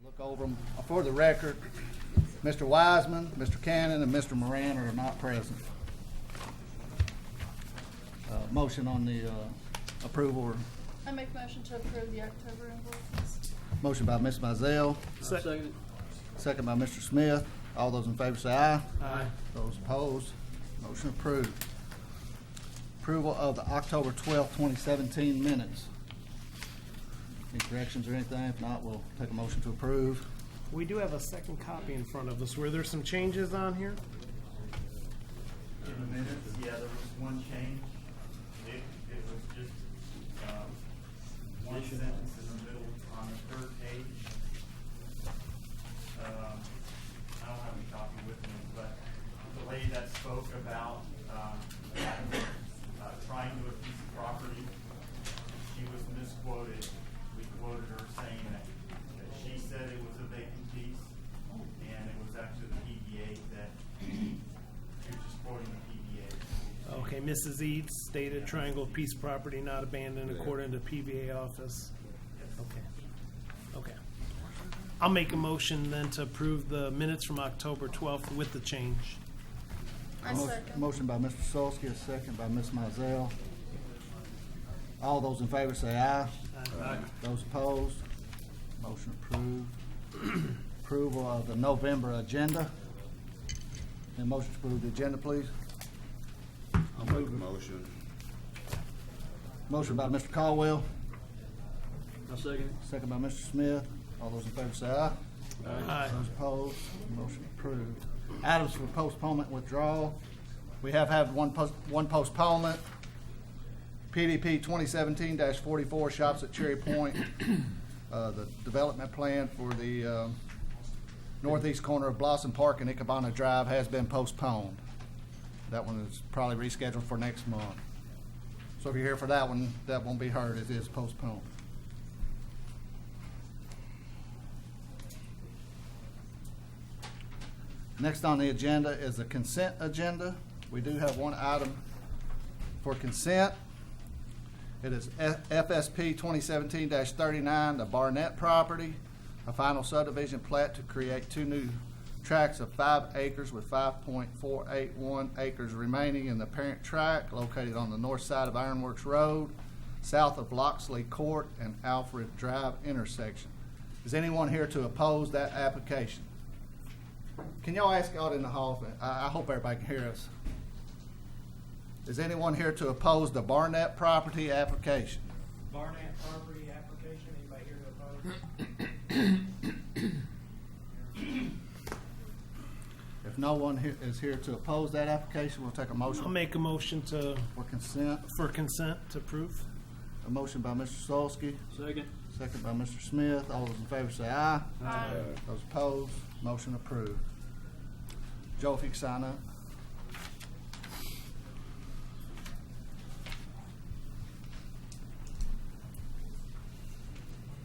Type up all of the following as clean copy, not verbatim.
Look over them. For the record, Mr. Wiseman, Mr. Cannon, and Mr. Moran are not present. Motion on the approval. Or I make motion to approve the October invoices. motion by Ms. Mizell, Second. second by Mr. Smith. All those in favor say aye. Aye. Those opposed, motion approved. Approval of the October 12th, 2017 minutes. Any corrections or anything? If not, we'll take a motion to approve. We do have a second copy in front of us. Were there some changes on here? In the minutes, yeah, there was one change. It was just, one sentence in the middle on the third page. I don't have any copy with me, but the lady that spoke about, trying to a piece of property, she was misquoted. We quoted her saying that she said it was a vacant piece, and it was actually the PBA that, she was just quoting the PBA. Okay, Mrs. Eads stated triangle piece property not abandoned according to PVA office. Okay. Okay. I'll make a motion then to approve the minutes from October 12th with the change. I second. Motion by Mr. Solsky, a second by Ms. Mizell. All those in favor say aye. Aye. Those opposed, motion approved. Approval of the November agenda. Any motion to approve the agenda, please? I'll make a motion. Motion by Mr. Caldwell, I'll second second by Mr. Smith. All those in favor say aye. Aye. Those opposed, motion approved. Items for postponement withdrawal. We have had one postponement. PDP 2017-44 Shops at Cherry Point. The development plan for the northeast corner of Blossom Park and Icabana Drive has been postponed. That one is probably rescheduled for next month. So if you're here for that one, that won't be heard. It is postponed. Next on the agenda is the consent agenda. We do have one item for consent. It is FSP 2017-39, the Barnett property, a final subdivision plat to create two new tracts of 5 acres with 5.481 acres remaining in the parent tract located on the north side of Ironworks Road, south of Loxley Court and Alfred Drive intersection. Is anyone here to oppose that application? Can y'all ask out in the hall? I hope everybody can hear us. Is anyone here to oppose the Barnett property application? Barnett property application, anybody here to oppose? If no one is here to oppose that application, we'll take a I'll motion make a motion to, for consent. for consent to approve. A motion by Mr. Solsky, Second. second by Mr. Smith. All those in favor say aye. Aye. Those opposed, motion approved. Joe, if you can sign up.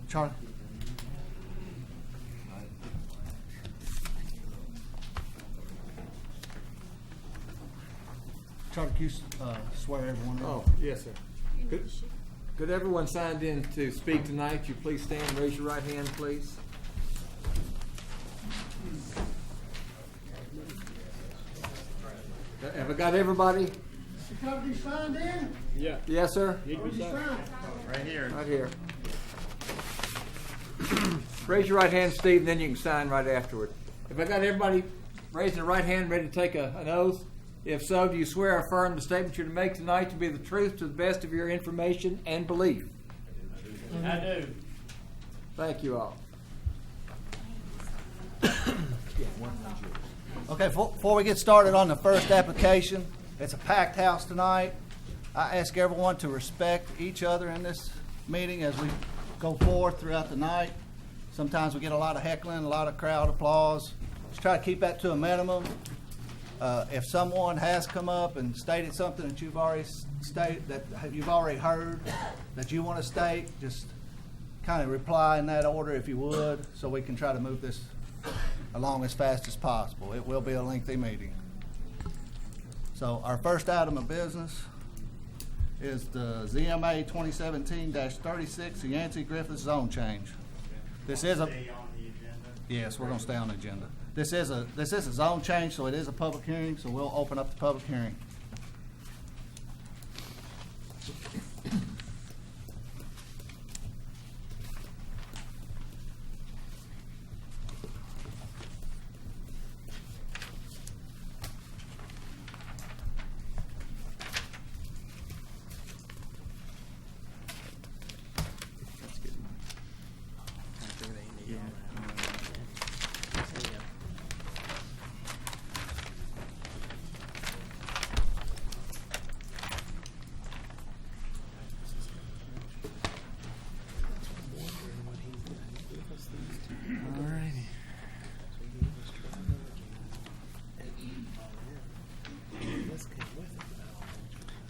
Charlie. Charlie, can you swear everyone in? Oh, yes, sir. Could everyone signed in to speak tonight? You please stand, raise your right hand, please. Have I got everybody? Company signed in? Yeah. Yes, sir? Where'd you sign? Right here. Right here. Raise your right hand, Steve, then you can sign right afterward. Have I got everybody raising their right hand, ready to take an oath? If so, do you swear or affirm the statement you're to make tonight to be the truth to the best of your information and belief? I do. Thank you all. Okay, before we get started on the first application, it's a packed house tonight. I ask everyone to respect each other in this meeting as we go forth throughout the night. Sometimes we get a lot of heckling, a lot of crowd applause. Let's try to keep that to a minimum. If someone has come up and stated something that you've already heard that you want to state, just kind of reply in that order if you would, so we can try to move this along as fast as possible. It will be a lengthy meeting. So our first item of business is the ZMA 2017-36, the Yancey Griffith zone change. This is a Stay on the agenda. Yes, we're gonna stay on the agenda. This is a zone change, so it is a public hearing, so we'll open up the public hearing.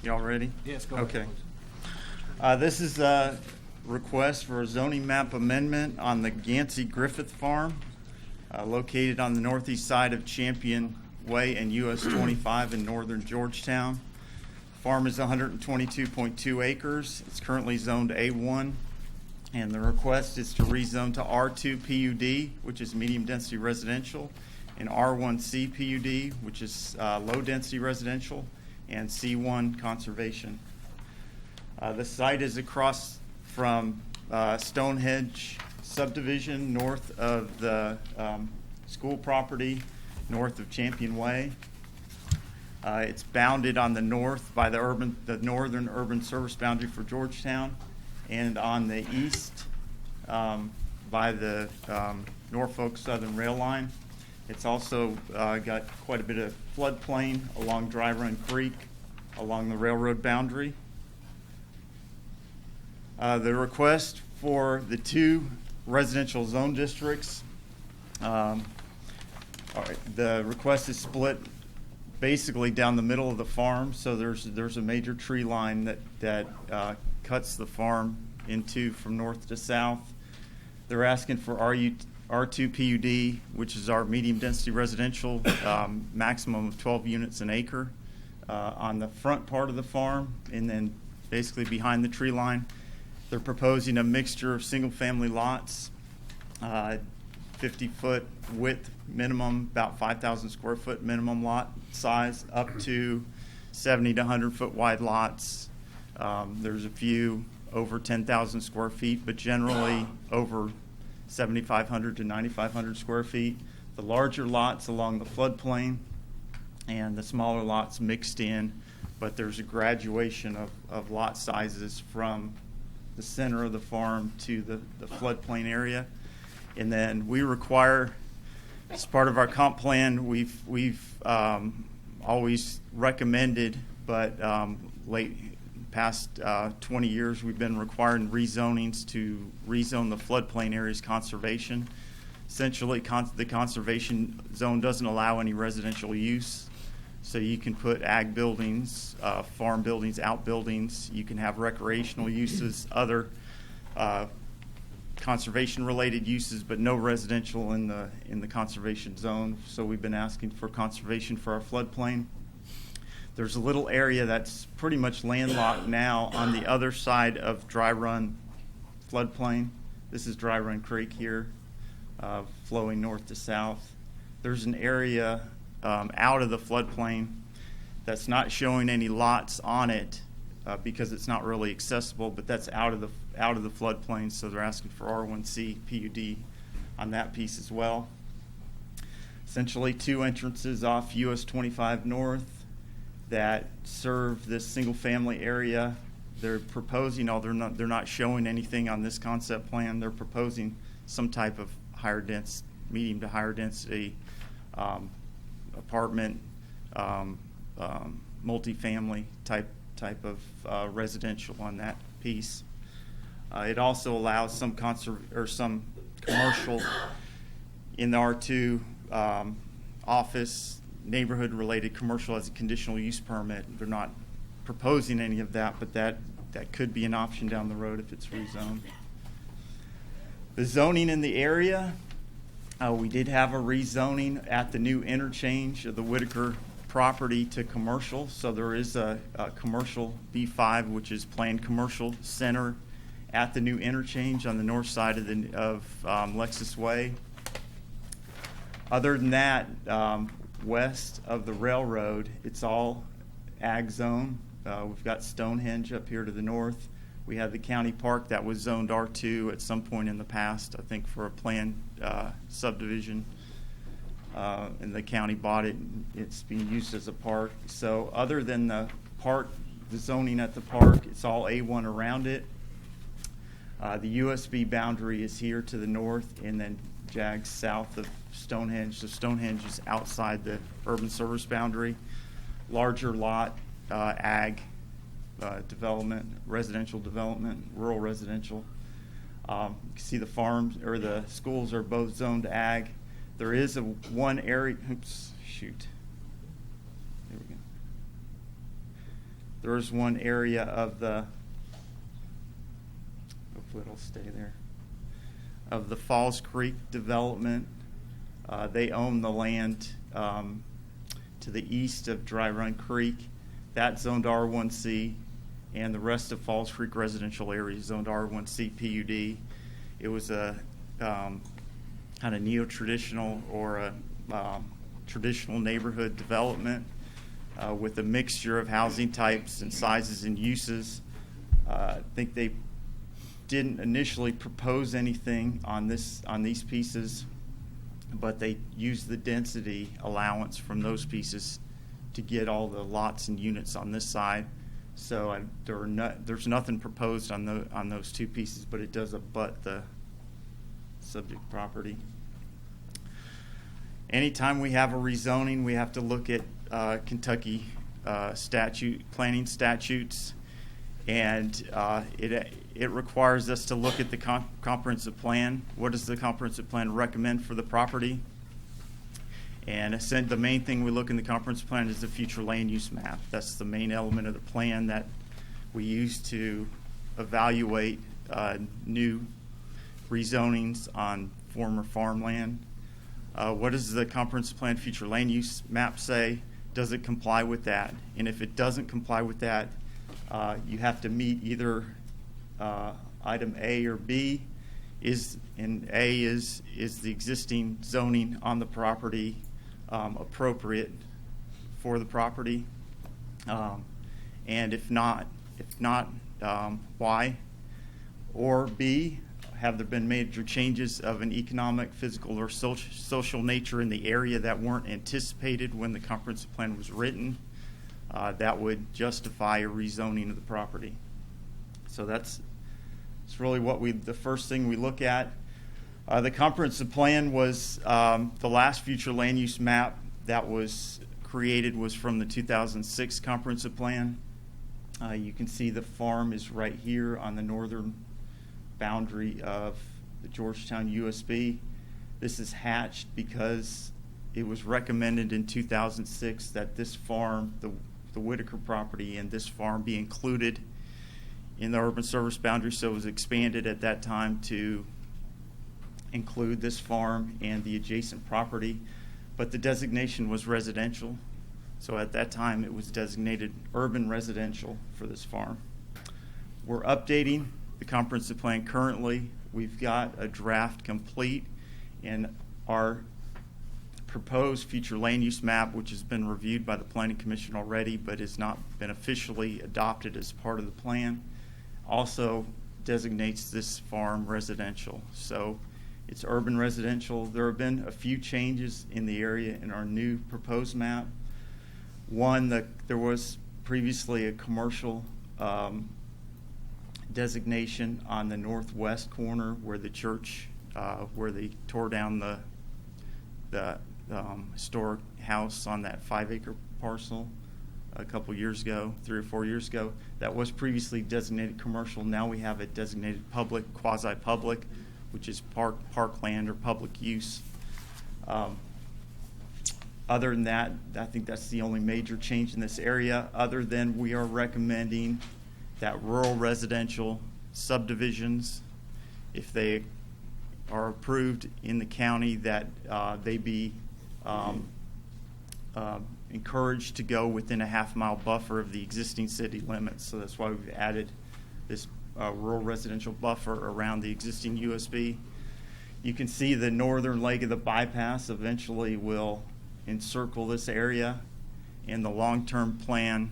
Y'all ready? Yes, go ahead. Okay. This is a request for a zoning map amendment on the Gansey Griffith Farm, located on the northeast side of Champion Way and US 25 in northern Georgetown. Farm is 122.2 acres. It's currently zoned A1, and the request is to rezone to R2 PUD, which is medium-density residential, and R1C PUD, which is low-density residential, and C1 conservation. The site is across from Stonehenge subdivision, north of the school property, north of Champion Way. It's bounded on the north by the northern urban service boundary for Georgetown, and on the east by the Norfolk Southern Rail Line. It's also got quite a bit of floodplain along Dry Run Creek, along the railroad boundary. The request for the two residential zone districts, the request is split basically down the middle of the farm. So there's a major tree line that cuts the farm in two from north to south. They're asking for R2 PUD, which is our medium-density residential, maximum of 12 units an acre on the front part of the farm, and then basically behind the tree line. They're proposing a mixture of single-family lots, 50-foot width minimum, about 5,000 square foot minimum lot size, up to 70 to 100-foot wide lots. There's a few over 10,000 square feet, but generally over 7,500 to 9,500 square feet. The larger lots along the floodplain and the smaller lots mixed in, but there's a graduation of lot sizes from the center of the farm to the floodplain area. And then we require, as part of our comp plan, we've always recommended, but past 20 years we've been requiring rezonings to rezone the floodplain areas conservation. Essentially, the conservation zone doesn't allow any residential use, so you can put ag buildings, farm buildings, outbuildings. You can have recreational uses, other conservation-related uses, but no residential in the conservation zone. So we've been asking for conservation for our floodplain. There's a little area that's pretty much landlocked now on the other side of Dry Run floodplain. This is Dry Run Creek here, flowing north to south. There's an area out of the floodplain that's not showing any lots on it because it's not really accessible, but that's out of the floodplain, so they're asking for R1C PUD on that piece as well. Essentially, two entrances off US 25 north that serve this single-family area. They're proposing, they're not showing anything on this concept plan. They're proposing some type of medium to higher density apartment, multifamily type of residential on that piece. It also allows some commercial in the R2 office, neighborhood-related commercial as a conditional use permit. They're not proposing any of that, but that could be an option down the road if it's rezoned. The zoning in the area, we did have a rezoning at the new interchange of the Whitaker property to commercial. So there is a commercial B5, which is planned commercial center at the new interchange on the north side of Lexus Way. Other than that, west of the railroad, it's all ag zone. We've got Stonehenge up here to the north. We have the county park that was zoned R2 at some point in the past, I think for a planned subdivision. And the county bought it. It's being used as a park. So other than the park, the zoning at the park, it's all A1 around it. The USB boundary is here to the north and then jags south of Stonehenge. So Stonehenge is outside the urban service boundary. Larger lot, ag development, residential development, rural residential. You can see the farms or the schools are both zoned ag. There is one area, oops, shoot. There we go. There is one area of the, hopefully it'll stay there, of the Falls Creek development. They own the land to the east of Dry Run Creek. That's zoned R1C, and the rest of Falls Creek residential area is zoned R1C PUD. It was a kind of neo-traditional or a traditional neighborhood development with a mixture of housing types and sizes and uses. I think they didn't initially propose anything on these pieces, but they used the density allowance from those pieces to get all the lots and units on this side. So there's nothing proposed on those two pieces, but it does abut the subject property. Anytime we have a rezoning, we have to look at Kentucky planning statutes, and it requires us to look at the comprehensive plan. What does the comprehensive plan recommend for the property? And the main thing we look in the comprehensive plan is the future land use map. That's the main element of the plan that we use to evaluate new rezonings on former farmland. What does the comprehensive plan future land use map say? Does it comply with that? And if it doesn't comply with that, you have to meet either item A or B. And A is the existing zoning on the property appropriate for the property? And if not, why? Or B, have there been major changes of an economic, physical, or social nature in the area that weren't anticipated when the comprehensive plan was written that would justify a rezoning of the property? So that's really the first thing we look at. The comprehensive plan was the last future land use map that was created was from the 2006 comprehensive plan. You can see the farm is right here on the northern boundary of the Georgetown USB. This is hatched because it was recommended in 2006 that this farm, the Whitaker property, and this farm be included in the urban service boundary. So it was expanded at that time to include this farm and the adjacent property, but the designation was residential. So at that time it was designated urban residential for this farm. We're updating the comprehensive plan currently. We've got a draft complete, and our proposed future land use map, which has been reviewed by the Planning Commission already but has not been officially adopted as part of the plan, also designates this farm residential. So it's urban residential. There have been a few changes in the area in our new proposed map. One, there was previously a commercial designation on the northwest corner where the church, where they tore down the historic house on that 5-acre parcel a couple years ago, 3 or 4 years ago. That was previously designated commercial. Now we have it designated public, quasi-public, which is parkland or public use. Other than that, I think that's the only major change in this area, other than we are recommending that rural residential subdivisions, if they are approved in the county, that they be encouraged to go within a half-mile buffer of the existing city limits. So that's why we've added this rural residential buffer around the existing USB. You can see the northern leg of the bypass eventually will encircle this area, and the long-term plan,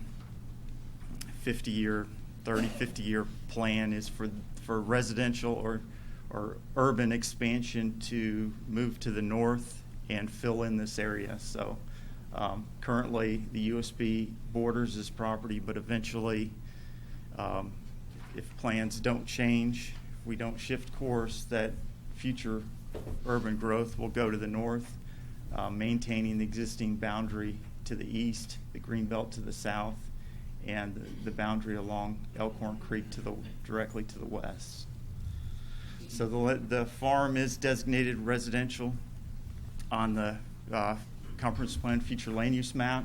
50-year, 50-year plan is for residential or urban expansion to move to the north and fill in this area. So currently the USB borders this property, but eventually if plans don't change, if we don't shift course, that future urban growth will go to the north, maintaining the existing boundary to the east, the greenbelt to the south, and the boundary along Elkhorn Creek directly to the west. So the farm is designated residential on the comprehensive plan future land use map.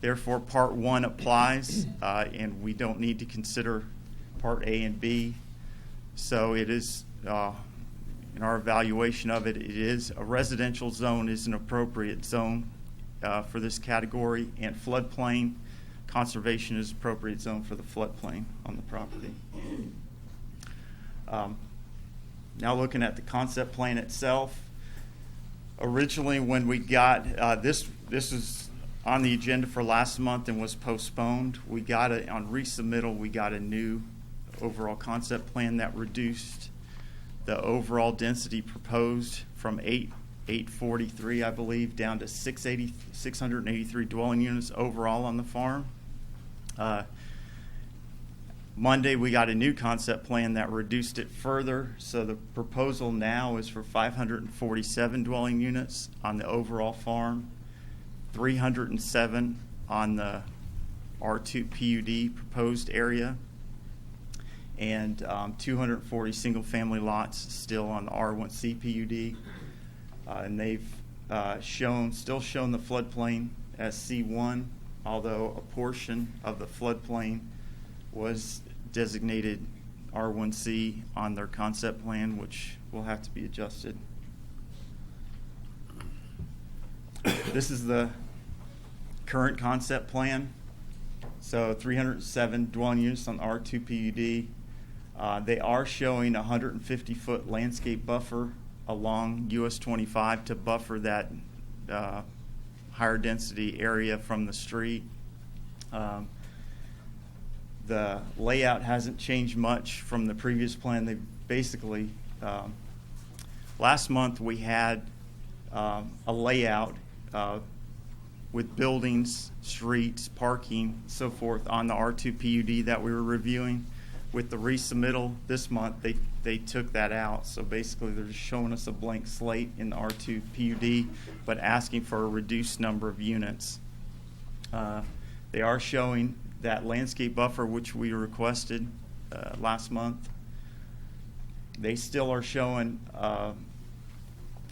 Therefore, Part 1 applies, and we don't need to consider Part A and B. So it is, in our evaluation of it, it is a residential zone is an appropriate zone for this category, and floodplain conservation is appropriate zone for the floodplain on the property. Now looking at the concept plan itself, originally when we got this is on the agenda for last month and was postponed. We got it on resubmittal. We got a new overall concept plan that reduced the overall density proposed from 843, I believe, down to 683 dwelling units overall on the farm. Monday, we got a new concept plan that reduced it further. So the proposal now is for 547 dwelling units on the overall farm, 307 on the R2 PUD proposed area, and 240 single-family lots still on the R1C PUD. And they've still shown the floodplain as C1, although a portion of the floodplain was designated R1C on their concept plan, which will have to be adjusted. This is the current concept plan. So 307 dwelling units on R2 PUD. They are showing a 150-foot landscape buffer along US 25 to buffer that higher density area from the street. The layout hasn't changed much from the previous plan. They basically, last month we had a layout with buildings, streets, parking, so forth on the R2 PUD that we were reviewing. With the resubmittal this month, they took that out. So basically they're just showing us a blank slate in the R2 PUD, but asking for a reduced number of units. They are showing that landscape buffer which we requested last month. They still are showing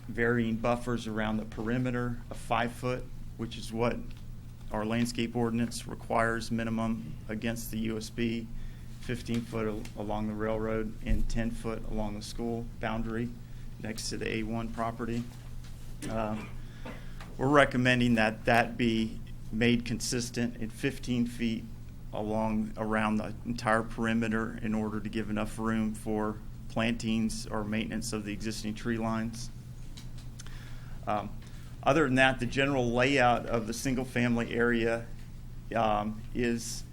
varying buffers around the perimeter of 5 foot, which is what our landscape ordinance requires minimum against the USB, 15 foot along the railroad, and 10 foot along the school boundary next to the A1 property. We're recommending that that be made consistent at 15 feet around the entire perimeter in order to give enough room for plantings or maintenance of the existing tree lines. Other than that, the general layout of the single-family area is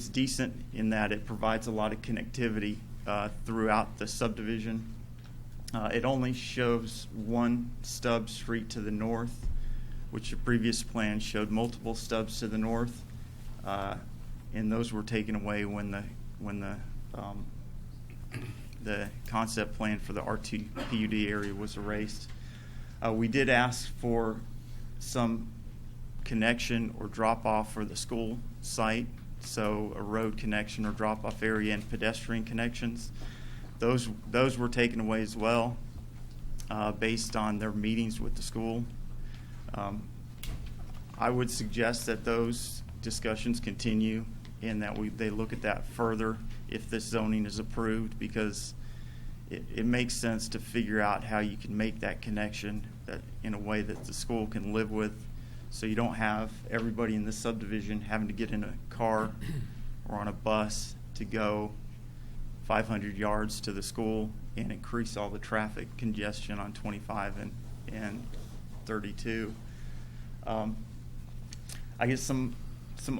decent in that it provides a lot of connectivity throughout the subdivision. It only shows one stub street to the north, which the previous plan showed multiple stubs to the north, and those were taken away when the concept plan for the R2 PUD area was erased. We did ask for some connection or drop-off for the school site, so a road connection or drop-off area and pedestrian connections. Those were taken away as well based on their meetings with the school. I would suggest that those discussions continue and that they look at that further if this zoning is approved, because it makes sense to figure out how you can make that connection that in a way that the school can live with, so you don't have everybody in this subdivision having to get in a car or on a bus to go 500 yards to the school and increase all the traffic congestion on 25 and 32. I guess some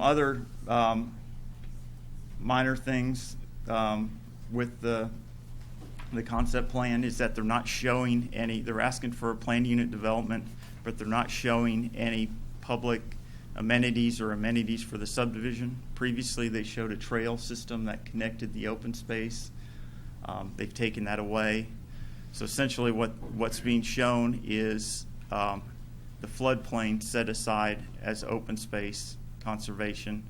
other minor things with the concept plan is that they're not showing any, they're asking for a planned unit development, but they're not showing any public amenities or amenities for the subdivision. Previously, they showed a trail system that connected the open space. They've taken that away. So essentially what's being shown is the floodplain set aside as open space conservation,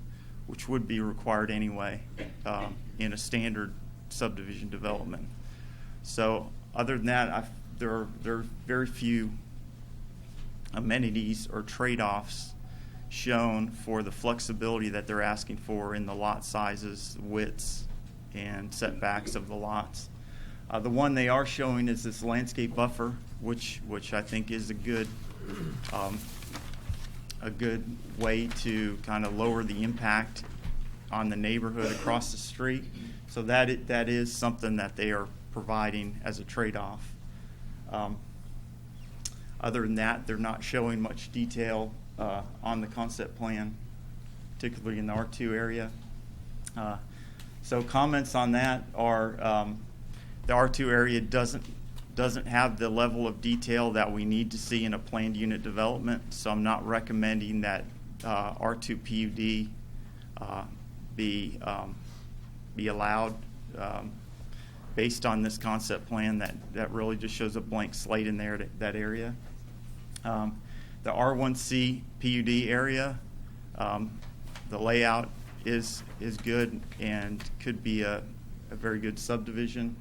which would be required anyway in a standard subdivision development. So other than that, there are very few amenities or trade-offs shown for the flexibility that they're asking for in the lot sizes, widths, and setbacks of the lots. The one they are showing is this landscape buffer, which I think is a good way to kind of lower the impact on the neighborhood across the street. So that is something that they are providing as a trade-off. Other than that, they're not showing much detail on the concept plan, particularly in the R2 area. So comments on that are the R2 area doesn't have the level of detail that we need to see in a planned unit development, so I'm not recommending that R2 PUD be allowed based on this concept plan that really just shows a blank slate in there, that area. The R1C PUD area, the layout is good and could be a very good subdivision.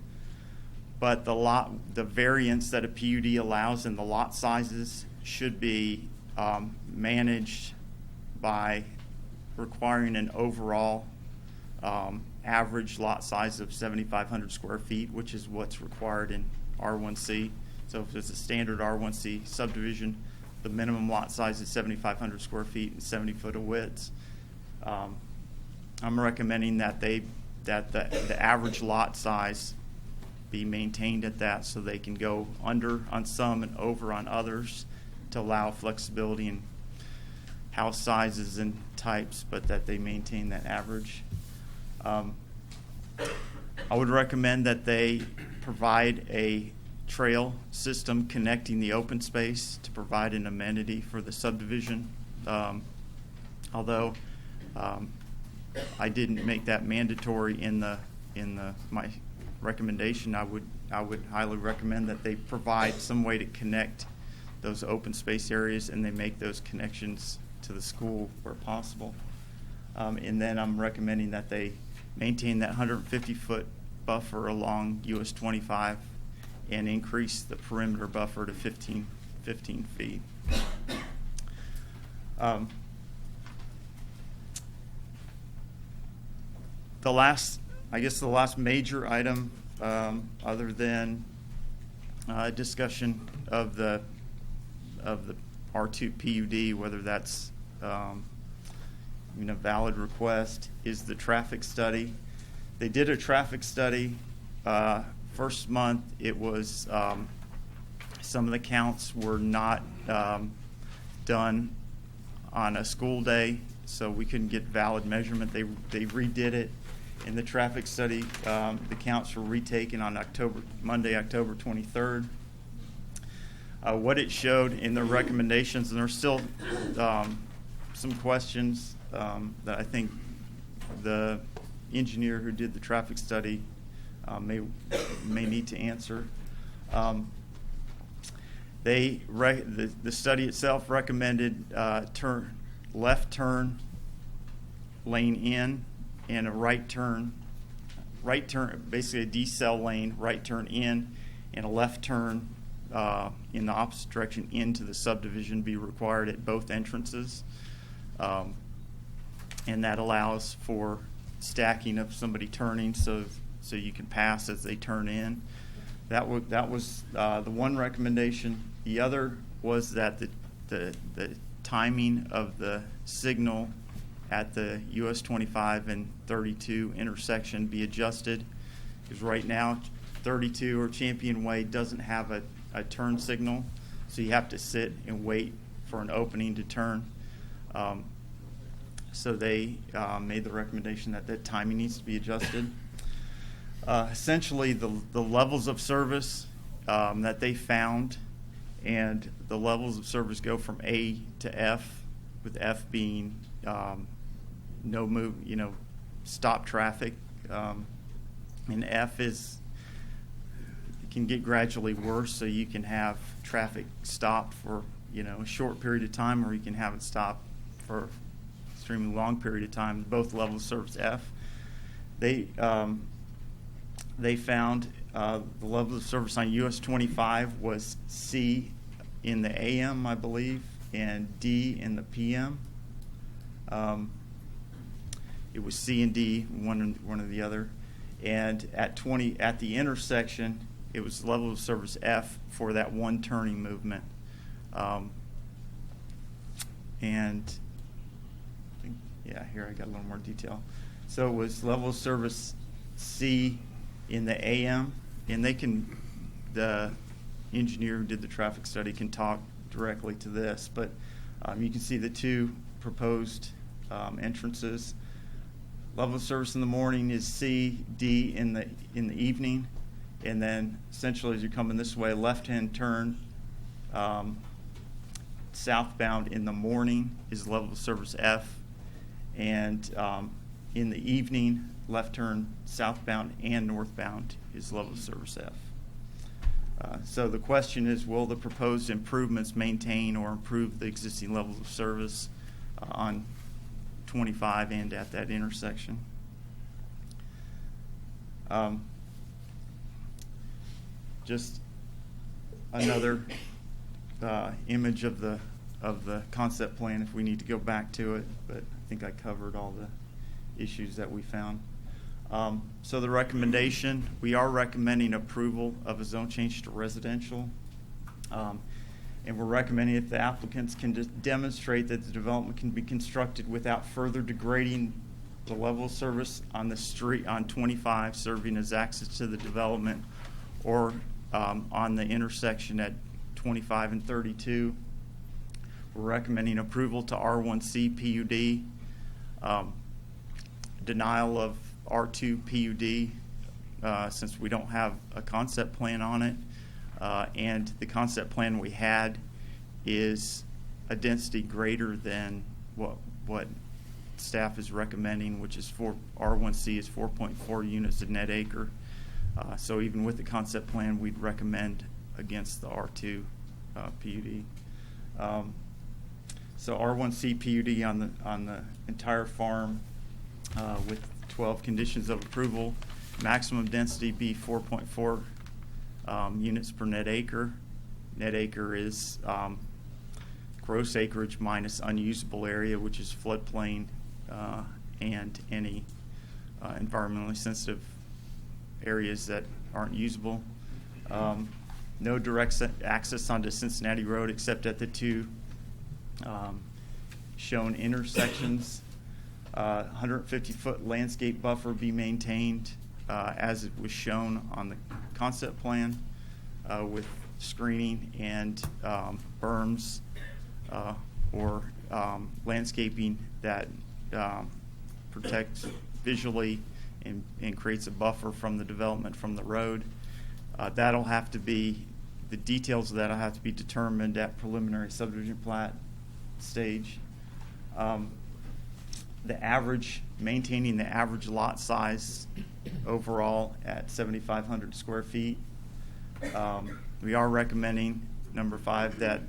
But the variance that a PUD allows in the lot sizes should be managed by requiring an overall average lot size of 7,500 square feet, which is what's required in R1C. So if it's a standard R1C subdivision, the minimum lot size is 7,500 square feet and 70 foot of widths. I'm recommending that the average lot size be maintained at that, so they can go under on some and over on others to allow flexibility in house sizes and types, but that they maintain that average. I would recommend that they provide a trail system connecting the open space to provide an amenity for the subdivision. Although I didn't make that mandatory in my recommendation, I would highly recommend that they provide some way to connect those open space areas and they make those connections to the school where possible. And then I'm recommending that they maintain that 150-foot buffer along US 25 and increase the perimeter buffer to 15 feet. The last major item, other than discussion of the R2 PUD, whether that's valid request, is the traffic study. They did a traffic study. First month, it was some of the counts were not done on a school day, so we couldn't get valid measurement. They redid it. In the traffic study, the counts were retaken on Monday, October 23rd. What it showed in the recommendations, and there's still some questions that I think the engineer who did the traffic study may need to answer. The study itself recommended left turn lane in and a right turn, basically a decel lane, right turn in, and a left turn in the opposite direction into the subdivision be required at both entrances. And that allows for stacking of somebody turning so you can pass as they turn in. That was the one recommendation. The other was that the timing of the signal at the US 25 and 32 intersection be adjusted Because right now, 32 or Champion Way doesn't have a turn signal, so you have to sit and wait for an opening to turn. So they made the recommendation that that timing needs to be adjusted. Essentially, the levels of service that they found, and the levels of service go from A to F, with F being no move, stop traffic, and F is can get gradually worse, so you can have traffic stopped for a short period of time, or you can have it stopped for an extremely long period of time. Both levels of service F. They found the level of service on US 25 was C in the AM, I believe, and D in the PM. It was C and D, one or the other. And at the intersection, it was level of service F for that one turning movement. And here I got a little more detail. So it was level of service C in the AM, and the engineer who did the traffic study can talk directly to this, but you can see the two proposed entrances. Level of service in the morning is C, D in the evening, and then essentially as you're coming this way, left-hand turn southbound in the morning is level of service F, and in the evening, left turn southbound and northbound is level of service F. So the question is, will the proposed improvements maintain or improve the existing levels of service on 25 and at that intersection? Just another image of the concept plan if we need to go back to it, but I think I covered all the issues that we found. So the recommendation, we are recommending approval of a zone change to residential. And we're recommending if the applicants can just demonstrate that the development can be constructed without further degrading the level of service on the street on 25, serving as access to the development, or on the intersection at 25 and 32. We're recommending approval to R1C PUD, denial of R2 PUD since we don't have a concept plan on it, and the concept plan we had is a density greater than what staff is recommending, which is R1C is 4.4 units a net acre. So even with the concept plan, we'd recommend against the R2 PUD. So R1C PUD on the entire farm with 12 conditions of approval. Maximum density be 4.4 units per net acre. Net acre is gross acreage minus unusable area, which is floodplain and any environmentally sensitive areas that aren't usable. No direct access onto Cincinnati Road except at the two shown intersections. 150-foot landscape buffer be maintained as it was shown on the concept plan with screening and berms or landscaping that protects visually and creates a buffer from the development from the road. That'll have to be, the details of that will have to be determined at preliminary subdivision plat stage. Maintaining the average lot size overall at 7,500 square feet. We are recommending, number 5, that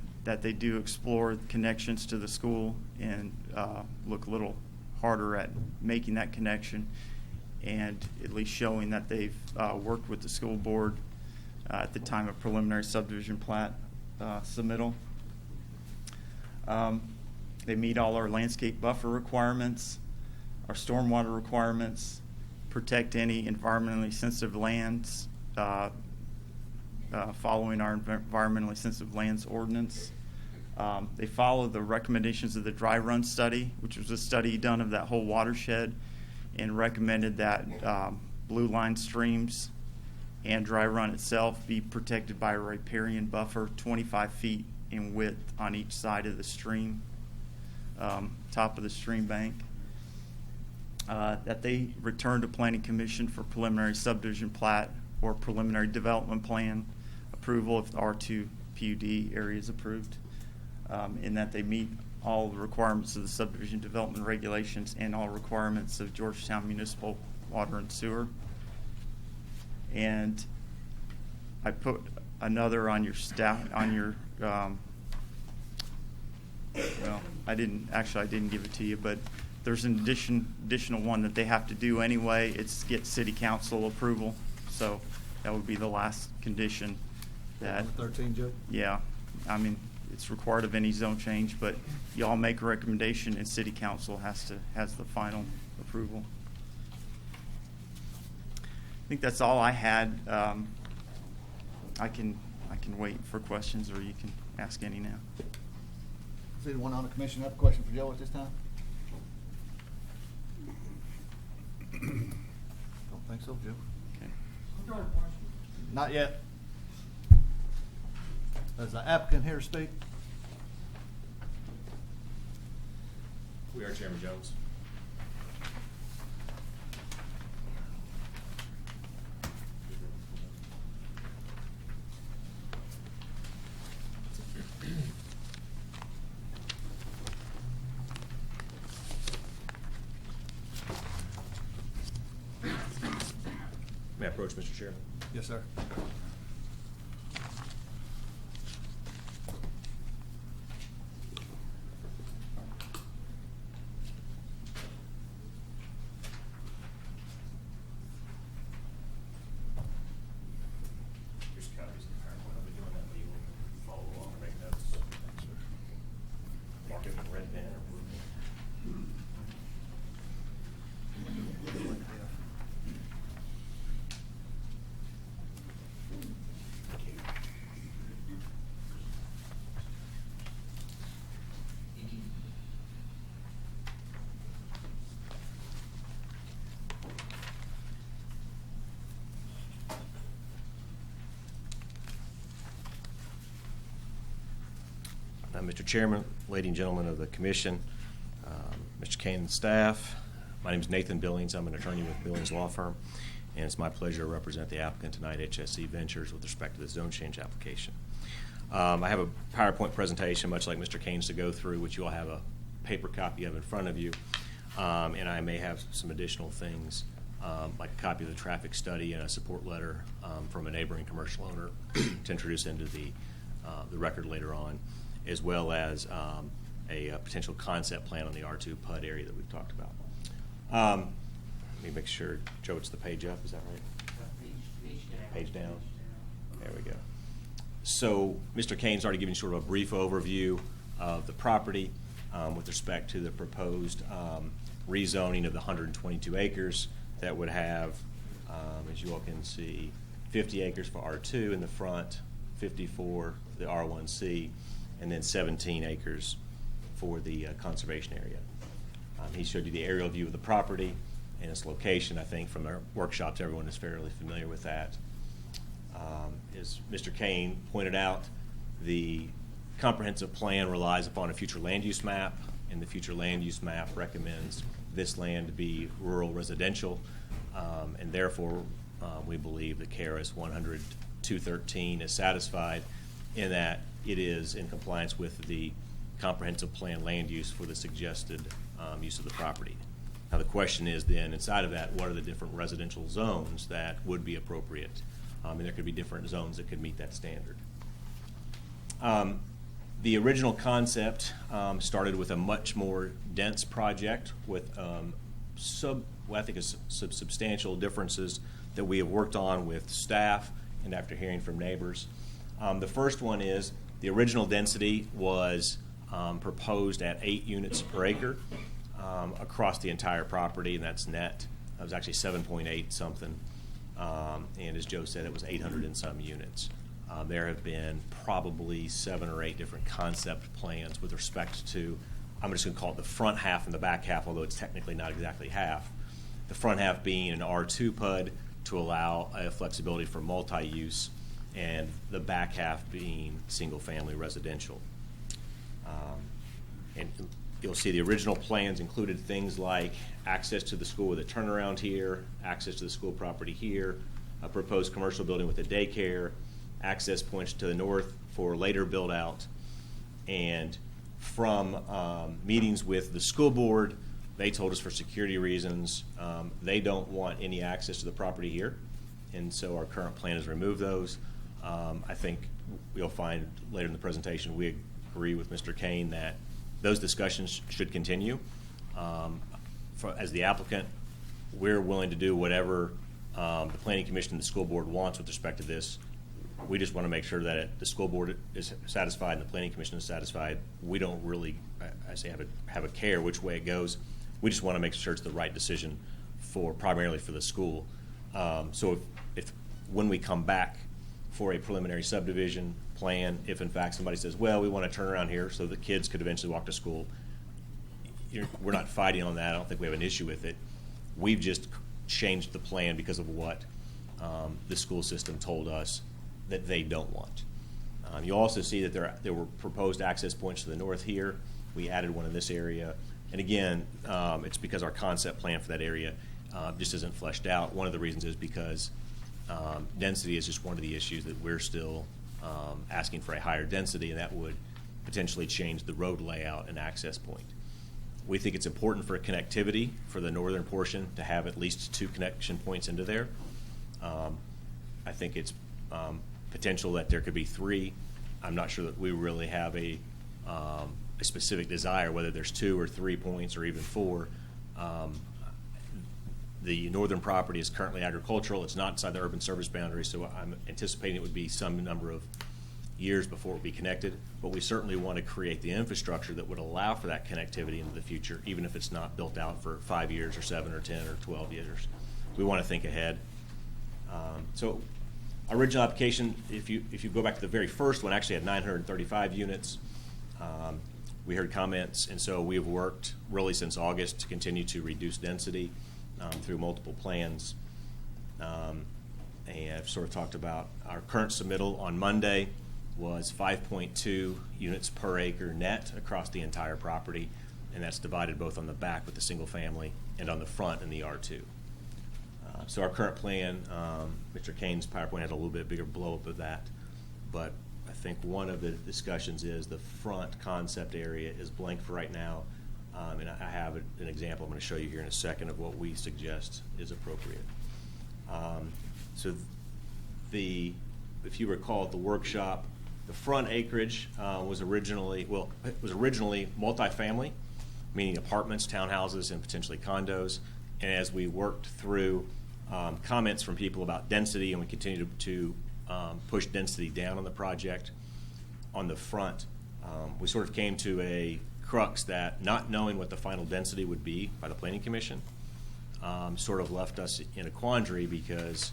they do explore connections to the school and look a little harder at making that connection, and at least showing that they've worked with the school board at the time of preliminary subdivision plat submittal. They meet all our landscape buffer requirements, our stormwater requirements, protect any environmentally sensitive lands following our environmentally sensitive lands ordinance. They follow the recommendations of the dry run study, which was a study done of that whole watershed, and recommended that blue line streams and dry run itself be protected by a riparian buffer 25 feet in width on each side of the stream, top of the stream bank. That they return to Planning Commission for preliminary subdivision plat or preliminary development plan approval if the R2 PUD area is approved, and that they meet all the requirements of the subdivision development regulations and all requirements of Georgetown Municipal Water and Sewer. And I put another on your staff, on your, well, I didn't give it to you, but there's an additional one that they have to do anyway. It's get city council approval. So that would be the last condition. That, Number 13, Joe? yeah, I mean, it's required of any zone change, but y'all make a recommendation and city council has the final approval. I think that's all I had. I can wait for questions, or you can ask any now. Does anyone on the commission have a question for Joe at this time? Don't think so, Joe. Okay. I've got a question. Not yet. Is the applicant here to speak? We are Chairman Jones. May I approach, Mr. Chairman? Yes, sir. Here's copies of the PowerPoint. I'll be doing that, but you will follow along and make notes. Mark it with red pen or blue pen. Mr. Chairman, ladies and gentlemen of the commission, Mr. Kane and staff, my name is Nathan Billings. I'm an attorney with Billings Law Firm, and it's my pleasure to represent the applicant tonight, HSC Ventures, with respect to the zone change application. I have a PowerPoint presentation, much like Mr. Kane's, to go through, which you all have a paper copy of in front of you, and I may have some additional things, like a copy of the traffic study and a support letter from a neighboring commercial owner to introduce into the record later on, as well as a potential concept plan on the R2 PUD area that we've talked about. Let me make sure, Joe, it's the page up, is that right? Page down. There we go. So Mr. Kane's already given you sort of a brief overview of the property with respect to the proposed rezoning of the 122 acres that would have, as you all can see, 50 acres for R2 in the front, 50 for the R1C, and then 17 acres for the conservation area. He showed you the aerial view of the property and its location. I think from our workshops, everyone is fairly familiar with that. As Mr. Kane pointed out, the comprehensive plan relies upon a future land use map, and the future land use map recommends this land to be rural residential, and therefore we believe that KRS 100-213 is satisfied in that it is in compliance with the comprehensive plan land use for the suggested use of the property. Now the question is then, inside of that, what are the different residential zones that would be appropriate? And there could be different zones that could meet that standard. The original concept started with a much more dense project with substantial differences that we have worked on with staff and after hearing from neighbors. The first one is the original density was proposed at 8 units per acre across the entire property, and that's net. That was actually 7.8 something, and as Joe said, it was 800 and some units. There have been probably 7 or 8 different concept plans with respect to, I'm just going to call it the front half and the back half, although it's technically not exactly half, the front half being an R2 PUD to allow flexibility for multi-use, and the back half being single-family residential. And you'll see the original plans included things like access to the school with a turnaround here, access to the school property here, a proposed commercial building with a daycare, access points to the north for later build-out. And from meetings with the school board, they told us for security reasons, they don't want any access to the property here. And so our current plan is remove those. I think you'll find later in the presentation, we agree with Mr. Kane that those discussions should continue. As the applicant, we're willing to do whatever the Planning Commission and the school board wants with respect to this. We just want to make sure that the school board is satisfied and the Planning Commission is satisfied. We don't really, I say, have a care which way it goes. We just want to make sure it's the right decision primarily for the school. So if when we come back for a preliminary subdivision plan, if in fact somebody says, well, we want to turn around here so the kids could eventually walk to school, we're not fighting on that. I don't think we have an issue with it. We've just changed the plan because of what the school system told us that they don't want. You also see that there were proposed access points to the north here. We added one in this area. And again, it's because our concept plan for that area just isn't fleshed out. One of the reasons is because density is just one of the issues that we're still asking for a higher density, and that would potentially change the road layout and access point. We think it's important for connectivity for the northern portion to have at least 2 connection points into there. I think it's potential that there could be 3. I'm not sure that we really have a specific desire whether there's 2 or 3 points or even 4. The northern property is currently agricultural. It's not inside the urban service boundary, so I'm anticipating it would be some number of years before it would be connected. But we certainly want to create the infrastructure that would allow for that connectivity into the future, even if it's not built out for 5 years or 7 or 10 or 12 years. We want to think ahead. So our original application, if you go back to the very first one, actually had 935 units. We heard comments, and so we have worked really since August to continue to reduce density through multiple plans. And I've sort of talked about our current submittal on Monday was 5.2 units per acre net across the entire property, and that's divided both on the back with the single family and on the front in the R2. So our current plan, Mr. Kane's PowerPoint had a little bit bigger blow up of that, but I think one of the discussions is the front concept area is blank for right now, and I have an example I'm going to show you here in a second of what we suggest is appropriate. So if you recall at the workshop, the front acreage was originally multifamily, meaning apartments, townhouses, and potentially condos. And as we worked through comments from people about density, and we continue to push density down on the project, on the front, we sort of came to a crux that not knowing what the final density would be by the Planning Commission sort of left us in a quandary because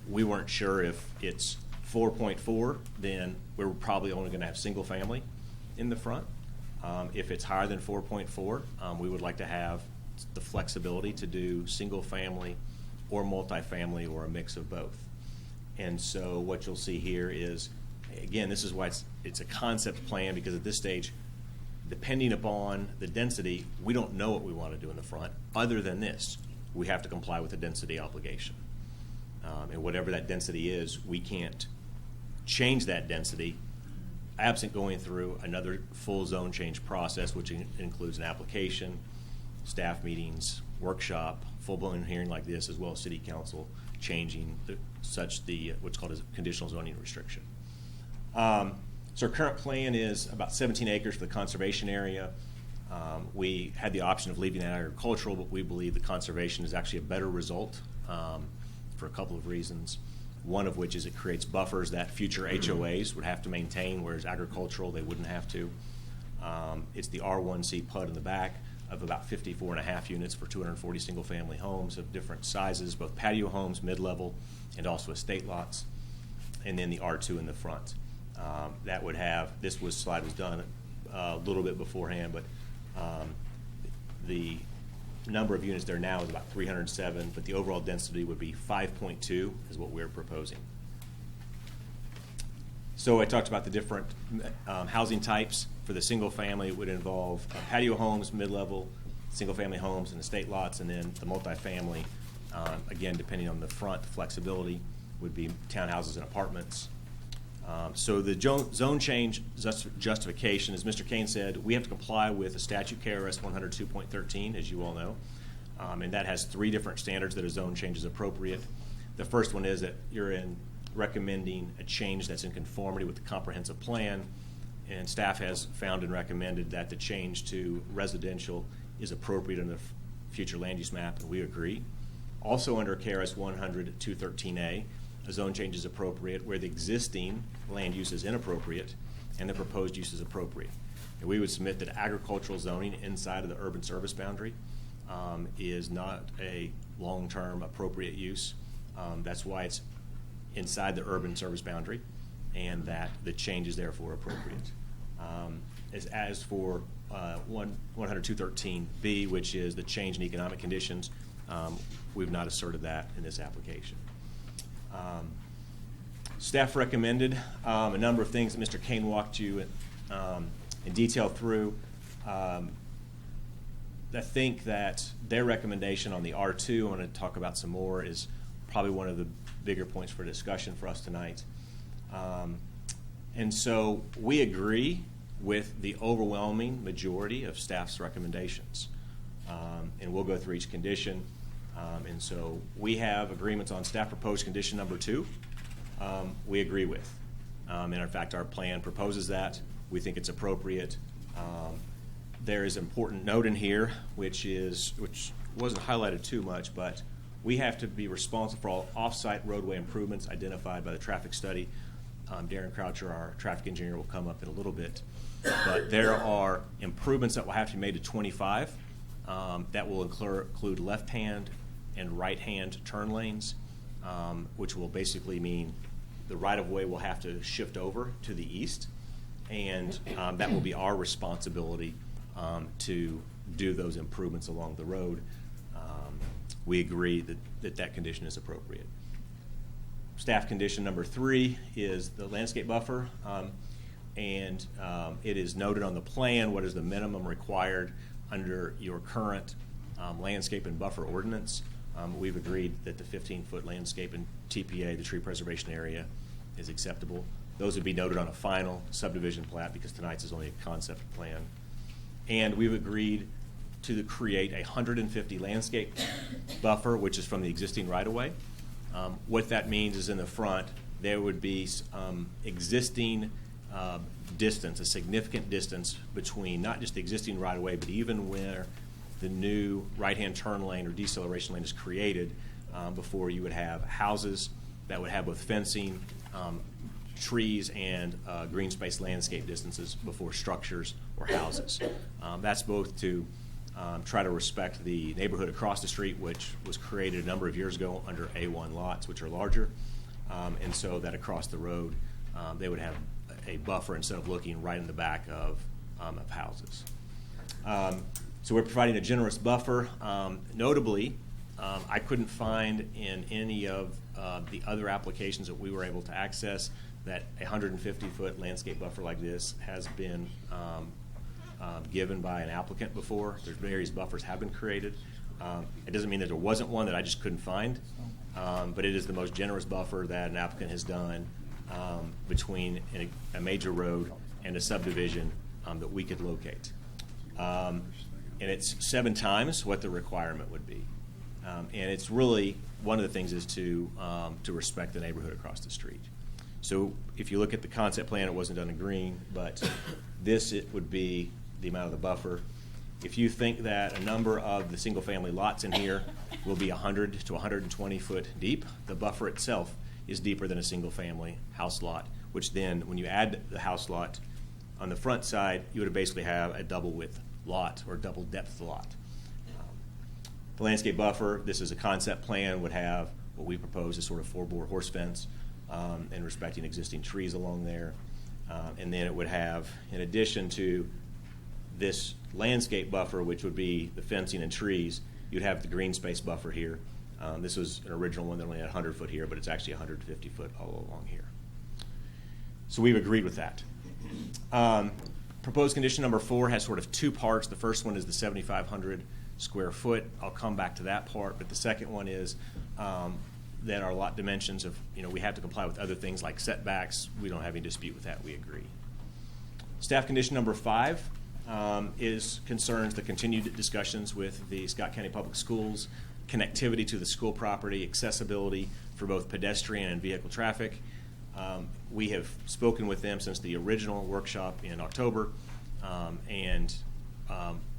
we weren't sure if it's 4.4, then we're probably only going to have single family in the front. If it's higher than 4.4, we would like to have the flexibility to do single family or multifamily or a mix of both. And so what you'll see here is, again, this is why it's a concept plan, because at this stage, depending upon the density, we don't know what we want to do in the front. Other than this, we have to comply with the density obligation. And whatever that density is, we can't change that density absent going through another full zone change process, which includes an application, staff meetings, workshop, full-blown hearing like this, as well as city council changing what's called a conditional zoning restriction. So our current plan is about 17 acres for the conservation area. We had the option of leaving that agricultural, but we believe the conservation is actually a better result for a couple of reasons. One of which is it creates buffers that future HOAs would have to maintain, whereas agricultural they wouldn't have to. It's the R1C PUD in the back of about 54.5 units for 240 single-family homes of different sizes, both patio homes, mid-level, and also estate lots, and then the R2 in the front. That would have, slide was done a little bit beforehand, but the number of units there now is about 307, but the overall density would be 5.2 is what we're proposing. So I talked about the different housing types. For the single family, it would involve patio homes, mid-level, single-family homes, and estate lots, and then the multifamily, again, depending on the front, flexibility, would be townhouses and apartments. So the zone change justification, as Mr. Kane said, we have to comply with the statute KRS 102.13, as you all know, and that has 3 different standards that a zone change is appropriate. The first one is that you're recommending a change that's in conformity with the comprehensive plan, and staff has found and recommended that the change to residential is appropriate in the future land use map, and we agree. Also under KRS 100.213A, a zone change is appropriate where the existing land use is inappropriate and the proposed use is appropriate. And we would submit that agricultural zoning inside of the urban service boundary is not a long-term appropriate use. That's why it's inside the urban service boundary, and that the change is therefore appropriate. As for 100.213B, which is the change in economic conditions, we've not asserted that in this application. Staff recommended a number of things that Mr. Kane walked you in detail through. I think that their recommendation on the R2, I want to talk about some more, is probably one of the bigger points for discussion for us tonight. And so we agree with the overwhelming majority of staff's recommendations. And we'll go through each condition. And so we have agreements on staff proposed condition number 2. We agree with. And in fact, our plan proposes that. We think it's appropriate. There is an important note in here, which wasn't highlighted too much, but we have to be responsible for all off-site roadway improvements identified by the traffic study. Darren Croucher, our traffic engineer, will come up in a little bit. But there are improvements that will have to be made to 25 that will include left-hand and right-hand turn lanes, which will basically mean the right-of-way will have to shift over to the east, and that will be our responsibility to do those improvements along the road. We agree that condition is appropriate. Staff condition number 3 is the landscape buffer, and it is noted on the plan what is the minimum required under your current landscape and buffer ordinance. We've agreed that the 15-foot landscape and TPA, the tree preservation area, is acceptable. Those would be noted on a final subdivision plat because tonight's is only a concept plan. And we've agreed to create a 150 landscape buffer, which is from the existing right-of-way. What that means is in the front, there would be existing distance, a significant distance between not just the existing right-of-way, but even where the new right-hand turn lane or deceleration lane is created before you would have houses that would have both fencing, trees, and green space landscape distances before structures or houses. That's both to try to respect the neighborhood across the street, which was created a number of years ago under A1 lots, which are larger, and so that across the road they would have a buffer instead of looking right in the back of houses. So we're providing a generous buffer. Notably, I couldn't find in any of the other applications that we were able to access that a 150-foot landscape buffer like this has been given by an applicant before. There's various buffers have been created. It doesn't mean that there wasn't one that I just couldn't find, but it is the most generous buffer that an applicant has done between a major road and a subdivision that we could locate. And it's 7 times what the requirement would be. And it's really, one of the things is to respect the neighborhood across the street. So if you look at the concept plan, it wasn't done in green, but it would be the amount of the buffer. If you think that a number of the single-family lots in here will be 100 to 120 foot deep, the buffer itself is deeper than a single-family house lot, which then, when you add the house lot on the front side, you would basically have a double-width lot or double-depth lot. The landscape buffer, this is a concept plan, would have what we propose as sort of 4-bore horse fence and respecting existing trees along there. And then it would have, in addition to this landscape buffer, which would be the fencing and trees, you'd have the green space buffer here. This was an original one that only had 100 foot here, but it's actually 150 foot all along here. So we've agreed with that. Proposed condition number 4 has sort of two parts. The first one is the 7,500 square foot. I'll come back to that part, but the second one is that our lot dimensions of, we have to comply with other things like setbacks. We don't have any dispute with that. We agree. Staff condition number 5 concerns the continued discussions with the Scott County Public Schools, connectivity to the school property, accessibility for both pedestrian and vehicle traffic. We have spoken with them since the original workshop in October, and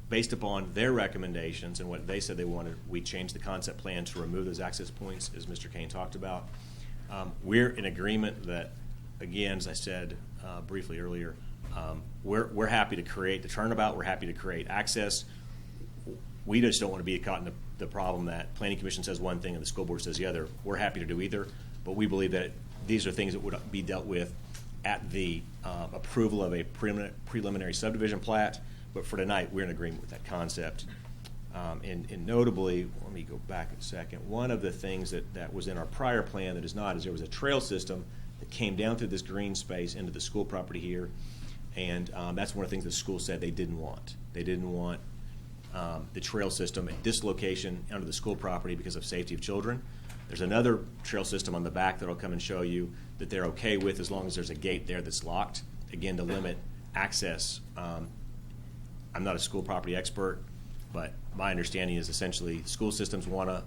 based upon their recommendations and what they said they wanted, we changed the concept plan to remove those access points, as Mr. Kane talked about. We're in agreement that, again, as I said briefly earlier, we're happy to create the turnabout. We're happy to create access. We just don't want to be caught in the problem that Planning Commission says one thing and the school board says the other. We're happy to do either, but we believe that these are things that would be dealt with at the approval of a preliminary subdivision plat. But for tonight, we're in agreement with that concept. And notably, let me go back a second. One of the things that was in our prior plan that is not is there was a trail system that came down through this green space into the school property here. And that's one of the things the school said they didn't want. They didn't want the trail system at this location under the school property because of safety of children. There's another trail system on the back that I'll come and show you that they're okay with as long as there's a gate there that's locked, again, to limit access. I'm not a school property expert, but my understanding is essentially school systems want to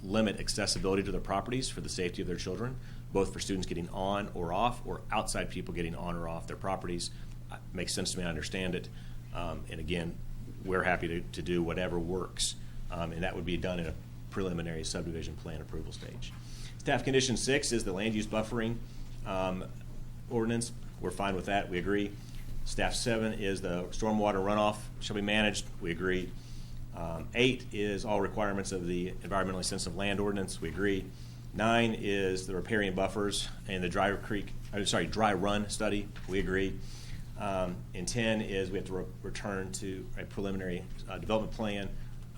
limit accessibility to their properties for the safety of their children, both for students getting on or off or outside people getting on or off their properties. Makes sense to me. I understand it. And again, we're happy to do whatever works. And that would be done in a preliminary subdivision plan approval stage. Staff condition 6 is the land use buffering ordinance. We're fine with that. We agree. Staff 7 is the stormwater runoff shall be managed. We agree. 8 is all requirements of the environmentally sensitive land ordinance. We agree. 9 is the riparian buffers and the dry run study. We agree. And 10 is we have to return to a preliminary development plan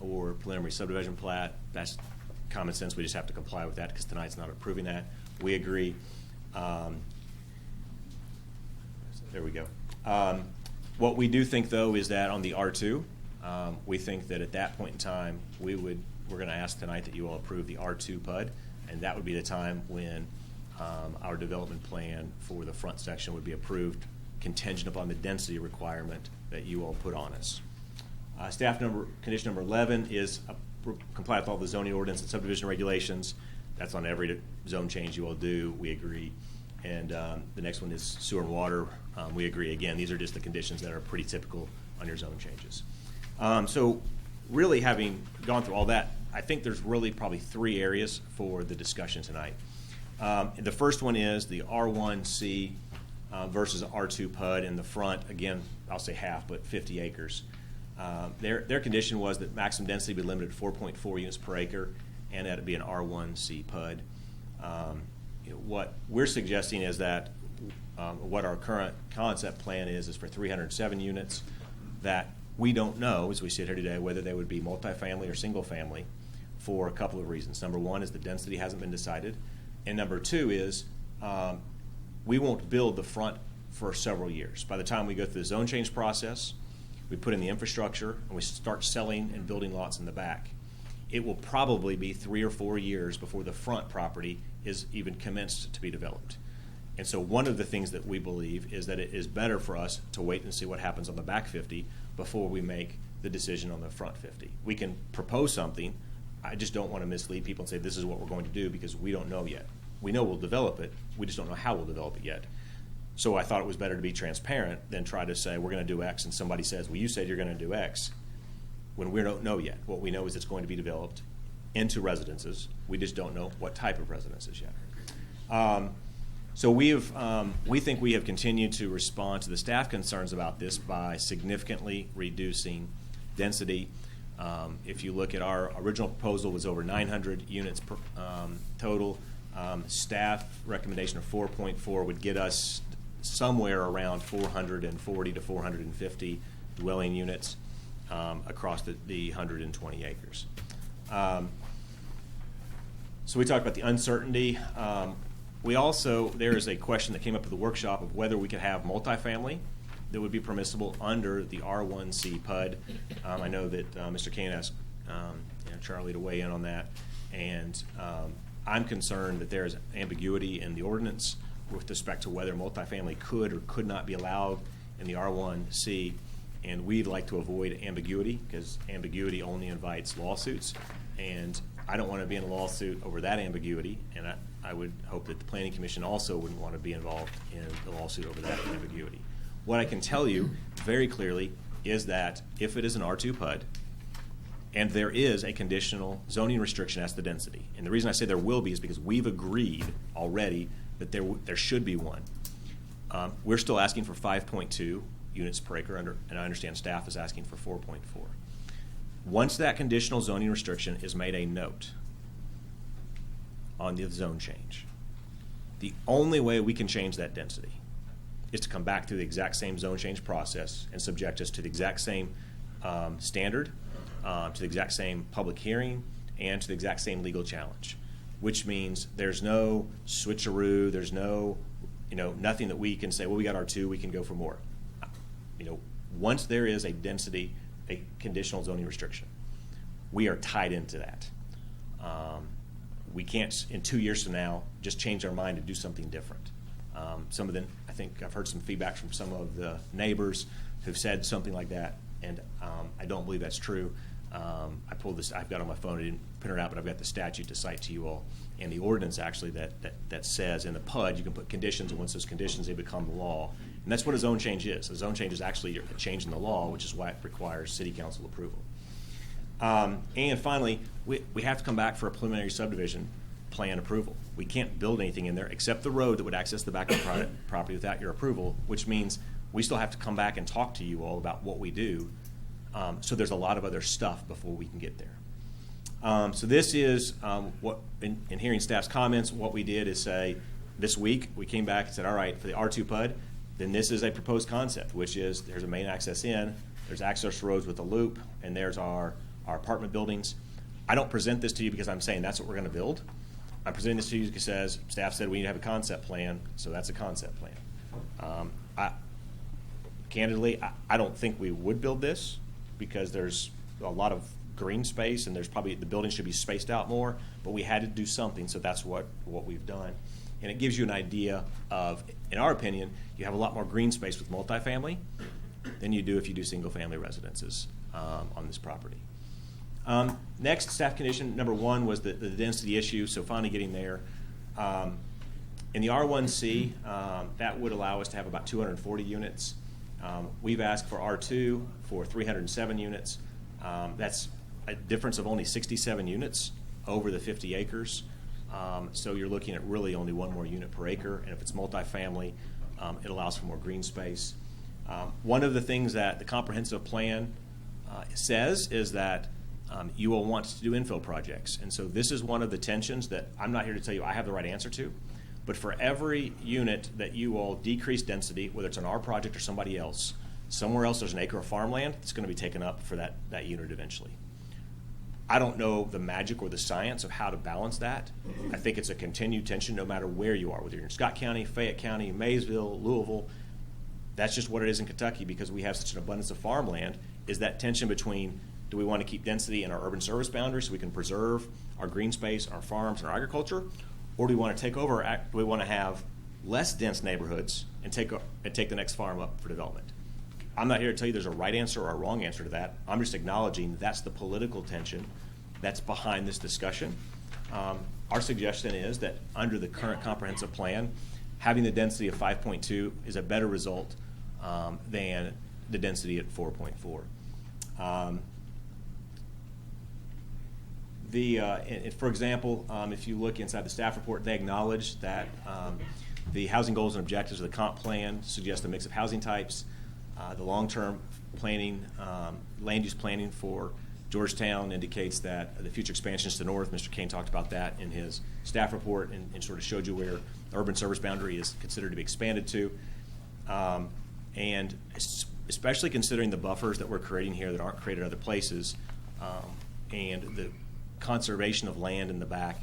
or preliminary subdivision plat. That's common sense. We just have to comply with that because tonight's not approving that. We agree. There we go. What we do think, though, is that on the R2, we think that at that point in time, we're going to ask tonight that you all approve the R2 PUD, and that would be the time when our development plan for the front section would be approved, contingent upon the density requirement that you all put on us. Condition number 11 is comply with all the zoning ordinance and subdivision regulations. That's on every zone change you all do. We agree. And the next one is sewer and water. We agree. Again, these are just the conditions that are pretty typical on your zone changes. So really, having gone through all that, I think there's really probably 3 areas for the discussion tonight. The first one is the R1C versus R2 PUD in the front. Again, I'll say half, but 50 acres. Their condition was that maximum density be limited to 4.4 units per acre, and that it be an R1C PUD. What we're suggesting is that what our current concept plan is for 307 units that we don't know, as we sit here today, whether they would be multifamily or single family for a couple of reasons. Number 1 is the density hasn't been decided, and number 2 is we won't build the front for several years. By the time we go through the zone change process, we put in the infrastructure, and we start selling and building lots in the back, it will probably be 3 or 4 years before the front property is even commenced to be developed. And so one of the things that we believe is that it is better for us to wait and see what happens on the back 50 before we make the decision on the front 50. We can propose something. I just don't want to mislead people and say this is what we're going to do because we don't know yet. We know we'll develop it. We just don't know how we'll develop it yet. So I thought it was better to be transparent than try to say we're going to do X and somebody says, well, you said you're going to do X, when we don't know yet. What we know is it's going to be developed into residences. We just don't know what type of residences yet. So we think we have continued to respond to the staff concerns about this by significantly reducing density. If you look at our original proposal was over 900 units per, total. Staff recommendation of 4.4 would get us somewhere around 440 to 450 dwelling units across the 120 acres. So we talked about the uncertainty. There is a question that came up at the workshop of whether we could have multifamily that would be permissible under the R1C PUD. I know that Mr. Kane asked Charlie to weigh in on that, and I'm concerned that there is ambiguity in the ordinance with respect to whether multifamily could or could not be allowed in the R1C, and we'd like to avoid ambiguity because ambiguity only invites lawsuits, and I don't want to be in a lawsuit over that ambiguity, and I would hope that the Planning Commission also wouldn't want to be involved in the lawsuit over that ambiguity. What I can tell you very clearly is that if it is an R2 PUD, and there is a conditional zoning restriction as to density, and the reason I say there will be is because we've agreed already that there should be one. We're still asking for 5.2 units per acre, and I understand staff is asking for 4.4. Once that conditional zoning restriction is made a note on the zone change, the only way we can change that density is to come back through the exact same zone change process and subject us to the exact same standard, to the exact same public hearing, and to the exact same legal challenge, which means there's no switcheroo, there's no, nothing that we can say, well, we got R2, we can go for more. Once there is a density, a conditional zoning restriction, we are tied into that. We can't, in 2 years from now, just change our mind and do something different. Some of them, I think I've heard some feedback from some of the neighbors who've said something like that, and I don't believe that's true. I pulled this, I've got it on my phone, I didn't print it out, but I've got the statute to cite to you all, and the ordinance actually that says in the PUD you can put conditions, and once those conditions, they become law. And that's what a zone change is. A zone change is actually a change in the law, which is why it requires city council approval. And finally, we have to come back for a preliminary subdivision plan approval. We can't build anything in there except the road that would access the back of the property without your approval, which means we still have to come back and talk to you all about what we do. So there's a lot of other stuff before we can get there. So this is what, in hearing staff's comments, what we did is say, this week we came back and said, all right, for the R2 PUD, then this is a proposed concept, which is there's a main access in, there's access roads with a loop, and there's our apartment buildings. I don't present this to you because I'm saying that's what we're going to build. I'm presenting this to you because staff said we need to have a concept plan, so that's a concept plan. Candidly, I don't think we would build this because there's a lot of green space and there's probably the building should be spaced out more, but we had to do something, so that's what we've done. And it gives you an idea of, in our opinion, you have a lot more green space with multifamily than you do if you do single-family residences on this property. Next, staff condition number one was the density issue, so finally getting there. In the R1C, that would allow us to have about 240 units. We've asked for R2 for 307 units. That's a difference of only 67 units over the 50 acres. So you're looking at really only one more unit per acre, and if it's multifamily, it allows for more green space. One of the things that the comprehensive plan says is that you will want to do infill projects, and so this is one of the tensions that I'm not here to tell you I have the right answer to, but for every unit that you all decrease density, whether it's on our project or somebody else, somewhere else there's an acre of farmland that's going to be taken up for that unit eventually. I don't know the magic or the science of how to balance that. I think it's a continued tension no matter where you are, whether you're in Scott County, Fayette County, Maysville, Louisville. That's just what it is in Kentucky because we have such an abundance of farmland, is that tension between do we want to keep density in our urban service boundaries so we can preserve our green space, our farms, and our agriculture, or do we want to take over, do we want to have less dense neighborhoods and take the next farm up for development? I'm not here to tell you there's a right answer or a wrong answer to that. I'm just acknowledging that's the political tension that's behind this discussion. Our suggestion is that under the current comprehensive plan, having the density of 5.2 is a better result than the density at 4.4. For example, if you look inside the staff report, they acknowledge that the housing goals and objectives of the comp plan suggest a mix of housing types. The long-term planning, land use planning for Georgetown indicates that the future expansions to the north, Mr. Kane talked about that in his staff report and sort of showed you where the urban service boundary is considered to be expanded to. And especially considering the buffers that we're creating here that aren't created other places, and conservation of land in the back.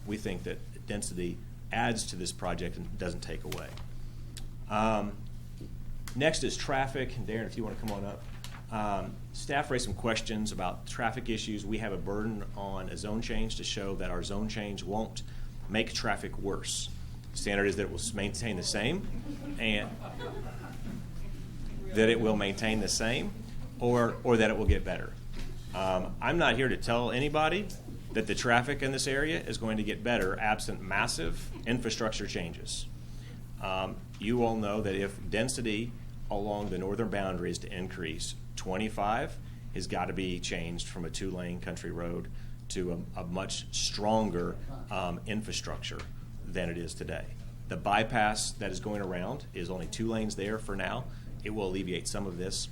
We think that density adds to this project and doesn't take away. Next is traffic. Darren, if you want to come on up. Staff raised some questions about traffic issues. We have a burden on a zone change to show that our zone change won't make traffic worse. The standard is that it will maintain the same, and that it will maintain the same, or that it will get better. I'm not here to tell anybody that the traffic in this area is going to get better absent massive infrastructure changes. You all know that if density along the northern boundary is to increase, 25 has got to be changed from a 2-lane country road to a much stronger infrastructure than it is today. The bypass that is going around is only 2 lanes there for now. It will alleviate some of this.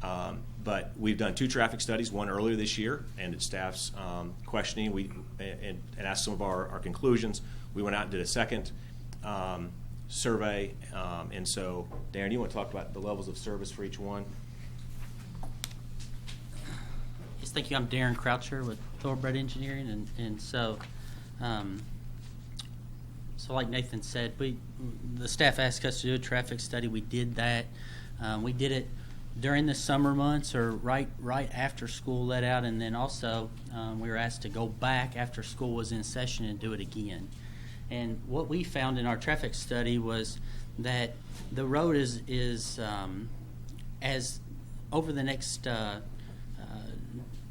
But we've done 2 traffic studies, one earlier this year, and at staff's questioning, and asked some of our conclusions. We went out and did a second survey. And so, Darren, you want to talk about the levels of service for each one? Yes, thank you. I'm Darren Croucher with Thoroughbred Engineering, and so like Nathan said, the staff asked us to do a traffic study. We did that. We did it during the summer months or right after school let out, and then also we were asked to go back after school was in session and do it again. And what we found in our traffic study was that the road is as over the next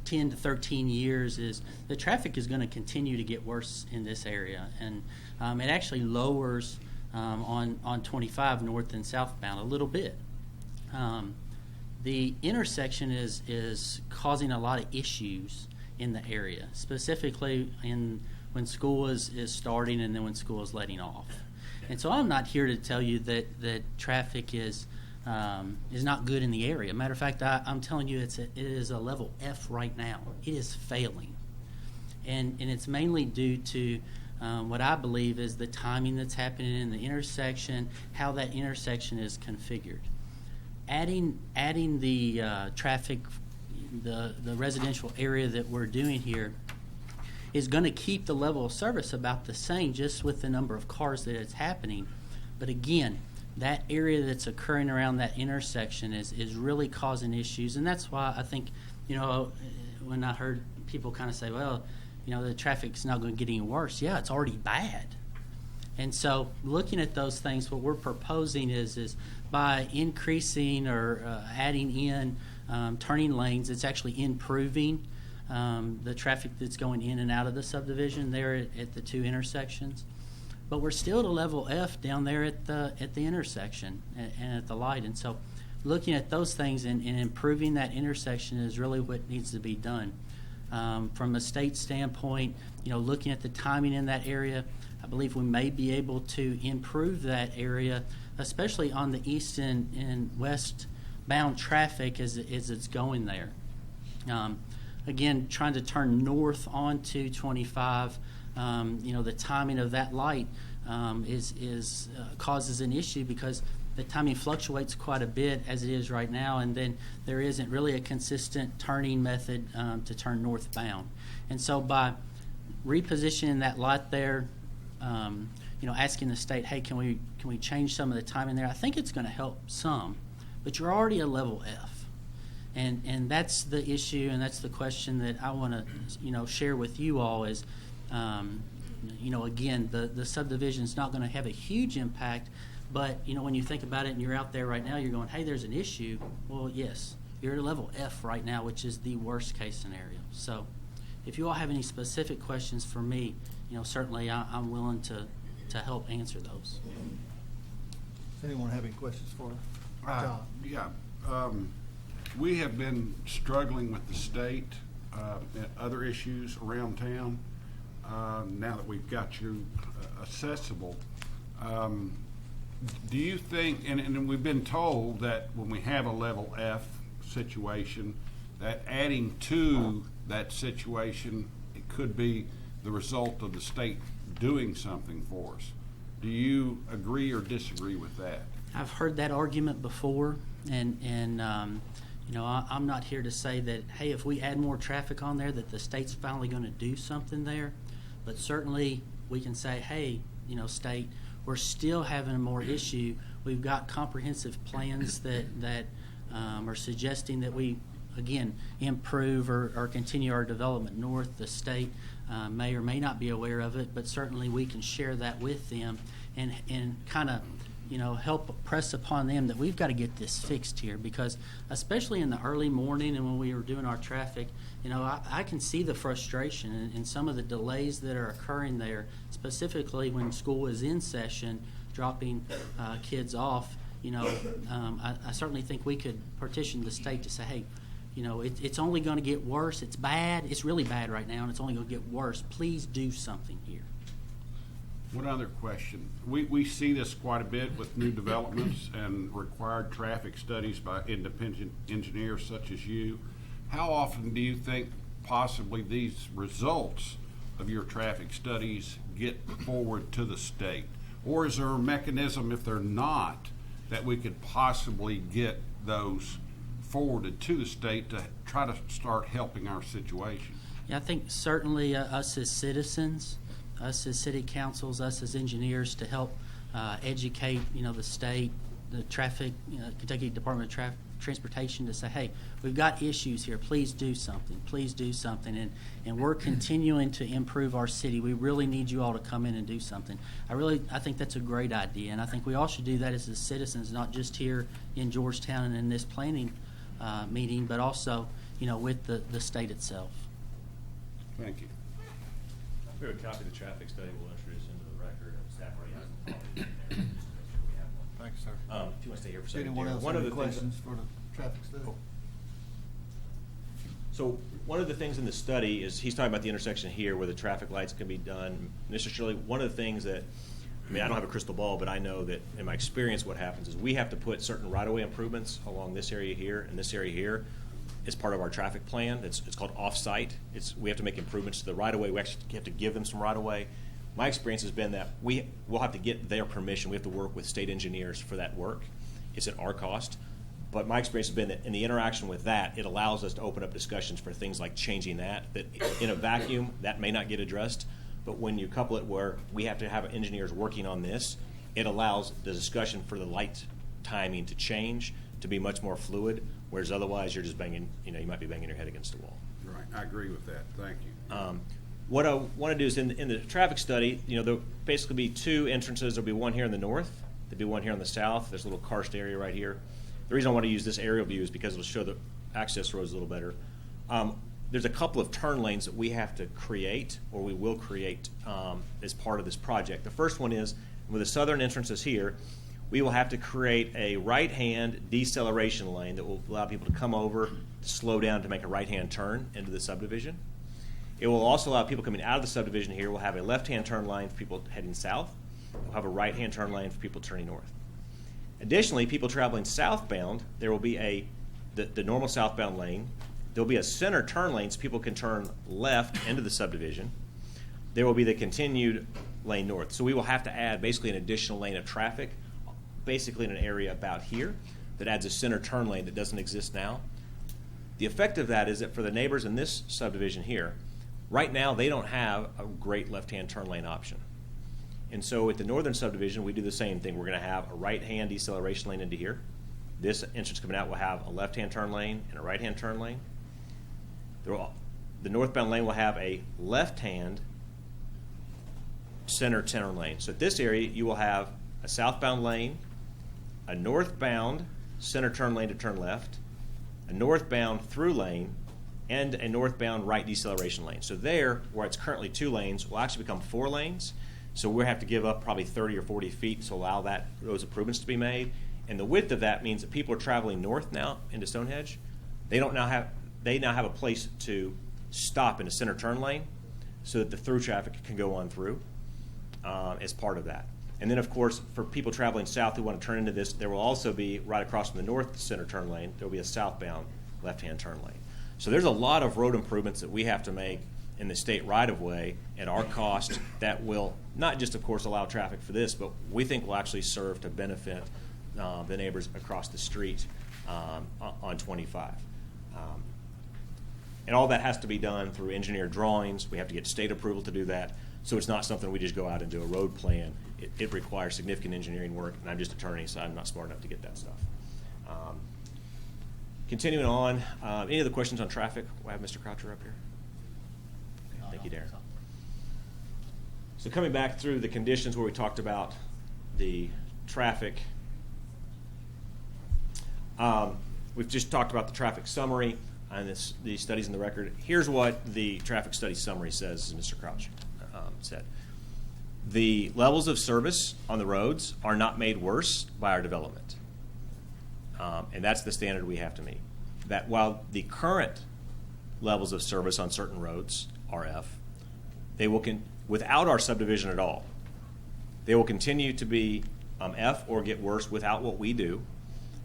10 to 13 years, is the traffic is going to continue to get worse in this area, and it actually lowers on 25 north and southbound a little bit. The intersection is causing a lot of issues in the area, specifically when school is starting and then when school is letting off. And so I'm not here to tell you that traffic is not good in the area. Matter of fact, I'm telling you it is a level F right now. It is failing. And it's mainly due to what I believe is the timing that's happening in the intersection, how that intersection is configured. Adding the traffic, the residential area that we're doing here is going to keep the level of service about the same, just with the number of cars that it's happening. But again, that area that's occurring around that intersection is really causing issues, and that's why I think, when I heard people kind of say, well, the traffic's not going to get any worse. Yeah, it's already bad. And so looking at those things, what we're proposing is by increasing or adding in turning lanes, it's actually improving the traffic that's going in and out of the subdivision there at the 2 intersections. But we're still at a level F down there at the intersection and at the light. And so looking at those things and improving that intersection is really what needs to be done. From a state standpoint, looking at the timing in that area, I believe we may be able to improve that area, especially on the east and westbound traffic as it's going there. Again, trying to turn north onto 25, the timing of that light causes an issue because the timing fluctuates quite a bit as it is right now, and then there isn't really a consistent turning method to turn northbound. And so by repositioning that light there, asking the state, hey, can we change some of the timing there? I think it's going to help some, but you're already a level F, and that's the issue, and that's the question that I want to share with you all is, again, the subdivision is not going to have a huge impact, but when you think about it and you're out there right now, you're going, hey, there's an issue. Well, yes, you're at a level F right now, which is the worst case scenario. So if you all have any specific questions for me, certainly I'm willing to help answer those. Does anyone have any questions for John? Yeah. We have been struggling with the state and other issues around town. Now that we've got you accessible, do you think, and we've been told that when we have a level F situation, that adding to that situation, it could be the result of the state doing something for us. Do you agree or disagree with that? I've heard that argument before, and I'm not here to say that, hey, if we add more traffic on there, that the state's finally going to do something there. But certainly we can say, hey, state, we're still having more issue. We've got comprehensive plans that are suggesting that we, again, improve or continue our development north. The state may or may not be aware of it, but certainly we can share that with them and kind of help press upon them that we've got to get this fixed here, because especially in the early morning and when we were doing our traffic, I can see the frustration and some of the delays that are occurring there, specifically when school is in session, dropping kids off. I certainly think we could petition the state to say, hey, it's only going to get worse. It's bad. It's really bad right now, and it's only going to get worse. Please do something here. One other question. We see this quite a bit with new developments and required traffic studies by independent engineers such as you. How often do you think possibly these results of your traffic studies get forward to the state? Or is there a mechanism, if they're not, that we could possibly get those forwarded to the state to try to start helping our situation? Yeah, I think certainly us as citizens, us as city councils, us as engineers, to help educate, the state, the traffic, Kentucky Department of Transportation, to say, hey, we've got issues here. Please do something. Please do something. And we're continuing to improve our city. We really need you all to come in and do something. I think that's a great idea, and I think we all should do that as the citizens, not just here in Georgetown and in this planning meeting, but also, with the state itself. Thank you. We have a copy of the traffic study we'll introduce into the record, and staff already has the copies in there, just to make sure we have one. Thank you, sir. If you want to stay here for a second. Anyone Darren. else One have of any the things questions for the traffic study? So one of the things in the study is, he's talking about the intersection here where the traffic lights can be done. Mr. Shirley, one of the things that, I don't have a crystal ball, but I know that in my experience what happens is we have to put certain right-of-way improvements along this area here and this area here as part of our traffic plan. It's called off-site. We have to make improvements to the right-of-way. We actually have to give them some right-of-way. My experience has been that we'll have to get their permission. We have to work with state engineers for that work. It's at our cost. But my experience has been that in the interaction with that, it allows us to open up discussions for things like changing that in a vacuum, that may not get addressed. But when you couple it where we have to have engineers working on this, it allows the discussion for the light timing to change, to be much more fluid, whereas otherwise you're just banging, you might be banging your head against the wall. Right, I agree with that. Thank you. What I want to do is in the traffic study, there'll basically be two entrances. There'll be one here in the north, there'll be one here in the south. There's a little karst area right here. The reason I want to use this aerial view is because it'll show the access roads a little better. There's a couple of turn lanes that we have to create, or we will create as part of this project. The first one is, with the southern entrances here, we will have to create a right-hand deceleration lane that will allow people to come over, slow down to make a right-hand turn into the subdivision. It will also allow people coming out of the subdivision here. We'll have a left-hand turn lane for people heading south. We'll have a right-hand turn lane for people turning north. Additionally, people traveling southbound, there will be the normal southbound lane. There will be a center turn lane so people can turn left into the subdivision. There will be the continued lane north. So we will have to add basically an additional lane of traffic, basically in an area about here, that adds a center turn lane that doesn't exist now. The effect of that is that for the neighbors in this subdivision here, right now they don't have a great left-hand turn lane option. And so at the northern subdivision, we do the same thing. We're going to have a right-hand deceleration lane into here. This entrance coming out will have a left-hand turn lane and a right-hand turn lane. The northbound lane will have a left-hand center turn lane. So at this area, you will have a southbound lane, a northbound center turn lane to turn left, a northbound through lane, and a northbound right deceleration lane. So there, where it's currently 2 lanes, will actually become 4 lanes. So we'll have to give up probably 30 or 40 feet to allow those improvements to be made. And the width of that means that people are traveling north now into Stonehenge. They now have a place to stop in a center turn lane so that the through traffic can go on through as part of that. And then, of course, for people traveling south who want to turn into this, there will also be, right across from the north center turn lane, there will be a southbound left-hand turn lane. So there's a lot of road improvements that we have to make in the state right-of-way at our cost that will not just, of course, allow traffic for this, but we think will actually serve to benefit the neighbors across the street on 25. And all that has to be done through engineered drawings. We have to get state approval to do that. So it's not something we just go out and do a road plan. It requires significant engineering work, and I'm just an attorney, so I'm not smart enough to get that stuff. Continuing on, any other questions on traffic? We'll have Mr. Croucher up here. Okay, thank you, Darren. So coming back through the conditions where we talked about the traffic, we've just talked about the traffic summary and the studies in the record. Here's what the traffic study summary says, as Mr. Crouch said. The levels of service on the roads are not made worse by our development. And that's the standard we have to meet. That while the current levels of service on certain roads are F, they will without our subdivision at all, they will continue to be F or get worse without what we do.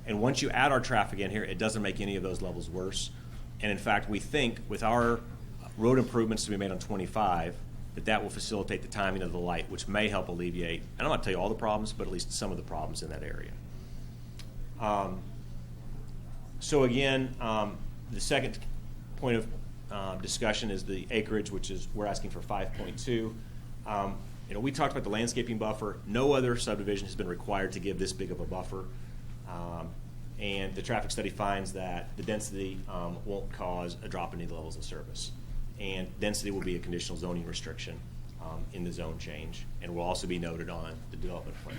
And once you add our traffic in here, it doesn't make any of those levels worse. And in fact, we think with our road improvements to be made on 25, that will facilitate the timing of the light, which may help alleviate, I don't want to tell you all the problems, but at least some of the problems in that area. So again, the second point of discussion is the acreage, which is we're asking for 5.2. We talked about the landscaping buffer. No other subdivision has been required to give this big of a buffer. And the traffic study finds that the density won't cause a drop in any levels of service. And density will be a conditional zoning restriction in the zone change, and will also be noted on the development plan.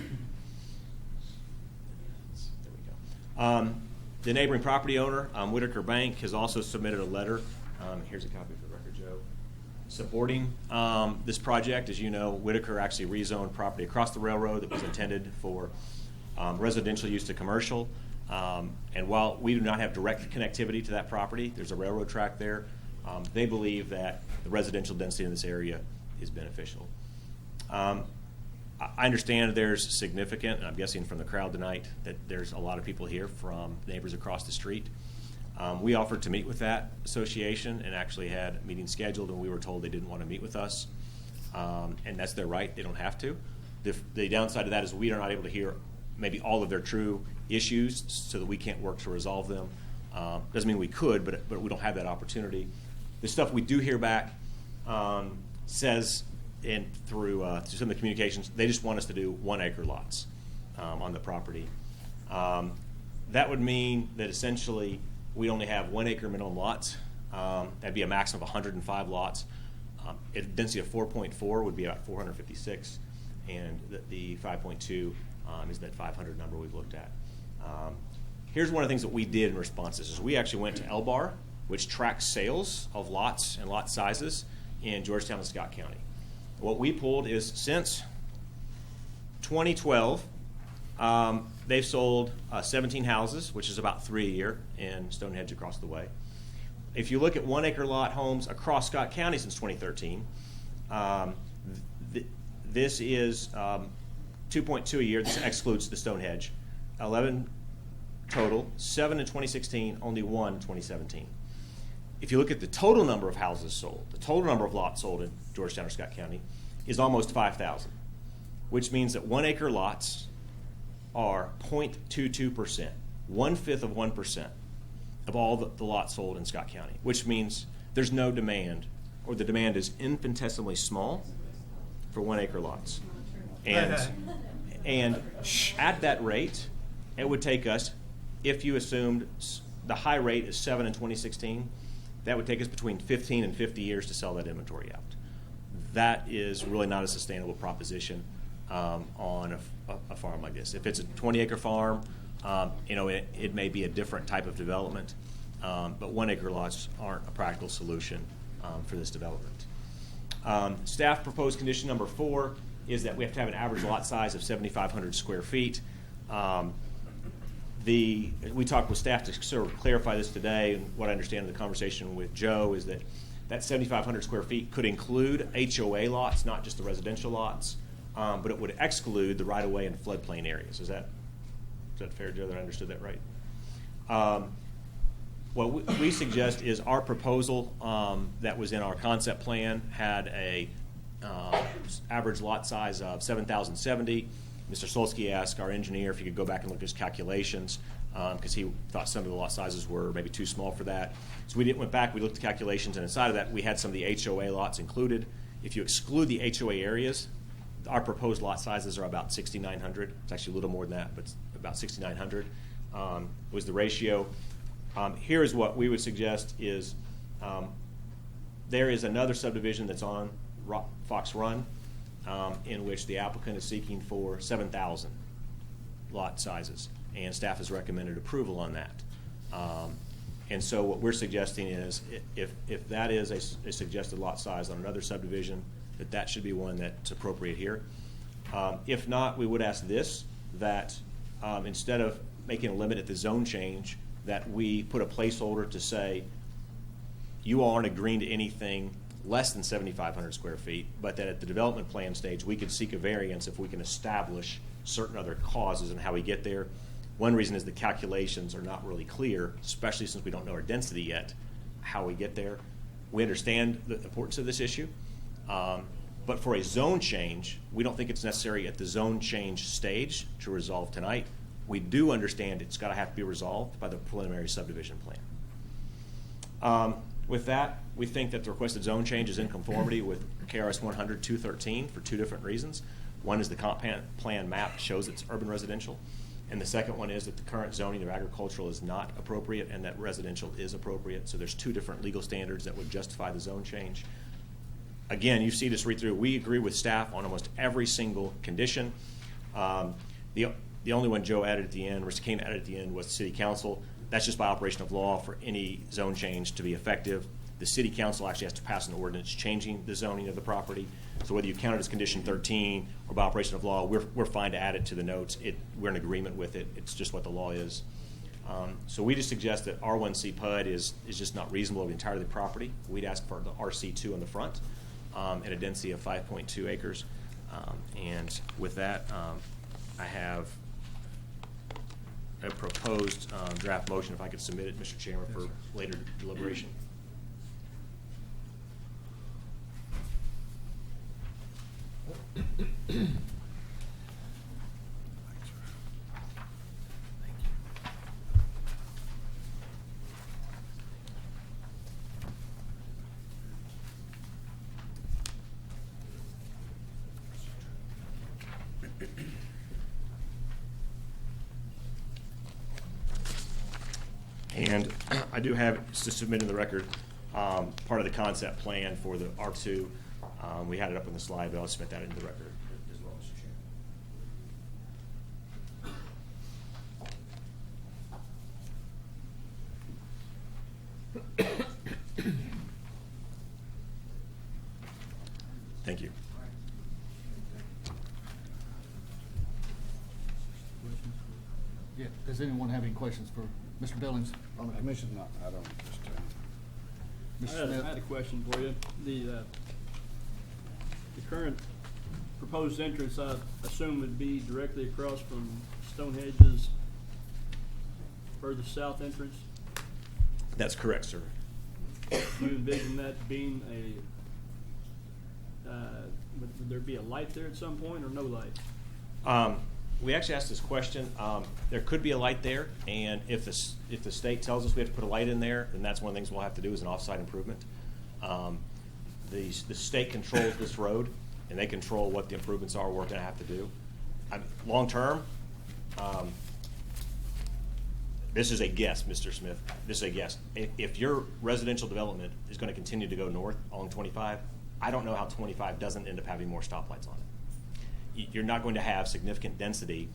There we go. The neighboring property owner, Whitaker Bank, has also submitted a letter. Here's a copy for the record, Joe. Supporting this project. As you know, Whitaker actually rezoned property across the railroad that was intended for residential use to commercial. And while we do not have direct connectivity to that property, there's a railroad track there. They believe that the residential density in this area is beneficial. I understand there's significant, and I'm guessing from the crowd tonight, that there's a lot of people here from neighbors across the street. We offered to meet with that association and actually had a meeting scheduled, and we were told they didn't want to meet with us. And that's their right. They don't have to. The downside of that is we are not able to hear maybe all of their true issues, so that we can't work to resolve them. Doesn't mean we could, but we don't have that opportunity. The stuff we do hear back says, and through some of the communications, they just want us to do 1 acre lots on the property. That would mean that essentially we only have 1 acre minimum lots. That'd be a maximum of 105 lots. A density of 4.4 would be about 456, and the 5.2 is that 500 number we've looked at. Here's one of the things that we did in response to this. Is we actually went to LBAR, which tracks sales of lots and lot sizes in Georgetown and Scott County. What we pulled is since 2012, they've sold 17 houses, which is about 3 a year in Stonehenge across the way. If you look at 1 acre lot homes across Scott County since 2013, this is 2.2 a year. This excludes the Stonehenge. 11 total, 7 in 2016, only 1 in 2017. If you look at the total number of houses sold, the total number of lots sold in Georgetown or Scott County is almost 5,000, which means that 1 acre lots are 0.22%, 1/5 of 1% of all the lots sold in Scott County, which means there's no demand, or the demand is infinitesimally small for 1 acre lots. And at that rate, it would take us, if you assumed the high rate is 7 in 2016, that would take us between 15 and 50 years to sell that inventory out. That is really not a sustainable proposition on a farm like this. If it's a 20-acre farm, it may be a different type of development, but 1 acre lots aren't a practical solution for this development. Staff proposed condition number 4 is that we have to have an average lot size of 7,500 square feet. We talked with staff to sort of clarify this today, and what I understand in the conversation with Joe is that 7,500 square feet could include HOA lots, not just the residential lots, but it would exclude the right-of-way and floodplain areas. Is that fair, Joe, that I understood that right? What we suggest is our proposal that was in our concept plan had a average lot size of 7,070. Mr. Solsky asked our engineer if he could go back and look at his calculations, because he thought some of the lot sizes were maybe too small for that. So went back, we looked at the calculations, and inside of that, we had some of the HOA lots included. If you exclude the HOA areas, our proposed lot sizes are about 6,900. It's actually a little more than that, but it's about 6,900 was the ratio. Here is what we would suggest is there is another subdivision that's on Fox Run in which the applicant is seeking for 7,000 lot sizes, and staff has recommended approval on that. And so what we're suggesting is if that is a suggested lot size on another subdivision, that should be one that's appropriate here. If not, we would ask this, that instead of making a limit at the zone change, that we put a placeholder to say you all aren't agreeing to anything less than 7,500 square feet, but that at the development plan stage we could seek a variance if we can establish certain other causes and how we get there. One reason is the calculations are not really clear, especially since we don't know our density yet, how we get there. We understand the importance of this issue, but for a zone change, we don't think it's necessary at the zone change stage to resolve tonight. We do understand it's got to have to be resolved by the preliminary subdivision plan. With that, we think that the requested zone change is in conformity with KRS 100-213 for two different reasons. One is the comp plan map shows it's urban residential, and the second one is that the current zoning of agricultural is not appropriate and that residential is appropriate. So there's two different legal standards that would justify the zone change. Again, you see this read through. We agree with staff on almost every single condition. The only one Joe added at the end, Mr. Kane added at the end, was the city council. That's just by operation of law. For any zone change to be effective, the city council actually has to pass an ordinance changing the zoning of the property. So whether you count it as condition 13 or by operation of law, we're fine to add it to the notes. We're in agreement with it. It's just what the law is. So we just suggest that R1C PUD is just not reasonable of the entirety of the property. We'd ask for the RC2 on the front at a density of 5.2 acres. And with that, I have a proposed draft motion, if I could submit it, Mr. Chairman, for later deliberation. And I do have to submit in the record part of the concept plan for the R2. We had it up on the slide, but I'll submit that into the record as well, Mr. Chairman. Thank you. Yeah, does anyone have any questions for Mr. Billings on the commission? No, I don't Mr. Smith? I had a question for you. The current proposed entrance, I assume, would be directly across from Stonehedge's furthest south entrance. That's correct, sir. Do you envision that being would there be a light there at some point or no light? We actually asked this question. There could be a light there, and if the state tells us we have to put a light in there, then that's one of the things we'll have to do is an off-site improvement. The state controls this road, and they control what the improvements are we're going to have to do. Long term, this is a guess, Mr. Smith. This is a guess. If your residential development is going to continue to go north along 25, I don't know how 25 doesn't end up having more stoplights on it. You're not going to have significant density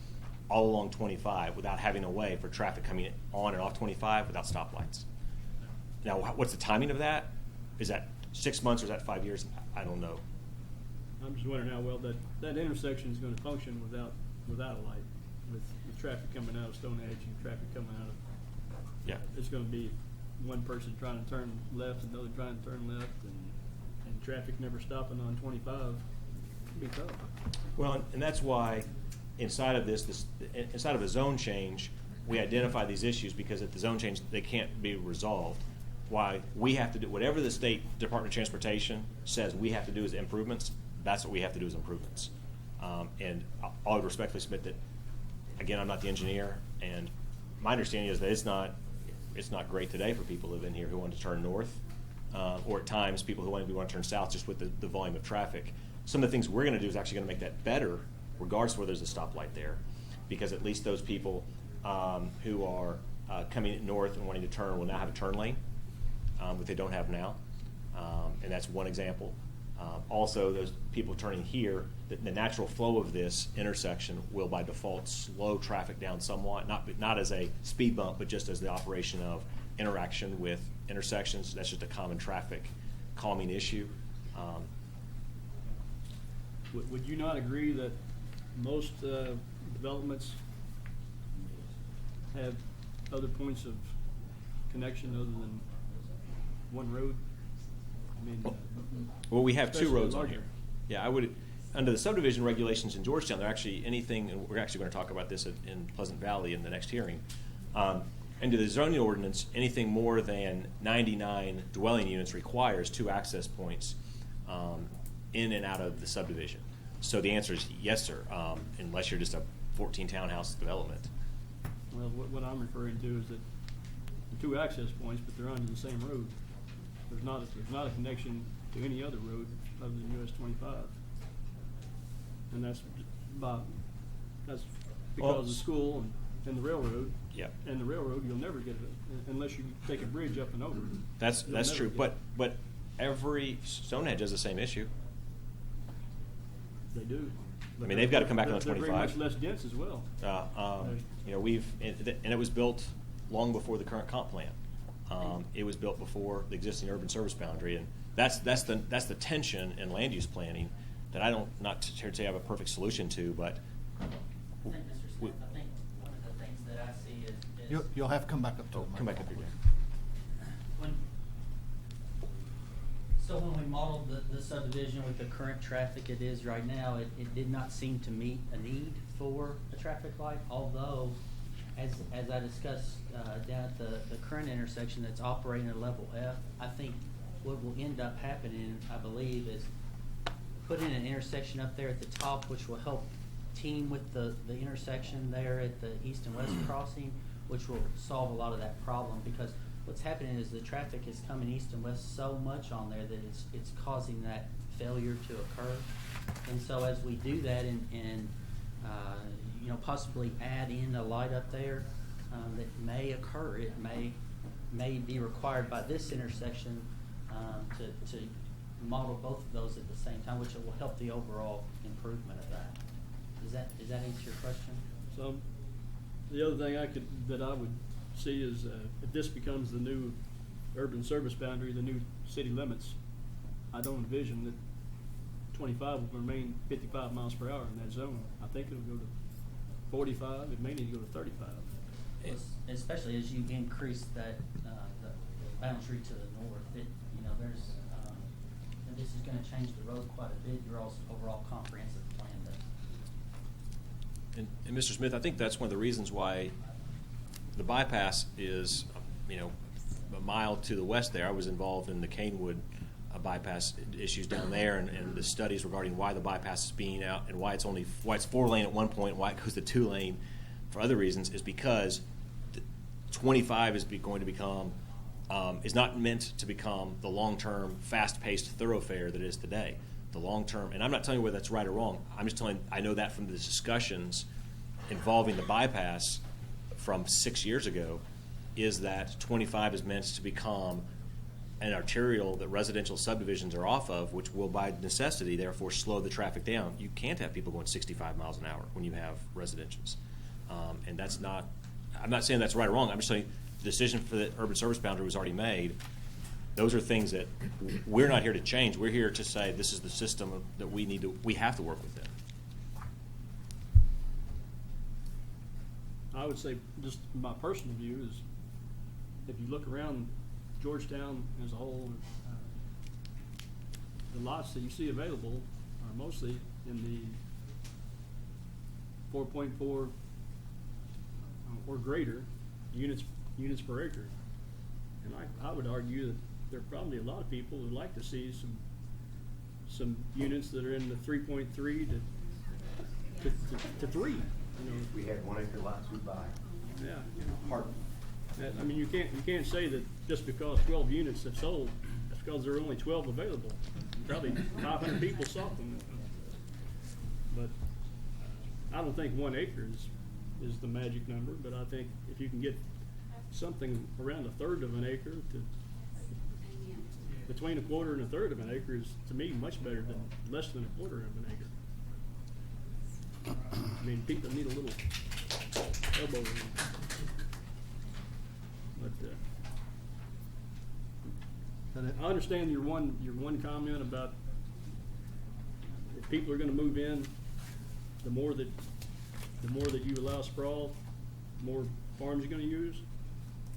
all along 25 without having a way for traffic coming on and off 25 without stoplights. Now, what's the timing of that? Is that 6 months or is that 5 years? I don't know. I'm just wondering how well that intersection is going to function without a light, with traffic coming out of Stonehenge and traffic coming out of. Yeah. It's going to be one person trying to turn left and another trying to turn left, and traffic never stopping on 25. It'll be tough. Well, and that's why inside of inside of a zone change, we identify these issues, because at the zone change they can't be resolved. Why we have to do whatever the State Department of Transportation says we have to do as improvements. That's what we have to do as improvements. And I would respectfully submit that, again, I'm not the engineer, and my understanding is that it's not great today for people who live in here who want to turn north, or at times people who want to turn south just with the volume of traffic. Some of the things we're going to do is actually going to make that better, regardless of whether there's a stoplight there, because at least those people who are coming north and wanting to turn will now have a turn lane, that they don't have now, and that's one example. Also, those people turning here, the natural flow of this intersection will by default slow traffic down somewhat, not as a speed bump, but just as the operation of interaction with intersections. That's just a common traffic calming issue. Would you not agree that most developments have other points of connection other than one road? I mean, Well, we have two especially roads on larger. here. Yeah, I would, under the subdivision regulations in Georgetown, they're actually anything, and we're actually going to talk about this in Pleasant Valley in the next hearing. Under the zoning ordinance, anything more than 99 dwelling units requires 2 access points in and out of the subdivision. So the answer is yes, sir, unless you're just a 14 townhouse development. Well, what I'm referring to is that the 2 access points, but they're under the same road. There's not a connection to any other road other than US 25, and that's because of the school and the railroad. Yep. And the railroad, you'll never get it unless you take a bridge up and over. That's You'll never true, get but every Stonehenge has the same issue. They do. I mean, they've got to come back on the They're very 25. much less dense as well. You know, and it was built long before the current comp plan. It was built before the existing urban service boundary, and that's the tension in land use planning that not here to say I have a perfect solution to, but I think, Mr. Smith, I think one of the things that I see is You'll have to come back up to the come back up here. microphone. when we modeled the subdivision with the current traffic it is right now, it did not seem to meet a need for a traffic light, although, as I discussed down at the current intersection that's operating at level F, I think what will end up happening, I believe, is putting an intersection up there at the top, which will help team with the intersection there at the east and west crossing, which will solve a lot of that problem, because what's happening is the traffic is coming east and west so much on there that it's causing that failure to occur. And so as we do that and possibly add in a light up there that may occur, it may be required by this intersection to model both of those at the same time, which will help the overall improvement of that. Does that answer your question? So, the other thing that I would see is if this becomes the new urban service boundary, the new city limits, I don't envision that 25 will remain 55 miles per hour in that zone. I think it'll go to 45. It may need to go to 35. Especially as you increase that the boundary to the north, there's this is going to change the road quite a bit. Your overall comprehensive plan does. And Mr. Smith, I think that's one of the reasons why the bypass is, a mile to the west there. I was involved in the Canewood bypass issues down there, and the studies regarding why the bypass is being out and why it's 4-lane at one point, and why it goes to 2-lane for other reasons, is because 25 is going to become is not meant to become the long-term, fast-paced thoroughfare that it is today. The long-term, and I'm not telling you whether that's right or wrong. I'm just telling you, I know that from the discussions involving the bypass from 6 years ago, is that 25 is meant to become an arterial that residential subdivisions are off of, which will by necessity therefore slow the traffic down. You can't have people going 65 miles an hour when you have residentials. And that's not, I'm not saying that's right or wrong. I'm just saying the decision for the urban service boundary was already made. Those are things that we're not here to change. We're here to say this is the system that we have to work within. I would say, just my personal view is, if you look around Georgetown as a whole, the lots that you see available are mostly in the 4.4 or greater units per acre. And I would argue that there are probably a lot of people who'd like to see some units that are in the 3.3 to to 3. You know, We had 1 acre lots we buy. yeah. Hard. I mean, you can't say that just because 12 units have sold, that's because there are only 12 available. Probably 500 people sought them. But I don't think 1 acre is the magic number, but I think if you can get something around 1/3 of an acre to between 1/4 and 1/3 of an acre is, to me, much better than less than 1/4 of an acre. I mean, people need a little elbow room. But That it? I understand your one comment about if people are going to move in, the more that you allow sprawl, the more farms you're going to use.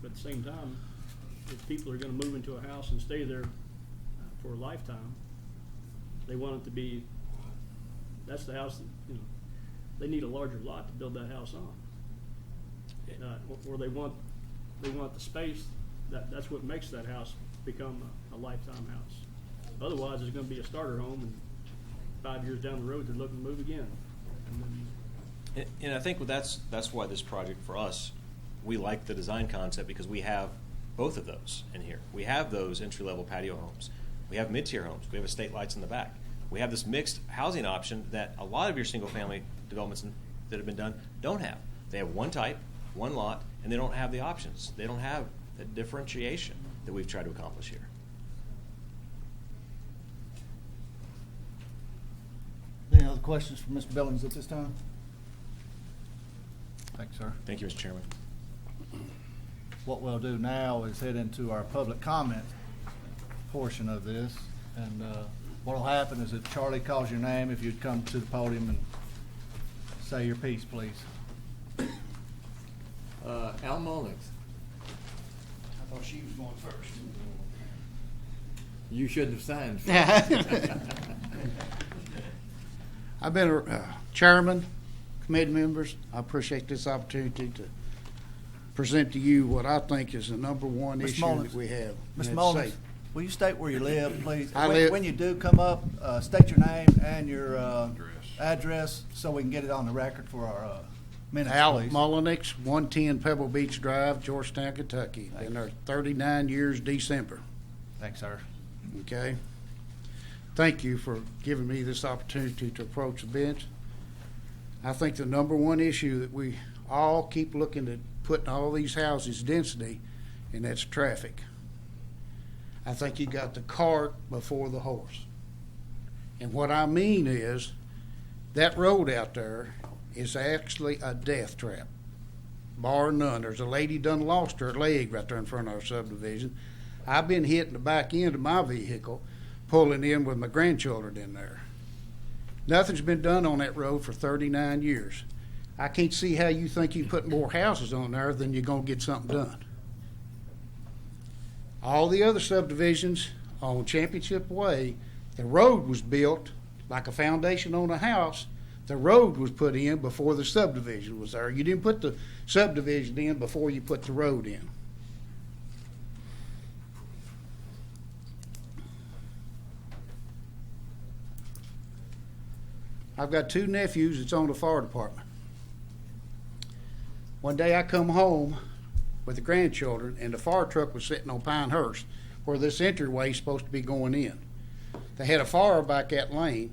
But at the same time, if people are going to move into a house and stay there for a lifetime, they want it to be. That's the house that, you know. They need a larger lot to build that house on, or they want the space. That's what makes that house become a lifetime house. Otherwise, it's going to be a starter home, and 5 years down the road, they're looking to move again. And I think that's why this project for us, we like the design concept because we have both of those in here. We have those entry-level patio homes. We have mid-tier homes. We have estate lights in the back. We have this mixed housing option that a lot of your single-family developments that have been done don't have. They have one type, one lot, and they don't have the options. They don't have the differentiation that we've tried to accomplish here. Any other questions for Mr. Billings at this time? Thanks, sir. Thank you, Mr. Chairman. What we'll do now is head into our public comment portion of this. And what will happen is that Charlie calls your name, if you'd come to the podium and say your piece, please. Al Mullins. I thought she was going first. You shouldn't have signed. I've been a chairman, committee members. I appreciate this opportunity to present to you what I think is the number one Ms. issue Mullins. that we have. Ms. and that's Mullins, safety. will you state where you live, please? I When- live- When you do come up, state your name and your address so we can get it on the record for our minutes, Al please. Mullenix, 110 Pebble Beach Drive, Georgetown, Kentucky. Been there 39 years December. Thanks, sir. Okay? Thank you for giving me this opportunity to approach the bench. I think the number one issue that we all keep looking at putting all these houses density, and that's traffic. I think you got the cart before the horse. And what I mean is that road out there is actually a death trap, bar none. There's a lady done lost her leg right there in front of our subdivision. I've been hitting the back end of my vehicle, pulling in with my grandchildren in there. Nothing's been done on that road for 39 years. I can't see how you think you put more houses on there than you're going to get something done. All the other subdivisions on Championship Way, the road was built like a foundation on a house. The road was put in before the subdivision was there. You didn't put the subdivision in before you put the road in. I've got 2 nephews that's on the fire department. One day I come home with the grandchildren, and the fire truck was sitting on Pinehurst, where this entryway is supposed to be going in. They had a fire back that lane,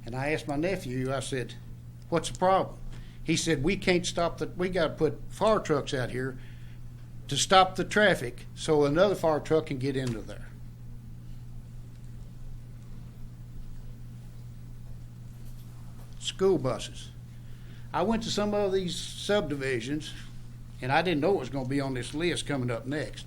and I asked my nephew, I said, "What's the problem?" He said, "We can't stop we got to put fire trucks out here to stop the traffic so another fire truck can get into there." School buses. I went to some of these subdivisions, and I didn't know it was going to be on this list coming up next.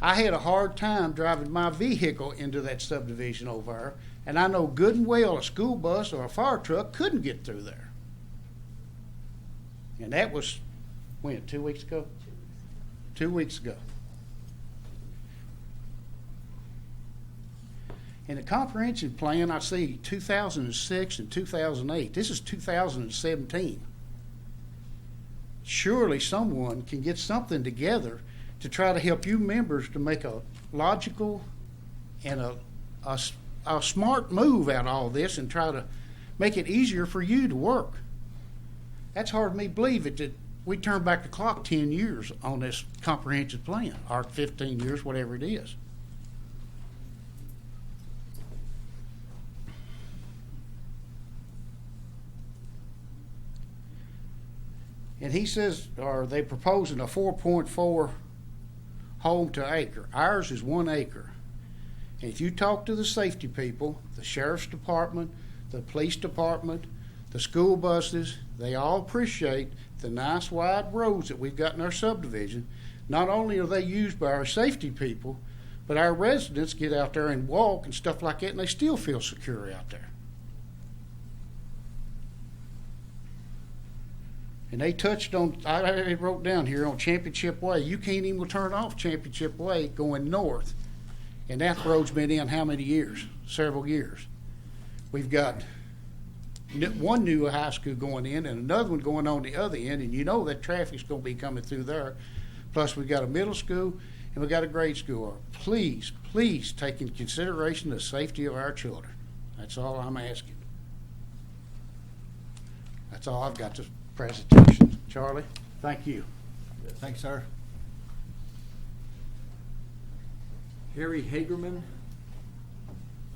I had a hard time driving my vehicle into that subdivision over there, and I know good and well a school bus or a fire truck couldn't get through there. And that was, when, 2 weeks ago? 2 weeks ago. In the comprehensive plan, I see 2006 and 2008. This is 2017. Surely someone can get something together to try to help you members to make a logical and a smart move out of all this and try to make it easier for you to work. That's hard for me to believe it, that we turned back the clock 10 years on this comprehensive plan, or 15 years, whatever it is. And he says, or they proposing a 4.4 home to acre. Ours is 1 acre. And if you talk to the safety people, the sheriff's department, the police department, the school buses, they all appreciate the nice wide roads that we've got in our subdivision. Not only are they used by our safety people, but our residents get out there and walk and stuff like that, and they still feel secure out there. And they touched on, I wrote down here on Championship Way, you can't even turn off Championship Way going north. And that road's been in how many years? Several years. We've got one new high school going in and another one going on the other end, and you know that traffic's going to be coming through there. Plus, we've got a middle school and we've got a grade school. Please, please take into consideration the safety of our children. That's all I'm asking. That's all I've got to presentation. Charlie, thank you. Thanks, sir. Harry Hagerman.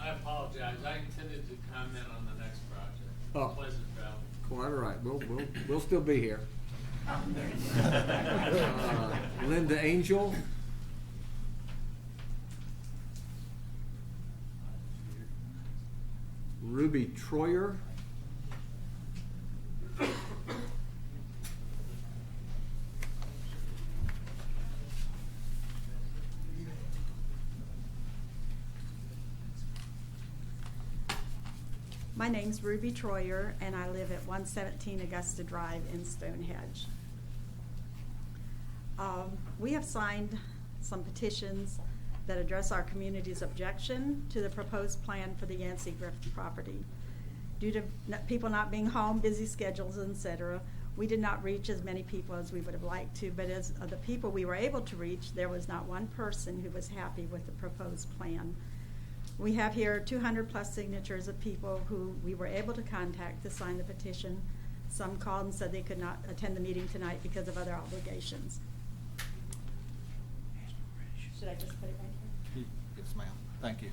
I apologize. I intended to comment on the next project. Oh. Pleasant Valley. Quite all right. We'll still be here. Linda Angel. Ruby Troyer. My name's Ruby Troyer, and I live at 117 Augusta Drive in Stonehenge. We have signed some petitions that address our community's objection to the proposed plan for the Yancey Grift property. Due to people not being home, busy schedules, etc., we did not reach as many people as we would have liked to, but as of the people we were able to reach, there was not one person who was happy with the proposed plan. We have here 200 plus signatures of people who we were able to contact to sign the petition. Some called and said they could not attend the meeting tonight because of other obligations. Should I just put it right here? Yes, ma'am. Thank you.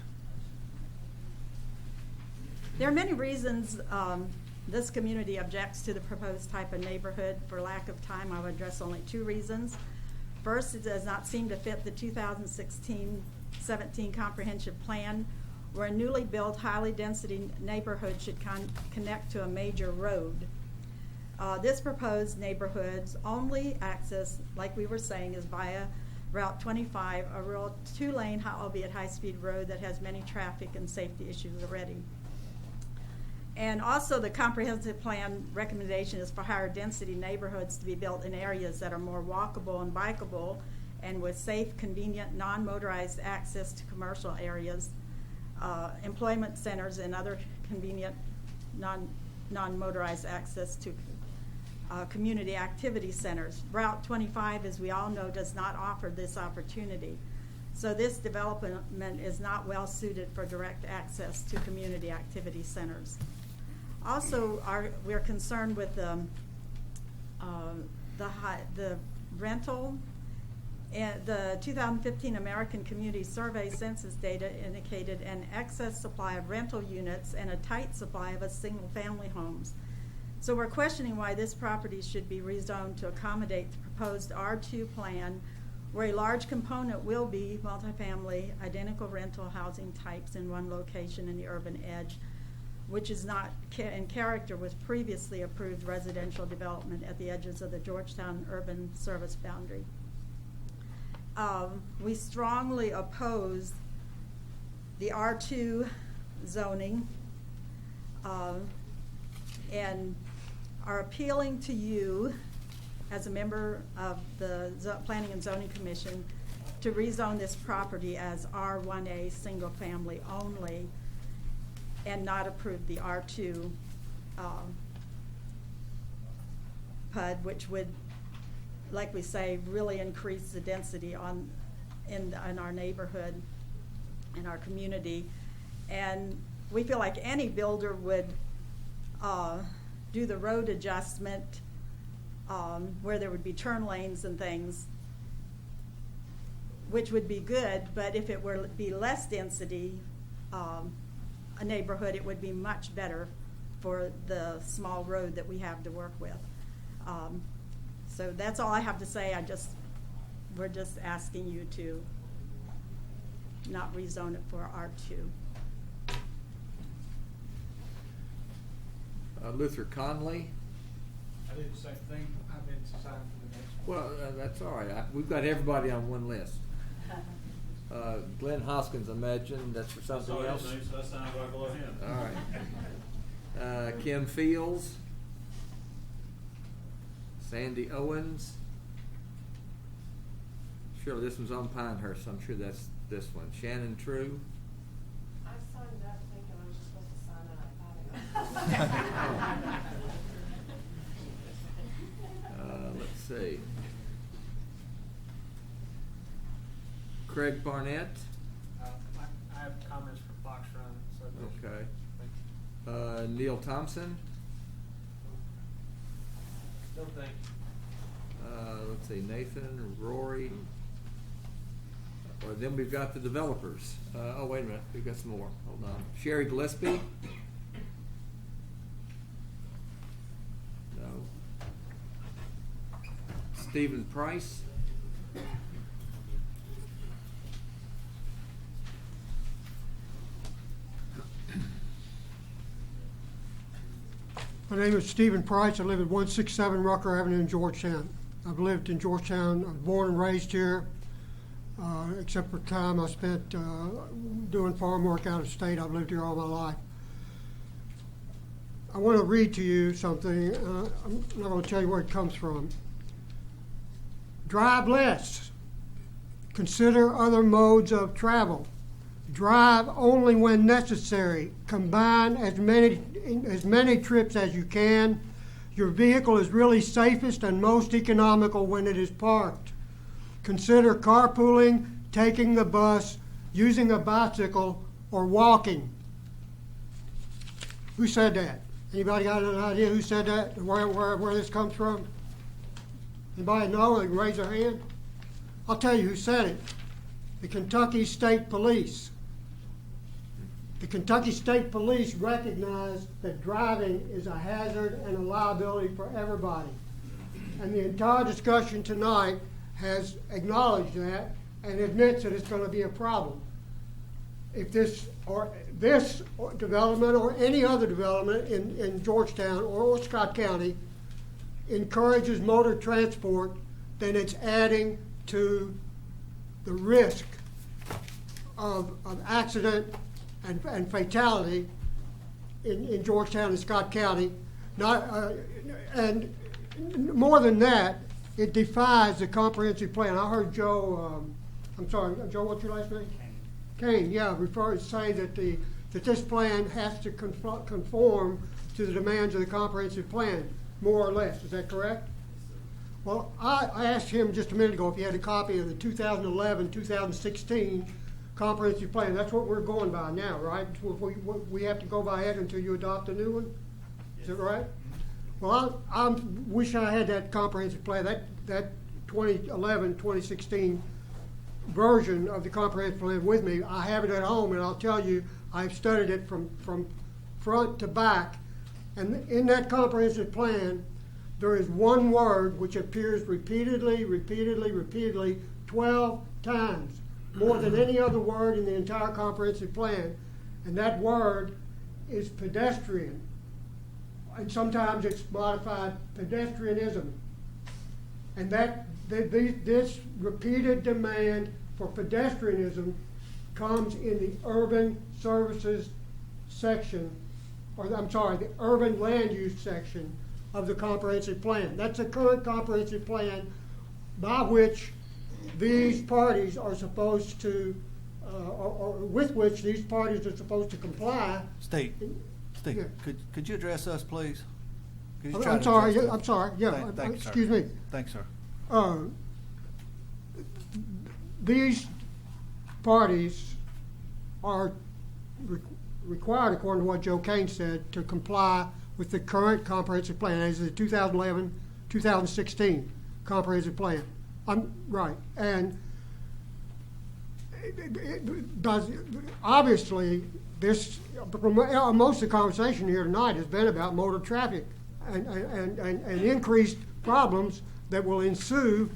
There are many reasons this community objects to the proposed type of neighborhood. For lack of time, I will address only 2 reasons. First, it does not seem to fit the 2016-17 comprehensive plan, where a newly built, highly density neighborhood should connect to a major road. This proposed neighborhood's only access, like we were saying, is via Route 25, a rural 2-lane, albeit high-speed road that has many traffic and safety issues already. And also the comprehensive plan recommendation is for higher density neighborhoods to be built in areas that are more walkable and bikeable and with safe, convenient, non-motorized access to commercial areas, employment centers, and other convenient non-motorized access to community activity centers. Route 25, as we all know, does not offer this opportunity. So this development is not well suited for direct access to community activity centers. Also, we're concerned with the rental. And the 2015 American Community Survey census data indicated an excess supply of rental units and a tight supply of single-family homes. So we're questioning why this property should be rezoned to accommodate the proposed R2 plan, where a large component will be multifamily, identical rental housing types in one location in the urban edge, which is not in character with previously approved residential development at the edges of the Georgetown urban service boundary. We strongly oppose the R2 zoning and are appealing to you as a member of the Planning and Zoning Commission to rezone this property as R1A single family only and not approve the R2 PUD, which would, like we say, really increase the density in our neighborhood, in our community. And we feel like any builder would do the road adjustment where there would be turn lanes and things, which would be good, but if it were to be less density, a neighborhood, it would be much better for the small road that we have to work with. So that's all I have to say. We're just asking you to not rezone it for R2. Luther Conley. I did the same thing. I've been assigned for the next one. Well, that's all right. We've got everybody on one list. Glenn Hoskins, I imagine that's for something else. So that sounds like a lot of him. All right. Kim Fields. Sandy Owens. Surely this one's on Pinehurst, so I'm sure that's this one. Shannon True. I signed up thinking I was just supposed to sign it. I thought it. Let's see. Craig Barnett. I have comments for Fox Run. So Okay. Neil Thompson. no thank you. Let's see, Nathan, Rory. Well, then we've got the developers. Oh, wait a minute, we've got some more. Hold on. Sherry Gillespie. No. Stephen Price. My name is Stephen Price. I live at 167 Rucker Avenue in Georgetown. I've lived in Georgetown. I was born and raised here, except for time I spent doing farm work out of state. I've lived here all my life. I want to read to you something. I'm not going to tell you where it comes from. Drive less. Consider other modes of travel. Drive only when necessary. Combine as many trips as you can. Your vehicle is really safest and most economical when it is parked. Consider carpooling, taking the bus, using a bicycle, or walking. Who said that? Anybody got an idea who said that? Where this comes from? Anybody know? They can raise their hand. I'll tell you who said it. The Kentucky State Police. The Kentucky State Police recognize that driving is a hazard and a liability for everybody. And the entire discussion tonight has acknowledged that and admits that it's going to be a problem. If this development or any other development in Georgetown or Scott County encourages motor transport, then it's adding to the risk of accident and fatality in Georgetown and Scott County. And more than that, it defies the comprehensive plan. I heard Joe, I'm sorry, Joe, what's your last name? Kane, yeah, say that this plan has to conform to the demands of the comprehensive plan, more or less. Is that correct? Well, I asked him just a minute ago if he had a copy of the 2011-2016 comprehensive plan. That's what we're going by now, right? We have to go by it until you adopt a new one? Is that right? Well, I wish I had that comprehensive plan, that 2011-2016 version of the comprehensive plan with me. I have it at home, and I'll tell you, I've studied it from front to back. And in that comprehensive plan, there is one word which appears repeatedly 12 times, more than any other word in the entire comprehensive plan. And that word is pedestrian. And sometimes it's modified pedestrianism. And this repeated demand for pedestrianism comes in the urban services section, the urban land use section of the comprehensive plan. That's the current comprehensive plan by which these parties are supposed to, or with which these parties are supposed to comply. Steve, Yeah. could you address us, please? Could you try I'm to sorry, address us? I'm sorry, yeah, Thank you, sir. excuse me. Thanks, sir. These parties are required, according to what Joe Kane said, to comply with the current comprehensive plan, as the 2011-2016 comprehensive plan. Right, and obviously, most of the conversation here tonight has been about motor traffic and increased problems that will ensue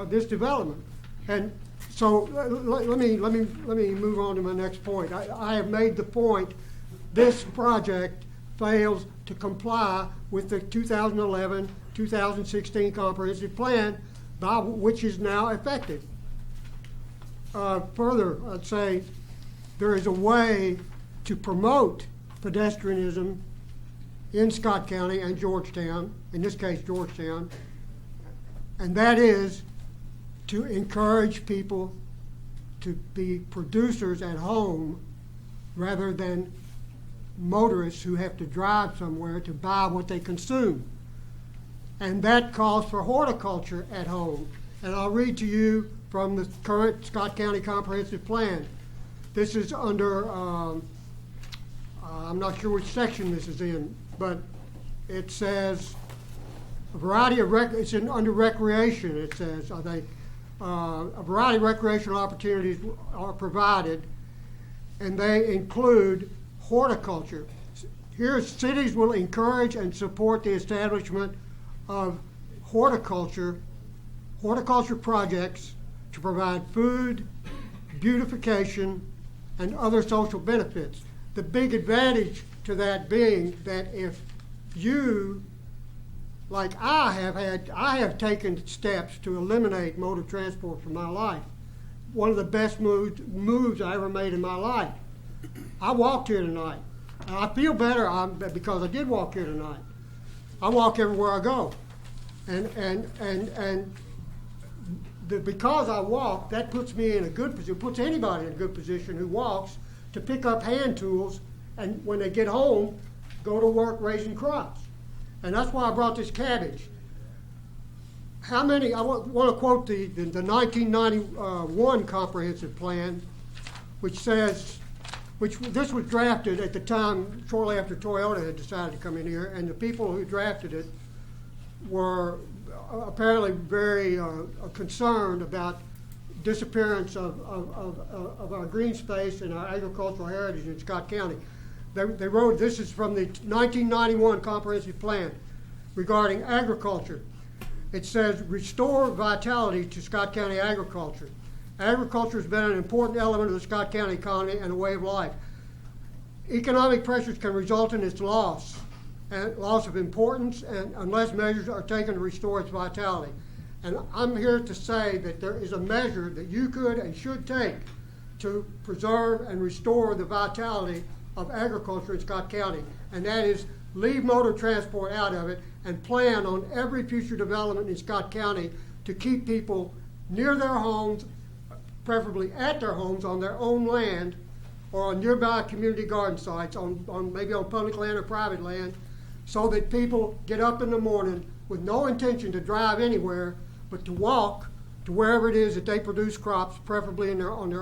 this development. And so let me move on to my next point. I have made the point this project fails to comply with the 2011-2016 comprehensive plan, which is now effective. Further, I'd say there is a way to promote pedestrianism in Scott County and Georgetown, in this case Georgetown, and that is to encourage people to be producers at home rather than motorists who have to drive somewhere to buy what they consume. And that calls for horticulture at home. And I'll read to you from the current Scott County Comprehensive Plan. This is under, I'm not sure which section this is in, but it says a variety of, it's under recreation, it says, I think, a variety of recreational opportunities are provided, and they include horticulture. Here, cities will encourage and support the establishment of horticulture projects to provide food, beautification, and other social benefits. The big advantage to that being that if you, like I have taken steps to eliminate motor transport from my life. One of the best moves I ever made in my life. I walked here tonight. I feel better because I did walk here tonight. I walk everywhere I go, because I walk, that puts me in a good position. Puts anybody in a good position who walks to pick up hand tools, and when they get home, go to work raising crops. And that's why I brought this cabbage. How many? I want to quote the 1991 comprehensive plan, which says. This was drafted at the time shortly after Toyota had decided to come in here, and the people who drafted it were apparently very concerned about disappearance of our green space and our agricultural heritage in Scott County. They wrote, this is from the 1991 comprehensive plan regarding agriculture. It says, restore vitality to Scott County agriculture. Agriculture has been an important element of the Scott County economy and a way of life. Economic pressures can result in its loss of importance, and unless measures are taken to restore its vitality. And I'm here to say that there is a measure that you could and should take to preserve and restore the vitality of agriculture in Scott County, and that is leave motor transport out of it and plan on every future development in Scott County to keep people near their homes, preferably at their homes on their own land or on nearby community garden sites, maybe on public land or private land, so that people get up in the morning with no intention to drive anywhere, but to walk to wherever it is that they produce crops, preferably in their own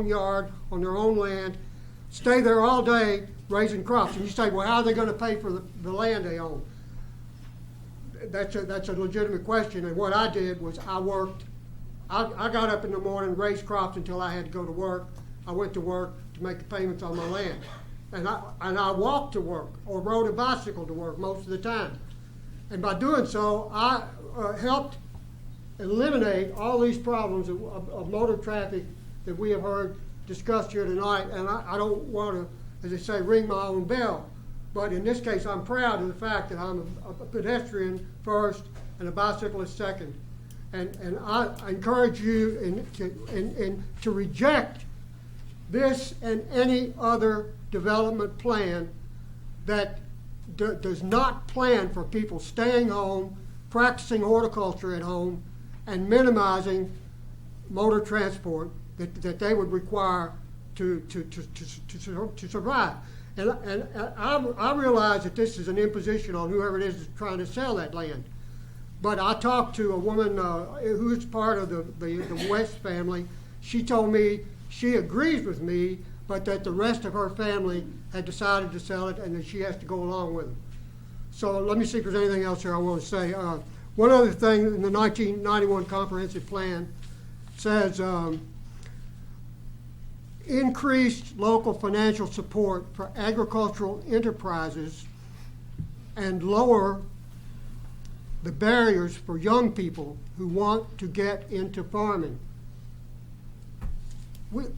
yard, on their own land, stay there all day raising crops. And you say, well, how are they going to pay for the land they own? That's a legitimate question. And what I did was I worked. I got up in the morning, raised crops until I had to go to work. I went to work to make the payments on my land. And I walked to work or rode a bicycle to work most of the time. And by doing so, I helped eliminate all these problems of motor traffic that we have heard discussed here tonight. And I don't want to, as they say, ring my own bell. But in this case, I'm proud of the fact that I'm a pedestrian first and a bicyclist second. And I encourage you to reject this and any other development plan that does not plan for people staying home, practicing horticulture at home, and minimizing motor transport that they would require to survive. And I realize that this is an imposition on whoever it is that's trying to sell that land. But I talked to a woman who's part of the West family. She told me she agrees with me, but that the rest of her family had decided to sell it and that she has to go along with them. So let me see if there's anything else here I want to say. One other thing in the 1991 comprehensive plan says increased local financial support for agricultural enterprises and lower the barriers for young people who want to get into farming.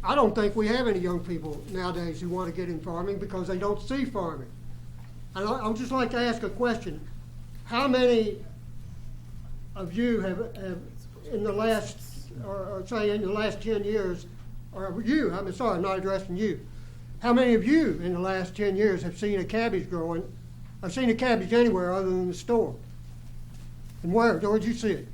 I don't think we have any young people nowadays who want to get in farming because they don't see farming. And I would just like to ask a question. How many of you have in the last, or say in the last 10 years, or you, I'm sorry, I'm not addressing you. How many of you in the last 10 years have seen a cabbage growing, or seen a cabbage anywhere other than the store? And where'd you see it?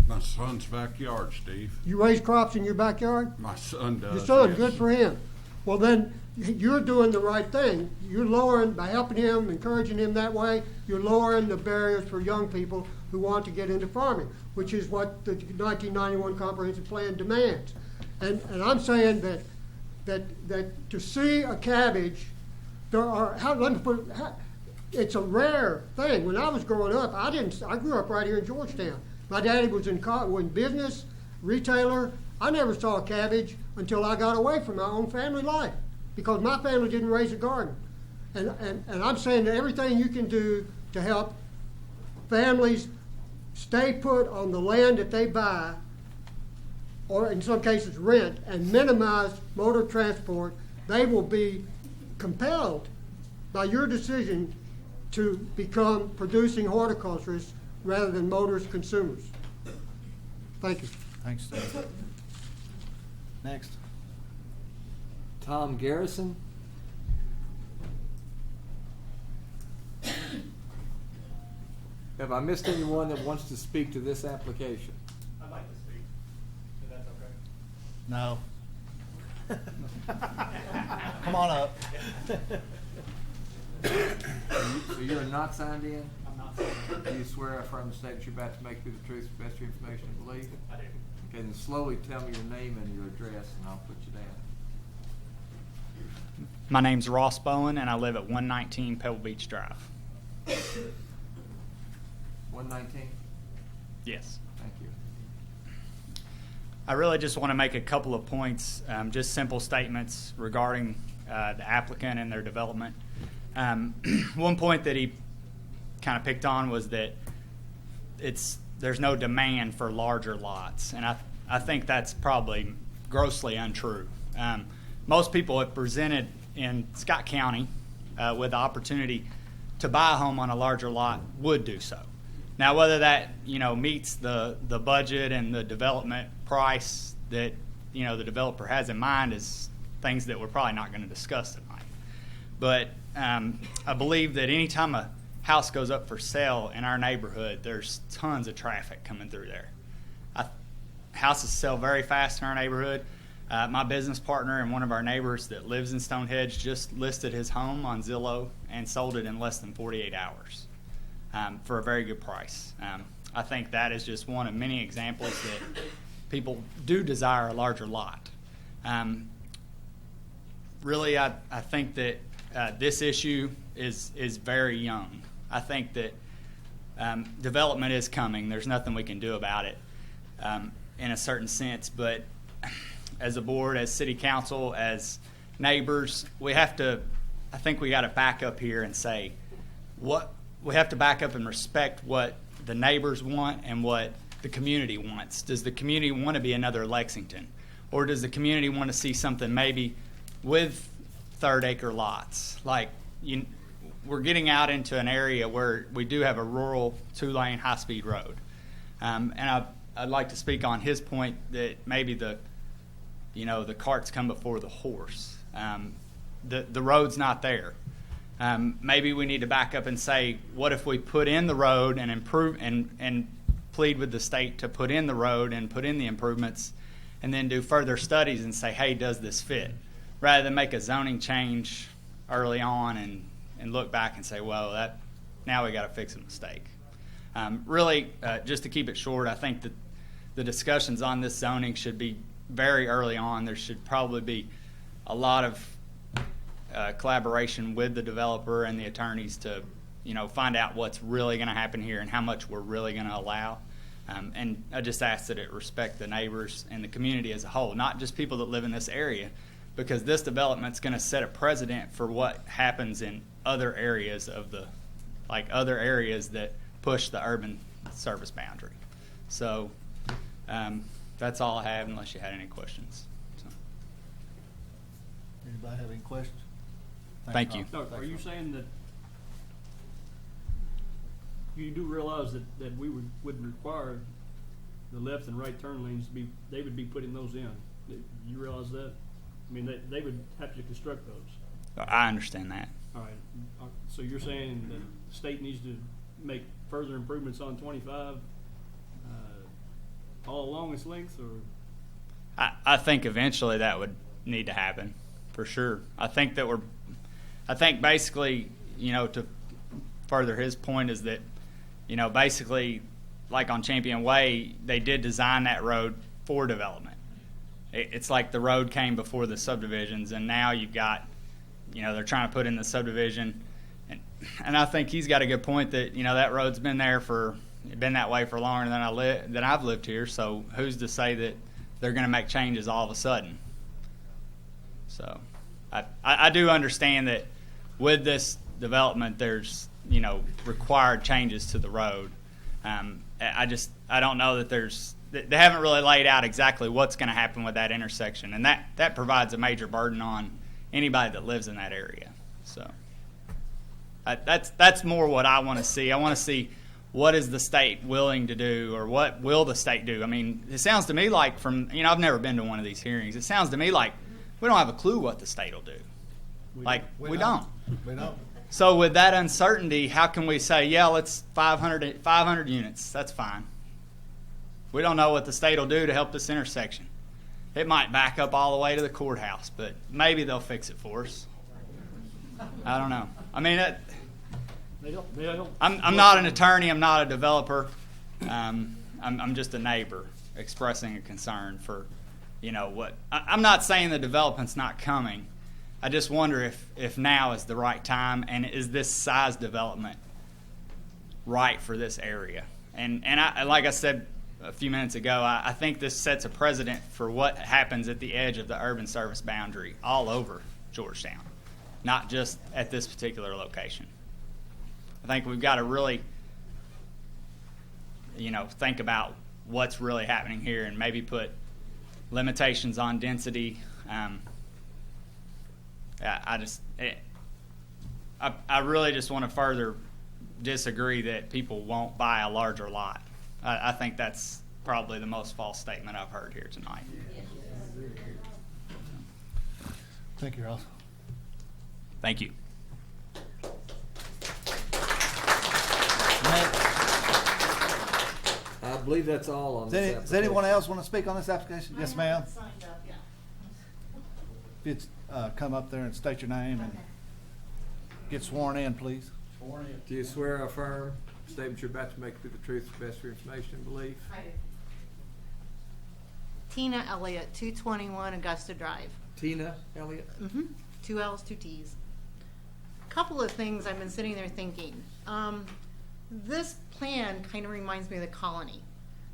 My son's backyard, Steve. You raise crops in your backyard? My son does. Your son, yes. good for him. Well, then you're doing the right thing. You're lowering, by helping him, encouraging him that way, you're lowering the barriers for young people who want to get into farming, which is what the 1991 Comprehensive Plan demands. And I'm saying that to see a cabbage, it's a rare thing. When I was growing up, I grew up right here in Georgetown. My daddy was in business, retailer. I never saw a cabbage until I got away from my own family life because my family didn't raise a garden. And I'm saying that everything you can do to help families stay put on the land that they buy, or in some cases rent, and minimize motor transport, they will be compelled by your decision to become producing horticulturists rather than motorist consumers. Thank you. Thanks, Steve. Next. Tom Garrison. Have I missed anyone that wants to speak to this application? I'd like to speak, if that's okay. Come on up. So you're not signed in? I'm not saying. Do you swear or affirm the statement you're about to make be the truth, the best of your information and belief? I do. Okay, then slowly tell me your name and your address, and I'll put you down. My name's Ross Bowen, and I live at 119 Pebble Beach Drive. 119? Yes. Thank you. I really just want to make a couple of points, just simple statements regarding the applicant and their development. One point that he kind of picked on was that there's no demand for larger lots, and I think that's probably grossly untrue. Most people have presented in Scott County with the opportunity to buy a home on a larger lot would do so. Now, whether that meets the budget and the development price that the developer has in mind is things that we're probably not going to discuss tonight. But I believe that anytime a house goes up for sale in our neighborhood, there's tons of traffic coming through there. Houses sell very fast in our neighborhood. My business partner and one of our neighbors that lives in Stonehenge just listed his home on Zillow and sold it in less than 48 hours for a very good price. I think that is just one of many examples that people do desire a larger lot. Really, I think that this issue is very young. I think that development is coming. There's nothing we can do about it in a certain sense, but as a board, as city council, as neighbors, I think we got to back up here and say we have to back up and respect what the neighbors want and what the community wants. Does the community want to be another Lexington? Or does the community want to see something maybe with third acre lots? We're getting out into an area where we do have a rural 2-lane high-speed road. And I'd like to speak on his point that maybe the carts come before the horse. The road's not there. Maybe we need to back up and say, what if we put in the road and improve and plead with the state to put in the road and put in the improvements and then do further studies and say, hey, does this fit? Rather than make a zoning change early on and look back and say, well, now we got to fix a mistake. Really, just to keep it short, I think that the discussions on this zoning should be very early on. There should probably be a lot of collaboration with the developer and the attorneys to, find out what's really going to happen here and how much we're really going to allow. And I just ask that it respect the neighbors and the community as a whole, not just people that live in this area, because this development's going to set a precedent for what happens in other areas other areas that push the urban service boundary. So that's all I have, unless you had any questions. So. Anybody have any questions? Thank you. No, are you saying that you do realize that we would require the left and right turn lanes to be, they would be putting those in? You realize that? I mean, they would have to construct those. I understand that. All right. So you're saying that the state needs to make further improvements on 25 all along its length, or? I think eventually that would need to happen, for sure. I think basically, to further his point is that, basically, like on Champion Way, they did design that road for development. It's like the road came before the subdivisions, and now you've got, they're trying to put in the subdivision. And I think he's got a good point that, that road's been that way for longer than I've lived here, so who's to say that they're going to make changes all of a sudden? So I do understand that with this development there's, required changes to the road. I don't know that they haven't really laid out exactly what's going to happen with that intersection, and that provides a major burden on anybody that lives in that area. So that's more what I want to see. I want to see what is the state willing to do, or what will the state do. I mean, it sounds to me like I've never been to one of these hearings. It sounds to me like we don't have a clue what the state will do. We don't. We don't. So with that uncertainty, how can we say, yeah, let's 500 units, that's fine. We don't know what the state will do to help this intersection. It might back up all the way to the courthouse, but maybe they'll fix it for us. I don't know. I mean, I'm not an attorney. I'm not a developer. I'm just a neighbor expressing a concern for, what. I'm not saying the development's not coming. I just wonder if now is the right time, and is this size development right for this area? And like I said a few minutes ago, I think this sets a precedent for what happens at the edge of the urban service boundary all over Georgetown, not just at this particular location. I think we've got to really, think about what's really happening here, and maybe put limitations on density. I really just want to further disagree that people won't buy a larger lot. I think that's probably the most false statement I've heard here tonight. Thank you, Ross. Thank you. I believe that's all on this Does anyone else want to speak on this application? Yes, ma'am. Signed up, yeah. If you'd come up there and state your name and get sworn in, please. Do you swear or affirm statements you're about to make with the truth, the best of your information and belief? I do. Tina Elliott, 221 Augusta Drive. Tina Elliott? Mm-hmm. 2 L's, 2 T's. Couple of things I've been sitting there thinking. This plan kind of reminds me of the colony.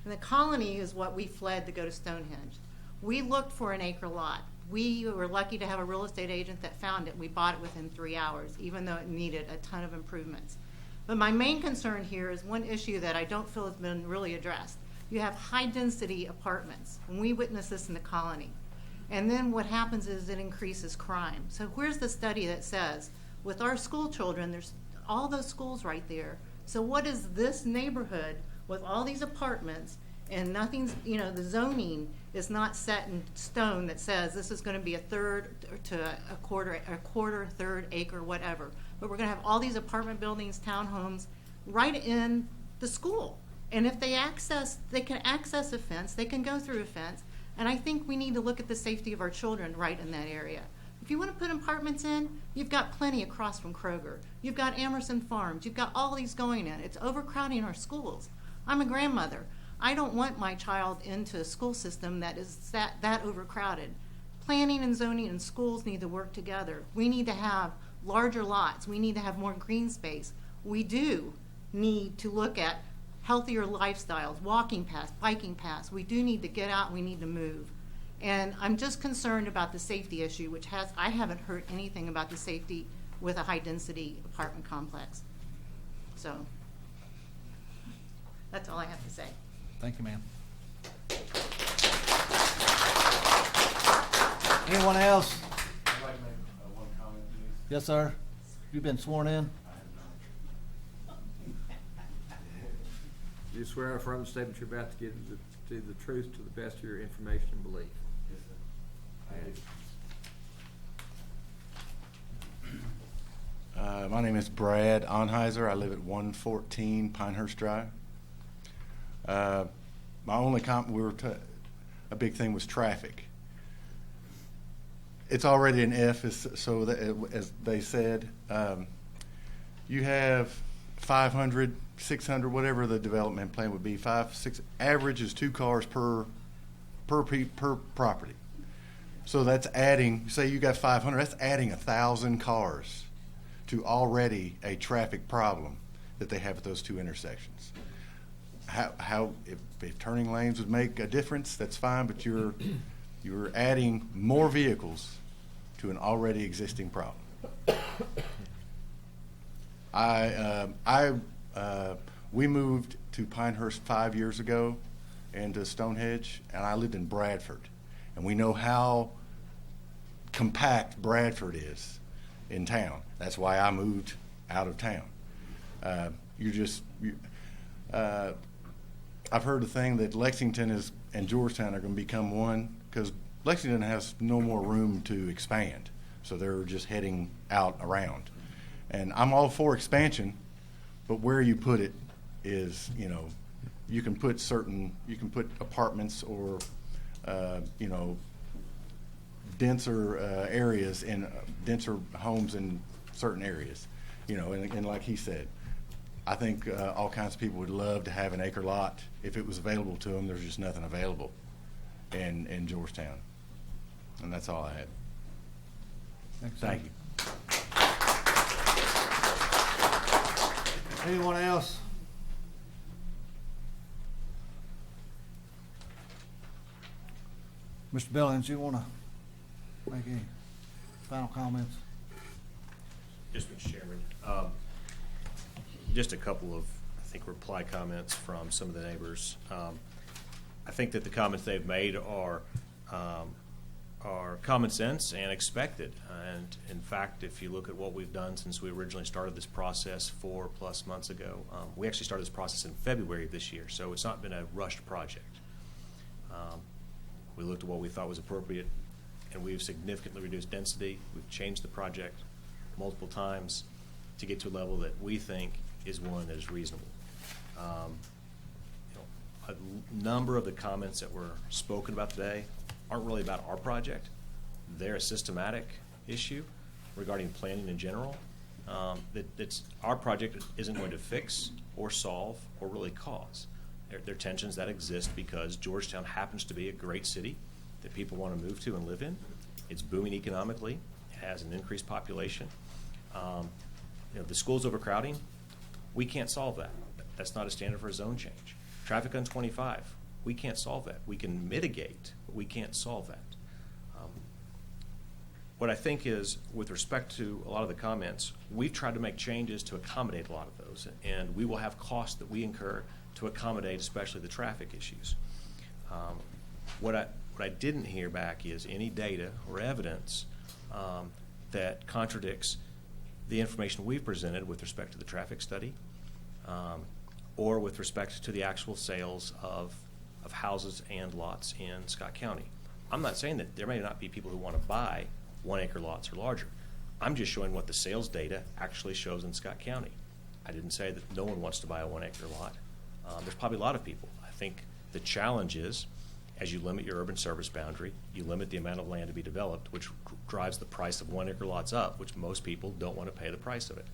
And the colony is what we fled to go to Stonehenge. We looked for an acre lot. We were lucky to have a real estate agent that found it. We bought it within 3 hours, even though it needed a ton of improvements. But my main concern here is one issue that I don't feel has been really addressed. You have high-density apartments, and we witnessed this in the colony. And then what happens is it increases crime. So where's the study that says, with our school children, there's all those schools right there. So what is this neighborhood with all these apartments, and nothing's, the zoning is not set in stone that says this is going to be a third to a quarter, third acre, whatever. But we're going to have all these apartment buildings, townhomes, right in the school. And if they can access a fence, they can go through a fence. And I think we need to look at the safety of our children right in that area. If you want to put apartments in, you've got plenty across from Kroger. You've got Emerson Farms. You've got all these going in. It's overcrowding our schools. I'm a grandmother. I don't want my child into a school system that is that overcrowded. planning and zoning and schools need to work together. We need to have larger lots. We need to have more green space. We do need to look at healthier lifestyles, walking paths, biking paths. We do need to get out, we need to move. And I'm just concerned about the safety issue, which I haven't heard anything about the safety with a high-density apartment complex. So, that's all I have to say. Thank you, ma'am. Anyone else? I'd like to make one comment, please. Yes, sir. You've been sworn in? Do you swear or affirm the statement you're about to give to the truth to the best of your information and belief? Yes, sir. I do. My name is Brad Onheiser. I live at 114 Pinehurst Drive. My only comment, a big thing was traffic. It's already an F, so that, as they said, you have 500, 600, whatever the development plan would be. 5, 6. Average is 2 cars per property. So that's adding. Say you got 500. That's adding 1,000 cars to already a traffic problem that they have at those 2 intersections. If turning lanes would make a difference, that's fine. But you're adding more vehicles to an already existing problem. We moved to Pinehurst 5 years ago and to Stonehenge, and I lived in Bradford. And we know how compact Bradford is in town. That's why I moved out of town. I've heard the thing that Lexington and Georgetown are going to become one, because Lexington has no more room to expand. So they're just heading out around. And I'm all for expansion, but where you put it is, you can put apartments or, denser areas in denser homes in certain areas, and like he said, I think all kinds of people would love to have an acre lot if it was available to them. There's just nothing available in Georgetown, and that's all I had. Thank you. Anyone else? Mr. Billings, you want to make any final comments? Yes, Mr. Chairman. Just a couple of, I think, reply comments from some of the neighbors. I think that the comments they've made are common sense and expected. And in fact, if you look at what we've done since we originally started this process 4+ months ago, we actually started this process in February of this year, so it's not been a rushed project. We looked at what we thought was appropriate, and we've significantly reduced density. We've changed the project multiple times to get to a level that we think is one that is reasonable. A number of the comments that were spoken about today aren't really about our project. They're a systematic issue regarding planning in general. That's our project isn't going to fix or solve or really cause. There are tensions that exist because Georgetown happens to be a great city that people want to move to and live in. It's booming economically. It has an increased population. The school's overcrowding. We can't solve that. That's not a standard for a zone change. Traffic on 25. We can't solve that. We can mitigate, but we can't solve that. What I think is, with respect to a lot of the comments, we've tried to make changes to accommodate a lot of those, and we will have costs that we incur to accommodate, especially the traffic issues. What I didn't hear back is any data or evidence that contradicts the information we've presented with respect to the traffic study, or with respect to the actual sales of houses and lots in Scott County. I'm not saying that there may not be people who want to buy 1 acre lots or larger. I'm just showing what the sales data actually shows in Scott County. I didn't say that no one wants to buy a 1 acre lot. There's probably a lot of people. I think the challenge is, as you limit your urban service boundary, you limit the amount of land to be developed, which drives the price of 1 acre lots up, which most people don't want to pay the price of it.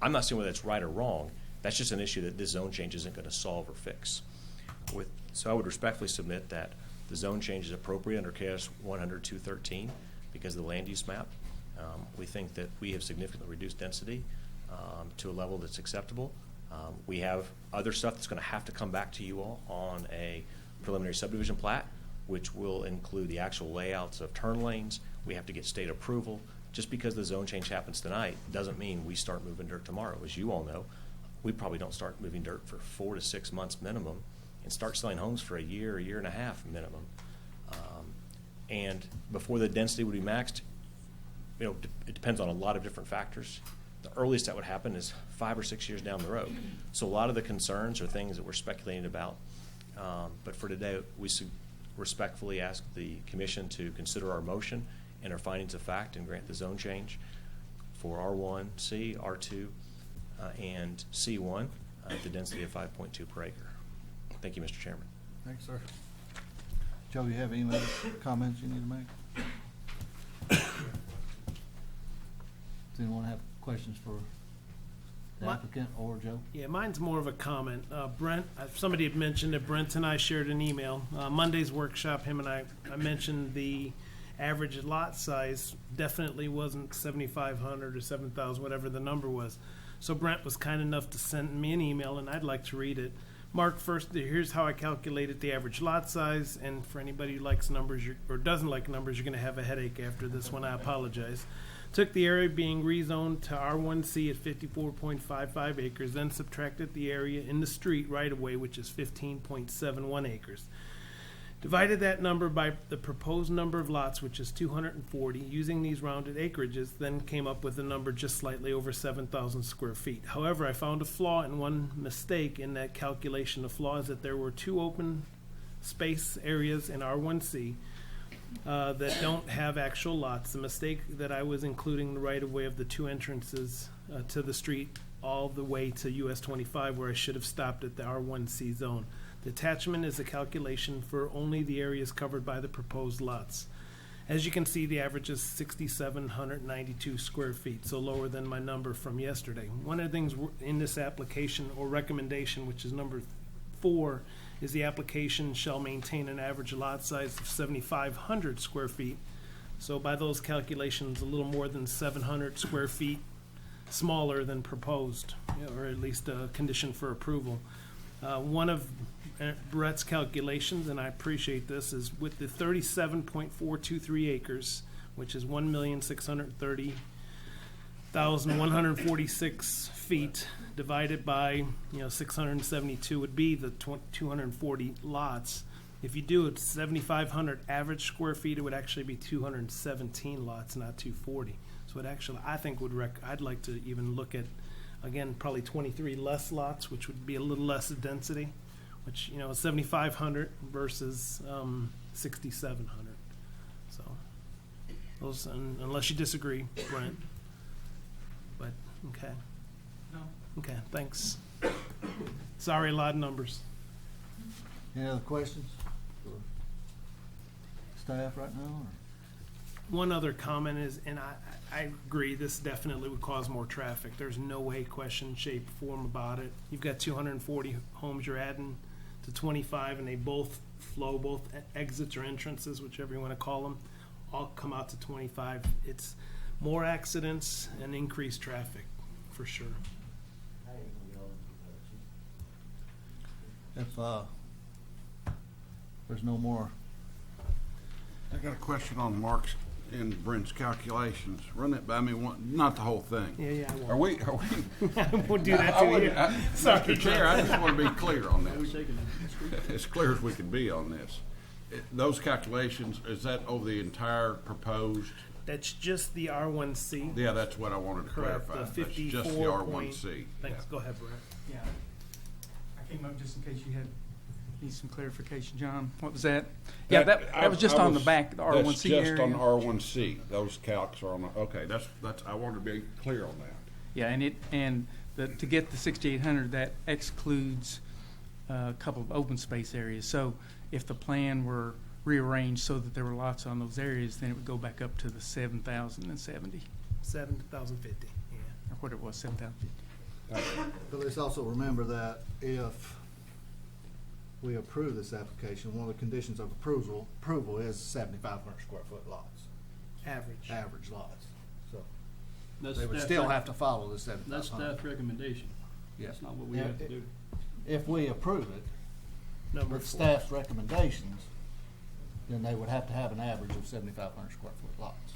I'm not saying whether that's right or wrong. That's just an issue that this zone change isn't going to solve or fix. So I would respectfully submit that The zone change is appropriate under KS 100-213 because of the land use map. We think that we have significantly reduced density to a level that's acceptable. We have other stuff that's going to have to come back to you all on a preliminary subdivision plat, which will include the actual layouts of turn lanes. We have to get state approval. Just because the zone change happens tonight doesn't mean we start moving dirt tomorrow. As you all know, we probably don't start moving dirt for 4 to 6 months minimum and start selling homes for a year and a half minimum. And before the density would be maxed, it depends on a lot of different factors. The earliest that would happen is 5 or 6 years down the road. So a lot of the concerns are things that we're speculating about. But for today, we respectfully ask the commission to consider our motion and our findings of fact and grant the zone change for R1C, R2, and C1 at the density of 5.2 per acre. Thank you, Mr. Chairman. Thanks, sir. Joe, you have any other comments you need to make? Does anyone have questions for the applicant or Joe? Yeah, mine's more of a comment. Brent, somebody had mentioned that Brent and I shared an email. Monday's workshop, him and I mentioned the average lot size definitely wasn't 7,500 or 7,000, whatever the number was. So Brent was kind enough to send me an email, and I'd like to read it. Mark, first, here's how I calculated the average lot size, and for anybody who likes numbers or doesn't like numbers, you're going to have a headache after this one. I apologize. Took the area being rezoned to R1C at 54.55 acres, then subtracted the area in the street right-of-way, which is 15.71 acres. Divided that number by the proposed number of lots, which is 240, using these rounded acreages, then came up with a number just slightly over 7,000 square feet. However, I found a flaw and one mistake in that calculation. The flaw is that there were 2 open space areas in R1C that don't have actual lots. The mistake that I was including the right-of-way of the 2 entrances to the street all the way to US 25, where I should have stopped at the R1C zone. The attachment is a calculation for only the areas covered by the proposed lots. As you can see, the average is 6,792 square feet, so lower than my number from yesterday. One of the things in this application or recommendation, which is number 4, is the application shall maintain an average lot size of 7,500 square feet. So by those calculations, a little more than 700 square feet smaller than proposed, or at least a condition for approval. One of Brett's calculations, and I appreciate this, is with the 37.423 acres, which is 1,630,146 feet, divided by 672 would be the 240 lots. If you do it 7,500 average square feet, it would actually be 217 lots, not 240. So it actually, I think, I'd like to even look at, again, probably 23 less lots, which would be a little less density, which, 7,500 versus 6,700. So, those, unless you disagree, Brent. But, okay. No. Okay, thanks. Sorry, a lot of numbers. Any other questions for staff right now? Or? One other comment is, and I agree, this definitely would cause more traffic. There's no way, question, shape, form about it. You've got 240 homes you're adding to 25, and they both flow, both exits or entrances, whichever you want to call them, all come out to 25. It's more accidents and increased traffic, for sure. If there's no more. I got a question on Mark's and Brent's calculations. Run that by me not the whole thing. Yeah, I won't. Are we? We'll do that to you. Sorry, Mr. Chair, I just want to be clear on Are we this. taking As clear as we can be on this. Those calculations, is that over the entire proposed? That's just the R1C. Yeah, that's what I wanted to Correct, clarify. the That's just the 54 R1C. Thanks, go ahead, Brett. Yeah. I came up just in case you need some clarification, John. What was that? Yeah, that was just on the back, the R1C That's area. just on R1C. Those calcs are on, okay, that's, I wanted to be clear on that. Yeah, to get the 6,800, that excludes a couple of open space areas. So if the plan were rearranged so that there were lots on those areas, then it would go back up to the 7,070. 7,050, yeah. Or what it was, 7,050. But let's also remember that if we approve this application, one of the conditions of approval is 7,500 square foot lots, average lots. So That's they would staff still rec- have to follow the That's 7,500. staff recommendation. Yeah. That's not what we have to do. If we approve it Number with 4. staff's recommendations, then they would have to have an average of 7,500 square foot lots.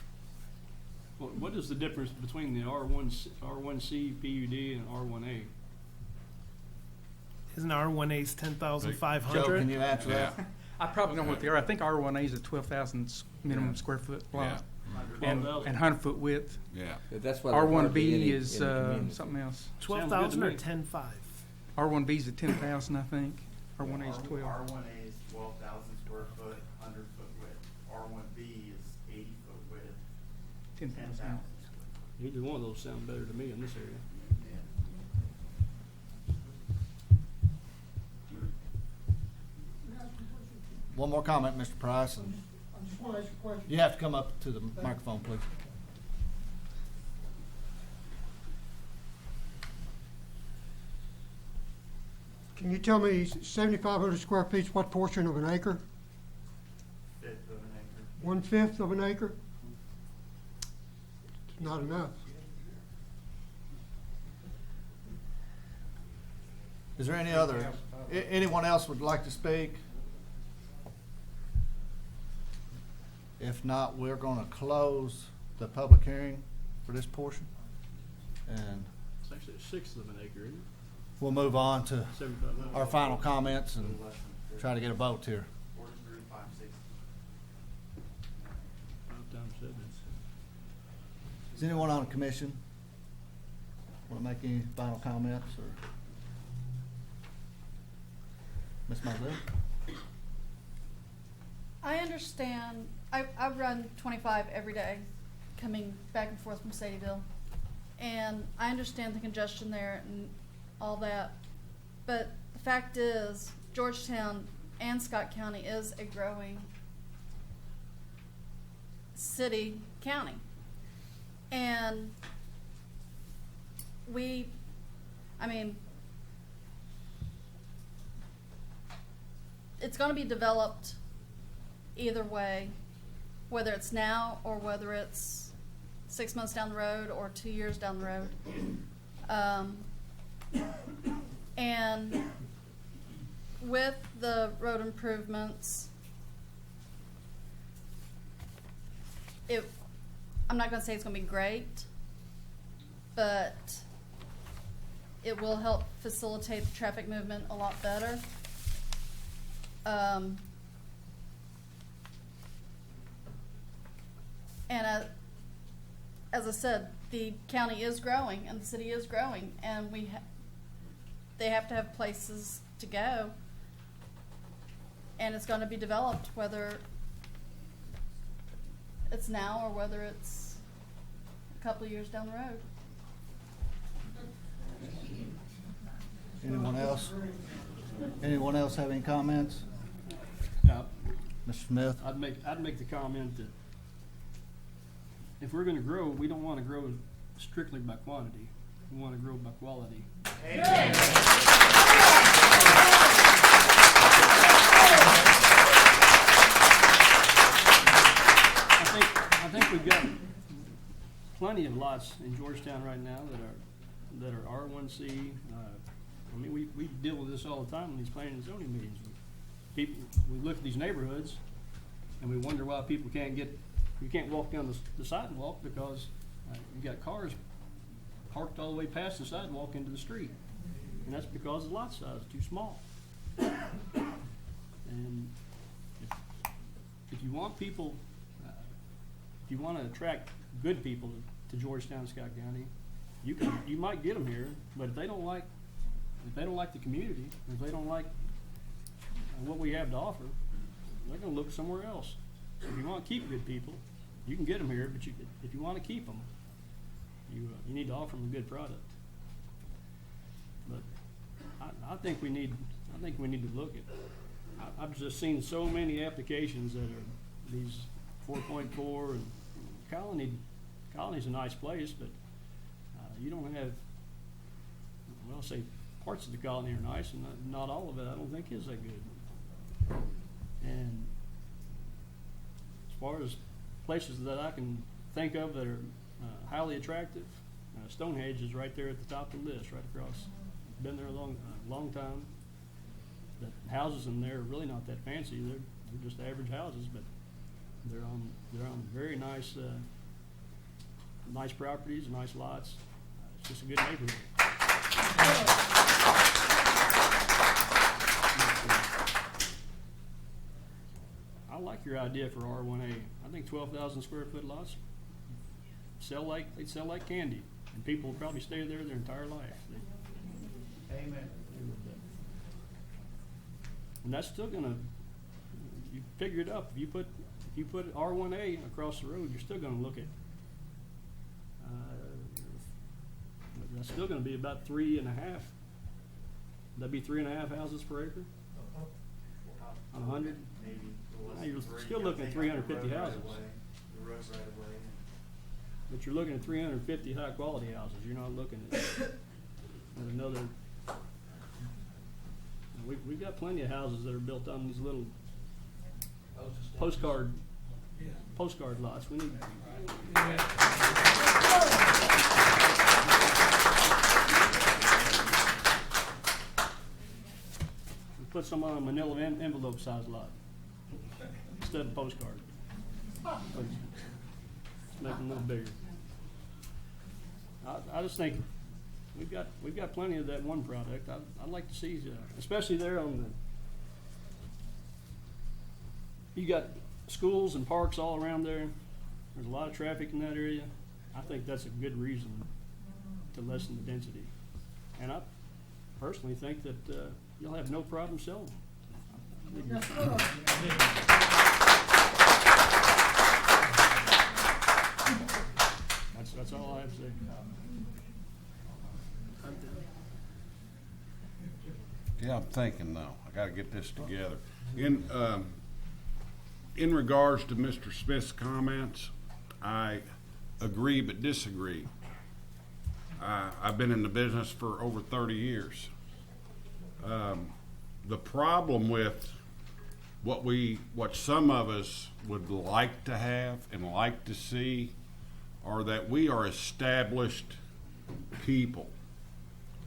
What is the difference between the R1C PUD and R1A? Isn't R1A's 10,500? Joe, can you answer Yeah. that? I probably know what they are. I think R1A is a 12,000 minimum square foot lot. And 100-foot width. Yeah. That's why they're hardly any R1B in is the community. something else. 12,000 or me. 10.5? R1B is at 10,000, I think. R1A is 12. R1A is 12,000 square foot, 100-foot width. R1B is 80-foot width, 10,000. Either one of those sound better to me in this area. One more comment, Mr. Price, and I just want to ask you a question. you have to come up to the microphone, please. Can you tell me 7,500 square feet, what portion of an acre? Fifth of an acre. 1/5 of an acre? It's not enough. Is there any other, anyone else would like to speak? If not, we're going to close the public hearing for this portion. And It's actually a sixth of an acre, isn't it? we'll move on to 7,500. our final comments and try to get a vote here. 43,560. 5 times 7. Is anyone on the commission want to make any final comments, or? Ms. Mazel? I understand. I run 25 every day, coming back and forth from Sadieville, and I understand the congestion there and all that. But the fact is, Georgetown and Scott County is a growing county, and it's going to be developed either way, whether it's now or whether it's 6 months down the road or 2 years down the road. And with the road improvements, I'm not going to say it's going to be great, but it will help facilitate the traffic movement a lot better. And as I said, the county is growing and the city is growing, and they have to have places to go, and it's going to be developed whether it's now or whether it's a couple of years down the road. Anyone else? Anyone else have any comments? Now, Mr. Smith? I'd make the comment that if we're going to grow, we don't want to grow strictly by quantity. We want to grow by quality. I think we've got plenty of lots in Georgetown right now that are R1C. I mean, we deal with this all the time in these planning and zoning meetings. We look at these neighborhoods and we wonder why people you can't walk down the sidewalk because you got cars parked all the way past the sidewalk into the street. And that's because the lot size is too small. And if you want people, if you want to attract good people to Georgetown-Scott County, you might get them here, but if they don't like the community, if they don't like what we have to offer, they're going to look somewhere else. So if you want to keep good people, you can get them here, but if you want to keep them, you need to offer them a good product. But I think we need to look at. I've just seen so many applications that are these 4.4 and Colony's a nice place, but you don't have. Well, say parts of the Colony are nice, and not all of it I don't think is that good. And as far as places that I can think of that are highly attractive, Stonehenge is right there at the top of the list, right across. Been there a long time. The houses in there are really not that fancy. They're just average houses, but they're on very nice nice properties, nice lots. It's just a good neighborhood. I like your idea for R1A. I think 12,000 square foot lots they'd sell like candy, and people will probably stay there their entire life. Amen. And that's still gonna, you figure it up. If you put R1A across the road, you're still gonna look at, that's still gonna be about 3.5. That'd be 3.5 houses per acre on 100. Maybe. Now you're still looking at 350 houses. The road's right away. But you're looking at 350 high quality houses. You're not looking at another. We've got plenty of houses that are built on these little postcard lots. We need. We put some on a manila envelope size lot instead of postcard. Make them a little bigger. I just think we've got plenty of that one product. I'd like to see, especially there on the. You got schools and parks all around there. There's a lot of traffic in that area. I think that's a good reason to lessen the density. And I personally think that you'll have no problem selling them. That's all I have to say. Yeah, I'm thinking though. I got to get this together. In regards to Mr. Smith's comments, I agree but disagree. I've been in the business for over 30 years. The problem with what some of us would like to have and like to see are that we are established people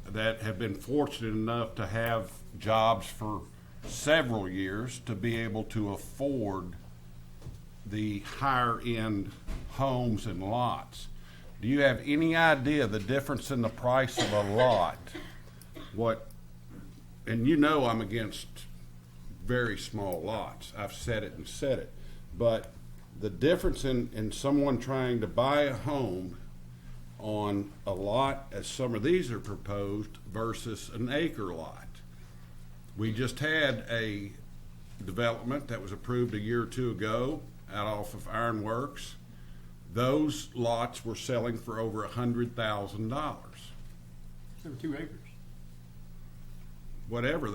that have been fortunate enough to have jobs for several years to be able to afford the higher end homes and lots. Do you have any idea the difference in the price of a lot? And you know I'm against very small lots. I've said it and said it. But the difference in someone trying to buy a home on a lot, as some of these are proposed, versus an acre lot. We just had a development that was approved a year or two ago out off of Ironworks. Those lots were selling for over $100,000. There were 2 acres. Whatever.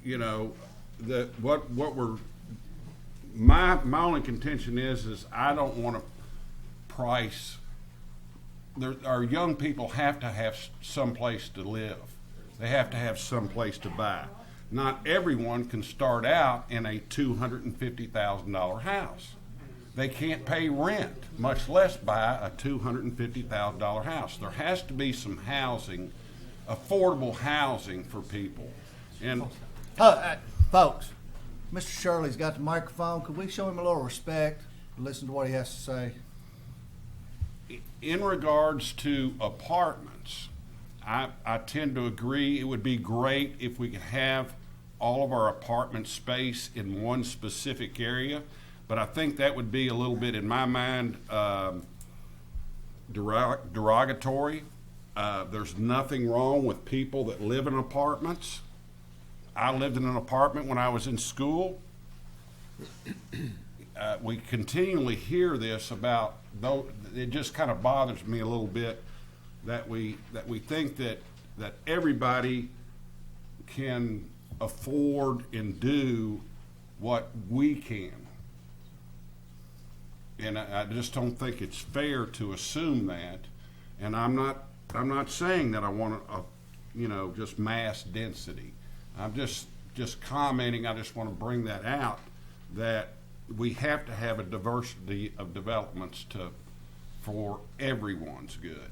You know, my only contention is I don't want to price. Our young people have to have some place to live. They have to have some place to buy. Not everyone can start out in a $250,000 house. They can't pay rent, much less buy a $250,000 house. There has to be some housing, affordable housing for people. And folks, Mr. Shirley's got the microphone. Could we show him a little respect and listen to what he has to say? In regards to apartments, I tend to agree it would be great if we could have all of our apartment space in one specific area, but I think that would be a little bit, in my mind, derogatory. There's nothing wrong with people that live in apartments. I lived in an apartment when I was in school. We continually hear this about, though it just kind of bothers me a little bit that we think that everybody can afford and do what we can. And I just don't think it's fair to assume that. And I'm not saying that I want just mass density. I'm just just commenting, I just want to bring that out, that we have to have a diversity of developments for everyone's good.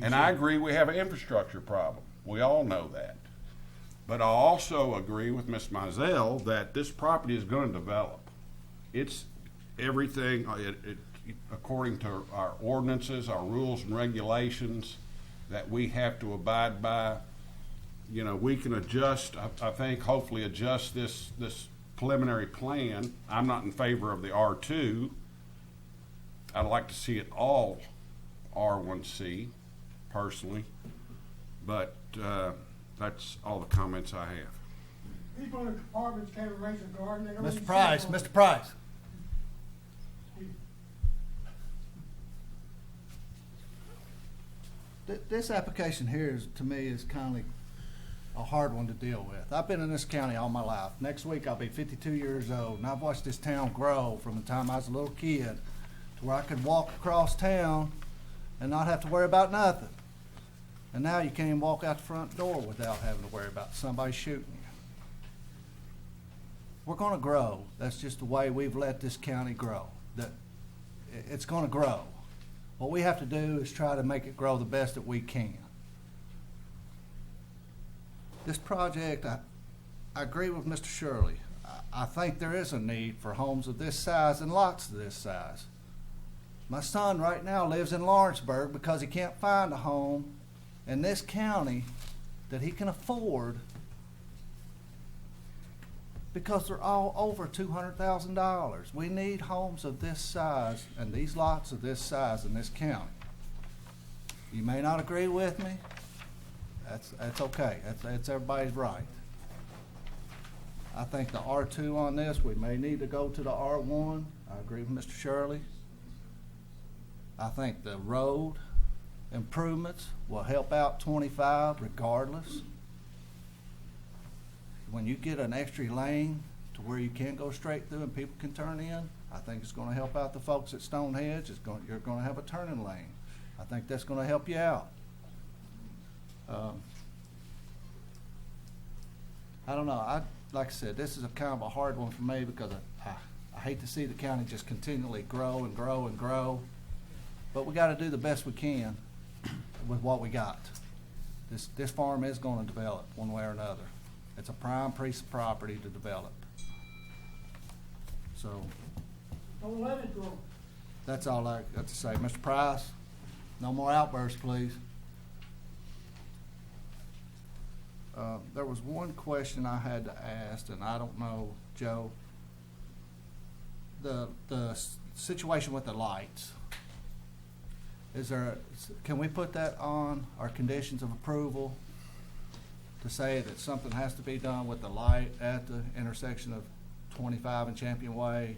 And I agree we have an infrastructure problem. We all know that. But I also agree with Ms. Mizell that this property is going to develop. It's everything, according to our ordinances, our rules and regulations that we have to abide by. You know, we can adjust, I think, hopefully adjust this preliminary plan. I'm not in favor of the R2. I'd like to see it all R1C, personally. But that's all the comments I have. People in the apartments can't raise a garden. They don't even Mr. Price, see one. Mr. Price. This application here is, to me, is kind of a hard one to deal with. I've been in this county all my life. Next week I'll be 52 years old, and I've watched this town grow from the time I was a little kid to where I could walk across town and not have to worry about nothing. And now you can't even walk out the front door without having to worry about somebody shooting you. We're going to grow. That's just the way we've let this county grow. It's going to grow. What we have to do is try to make it grow the best that we can. This project, I agree with Mr. Shirley. I think there is a need for homes of this size and lots of this size. My son right now lives in Lawrenceburg because he can't find a home in this county that he can afford because they're all over $200,000. We need homes of this size and these lots of this size in this county. You may not agree with me. That's okay. That's everybody's right. I think the R2 on this, we may need to go to the R1. I agree with Mr. Shirley. I think the road improvements will help out 25 regardless. When you get an extra lane to where you can go straight through and people can turn in, I think it's going to help out the folks at Stonehenge. You're going to have a turning lane. I think that's going to help you out. I don't know. Like I said, this is a kind of a hard one for me because I hate to see the county just continually grow and grow and grow. But we got to do the best we can with what we got. This farm is going to develop one way or another. It's a prime piece of property to develop. So Don't let it grow. that's all I got to say. Mr. Price, no more outbursts, please. There was one question I had to ask, and I don't know, Joe. The situation with the lights. Can we put that on our conditions of approval to say that something has to be done with the light at the intersection of 25 and Champion Way?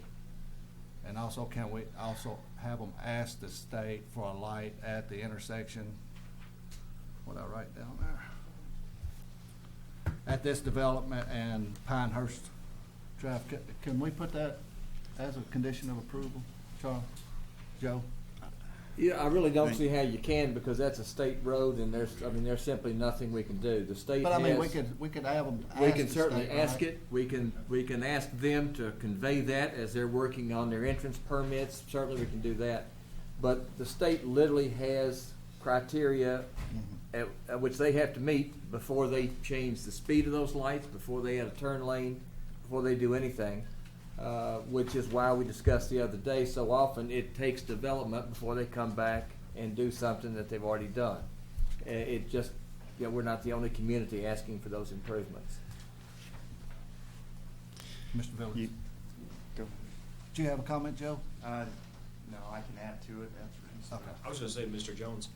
And also, can we also have them ask the state for a light at the intersection? What I write down there? At this development and Pinehurst Drive. Can we put that as a condition of approval, Charles? Joe? Yeah, I really don't see how you can because that's a state road and there's simply nothing we can do. The state But I mean, has, we could have them ask we can the certainly state, ask right? it. We can ask them to convey that as they're working on their entrance permits. Certainly we can do that. But the state literally has criteria at which they have to meet before they change the speed of those lights, before they add a turn lane, before they do anything. Which is why we discussed the other day, so often it takes development before they come back and do something that they've already done. It just, we're not the only community asking for those improvements. Mr. Village. Go. Do you have a comment, Joe? No, I can add to it. Okay. I was going to say, Mr. Jones,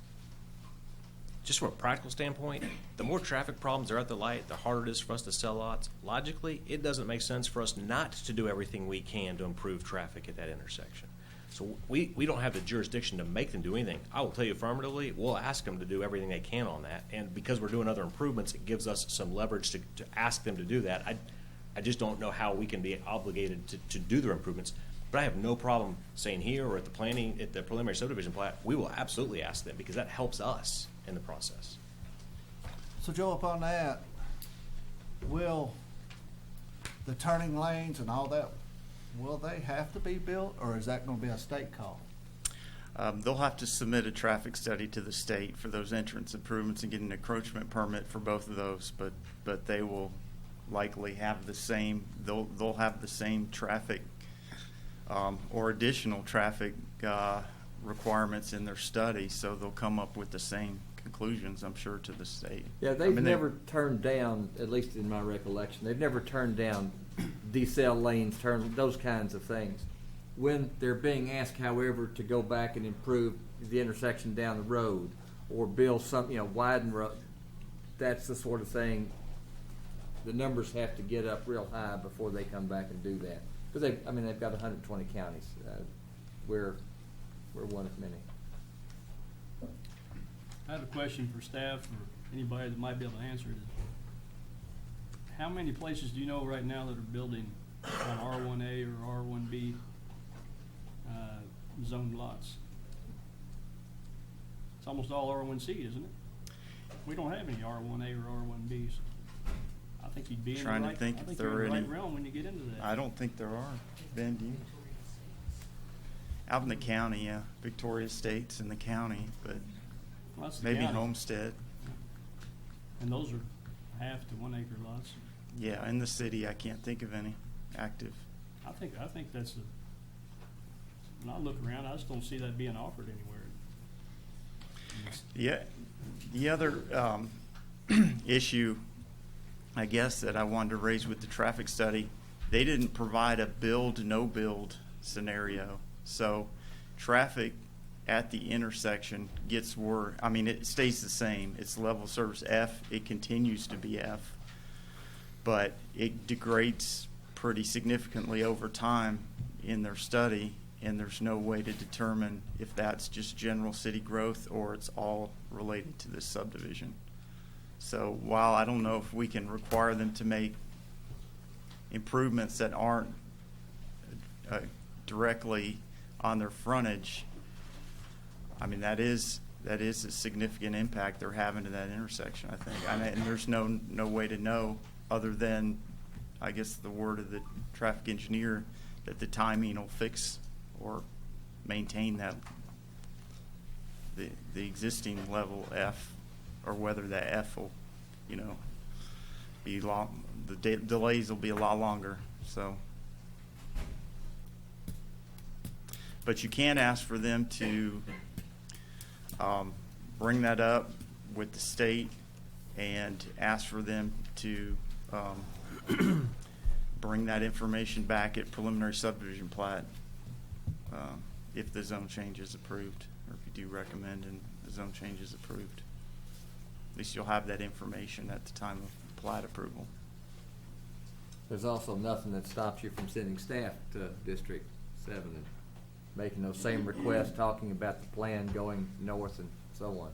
just from a practical standpoint, the more traffic problems are at the light, the harder it is for us to sell lots. Logically, it doesn't make sense for us not to do everything we can to improve traffic at that intersection. So we don't have the jurisdiction to make them do anything. I will tell you affirmatively, we'll ask them to do everything they can on that. And because we're doing other improvements, it gives us some leverage to ask them to do that. I just don't know how we can be obligated to do their improvements. But I have no problem saying here or at the preliminary subdivision plat, we will absolutely ask them because that helps us in the process. So Joe, upon that, will the turning lanes and all that, will they have to be built, or is that gonna be a state call? They'll have to submit a traffic study to the state for those entrance improvements and get an encroachment permit for both of those, but they will likely have the same, they'll have the same traffic, or additional traffic, requirements in their study, so they'll come up with the same conclusions, I'm sure, to the state. Yeah, they've never turned down, at least in my recollection, they've never turned down decel lanes, those kinds of things. When they're being asked, however, to go back and improve the intersection down the road or build some, widen road, that's the sort of thing, the numbers have to get up real high before they come back and do that. Because they've got 120 counties. We're one of many. I have a question for staff or anybody that might be able to answer it. How many places do you know right now that are building on R1A or R1B zoned lots? It's almost all R1C, isn't it? We don't have any R1A or R1Bs. I think you'd be in the right, Trying to think if there you're are in the any. right realm when you get into that. I don't think there are. Ben, do you? Out in the county, yeah. Victoria State's in the county, but Well, that's the maybe county. Homestead. And those are half to 1 acre lots. Yeah, in the city, I can't think of any active. I think that's when I look around, I just don't see that being offered anywhere. Yeah, the other issue, I guess, that I wanted to raise with the traffic study, they didn't provide a build, no build scenario. So traffic at the intersection gets worse. I mean, it stays the same. It's level of service F. It continues to be F. But it degrades pretty significantly over time in their study, and there's no way to determine if that's just general city growth or it's all related to this subdivision. So while I don't know if we can require them to make improvements that aren't directly on their frontage, I mean, that is a significant impact they're having to that intersection, I think. And there's no way to know other than, I guess, the word of the traffic engineer that the timing will fix or maintain that the existing level F, or whether that F will, be long. The delays will be a lot longer. So, but you can ask for them to bring that up with the state and ask for them to bring that information back at preliminary subdivision plat if the zone change is approved, or if you do recommend and the zone change is approved. At least you'll have that information at the time of plat approval. There's also nothing that stops you from sending staff to District 7 and making those same requests, talking about the plan going north and so on.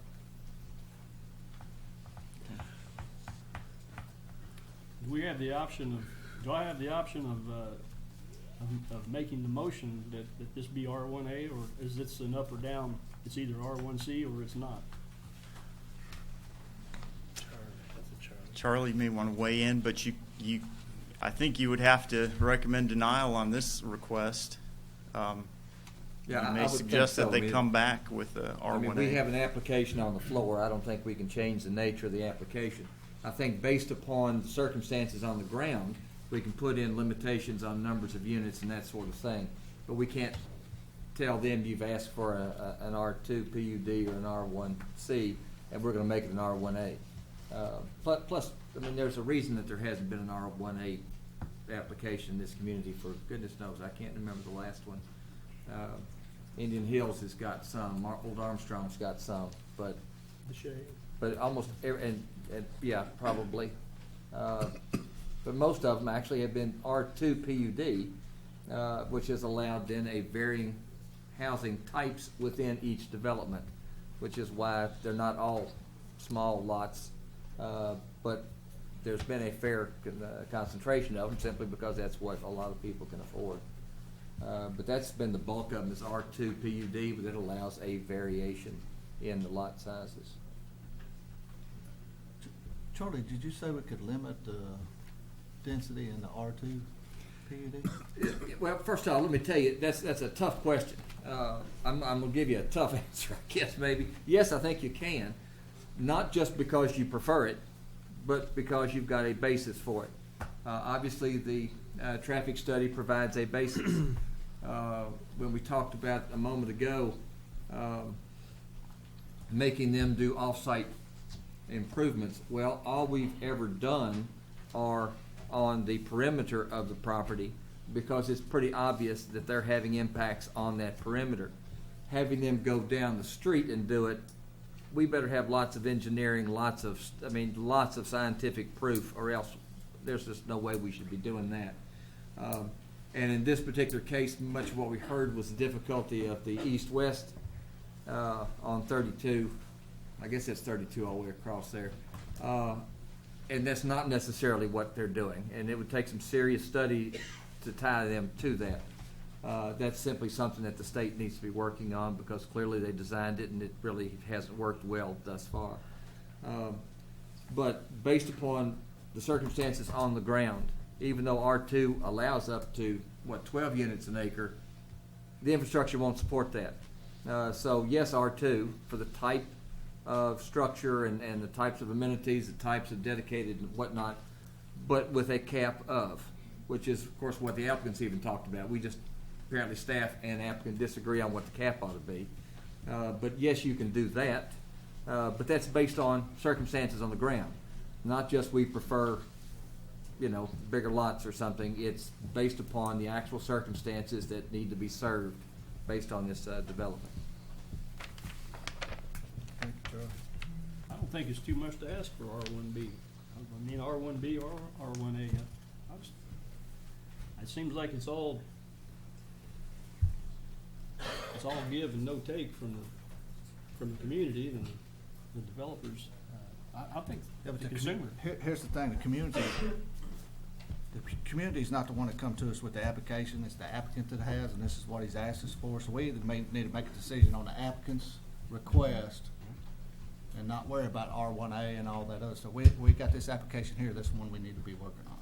Do I have the option of making the motion that this be R1A, or is this an up or down? It's either R1C or it's not. Charlie may want to weigh in, but I think you would have to recommend denial on this request. You may suggest that they come back with a R1A. I mean, we have an application on the floor. I don't think we can change the nature of the application. I think based upon the circumstances on the ground, we can put in limitations on numbers of units and that sort of thing. But we can't tell them you've asked for an R2 PUD or an R1C, and we're going to make it an R1A. Plus, I mean, there's a reason that there hasn't been an R1A application in this community for goodness knows. I can't remember the last one. Indian Hills has got some. Old Armstrong's got some, but almost and yeah, probably. But most of them actually have been R2 PUD, which has allowed then a varying housing types within each development, which is why they're not all small lots, but there's been a fair concentration of them simply because that's what a lot of people can afford. But that's been the bulk of them is R2 PUD, but it allows a variation in the lot sizes. Charlie, did you say we could limit density in the R2 PUD? Well, first of all, let me tell you, that's a tough question. I'm going to give you a tough answer, I guess, maybe. Yes, I think you can, not just because you prefer it, but because you've got a basis for it. Obviously, the traffic study provides a basis. When we talked about a moment ago, making them do off-site improvements, well, all we've ever done are on the perimeter of the property, because it's pretty obvious that they're having impacts on that perimeter. Having them go down the street and do it, we better have lots of engineering, lots of scientific proof, or else there's just no way we should be doing that. And in this particular case, much of what we heard was the difficulty of the east-west on 32. I guess that's 32 all the way across there. And that's not necessarily what they're doing. And it would take some serious study to tie them to that. That's simply something that the state needs to be working on, because clearly they designed it and it really hasn't worked well thus far. But based upon the circumstances on the ground, even though R2 allows up to, 12 units an acre, the infrastructure won't support that. So yes, R2 for the type of structure and the types of amenities, the types of dedicated and whatnot, but with a cap of, which is, of course, what the applicants even talked about. We just, apparently staff and applicant disagree on what the cap ought to be. But yes, you can do that, but that's based on circumstances on the ground, not just we prefer, bigger lots or something. It's based upon the actual circumstances that need to be served based on this development. I don't think it's too much to ask for R1B. I mean, R1B or R1A. It seems like it's all give and no take from the community and the developers. I think the consumer. Here's the thing: the community's not the one that come to us with the application. It's the applicant that has, and this is what he's asked us for. So we either need to make a decision on the applicant's request and not worry about R1A and all that other stuff. We got this application here. This one we need to be working on.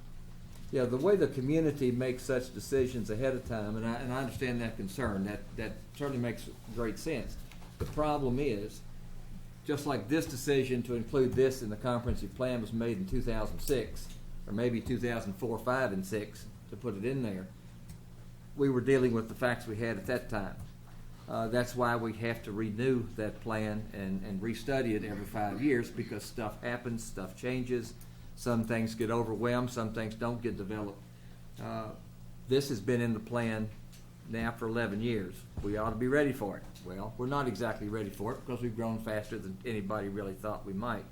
Yeah, the way the community makes such decisions ahead of time, and I understand that concern. That certainly makes great sense. The problem is, just like this decision to include this in the comprehensive plan was made in 2006, or maybe 2004, 5, and 6, to put it in there, we were dealing with the facts we had at that time. That's why we have to renew that plan and restudy it every 5 years, because stuff happens, stuff changes. Some things get overwhelmed, some things don't get developed. This has been in the plan now for 11 years. We ought to be ready for it. Well, we're not exactly ready for it, because we've grown faster than anybody really thought we might.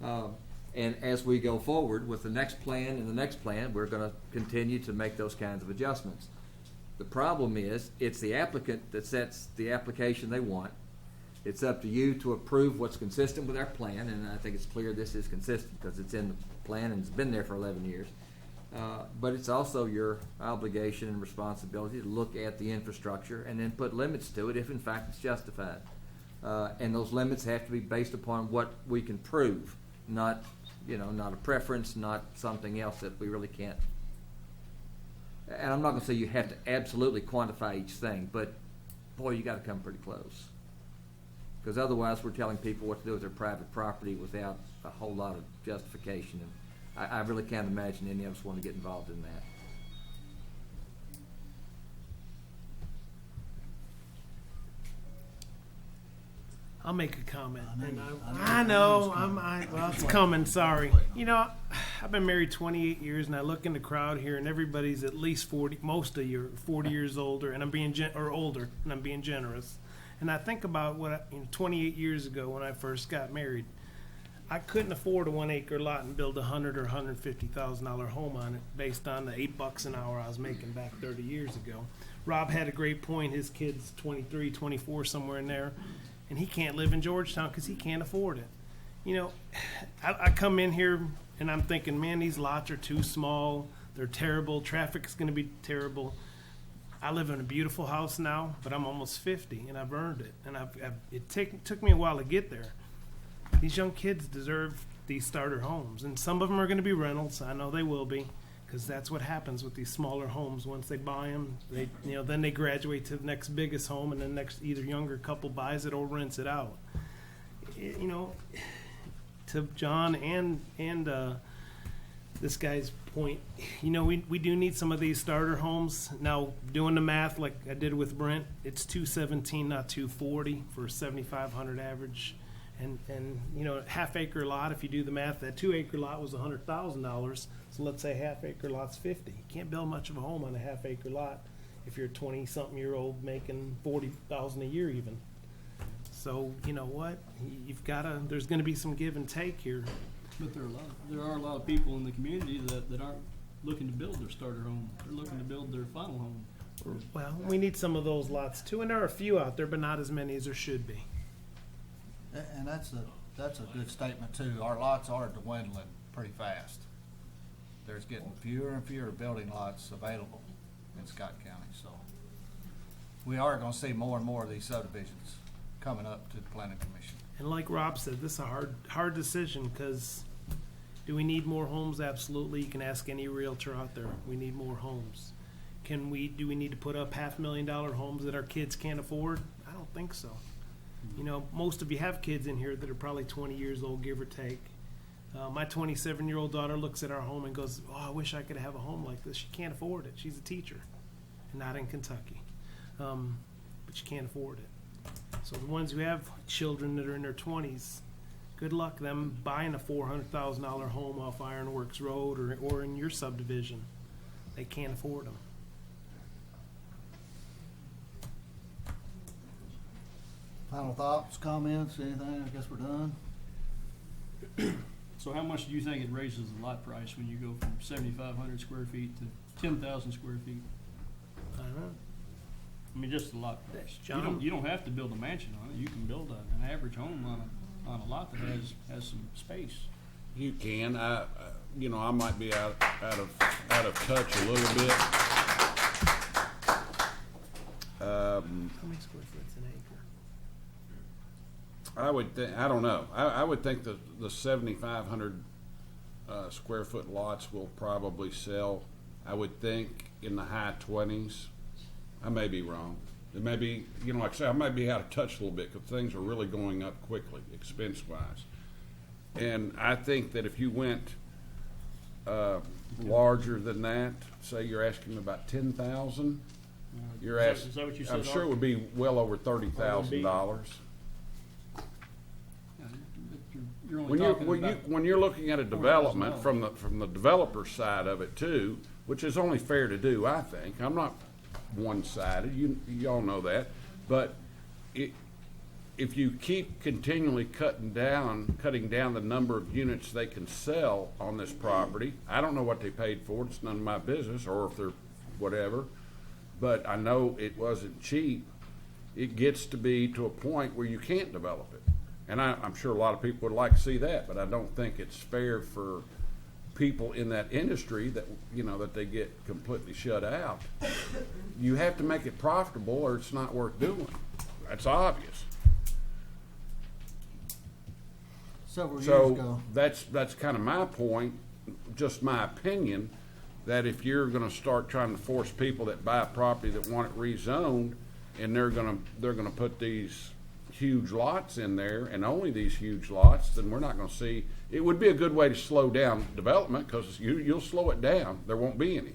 And as we go forward with the next plan and the next plan, we're going to continue to make those kinds of adjustments. The problem is, it's the applicant that sets the application they want. It's up to you to approve what's consistent with our plan, and I think it's clear this is consistent because it's in the plan and it's been there for 11 years. But it's also your obligation and responsibility to look at the infrastructure and then put limits to it if in fact it's justified. And those limits have to be based upon what we can prove, not a preference, not something else that we really can't. And I'm not going to say you have to absolutely quantify each thing, but boy, you got to come pretty close. Because otherwise we're telling people what to do with their private property without a whole lot of justification. And I really can't imagine any of us want to get involved in that. I'll make a comment. I know. It's coming. Sorry. I've been married 28 years, and I look in the crowd here, and everybody's at least 40. Most of you are 40 years older, and I'm being older, and I'm being generous. And I think about 28 years ago when I first got married, I couldn't afford a 1 acre lot and build $100,000 or $150,000 home on it based on the $8 an hour I was making back 30 years ago. Rob had a great point. His kid's 23, 24, somewhere in there, and he can't live in Georgetown because he can't afford it. I come in here and I'm thinking, man, these lots are too small. They're terrible. Traffic's going to be terrible. I live in a beautiful house now, but I'm almost 50, and I've earned it. And it took me a while to get there. These young kids deserve these starter homes, and some of them are going to be rentals. I know they will be, Because that's what happens with these smaller homes. Once they buy them, then they graduate to the next biggest home, and the next either younger couple buys it or rents it out. To John and this guy's point, we do need some of these starter homes. Now, doing the math like I did with Brent, it's $217, not $240 for a 7,500 average. And half acre lot, if you do the math, that 2 acre lot was $100,000. So let's say half acre lot's 50. You can't build much of a home on a half acre lot if you're a 20-something-year-old making $40,000 a year even. So you know what? There's going to be some give and take here. But there are a lot of people in the community that aren't looking to build their starter home. They're looking to build their final home. Well, we need some of those lots too, and there are a few out there, but not as many as there should be. And that's a good statement too. Our lots are dwindling pretty fast. There's getting fewer and fewer building lots available in Scott County, so we are gonna see more and more of these subdivisions coming up to the planning commission. And like Rob said, this is a hard decision, because do we need more homes? Absolutely. You can ask any realtor out there. We need more homes. Do we need to put up $500,000 homes that our kids can't afford? I don't think so. Most of you have kids in here that are probably 20 years old, give or take. My 27-year-old daughter looks at our home and goes, "Oh, I wish I could have a home like this." She can't afford it. She's a teacher, and not in Kentucky, but she can't afford it. So the ones who have children that are in their 20s, good luck them buying a $400,000 home off Ironworks Road or in your subdivision. They can't afford them. Final thoughts, comments, anything? I guess we're done. So how much do you think it raises the lot price when you go from 7,500 square feet to 10,000 square feet? I don't know. I mean, just the lot price. John? You don't have to build a mansion on it. You can build an average home on a lot that has some space. You can. I might be out of touch a little bit. How many square foot's an acre? I don't know. I would think the 7,500 square foot lots will probably sell, I would think, in the high 20s. I may be wrong. It may be, like I say, I might be out of touch a little bit because things are really going up quickly, expense-wise. And I think that if you went larger than that, say you're asking about 10,000, you're asking. Is that what you said? I'm sure it would be well over $30,000. When you're looking at a development from the developer side of it too, which is only fair to do, I think. I'm not one-sided. You all know that, but if you keep continually cutting down the number of units they can sell on this property, I don't know what they paid for it. It's none of my business, or if they're whatever. But I know it wasn't cheap. It gets to be to a point where you can't develop it. And I'm sure a lot of people would like to see that, but I don't think it's fair for people in that industry that that they get completely shut out. You have to make it profitable, or it's not worth doing. That's obvious. Several years ago. That's kind of my point, just my opinion, that if you're going to start trying to force people that buy a property that want it rezoned, and they're going to put these huge lots in there and only these huge lots, then we're not going to see. It would be a good way to slow down development, because you'll slow it down. There won't be any.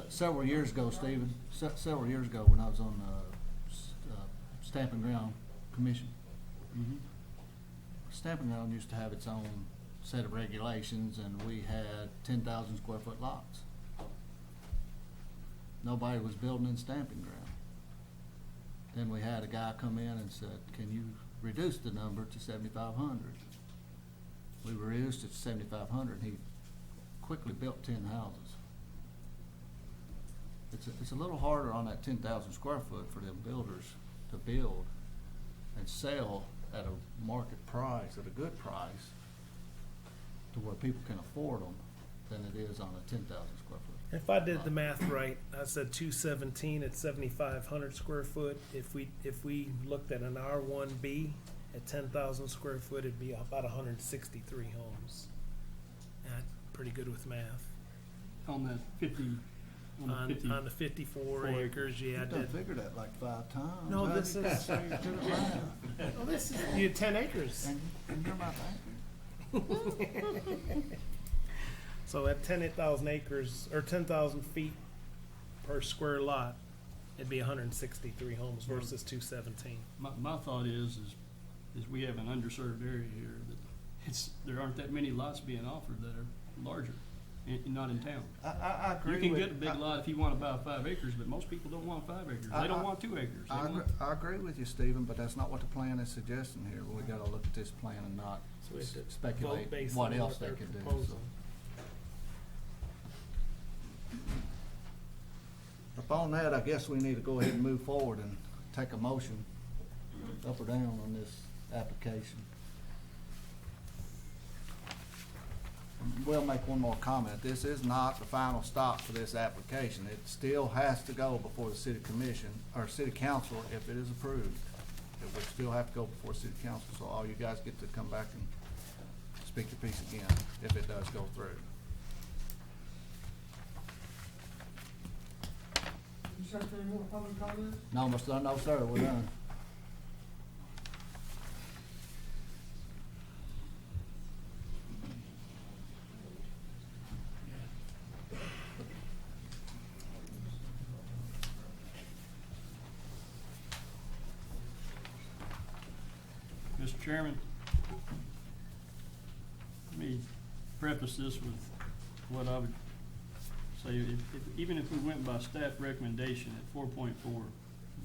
Several years ago, Stephen, several years ago when I was on the Stamping Ground Commission, Stamping Ground used to have its own set of regulations, and we had 10,000 square foot lots. Nobody was building in Stamping Ground. Then we had a guy come in and said, "Can you reduce the number to 7,500?" We reduced it to 7,500. He quickly built 10 houses. It's a little harder on that 10,000 square foot for them builders to build and sell at a market price, at a good price, to where people can afford them, than it is on a 10,000 square foot. If I did the math right, I said 217 at 7,500 square foot. If we looked at an R1B at 10,000 square foot, it'd be about 163 homes. pretty good with math. On that 50, on the 50. On the 54 acres, yeah, I You've done did. figured that like 5 times. No, How this you is- got so good at math? Well, this is, you had 10 acres. And you're my banker. So at 10,000 acres, or 10,000 feet per square lot, it'd be 163 homes versus 217. My thought is we have an underserved area here that there aren't that many lots being offered that are larger, not in town. I agree You can with- get a big lot if you want to buy 5 acres, but most people don't want 5 acres. They don't want 2 acres. They want- I agree with you, Stephen, but that's not what the plan is suggesting here. We gotta look at this plan and not So we have to speculate vote based what on else what they they're could do. proposing. So. Upon that, I guess we need to go ahead and move forward and take a motion up or down on this application. We'll make one more comment. This is not the final stop for this application. It still has to go before the city commission, or city council, if it is approved. It would still have to go before city council, so all you guys get to come back and speak your piece again, if it does go through. You said any more public comments? No, sir, we're done. Mr. Chairman, let me preface this with what I would say. Even if we went by staff recommendation at 4.4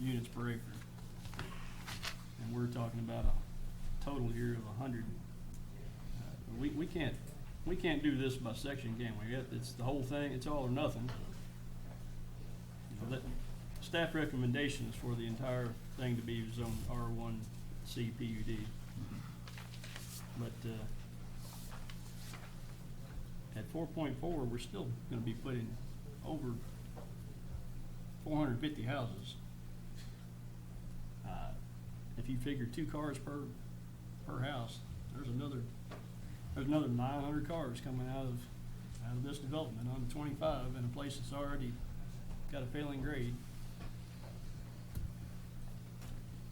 units per acre, and we're talking about a total here of 100, we can't do this by section, can we? It's the whole thing. It's all or nothing. You know, that staff recommendation is for the entire thing to be zone R1C PUD. But at 4.4, we're still going to be putting over 450 houses. If you figure 2 cars per house, there's another 900 cars coming out of this development on the 25 in a place that's already got a failing grade.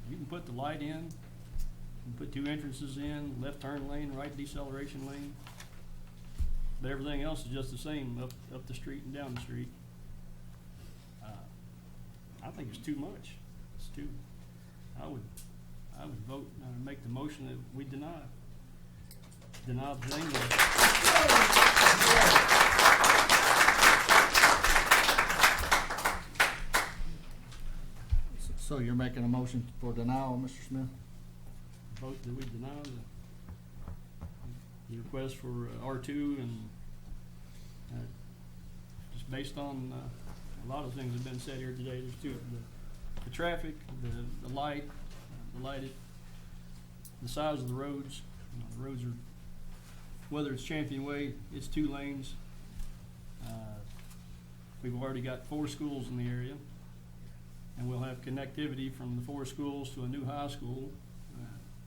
You can put the light in, you can put 2 entrances in, left turn lane, right deceleration lane, but everything else is just the same up the street and down the street. I think it's too much. It's too. I would vote make the motion that we deny the thing. So you're making a motion for denial, Mr. Smith? Vote that we deny the request for R2 and just based on a lot of things that have been said here today. There's 2, the traffic, the light, the size of the roads. You know, the roads are, whether it's Champion Way, it's 2 lanes. We've already got 4 schools in the area, and we'll have connectivity from the 4 schools to a new high school,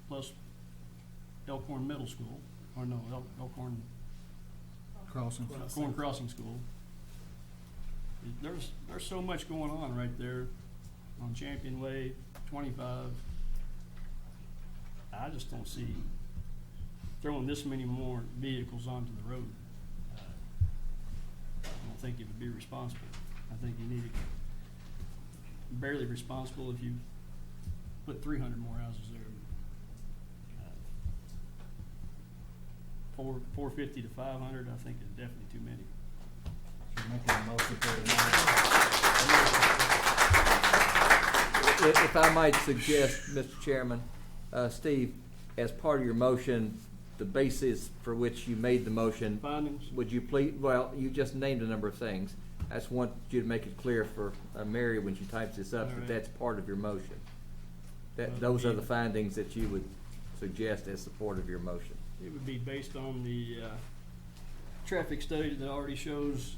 plus Elkhorn Middle School, or no, Elkhorn Crossing School. There's so much going on right there on Champion Way, 25. I just don't see throwing this many more vehicles onto the road. I don't think it would be responsible. I think you need to barely responsible if you put 300 more houses there. 450 to 500, I think is definitely too many. You're making a motion for denial. If I might suggest, Mr. Chairman, Steve, as part of your motion, the basis for which you made the motion, findings. Would you please? Well, you just named a number of things. I just want you to make it clear for Mary when she types this up that that's part of your motion. Those are the findings that you would suggest as support of your motion. It would be based on the traffic study that already shows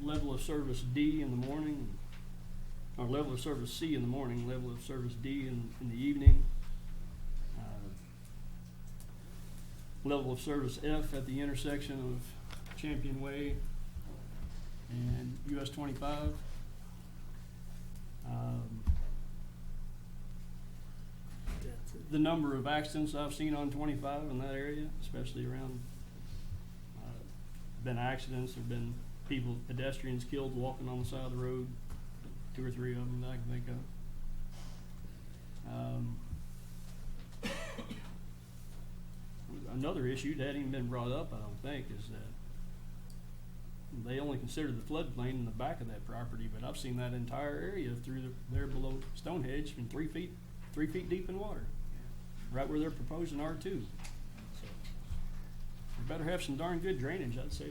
level of service D in the morning, or level of service C in the morning, level of service D in the evening, level of service F at the intersection Champion Way and US 25. The number of accidents I've seen on 25 in that area, especially around, been accidents, there've been people, pedestrians killed walking on the side of the road, 2 or 3 of them that I can think of. Another issue that hadn't even been brought up, I don't think, is that they only consider the floodplain in the back of that property, but I've seen that entire area through there below Stonehenge from 3 feet deep in water, right where they're proposing R2. So we better have some darn good drainage, I'd say,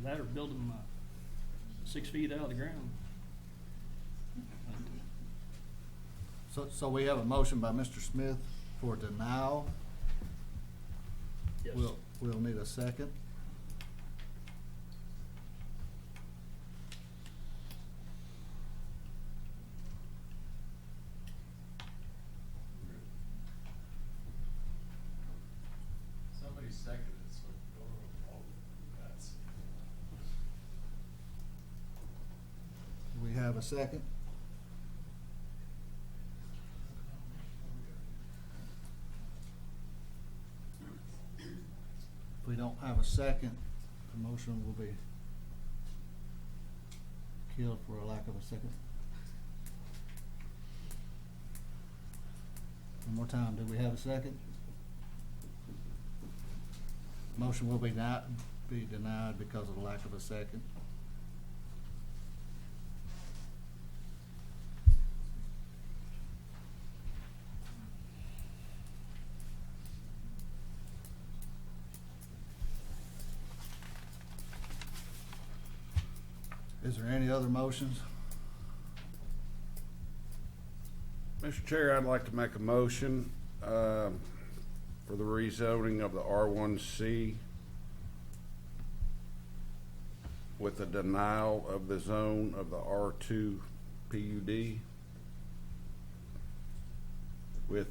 that or build them 6 feet out of the ground. So we have a motion by Mr. Smith for denial. Yes. We'll need a second. Somebody seconded it, so go over that's. Do we have a second? If we don't have a second, the motion will be killed for a lack of a second. One more time, do we have a second? Motion will be denied because of the lack of a second. Is there any other motions? Mr. Chair, I'd like to make a motion for the rezoning of the R1C with a denial of the zone of the R2 PUD with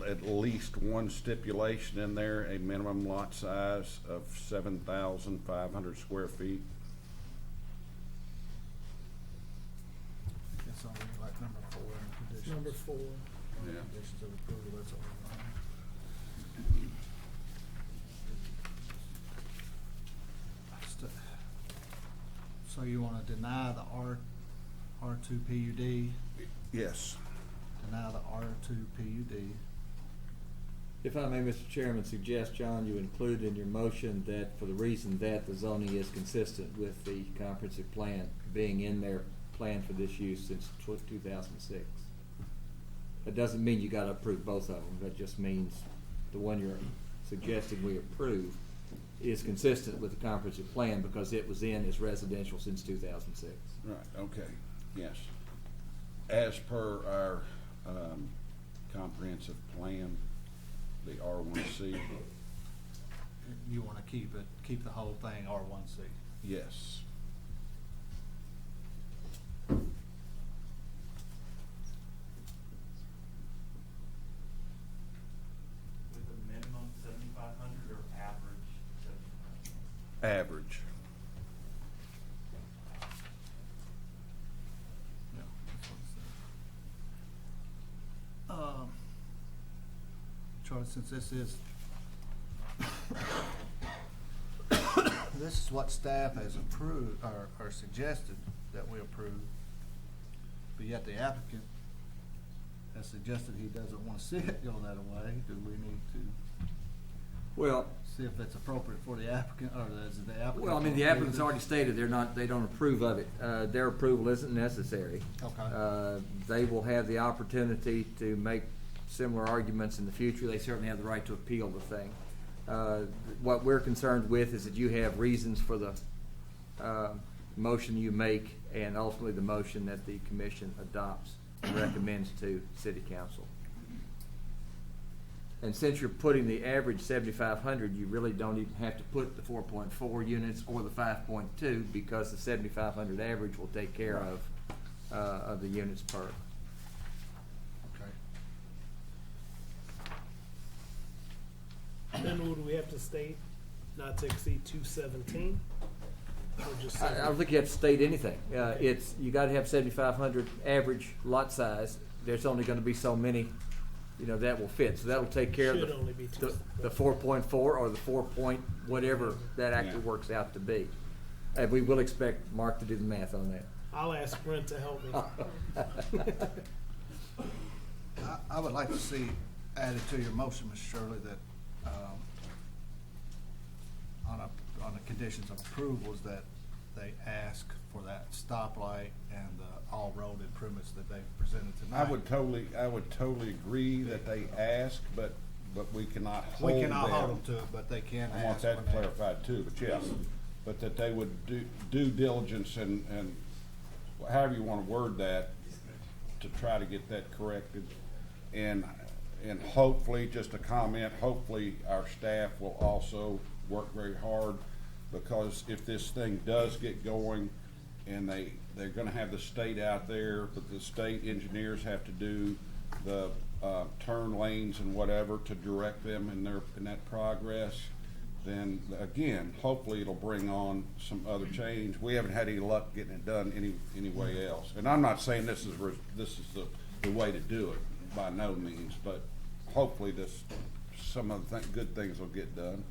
at least one stipulation in there, a minimum lot size of 7,500 square feet. That's only like number 4 in the conditions. Number 4. Yeah. Conditions of approval, that's all. So you wanna deny the R2 PUD, Yes. deny the R2 PUD. If I may, Mr. Chairman, suggest, John, you include in your motion that for the reason that the zoning is consistent with the comprehensive plan being in their plan for this use since 2006. That doesn't mean you gotta approve both of them, that just means the one you're suggesting we approve is consistent with the comprehensive plan because it was in as residential since 2006. Right, okay, yes. As per our comprehensive plan, the R1C, You wanna keep the whole thing R1C. yes. With a minimum 7,500 or average 7,500? Average. Yeah, that's what it says. Charlie, since this is this is what staff has approved or suggested that we approve, but yet the applicant has suggested he doesn't want to see it go that way, do we need to Well, see if it's appropriate for the applicant, or is the applicant? well, I mean, the applicant's already stated they don't approve of it. Their approval isn't necessary. Okay. They will have the opportunity to make similar arguments in the future. They certainly have the right to appeal the thing. What we're concerned with is that you have reasons for the motion you make and ultimately the motion that the commission adopts and recommends to city council. And since you're putting the average 7,500, you really don't even have to put the 4.4 units or the 5.2 because the 7,500 average will take care of the units per. Okay. Then what do we have to state? not to exceed 217? Or just I don't think you have to state anything. It's, you gotta have 7,500 average lot size. There's only gonna be so many, that will fit. So that'll take care of Should only be the 4.4 or the 4 point, whatever that actually works out to be. And we will expect Mark to do the math on that. I'll ask Brent to help me. I would like to see added to your motion, Mr. Shirley, that, on the conditions of approvals, that they ask for that stoplight and all road improvements that they've presented tonight. I would totally agree that they ask, but we cannot hold them. We cannot hold them to it, but they can ask. I want that when they- clarified too, but yes, but that they would do due diligence and however you want to word that, to try to get that corrected. And hopefully, just a comment, hopefully our staff will also work very hard, because if this thing does get going and they're gonna have the state out there, but the state engineers have to do the turn lanes and whatever to direct them in that progress, then again, hopefully it'll bring on some other change. We haven't had any luck getting it done anyway else. And I'm not saying this is the way to do it, by no means, but hopefully some of the good things will get done.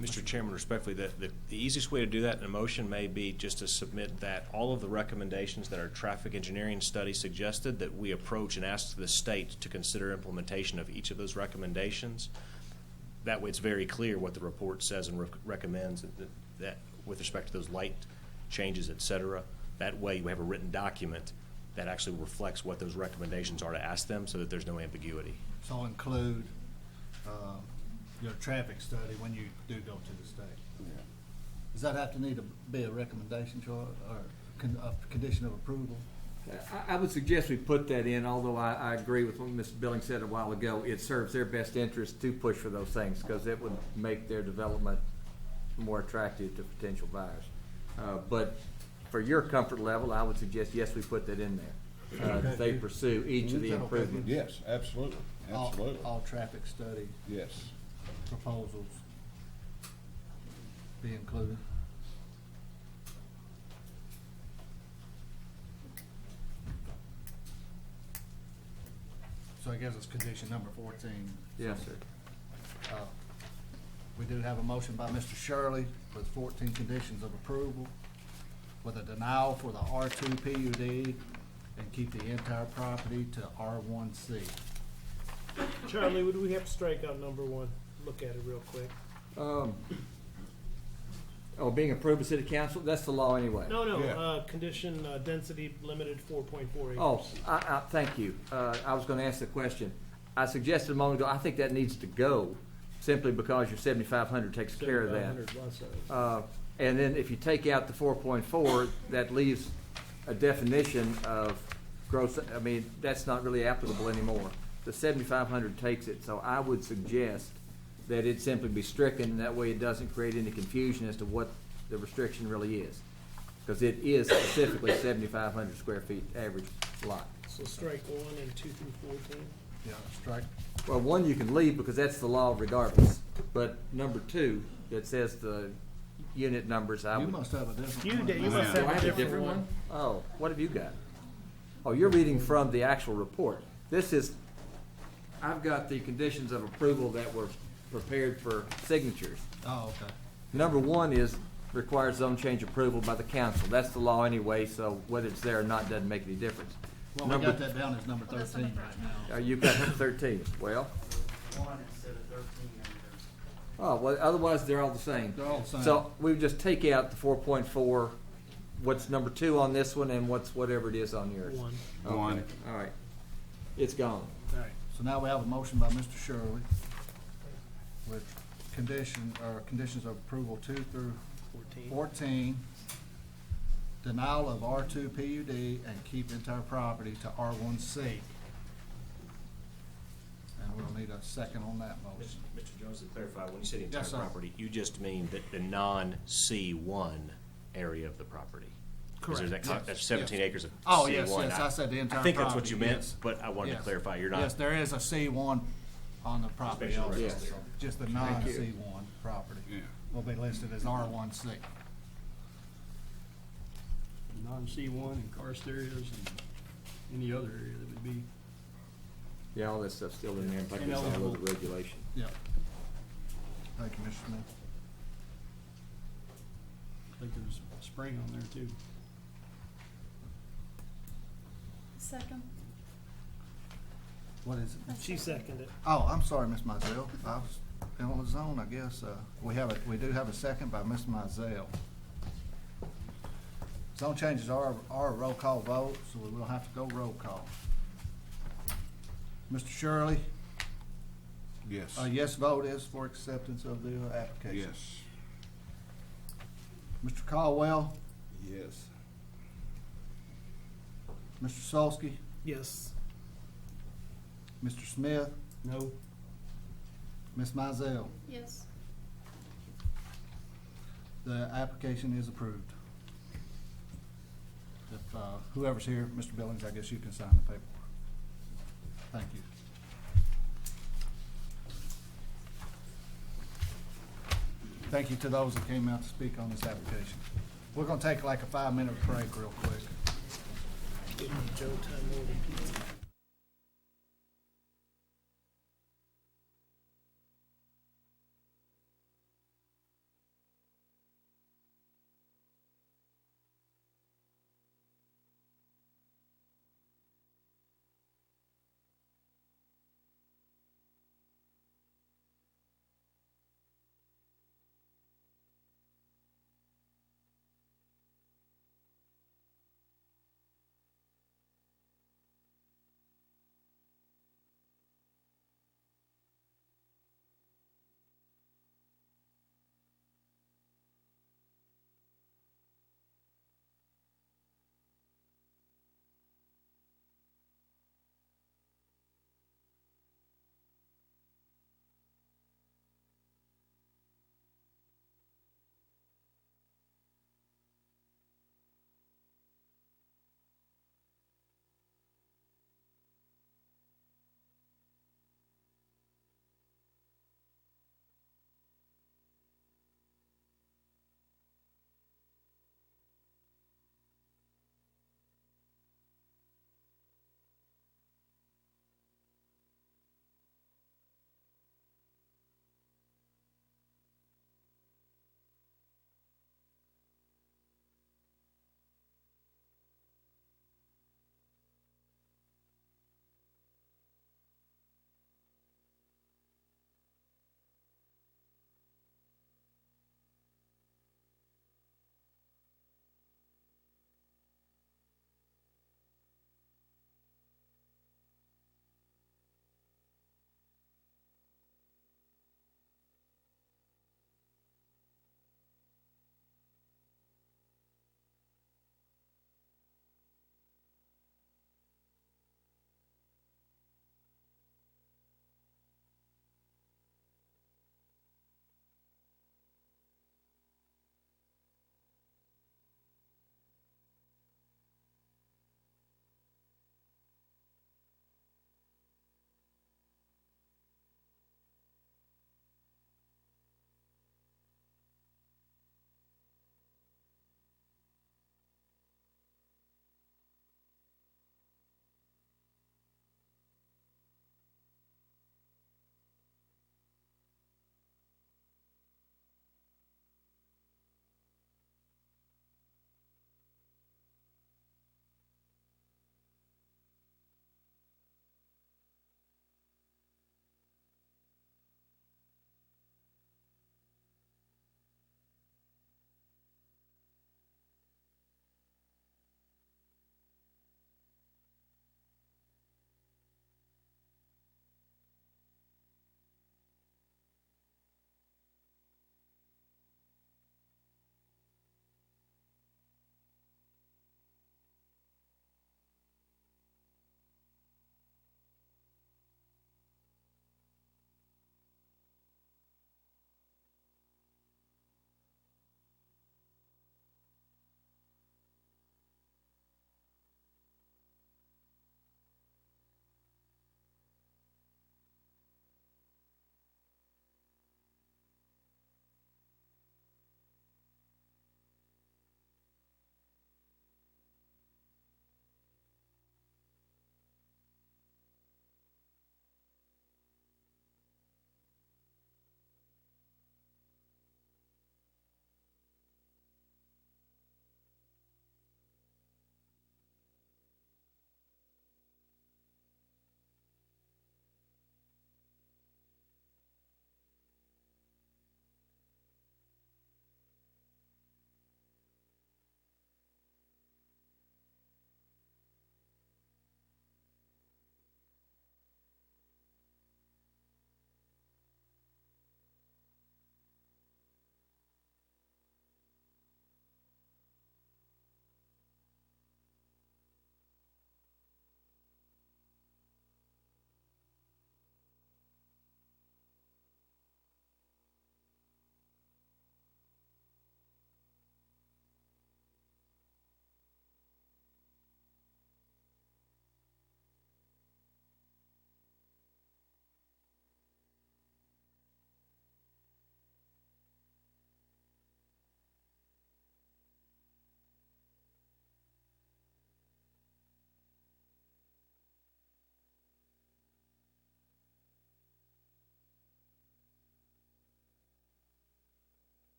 Mr. Chairman, respectfully, the easiest way to do that in a motion may be just to submit that all of the recommendations that our traffic engineering study suggested, that we approach and ask the state to consider implementation of each of those recommendations. That way it's very clear what the report says and recommends that with respect to those light changes, et cetera. That way we have a written document that actually reflects what those recommendations are to ask them, so that there's no ambiguity. So include, your traffic study when you do go to the state. Yeah. Does that have to need to be a recommendation, Troy, or a condition of approval? I would suggest we put that in, although I agree with what Mr. Billings said a while ago. It serves their best interest to push for those things, because it would make their development more attractive to potential buyers. But for your comfort level, I would suggest, yes, we put that in there. That they pursue each of the improvements. Yes, absolutely, absolutely. All traffic study Yes. proposals be included. So I guess it's condition number 14. Yes, sir. We do have a motion by Mr. Shirley with 14 conditions of approval, with a denial for the R2 PUD and keep the entire property to R1C. Charlie, would we have to strike out number 1? Look at it real quick. Being approved by city council, that's the law anyway. No, Yeah. Condition, density limited 4.4 acres. Oh, thank you. I was gonna ask the question. I suggested a moment ago, I think that needs to go, simply because your 7,500 takes care of that. 7,500 lot size. And then if you take out the 4.4, that leaves a definition of gross, that's not really applicable anymore. The 7,500 takes it, so I would suggest that it simply be stricken, and that way it doesn't create any confusion as to what the restriction really is. Because it is specifically 7,500 square feet average lot. So strike 1 and 2 through 14. Yeah, strike. Well, 1 you can leave because that's the law regardless. But number 2, that says the unit numbers, I You would. must have a different You one. did. You Do must I have have a different one. Oh, what have you got? Oh, you're reading from the actual report. I've got the conditions of approval that were prepared for signatures. Oh, okay. Number 1 requires zone change approval by the council. That's the law anyway, so whether it's there or not doesn't make any difference. Well, we got that down as number 13 right now. You've got 13. Well, 1 instead of 13 and otherwise they're all the same. They're all the same. So we would just take out the 4.4, what's number 2 on this one, and whatever it is on yours. 1. Okay. One. All right. It's gone. All right. So now we have a motion by Mr. Shirley with conditions of approval 2 through 14, denial of R2 PUD and keep entire property to R1C. And we'll need a second on that motion. Mr. Jones, to clarify, when you say the entire Yes, sir. property, you just mean the non-C1 area of the property? 'Cause there's Correct. that's 17 acres of Oh, C1. yes, I said the entire I think that's what property, you meant, yes. but I wanted to Yes. clarify, you're not. Yes, there is a C1 on the property Special also, Yes. just the Thank you. non-C1 property. Yeah. will be listed as R1C. Non-C1 and karst areas and any other area that would be. Yeah, all that stuff's still in there, like it's all Ineligible. over the regulation. Yep. Thank you, Mr. Smith. I think there's spring on there too. Second. What is it? She seconded it. Oh, I'm sorry, Ms. Mizell. I was on the zone, I guess. We do have a second by Ms. Mizell. Zone changes are a roll call vote, so we will have to go roll call. Mr. Shirley? Yes. A yes vote is for acceptance of the application. Yes. Mr. Caldwell? Yes. Mr. Solsky? Yes. Mr. Smith? No. Ms. Mizell? Yes. The application is approved. If whoever's here, Mr. Billings, I guess you can sign the paperwork. Thank you. Thank you to those that came out to speak on this application. We're gonna take like a 5-minute break real quick. Give me Joe time order pizza.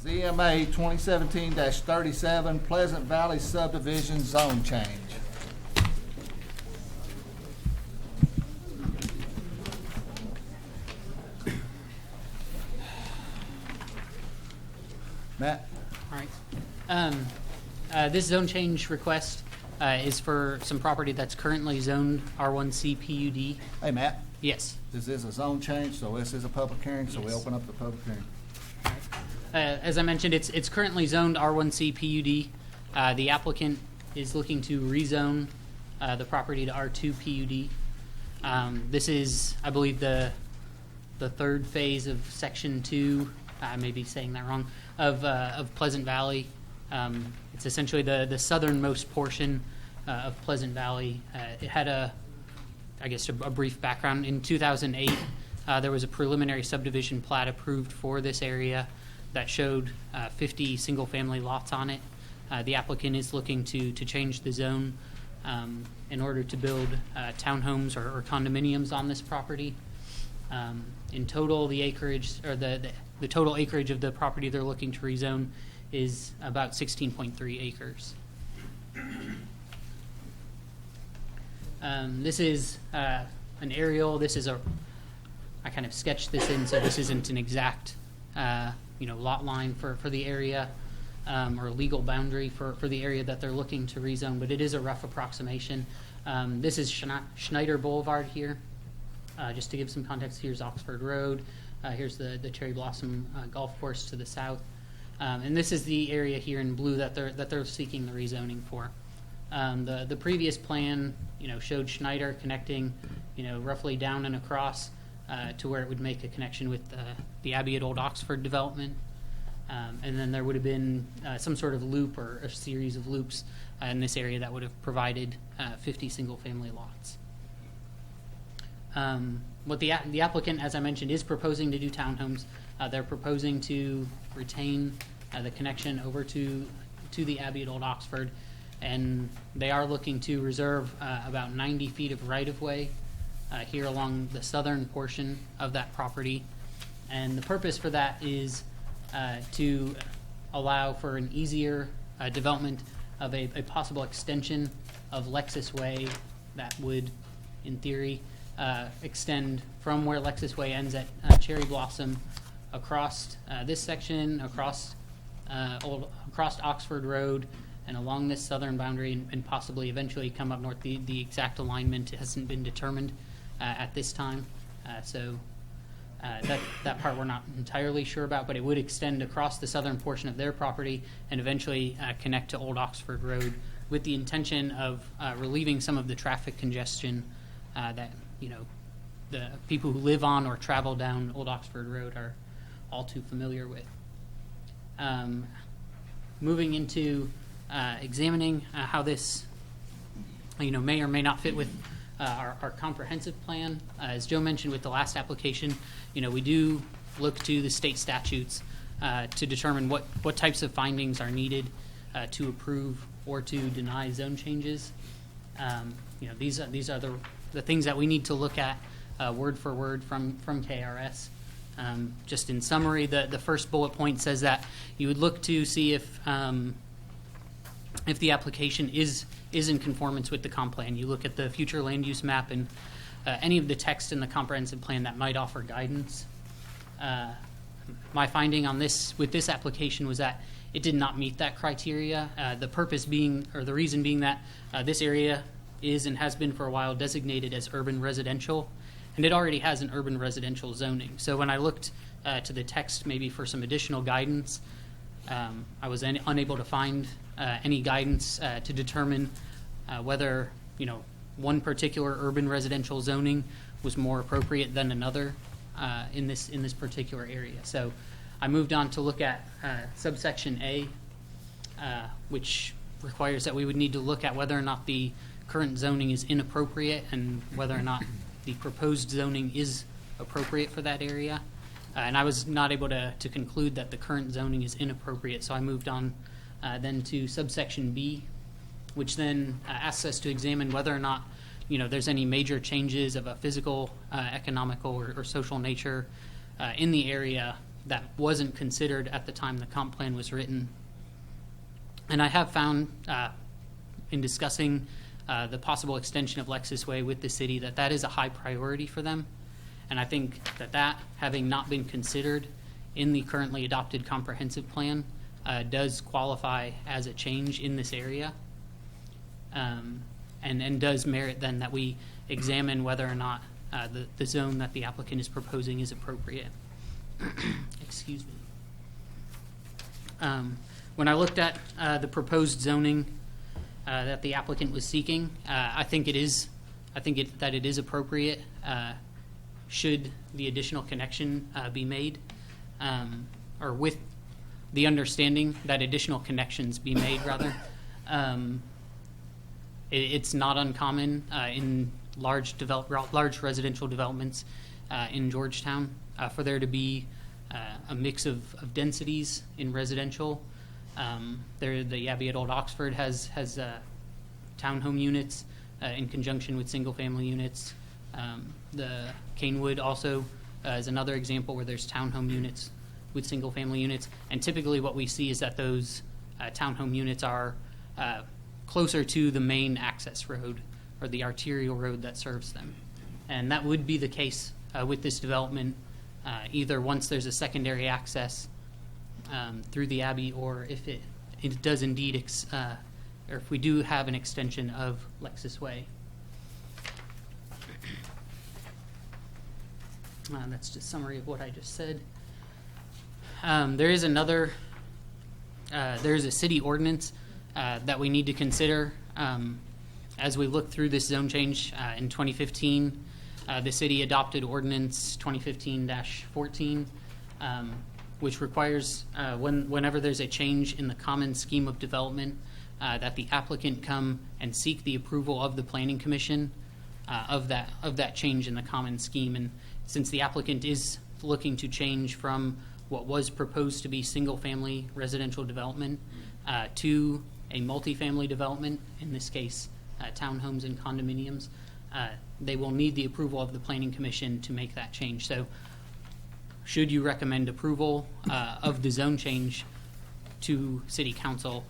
ZMA 2017-37 Pleasant Valley subdivision zone change. Matt? All right. This zone change request is for some property that's currently zoned R1C PUD. Hey, Matt? Yes. This is a zone change, so this is a public hearing, so we Yes. open up the public hearing. As I mentioned, it's currently zoned R1C PUD. The applicant is looking to rezone the property to R2 PUD. This is, I believe, the third phase of Section 2. I may be saying that wrong. Of Pleasant Valley. It's essentially the southernmost portion of Pleasant Valley. It had a brief background. In 2008, there was a preliminary subdivision plat approved for this area that showed 50 single-family lots on it. The applicant is looking to change the zone in order to build townhomes or condominiums on this property. In total, the acreage or the total acreage of the property they're looking to rezone is about 16.3 acres. This is an aerial. I kind of sketched this in, so this isn't an exact lot line for the area or legal boundary for the area that they're looking to rezone, but it is a rough approximation. This is Schneider Boulevard here. Just to give some context, here's Oxford Road. Here's the Cherry Blossom Golf Course to the south. And this is the area here in blue that they're seeking the rezoning for. The previous plan, showed Schneider connecting, roughly down and across to where it would make a connection with the Abbey at Old Oxford development. And then there would have been some sort of loop or a series of loops in this area that would have provided 50 single-family lots. What the applicant, as I mentioned, is proposing to do townhomes. They're proposing to retain the connection over to the Abbey at Old Oxford, and they are looking to reserve about 90 feet of right-of-way here along the southern portion of that property. And the purpose for that is to allow for an easier development of a possible extension of Lexus Way that would, in theory, extend from where Lexus Way ends at Cherry Blossom across this section, across Oxford Road, and along this southern boundary, and possibly eventually come up north. The exact alignment hasn't been determined at this time, so that part we're not entirely sure about, but it would extend across the southern portion of their property and eventually connect to Old Oxford Road, with the intention of relieving some of the traffic congestion that the people who live on or travel down Old Oxford Road are all too familiar with. Moving into examining how this may or may not fit with our comprehensive plan. As Joe mentioned with the last application, we do look to the state statutes to determine what types of findings are needed to approve or to deny zone changes. These are the things that we need to look at word for word from KRS. Just in summary, the first bullet point says that you would look to see if the application is in conformance with the comp plan. You look at the future land use map and any of the text in the comprehensive plan that might offer guidance. My finding on with this application was that it did not meet that criteria. The purpose being, or the reason being, that this area is and has been for a while designated as urban residential, and it already has an urban residential zoning. So when I looked to the text maybe for some additional guidance, I was unable to find any guidance to determine whether one particular urban residential zoning was more appropriate than another in this particular area. So I moved on to look at subsection A, which requires that we would need to look at whether or not the current zoning is inappropriate and whether or not the proposed zoning is appropriate for that area. And I was not able to conclude that the current zoning is inappropriate, so I moved on then to subsection B, which then asks us to examine whether or not there's any major changes of a physical, economical, or social nature in the area that wasn't considered at the time the comp plan was written. And I have found in discussing the possible extension of Lexus Way with the city that is a high priority for them. And I think that having not been considered in the currently adopted comprehensive plan does qualify as a change in this area, and does merit then that we examine whether or not the zone that the applicant is proposing is appropriate. Excuse me. When I looked at the proposed zoning that the applicant was seeking, I think it is appropriate should the additional connection be made, or with the understanding that additional connections be made, rather. It's not uncommon in large residential developments in Georgetown for there to be a mix of densities in residential. The Abbey at Old Oxford has townhome units in conjunction with single-family units. The Canewood also is another example where there's townhome units with single-family units. And typically what we see is that those townhome units are closer to the main access road or the arterial road that serves them. And that would be the case with this development, either once there's a secondary access through the Abbey, or if it does indeed, or if we do have an extension of Lexus Way. That's just a summary of what I just said. There is a city ordinance that we need to consider as we look through this zone change. In 2015, the city adopted ordinance 2015-14, which requires whenever there's a change in the common scheme of development, that the applicant come and seek the approval of the Planning Commission of that change in the common scheme. And since the applicant is looking to change from what was proposed to be single-family residential development to a multifamily development, in this case townhomes and condominiums, they will need the approval of the Planning Commission to make that change. So should you recommend approval of the zone change to City Council,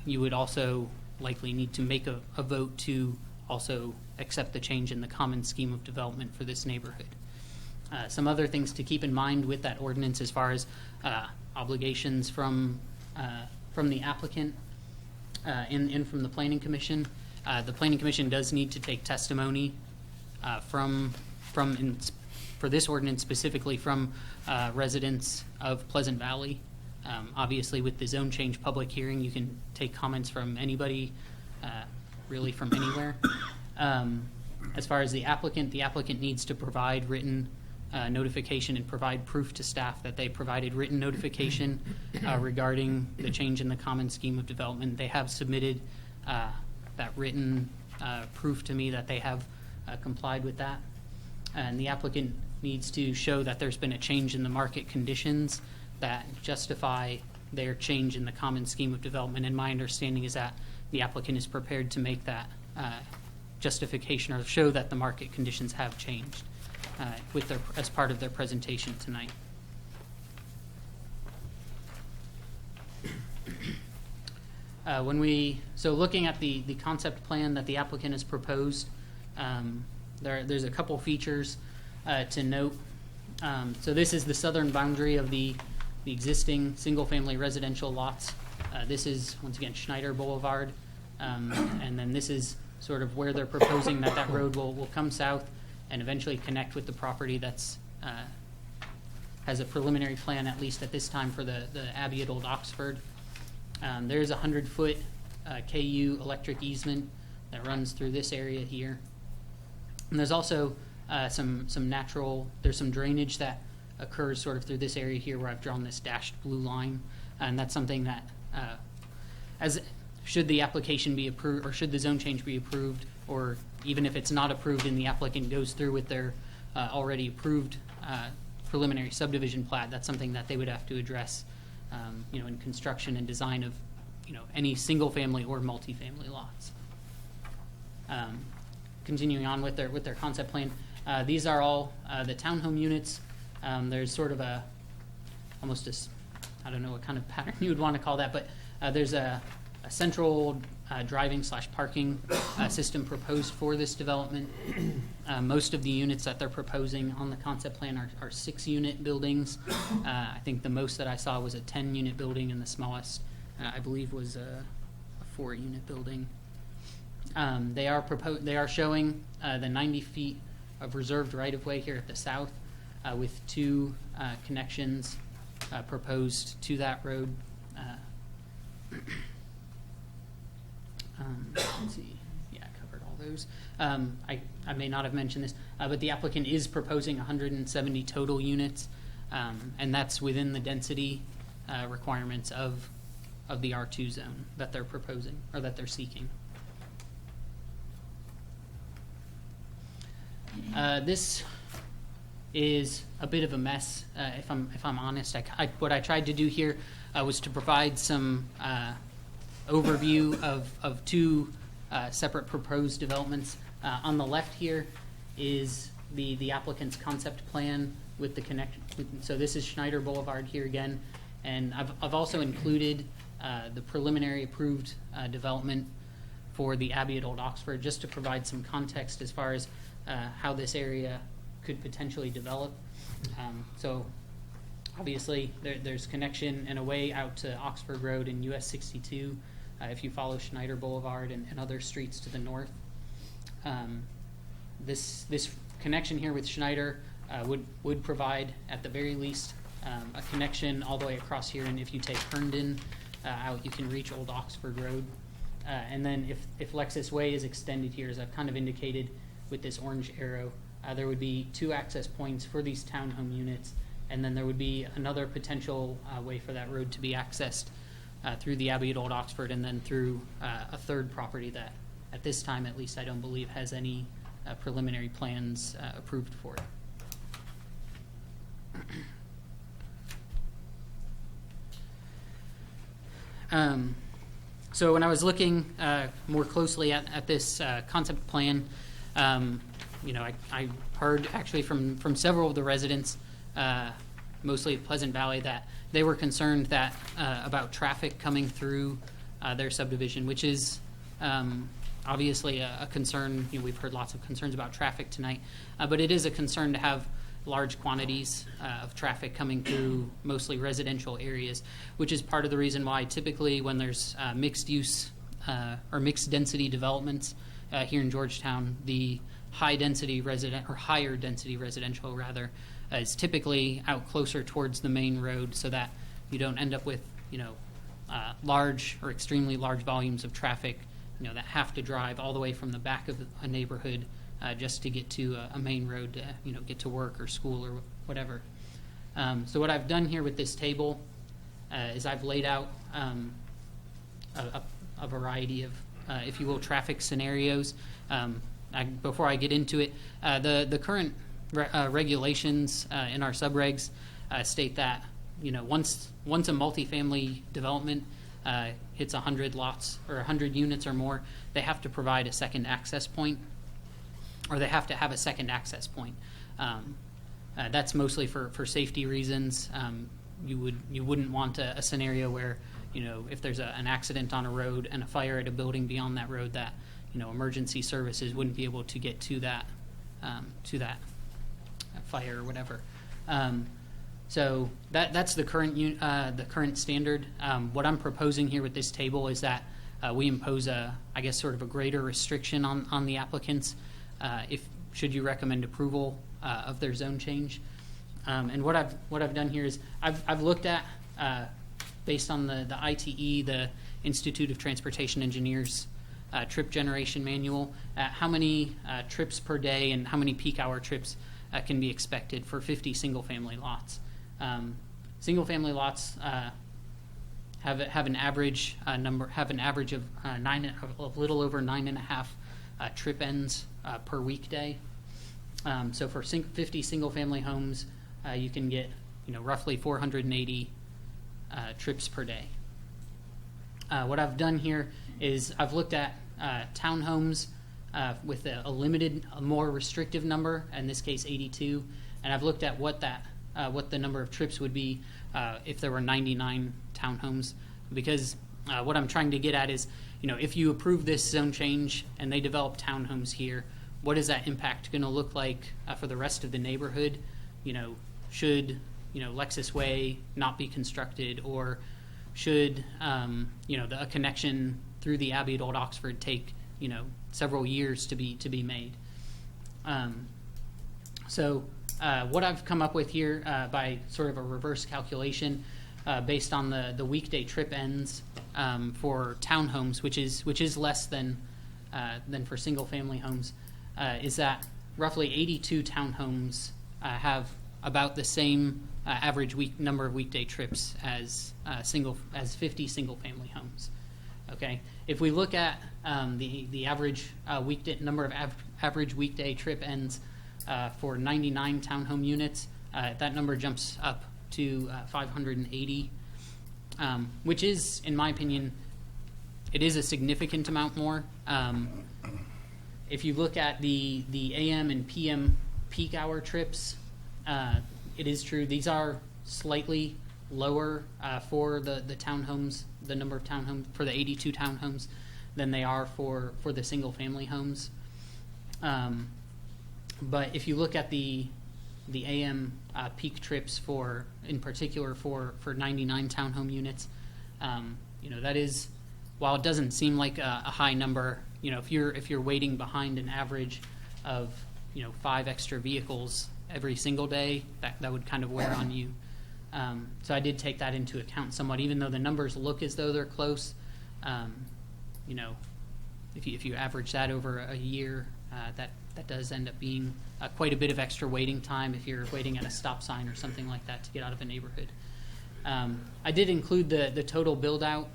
you would also likely need to make a vote to also accept the change in the common scheme of development for this neighborhood. Some other things to keep in mind with that ordinance as far as obligations from the applicant and from the Planning Commission. The Planning Commission does need to take testimony for this ordinance specifically from residents of Pleasant Valley. Obviously, with the zone change public hearing, you can take comments from anybody, really from anywhere. As far as the applicant needs to provide written notification and provide proof to staff that they provided written notification regarding the change in the common scheme of development. They have submitted that written proof to me that they have complied with that. And the applicant needs to show that there's been a change in the market conditions that justify their change in the common scheme of development. And my understanding is that the applicant is prepared to make that justification or show that the market conditions have changed as part of their presentation tonight. Looking at the concept plan that the applicant has proposed, there's a couple features to note. So this is the southern boundary of the existing single-family residential lots. This is, once again, Schneider Boulevard. And then this is sort of where they're proposing that road will come south and eventually connect with the property that's has a preliminary plan, at least at this time, for the Abbey at Old Oxford. There's a 100-foot KU electric easement that runs through this area here. And there's also some drainage that occurs sort of through this area here where I've drawn this dashed blue line. And that's something that, should the application be approved, or should the zone change be approved, or even if it's not approved and the applicant goes through with their already approved preliminary subdivision plat, that's something that they would have to address in construction and design of any single family or multifamily lots. Continuing on with their concept plan, these are all the townhome units. There's sort of almost I don't know what kind of pattern you would want to call that, but there's a central driving/parking system proposed for this development. Most of the units that they're proposing on the concept plan are 6-unit buildings. I think the most that I saw was a 10-unit building, and the smallest, I believe, was a 4-unit building. They are showing the 90 feet of reserved right-of-way here at the south, with 2 connections proposed to that road. Let's see. Yeah, I covered all those. I may not have mentioned this, but the applicant is proposing 170 total units, and that's within the density requirements of the R2 zone that they're proposing, or that they're seeking. This is a bit of a mess, if I'm honest. What I tried to do here was to provide some overview of 2 separate proposed developments. On the left here is the applicant's concept plan with the connection. So this is Schneider Boulevard here again, and I've also included the preliminary approved development for the Abbey at Old Oxford, just to provide some context as far as how this area could potentially develop. So obviously there's connection and a way out to Oxford Road and US 62 if you follow Schneider Boulevard and other streets to the north. This connection here with Schneider would provide, at the very least, a connection all the way across here, and if you take Herndon out, you can reach Old Oxford Road. And then if Lexus Way is extended here, as I've kind of indicated with this orange arrow, there would be 2 access points for these townhome units, and then there would be another potential way for that road to be accessed through the Abbey at Old Oxford, and then through a third property that, at this time at least, I don't believe has any preliminary plans approved for it. So when I was looking more closely at this concept plan, I heard actually from several of the residents, mostly of Pleasant Valley, that they were concerned that about traffic coming through their subdivision, which is obviously a concern. We've heard lots of concerns about traffic tonight, but it is a concern to have large quantities of traffic coming through mostly residential areas, which is part of the reason why typically when there's mixed use or mixed density developments here in Georgetown, the higher density residential rather is typically out closer towards the main road, so that you don't end up with large or extremely large volumes of traffic that have to drive all the way from the back of a neighborhood just to get to a main road to get to work or school or whatever. So what I've done here with this table is I've laid out a variety of, if you will, traffic scenarios. Before I get into it, the current regulations in our subregs state that once a multifamily development hits 100 lots or 100 units or more, they have to provide a second access point, or they have to have a second access point. That's mostly for safety reasons. You wouldn't want a scenario where if there's an accident on a road and a fire at a building beyond that road, that emergency services wouldn't be able to get to that fire or whatever. So that's the current standard. What I'm proposing here with this table is that we impose sort of a greater restriction on the applicants should you recommend approval of their zone change. And what I've done here is I've looked at, based on the ITE, the Institute of Transportation Engineers trip generation manual, how many trips per day and how many peak hour trips can be expected for 50 single-family lots. Single-family lots have an average of a little over 9.5 trip ends per weekday. So for 50 single-family homes, you can get roughly 480 trips per day. What I've done here is I've looked at townhomes with a more restrictive number, in this case 82, and I've looked at what that what the number of trips would be if there were 99 townhomes, because what I'm trying to get at is, if you approve this zone change and they develop townhomes here, what is that impact going to look like for the rest of the neighborhood? Should Lexus Way not be constructed, or should a connection through the Abbey at Old Oxford take several years to be made? So what I've come up with here by sort of a reverse calculation based on the weekday trip ends for townhomes, which is less than for single family homes, is that roughly 82 townhomes have about the same average number of weekday trips as 50 single family homes. Okay, if we look at the average number of average weekday trip ends for 99 townhome units, that number jumps up to 580, which is, in my opinion, it is a significant amount more. If you look at the AM and PM peak hour trips, it is true these are slightly lower for the townhomes, the number of townhomes for the 82 townhomes, than they are for the single family homes. But if you look at the AM peak trips in particular for 99 townhome units, that is, while it doesn't seem like a high number, if you're waiting behind an average of 5 extra vehicles every single day, that would kind of wear on you. So I did take that into account somewhat, even though the numbers look as though they're close. If you average that over a year, that does end up being quite a bit of extra waiting time if you're waiting at a stop sign or something like that to get out of a neighborhood. I did include the total build out.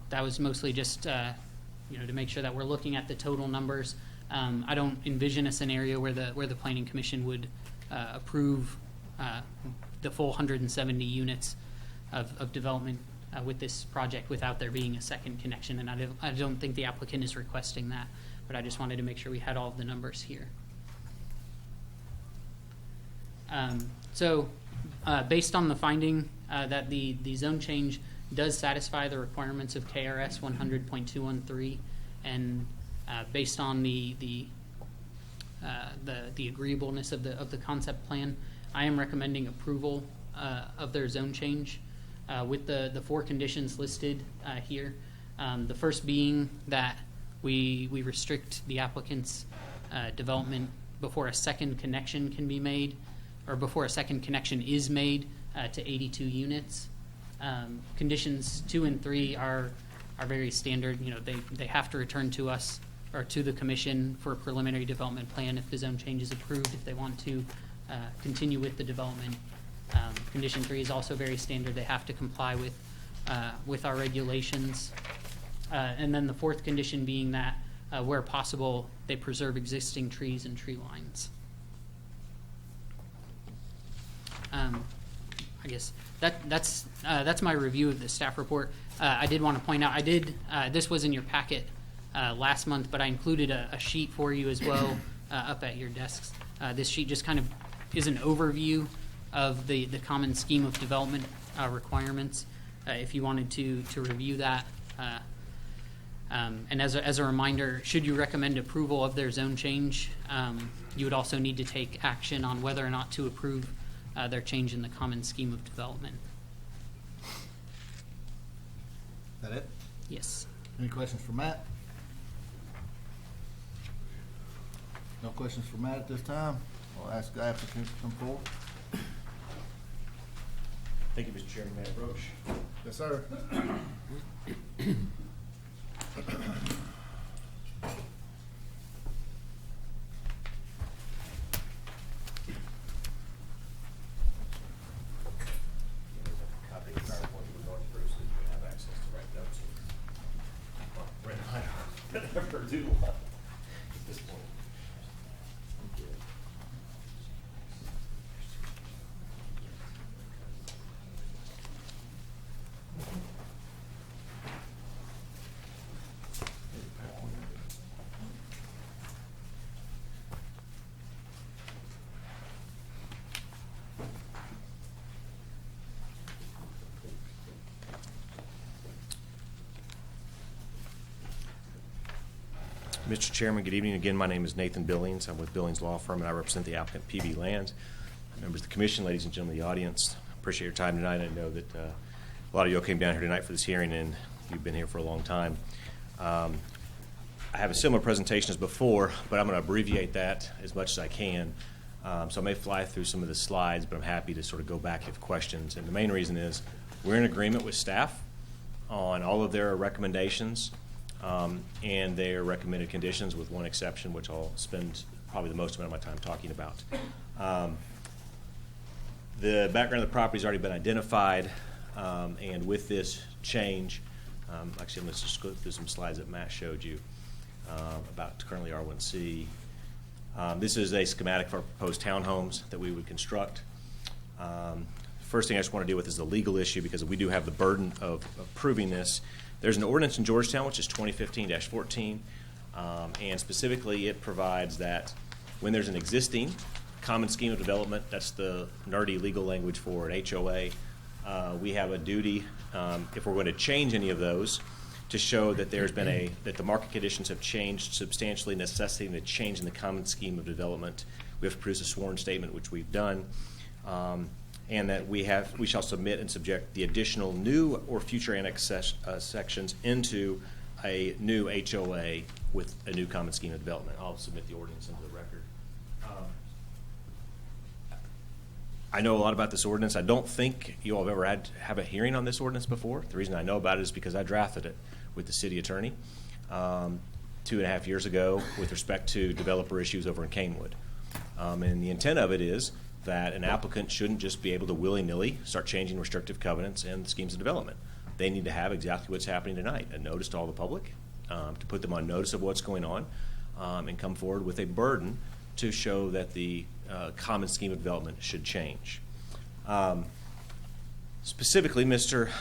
That was mostly just to make sure that we're looking at the total numbers. I don't envision a scenario where the Planning Commission would approve the full 170 units of development with this project without there being a second connection, and I don't think the applicant is requesting that, but I just wanted to make sure we had all of the numbers here. So based on the finding that the zone change does satisfy the requirements of KRS 100.213, and based on the agreeableness of the concept plan, I am recommending approval of their zone change with the 4 conditions listed here. The first being that we restrict the applicant's development before a second connection can be made, or before a second connection is made to 82 units. Conditions 2 and 3 are very standard. They have to return to us or to the commission for a preliminary development plan if the zone change is approved, if they want to continue with the development. Condition 3 is also very standard. They have to comply with our regulations. And then the 4th condition being that where possible, they preserve existing trees and tree lines. I guess that's my review of the staff report. I did want to point out, this was in your packet last month, but I included a sheet for you as well up at your desks. This sheet just kind of is an overview of the common scheme of development requirements, if you wanted to review that. And as a reminder, should you recommend approval of their zone change, you would also need to take action on whether or not to approve their change in the common scheme of development. That it? Yes. Any questions for Matt? No questions for Matt at this time? I'll ask the applicant to come forward. Thank you, Mr. Chairman. May I approach? Yes, sir. Copy of the PowerPoint we're going through so that you can have access to write notes. Right, I never do at this point. Mr. Chairman, good evening. Again, my name is Nathan Billings. I'm with Billings Law Firm, and I represent the applicant PB Land. Members of the commission, ladies and gentlemen of the audience, appreciate your time tonight. I know that a lot of you all came down here tonight for this hearing, and you've been here for a long time. I have a similar presentation as before, but I'm going to abbreviate that as much as I can. So I may fly through some of the slides, but I'm happy to sort of go back if questions. And the main reason is we're in agreement with staff on all of their recommendations and their recommended conditions, with one exception, which I'll spend probably the most amount of my time talking about. The background of the property has already been identified, and with this change, actually, let's just go through some slides that Matt showed you about currently R1C. This is a schematic for our proposed townhomes that we would construct. First thing I just want to deal with is the legal issue, because we do have the burden of proving this. There's an ordinance in Georgetown, which is 2015-14, and specifically it provides that when there's an existing common scheme of development, that's the nerdy legal language for an HOA, we have a duty, if we're going to change any of those, to show that there's been that the market conditions have changed substantially, necessitating a change in the common scheme of development. We have to produce a sworn statement, which we've done, and that we shall submit and subject the additional new or future annex sections into a new HOA with a new common scheme of development. I'll submit the ordinance into the record. I know a lot about this ordinance. I don't think you all have ever had to have a hearing on this ordinance before. The reason I know about it is because I drafted it with the city attorney 2.5 years ago with respect to developer issues over in Canewood. And the intent of it is that an applicant shouldn't just be able to willy-nilly start changing restrictive covenants and schemes of development. They need to have exactly what's happening tonight, a notice to all the public, to put them on notice of what's going on, and come forward with a burden to show that the common scheme of development should change. Specifically, Mr.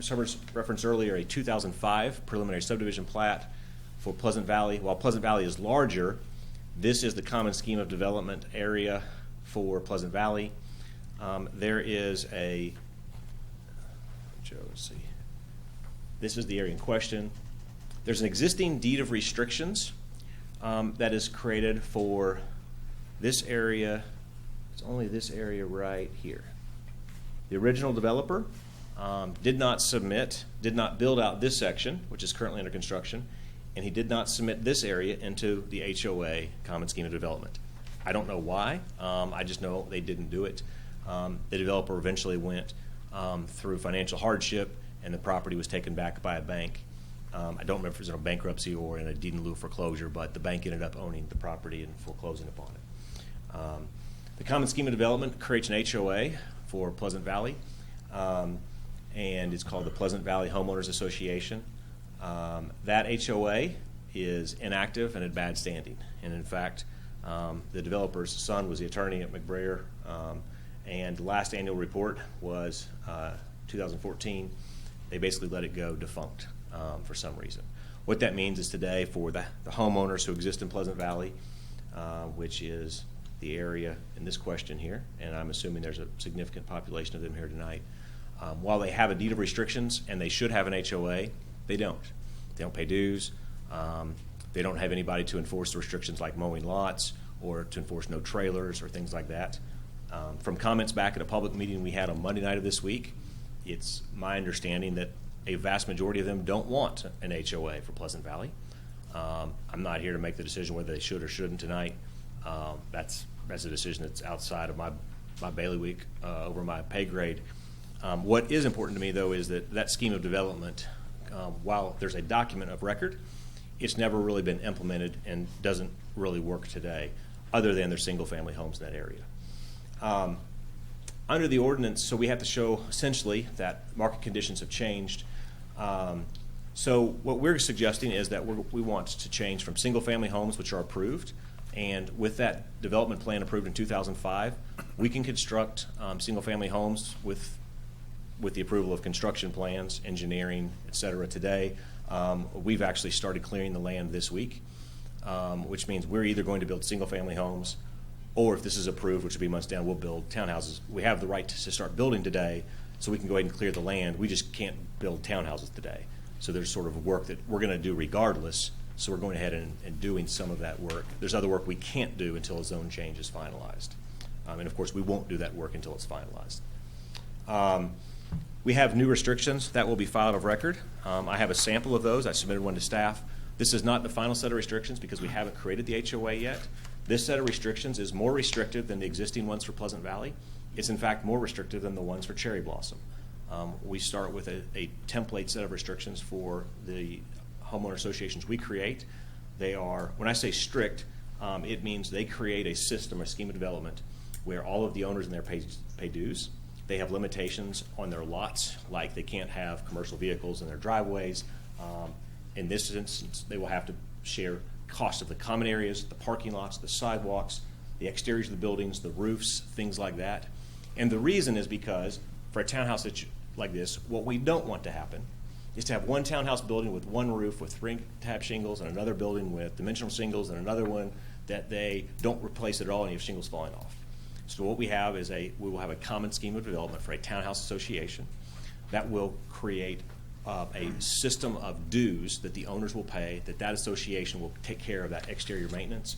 Summers referenced earlier a 2005 preliminary subdivision plat for Pleasant Valley. While Pleasant Valley is larger, this is the common scheme of development area for Pleasant Valley. There is a, let's see, this is the area in question. There's an existing deed of restrictions that is created for this area. It's only this area right here. The original developer did not build out this section, which is currently under construction, and he did not submit this area into the HOA common scheme of development. I don't know why. I just know they didn't do it. The developer eventually went through financial hardship, and the property was taken back by a bank. I don't remember if it was in a bankruptcy or in a deed in lieu foreclosure, but the bank ended up owning the property and foreclosing upon it. The common scheme of development creates an HOA for Pleasant Valley, and it's called the Pleasant Valley Homeowners Association. That HOA is inactive and in bad standing, and in fact, the developer's son was the attorney at McBrayer, and the last annual report was 2014. They basically let it go defunct for some reason. What that means is today for the homeowners who exist in Pleasant Valley, which is the area in this question here, and I'm assuming there's a significant population of them here tonight, while they have a deed of restrictions and they should have an HOA, they don't. They don't pay dues. They don't have anybody to enforce the restrictions like mowing lots or to enforce no trailers or things like that. From comments back at a public meeting we had on Monday night of this week, it's my understanding that a vast majority of them don't want an HOA for Pleasant Valley. I'm not here to make the decision whether they should or shouldn't tonight. That's a decision that's outside of my bailiwick, over my pay grade. What is important to me, though, is that scheme of development, while there's a document of record, it's never really been implemented and doesn't really work today, other than there's single-family homes in that area. Under the ordinance, so we have to show essentially that market conditions have changed. So what we're suggesting is that we want to change from single-family homes, which are approved, and with that development plan approved in 2005, we can construct single-family homes with the approval of construction plans, engineering, et cetera. Today, we've actually started clearing the land this week, which means we're either going to build single-family homes, or if this is approved, which will be months down, we'll build townhouses. We have the right to start building today, so we can go ahead and clear the land. We just can't build townhouses today. So there's sort of work that we're going to do regardless So we're going ahead and doing some of that work. There's other work we can't do until a zone change is finalized. And of course, we won't do that work until it's finalized. We have new restrictions that will be filed of record. I have a sample of those. I submitted one to staff. This is not the final set of restrictions because we haven't created the HOA yet. This set of restrictions is more restrictive than the existing ones for Pleasant Valley. It's in fact more restrictive than the ones for Cherry Blossom. We start with a template set of restrictions for the homeowner associations we create. They are, when I say strict, it means they create a system, a scheme of development, where all of the owners in there pay dues. They have limitations on their lots, like they can't have commercial vehicles in their driveways. In this instance, they will have to share cost of the common areas, the parking lots, the sidewalks, the exteriors of the buildings, the roofs, things like that. And the reason is because for a townhouse like this, what we don't want to happen is to have one townhouse building with one roof with 3-tab shingles and another building with dimensional shingles and another one that they don't replace it at all and you have shingles falling off. So what we have is we will have a common scheme of development for a townhouse association that will create a system of dues that the owners will pay, that association will take care of that exterior maintenance,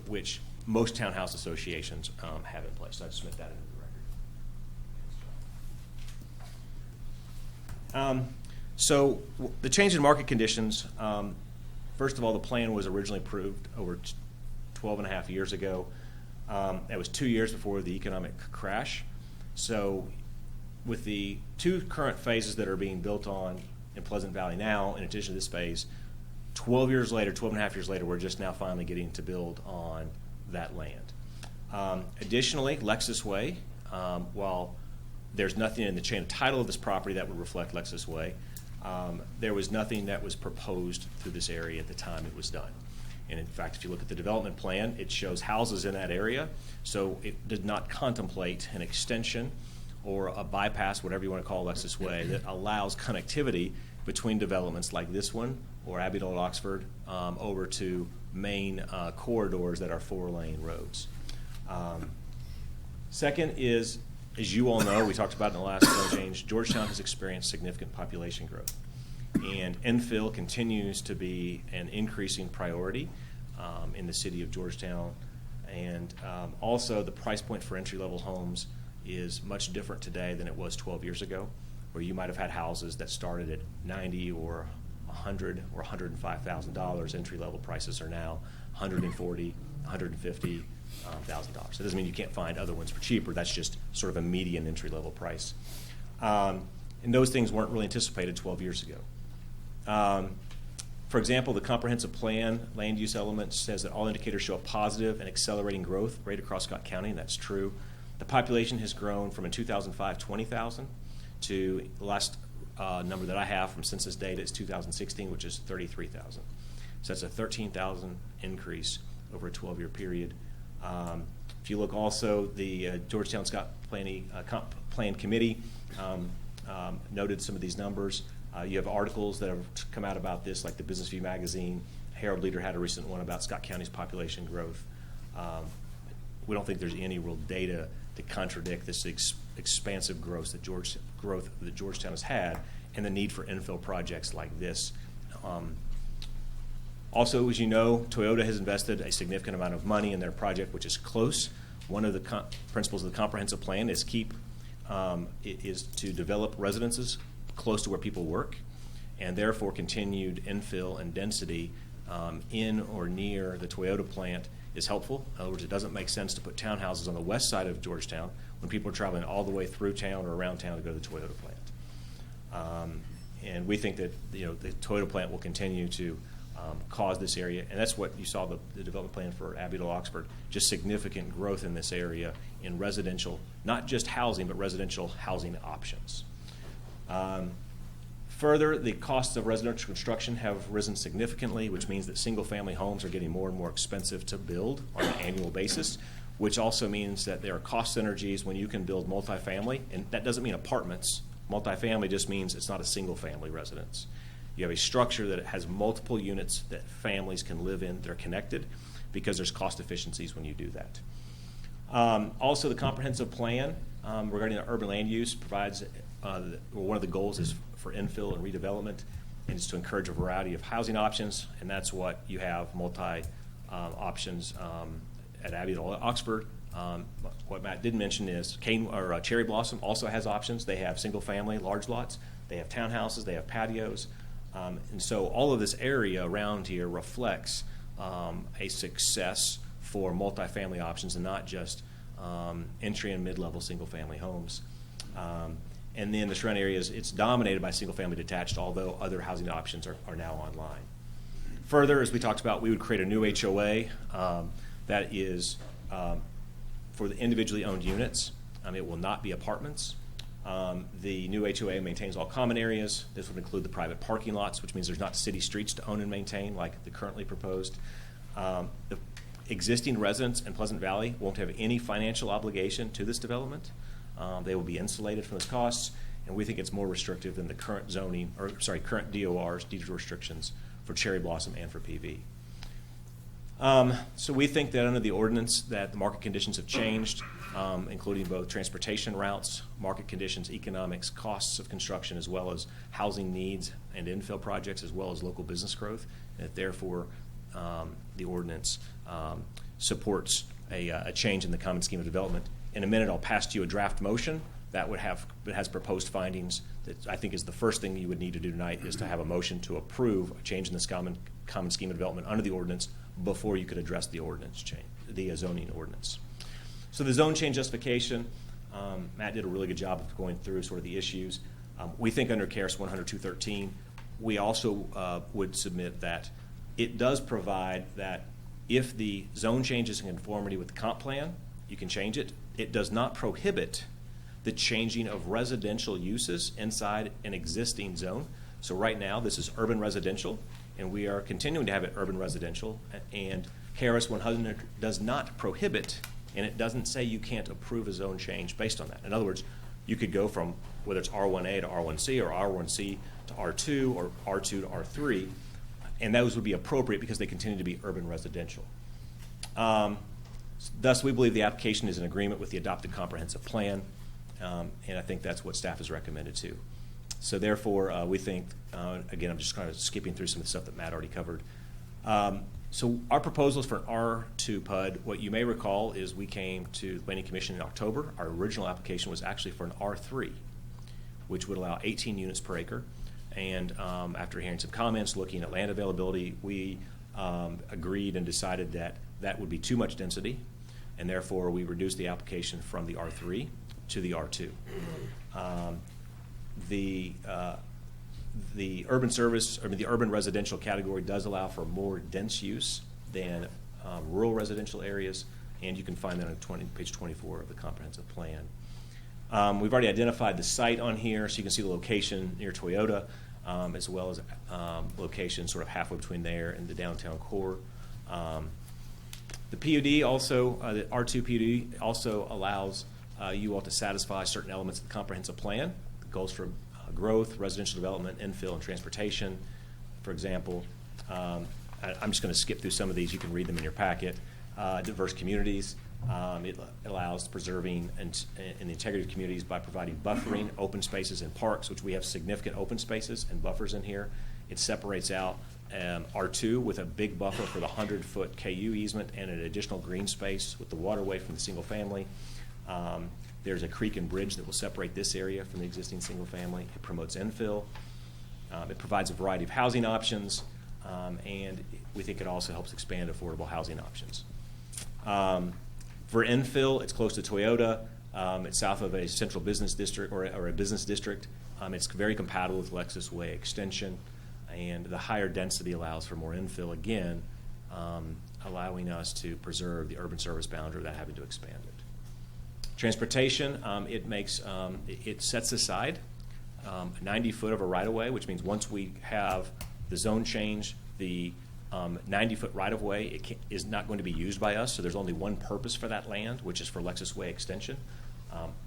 which most townhouse associations have in place. So I submit that into the record. So the change in market conditions, first of all, the plan was originally approved over 12 and a half years ago. That was 2 years before the economic crash. So with the 2 current phases that are being built on in Pleasant Valley now, in addition to this phase, 12 years later, 12 and a half years later, we're just now finally getting to build on that land. Additionally, Lexus Way, while there's nothing in the chain of title of this property that would reflect Lexus Way, there was nothing that was proposed through this area at the time it was done. And in fact, if you look at the development plan, it shows houses in that area, so it did not contemplate an extension or a bypass, whatever you want to call Lexus Way, that allows connectivity between developments like this one or Abbeville at Oxford over to main corridors that are 4-lane roads. Second is, as you all know, we talked about in the last zone change, Georgetown has experienced significant population growth. And infill continues to be an increasing priority in the city of Georgetown. And also the price point for entry-level homes is much different today than it was 12 years ago, where you might have had houses that started at $90,000 or $100,000 or $105,000. Entry-level prices are now $140,000, $150,000. That doesn't mean you can't find other ones for cheaper. That's just sort of a median entry-level price. And those things weren't really anticipated 12 years ago. For example, the comprehensive plan land use element says that all indicators show a positive and accelerating growth rate across Scott County, and that's true. The population has grown from in 2005, 20,000, to the last number that I have from census data is 2016, which is 33,000. So that's a 13,000 increase over a 12-year period. If you look also, the Georgetown-Scott Plan Committee noted some of these numbers. You have articles that have come out about this, like the Business View magazine. Herald Leader had a recent one about Scott County's population growth. We don't think there's any real data to contradict this expansive growth that Georgetown has had and the need for infill projects like this. Also, as you know, Toyota has invested a significant amount of money in their project, which is close. One of the principles of the comprehensive plan is is to develop residences close to where people work, and therefore continued infill and density in or near the Toyota plant is helpful. In other words, it doesn't make sense to put townhouses on the west side of Georgetown when people are traveling all the way through town or around town to go to the Toyota plant. And we think that the Toyota plant will continue to cause this area, and that's what you saw the development plan for Abbeville Oxford, just significant growth in this area in residential, not just housing, but residential housing options. Further, the costs of residential construction have risen significantly, which means that single-family homes are getting more and more expensive to build on an annual basis, which also means that there are cost synergies when you can build multifamily, and that doesn't mean apartments. Multifamily just means it's not a single-family residence. You have a structure that has multiple units that families can live in. They're connected because there's cost efficiencies when you do that. Also, the comprehensive plan regarding the urban land use provides one of the goals is for infill and redevelopment. and it's to encourage a variety of housing options, and that's what you have, multi options at Abbeville, Oxford. What Matt didn't mention is Cherry Blossom also has options. They have single-family, large lots. They have townhouses. They have patios. And so all of this area around here reflects a success for multifamily options and not just entry and mid-level single-family homes. And then the surrounding areas, it's dominated by single-family detached, although other housing options are now online. Further, as we talked about, we would create a new HOA that is for the individually owned units. It will not be apartments. The new HOA maintains all common areas. This would include the private parking lots, which means there's not city streets to own and maintain like the currently proposed. The existing residents in Pleasant Valley won't have any financial obligation to this development. They will be insulated from those costs, and we think it's more restrictive than the current current DORs, deed restrictions, for Cherry Blossom and for PV. So we think that under the ordinance that the market conditions have changed, including both transportation routes, market conditions, economics, costs of construction, as well as housing needs and infill projects, as well as local business growth, and that therefore the ordinance supports a change in the common scheme of development. In a minute, I'll pass to you a draft motion that has proposed findings. That I think is the first thing you would need to do tonight is to have a motion to approve a change in this common scheme of development under the ordinance before you could address the ordinance change, the zoning ordinance. So the zone change justification, Matt did a really good job of going through sort of the issues. We think under KRS 100-213, we also would submit that it does provide that if the zone change is in conformity with the comp plan, you can change it. It does not prohibit the changing of residential uses inside an existing zone. So right now, this is urban residential, and we are continuing to have it urban residential, and KRS 100 does not prohibit, and it doesn't say you can't approve a zone change based on that. In other words, you could go from whether it's R1A to R1C or R1C to R2 or R2 to R3, and those would be appropriate because they continue to be urban residential. Thus, we believe the application is in agreement with the adopted comprehensive plan, and I think that's what staff has recommended too. So therefore, we think, again, I'm just kind of skipping through some of the stuff that Matt already covered. So our proposal is for an R2 PUD. What you may recall is we came to the Planning Commission in October. Our original application was actually for an R3, which would allow 18 units per acre. And after hearing some comments, looking at land availability, we agreed and decided that that would be too much density, and therefore we reduced the application from the R3 to the R2. The urban service, the urban residential category does allow for more dense use than rural residential areas, and you can find that on page 24 of the comprehensive plan. We've already identified the site on here, so you can see the location near Toyota, as well as location sort of halfway between there and the downtown core. The PUD also, the R2 PUD also allows you all to satisfy certain elements of the comprehensive plan. The goals for growth, residential development, infill, and transportation. For example, I'm just going to skip through some of these. You can read them in your packet. Diverse communities. It allows preserving and the integrity of communities by providing buffering, open spaces, and parks, which we have significant open spaces and buffers in here. It separates out R2 with a big buffer for the 100-foot KU easement and an additional green space with the waterway from the single family. There's a creek and bridge that will separate this area from the existing single family. It promotes infill. It provides a variety of housing options, and we think it also helps expand affordable housing options. For infill, it's close to Toyota. It's south of a central business district or a business district. It's very compatible with Lexus Way Extension, and the higher density allows for more infill, again, allowing us to preserve the urban service boundary without having to expand it. Transportation, it sets aside 90 foot of a right-of-way, which means once we have the zone change, the 90-foot right-of-way is not going to be used by us, so there's only one purpose for that land, which is for Lexus Way Extension.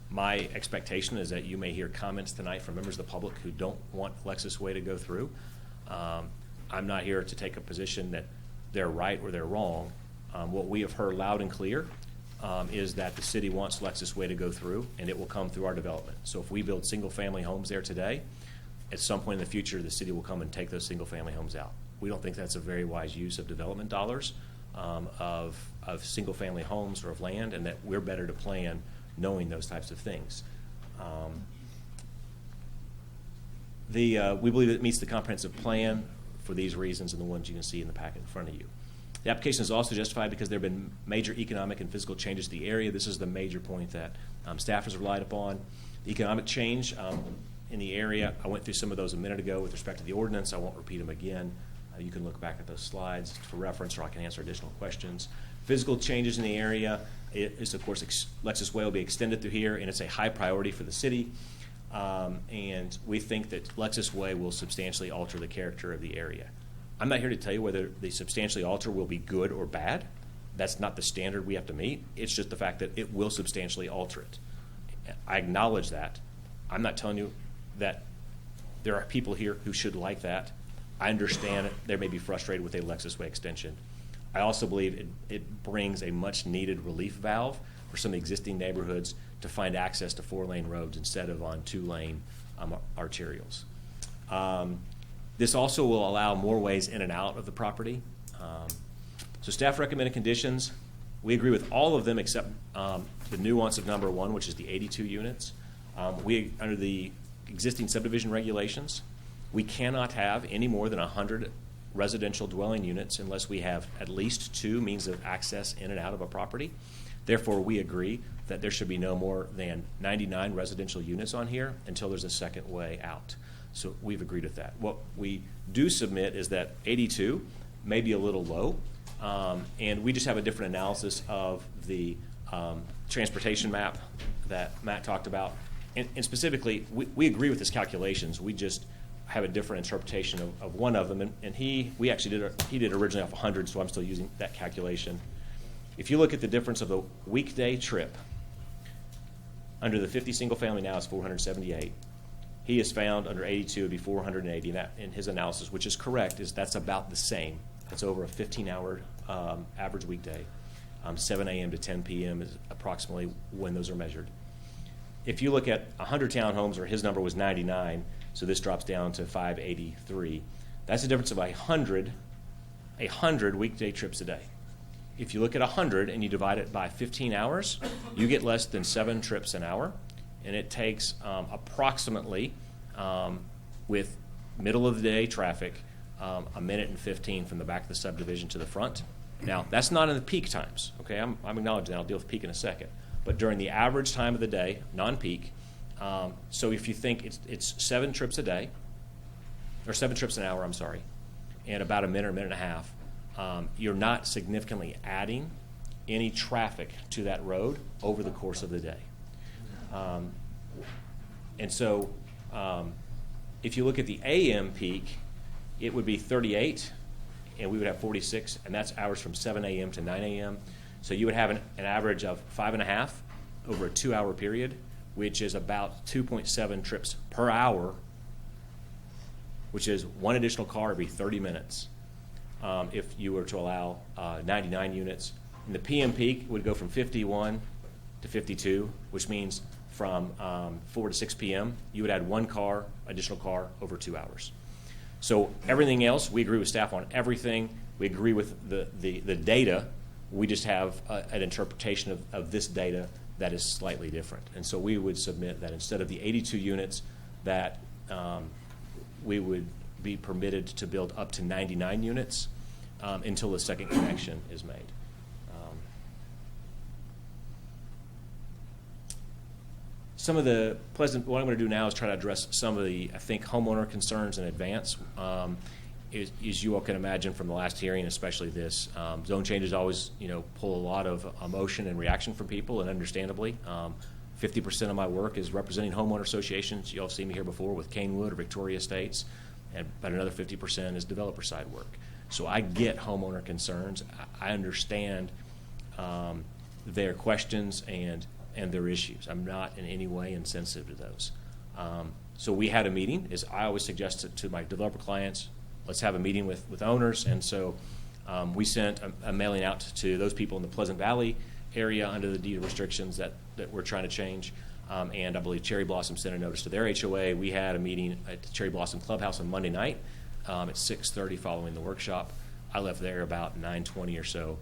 My expectation is that you may hear comments tonight from members of the public who don't want Lexus Way to go through. I'm not here to take a position that they're right or they're wrong. What we have heard loud and clear is that the city wants Lexus Way to go through, and it will come through our development. So if we build single-family homes there today, at some point in the future, the city will come and take those single-family homes out. We don't think that's a very wise use of development dollars of single-family homes or of land, and that we're better to plan knowing those types of things. We believe it meets the comprehensive plan for these reasons and the ones you can see in the packet in front of you. The application is also justified because there have been major economic and physical changes to the area. This is the major point that staff has relied upon. The economic change in the area, I went through some of those a minute ago with respect to the ordinance. I won't repeat them again. You can look back at those slides for reference, or I can answer additional questions. Physical changes in the area is, of course, Lexus Way will be extended through here, and it's a high priority for the city. And we think that Lexus Way will substantially alter the character of the area. I'm not here to tell you whether the substantially alter will be good or bad. That's not the standard we have to meet. It's just the fact that it will substantially alter it. I acknowledge that. I'm not telling you that there are people here who should like that. I understand they may be frustrated with a Lexus Way extension. I also believe it brings a much-needed relief valve for some existing neighborhoods to find access to 4-lane roads instead of on 2-lane arterials. This also will allow more ways in and out of the property. So staff recommended conditions. We agree with all of them except the nuance of number 1, which is the 82 units. Under the existing subdivision regulations, we cannot have any more than 100 residential dwelling units unless we have at least 2 means of access in and out of a property. Therefore, we agree that there should be no more than 99 residential units on here until there's a second way out. So we've agreed with that. What we do submit is that 82 may be a little low, and we just have a different analysis of the transportation map that Matt talked about. And specifically, we agree with his calculations. We just have a different interpretation of one of them. And he did originally off 100, so I'm still using that calculation. If you look at the difference of the weekday trip, under the 50 single family now is 478. He has found under 82 it would be 480. And that, in his analysis, which is correct, is that's about the same. That's over a 15-hour average weekday. 7 a.m. to 10 p.m. is approximately when those are measured. If you look at 100 townhomes, or his number was 99, so this drops down to 583. That's a difference of 100 weekday trips a day. If you look at 100 and you divide it by 15 hours, you get less than 7 trips an hour, and it takes approximately, with middle of the day traffic, a minute and 15 from the back of the subdivision to the front. Now, that's not in the peak times, okay? I'm acknowledging that. I'll deal with peak in a second. But during the average time of the day, non-peak, so if you think it's 7 trips a day, or 7 trips an hour, I'm sorry, and about a minute or minute and a half, you're not significantly adding any traffic to that road over the course of the day. And so if you look at the AM peak, it would be 38, and we would have 46, and that's hours from 7 a.m. to 9 a.m. So you would have an average of 5.5 over a 2-hour period, which is about 2.7 trips per hour, which is 1 additional car every 30 minutes. If you were to allow 99 units. And the PM peak would go from 51 to 52, which means from 4 to 6 p.m., you would add 1 additional car over 2 hours. So everything else, we agree with staff on everything. We agree with the data. We just have an interpretation of this data that is slightly different. And so we would submit that instead of the 82 units, that we would be permitted to build up to 99 units until the second connection is made. Some of the what I'm going to do now is try to address some of the, I think, homeowner concerns in advance. As you all can imagine from the last hearing, especially this, zone changes always, pull a lot of emotion and reaction from people, and understandably. 50% of my work is representing homeowner associations. You all have seen me here before with Canewood or Victoria Estates, and about another 50% is developer side work. So I get homeowner concerns. I understand their questions and their issues. I'm not in any way insensitive to those. So we had a meeting, as I always suggest to my developer clients, let's have a meeting with owners. And so we sent a mailing out to those people in the Pleasant Valley area under the deed of restrictions that we're trying to change. And I believe Cherry Blossom sent a notice to their HOA. We had a meeting at the Cherry Blossom Clubhouse on Monday night at 6:30 following the workshop. I left there about 9:20 or so.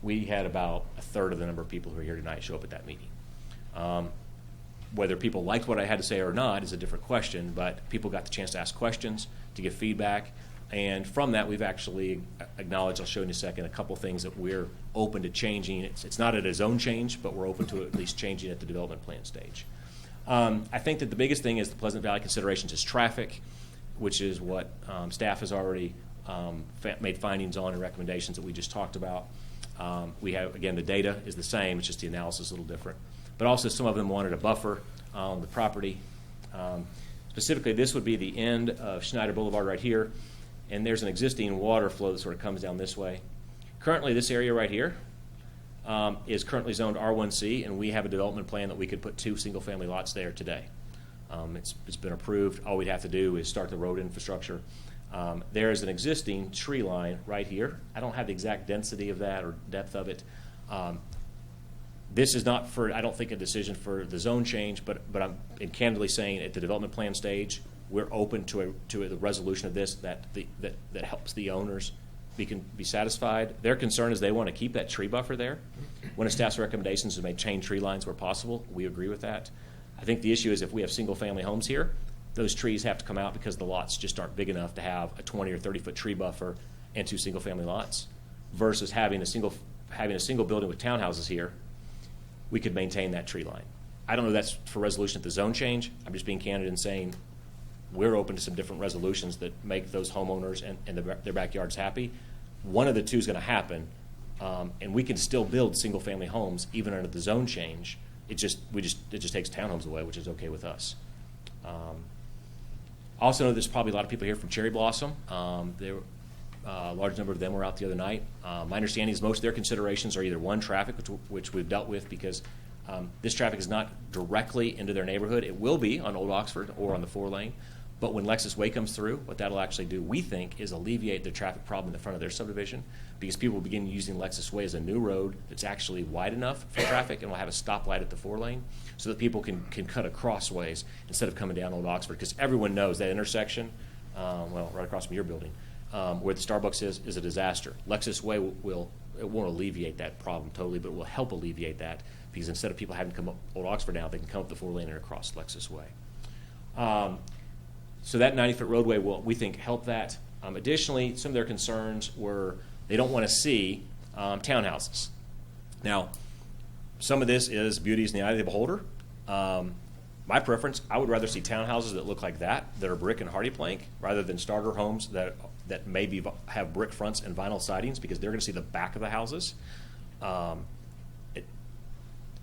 We had about a third of the number of people who are here tonight show up at that meeting. Whether people liked what I had to say or not is a different question, but people got the chance to ask questions, to give feedback, and from that we've actually acknowledged, I'll show you in a second, a couple things that we're open to changing. It's not at a zone change, but we're open to at least changing at the development plan stage. I think that the biggest thing is the Pleasant Valley considerations is traffic, which is what staff has already made findings on and recommendations that we just talked about. We have, again, the data is the same, it's just the analysis is a little different. But also some of them wanted a buffer on the property. Specifically, this would be the end of Schneider Boulevard right here, and there's an existing water flow that sort of comes down this way. Currently, this area right here is currently zoned R1C, and we have a development plan that we could put 2 single-family lots there today. It's been approved. All we'd have to do is start the road infrastructure. There is an existing tree line right here. I don't have the exact density of that or depth of it. This is not for, I don't think, a decision for the zone change, but I'm candidly saying at the development plan stage, we're open to the resolution of this that helps the owners be satisfied. Their concern is they want to keep that tree buffer there. One of staff's recommendations is to change tree lines where possible. We agree with that. I think the issue is if we have single-family homes here, those trees have to come out because the lots just aren't big enough to have a 20 or 30-foot tree buffer and 2 single-family lots versus having a single building with townhouses here. We could maintain that tree line. I don't know if that's for resolution at the zone change. I'm just being candid and saying we're open to some different resolutions that make those homeowners and their backyards happy. One of the two is going to happen, and we can still build single-family homes even under the zone change. It just takes townhomes away, which is okay with us. I also know there's probably a lot of people here from Cherry Blossom. A large number of them were out the other night. My understanding is most of their considerations are either one, traffic, which we've dealt with because this traffic is not directly into their neighborhood. It will be on Old Oxford or on the 4-lane. But when Lexus Way comes through, what that'll actually do, we think, is alleviate the traffic problem in the front of their subdivision because people will begin using Lexus Way as a new road that's actually wide enough for traffic and will have a stoplight at the 4-lane so that people can cut across ways instead of coming down Old Oxford because everyone knows that intersection, right across from your building, where the Starbucks is a disaster. Lexus Way it won't alleviate that problem totally, but it will help alleviate that because instead of people having to come up Old Oxford now, they can come up the 4-lane and across Lexus Way. So that 90-foot roadway will, we think, help that. Additionally, some of their concerns were they don't want to see townhouses. Now, some of this is beauties in the eye of the beholder. My preference, I would rather see townhouses that look like that are brick and hardy plank, rather than starter homes that maybe have brick fronts and vinyl sidings because they're going to see the back of the houses.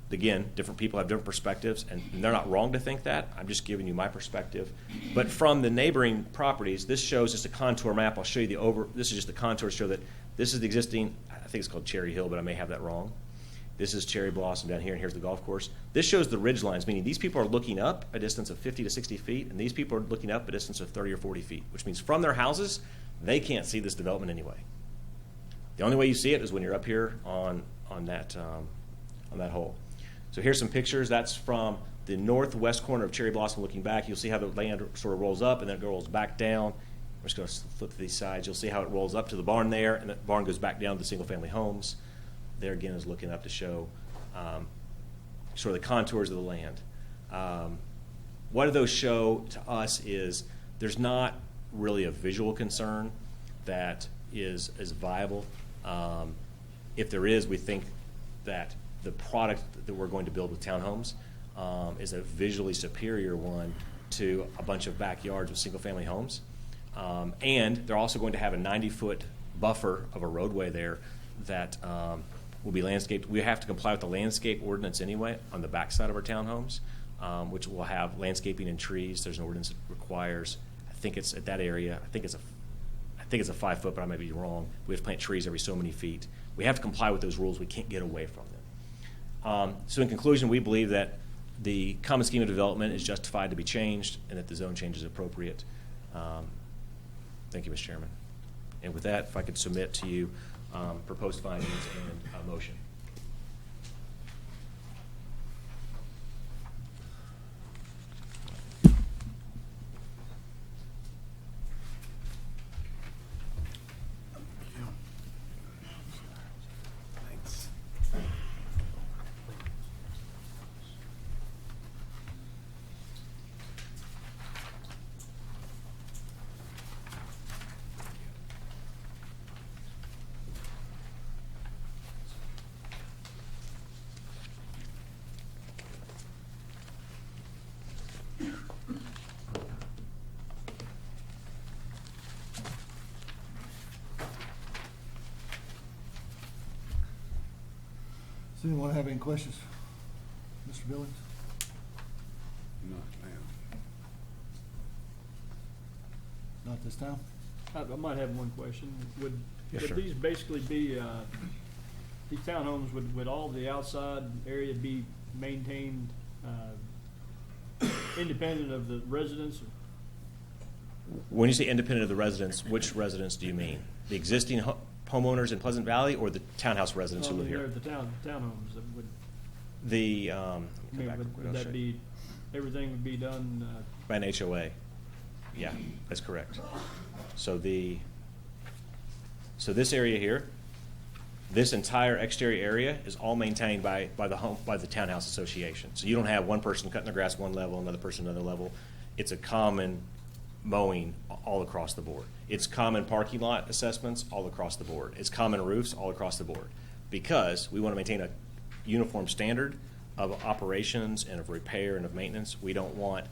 Again, different people have different perspectives, and they're not wrong to think that. I'm just giving you my perspective. But from the neighboring properties, this shows just a contour map. I'll show you this is just the contours show that this is the existing, I think it's called Cherry Hill, but I may have that wrong. This is Cherry Blossom down here, and here's the golf course. This shows the ridge lines, meaning these people are looking up a distance of 50 to 60 feet, and these people are looking up a distance of 30 or 40 feet, which means from their houses, they can't see this development anyway. The only way you see it is when you're up here on that hole. So here's some pictures. That's from the northwest corner of Cherry Blossom looking back. You'll see how the land sort of rolls up and then it rolls back down. I'm just going to flip to these sides. You'll see how it rolls up to the barn there, and that barn goes back down to single-family homes. There again is looking up to show sort of the contours of the land. What do those show to us is there's not really a visual concern that is viable. If there is, we think that the product that we're going to build with townhomes is a visually superior one to a bunch of backyards with single-family homes. And they're also going to have a 90-foot buffer of a roadway there that will be landscaped. We have to comply with the landscape ordinance anyway on the backside of our townhomes, which will have landscaping and trees. There's an ordinance that requires, I think it's at that area, I think it's a 5 foot, but I may be wrong. We have to plant trees every so many feet. We have to comply with those rules. We can't get away from them. So in conclusion, we believe that the common scheme of development is justified to be changed and that the zone change is appropriate. Thank you, Mr. Chairman. And with that, if I could submit to you proposed findings and a motion. Does anyone have any questions? Mr. Billings? No, ma'am. Not this time? I might have one question. Would Yes, would sir. these basically be, these townhomes, would all the outside area be maintained independent of the residents? When you say independent of the residents, which residents do you mean? The existing homeowners in Pleasant Valley or the townhouse residents who live here? The townhomes that would, The, I mean, would that be, everything would be done, by an HOA. Yeah, that's correct. So this area here, this entire exterior area is all maintained by the townhouse association. So you don't have one person cutting the grass one level, another person another level. It's a common mowing all across the board. It's common parking lot assessments all across the board. It's common roofs all across the board. Because we want to maintain a uniform standard of operations and of repair and of maintenance. We don't want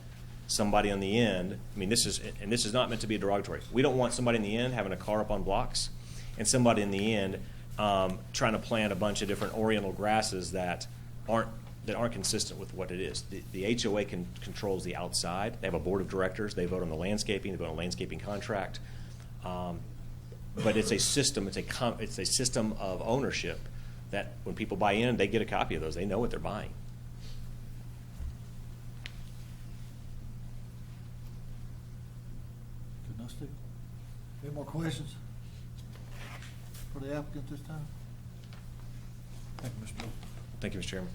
somebody on the end, I mean, this is not meant to be derogatory. We don't want somebody in the end having a car up on blocks and somebody in the end trying to plant a bunch of different oriental grasses that aren't consistent with what it is. The HOA controls the outside. They have a board of directors. They vote on the landscaping. They vote on a landscaping contract. But it's a system. It's a system of ownership that when people buy in, they get a copy of those. They know what they're buying. Good enough, Steve? Any more questions for the applicant this time? Thank you, Mr. Bill. Thank you, Mr. Chairman.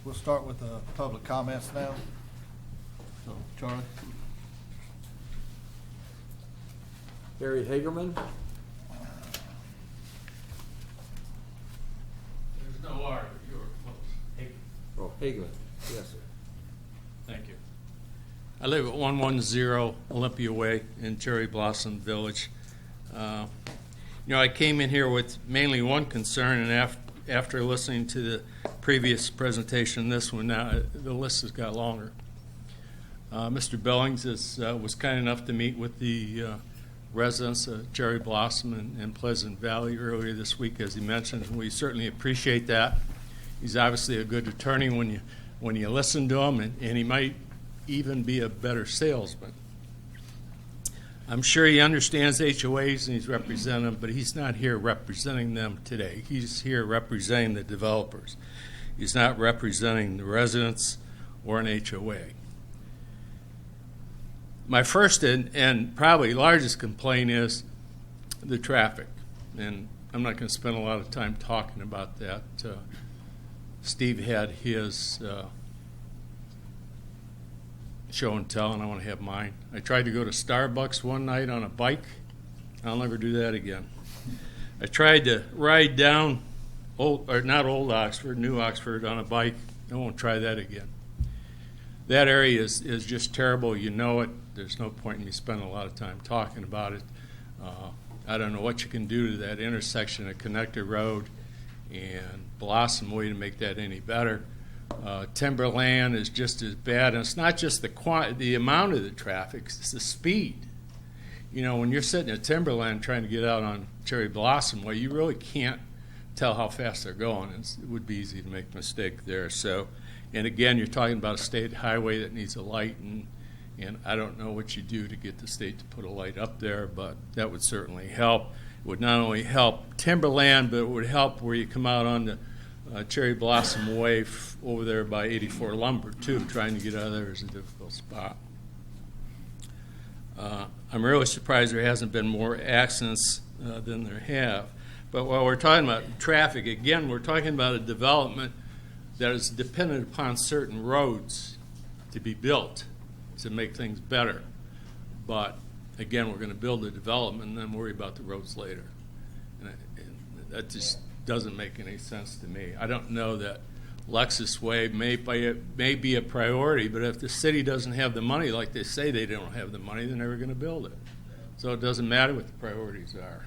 We'll start with the public comments now. So, Charlie? Barry Hagerman. There's no R, but you're close. Oh, Hagerman. Yes, sir. Thank you. I live at 110 Olympia Way in Cherry Blossom Village. I came in here with mainly one concern, and after listening to the previous presentation, this one, now the list has got longer. Mr. Billings was kind enough to meet with the residents of Cherry Blossom and Pleasant Valley earlier this week, as he mentioned, and we certainly appreciate that. He's obviously a good attorney when you listen to him, and he might even be a better salesman. I'm sure he understands HOAs and he's representing them, but he's not here representing them today. He's here representing the developers. He's not representing the residents or an HOA. My first and probably largest complaint is the traffic, and I'm not going to spend a lot of time talking about that. Steve had his show and tell, and I want to have mine. I tried to go to Starbucks one night on a bike. I'll never do that again. I tried to ride down not Old Oxford, New Oxford on a bike. I won't try that again. That area is just terrible. You know it. There's no point in me spending a lot of time talking about it. I don't know what you can do to that intersection of Connector Road and Blossom Way to make that any better. Timberland is just as bad, and it's not just the amount of the traffic, it's the speed. When you're sitting at Timberland trying to get out on Cherry Blossom Way, you really can't tell how fast they're going. It would be easy to make a mistake there. So, and again, you're talking about a state highway that needs a light, and I don't know what you do to get the state to put a light up there, but that would certainly help. It would not only help Timberland, but it would help where you come out on the Cherry Blossom Way over there by 84 Lumber, too. Trying to get out of there is a difficult spot. I'm really surprised there hasn't been more accidents than there have. But while we're talking about traffic, again, we're talking about a development that is dependent upon certain roads to be built to make things better. But again, we're going to build a development and then worry about the roads later. And that just doesn't make any sense to me. I don't know that Lexus Way may be a priority, but if the city doesn't have the money, like they say they don't have the money, they're never going to build it. So it doesn't matter what the priorities are.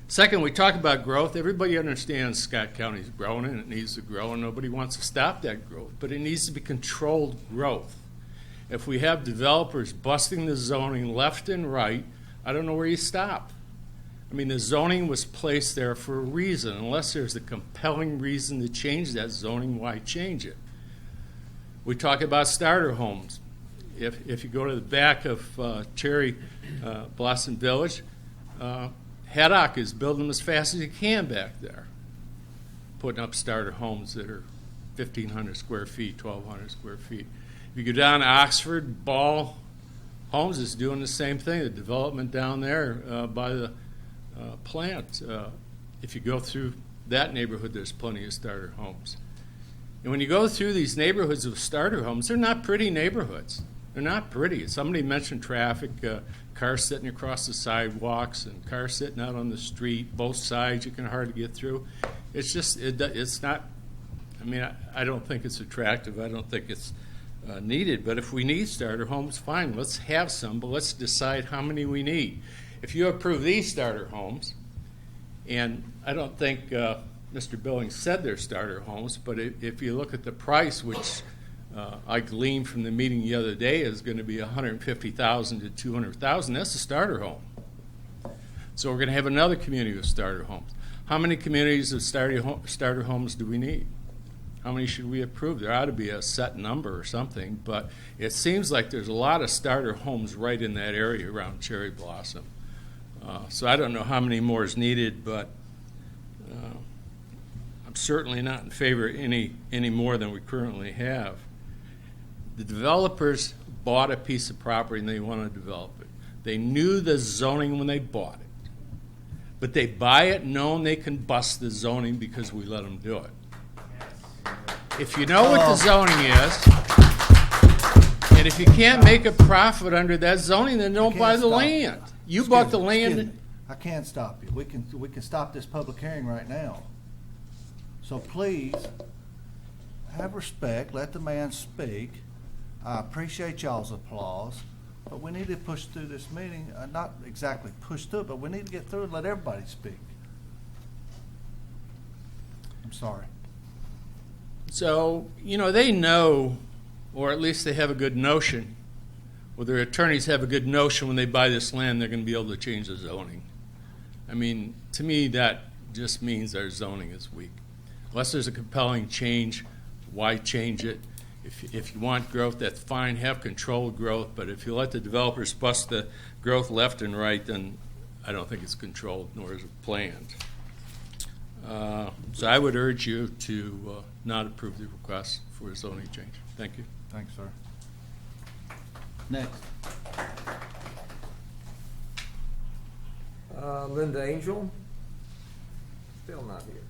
Second, we talk about growth. Everybody understands Scott County is growing and it needs to grow, and nobody wants to stop that growth, but it needs to be controlled growth. If we have developers busting the zoning left and right, I don't know where you stop. I mean, the zoning was placed there for a reason. Unless there's a compelling reason to change that zoning, why change it? We talk about starter homes. If you go to the back of Cherry Blossom Village, Haddock is building them as fast as he can back there, putting up starter homes that are 1,500 square feet, 1,200 square feet. If you go down to Oxford, Ball Homes is doing the same thing, the development down there by the plant. If you go through that neighborhood, there's plenty of starter homes. And when you go through these neighborhoods of starter homes, they're not pretty neighborhoods. They're not pretty. Somebody mentioned traffic, cars sitting across the sidewalks and cars sitting out on the street, both sides, you can hardly get through. It's just, it's not, I mean, I don't think it's attractive. I don't think it's needed. But if we need starter homes, fine, let's have some, but let's decide how many we need. If you approve these starter homes, and I don't think Mr. Billings said they're starter homes, but if you look at the price, which I gleaned from the meeting the other day is going to be $150,000 to $200,000, that's a starter home. So we're going to have another community of starter homes. How many communities of starter homes do we need? How many should we approve? There ought to be a set number or something, but it seems like there's a lot of starter homes right in that area around Cherry Blossom. So I don't know how many more is needed, but I'm certainly not in favor of any more than we currently have. The developers bought a piece of property and they want to develop it. They knew the zoning when they bought it, but they buy it knowing they can bust the zoning because we let them do it. If you know what the zoning is, and if you can't make a profit under that zoning, then don't buy the land. You bought the land. I can't stop you. We can stop this public hearing right now. So please, have respect, let the man speak. I appreciate y'all's applause, but we need to push through this meeting, not exactly push through it, but we need to get through and let everybody speak. I'm sorry. So, you know, they know, or at least they have a good notion, or their attorneys have a good notion when they buy this land, they're going to be able to change the zoning. I mean, to me, that just means our zoning is weak. Unless there's a compelling change, why change it? If you want growth, that's fine, have controlled growth, but if you let the developers bust the growth left and right, then I don't think it's controlled, nor is it planned. So I would urge you to not approve the request for a zoning change. Thank you. Thanks, sir. Next. Linda Angel, still not here.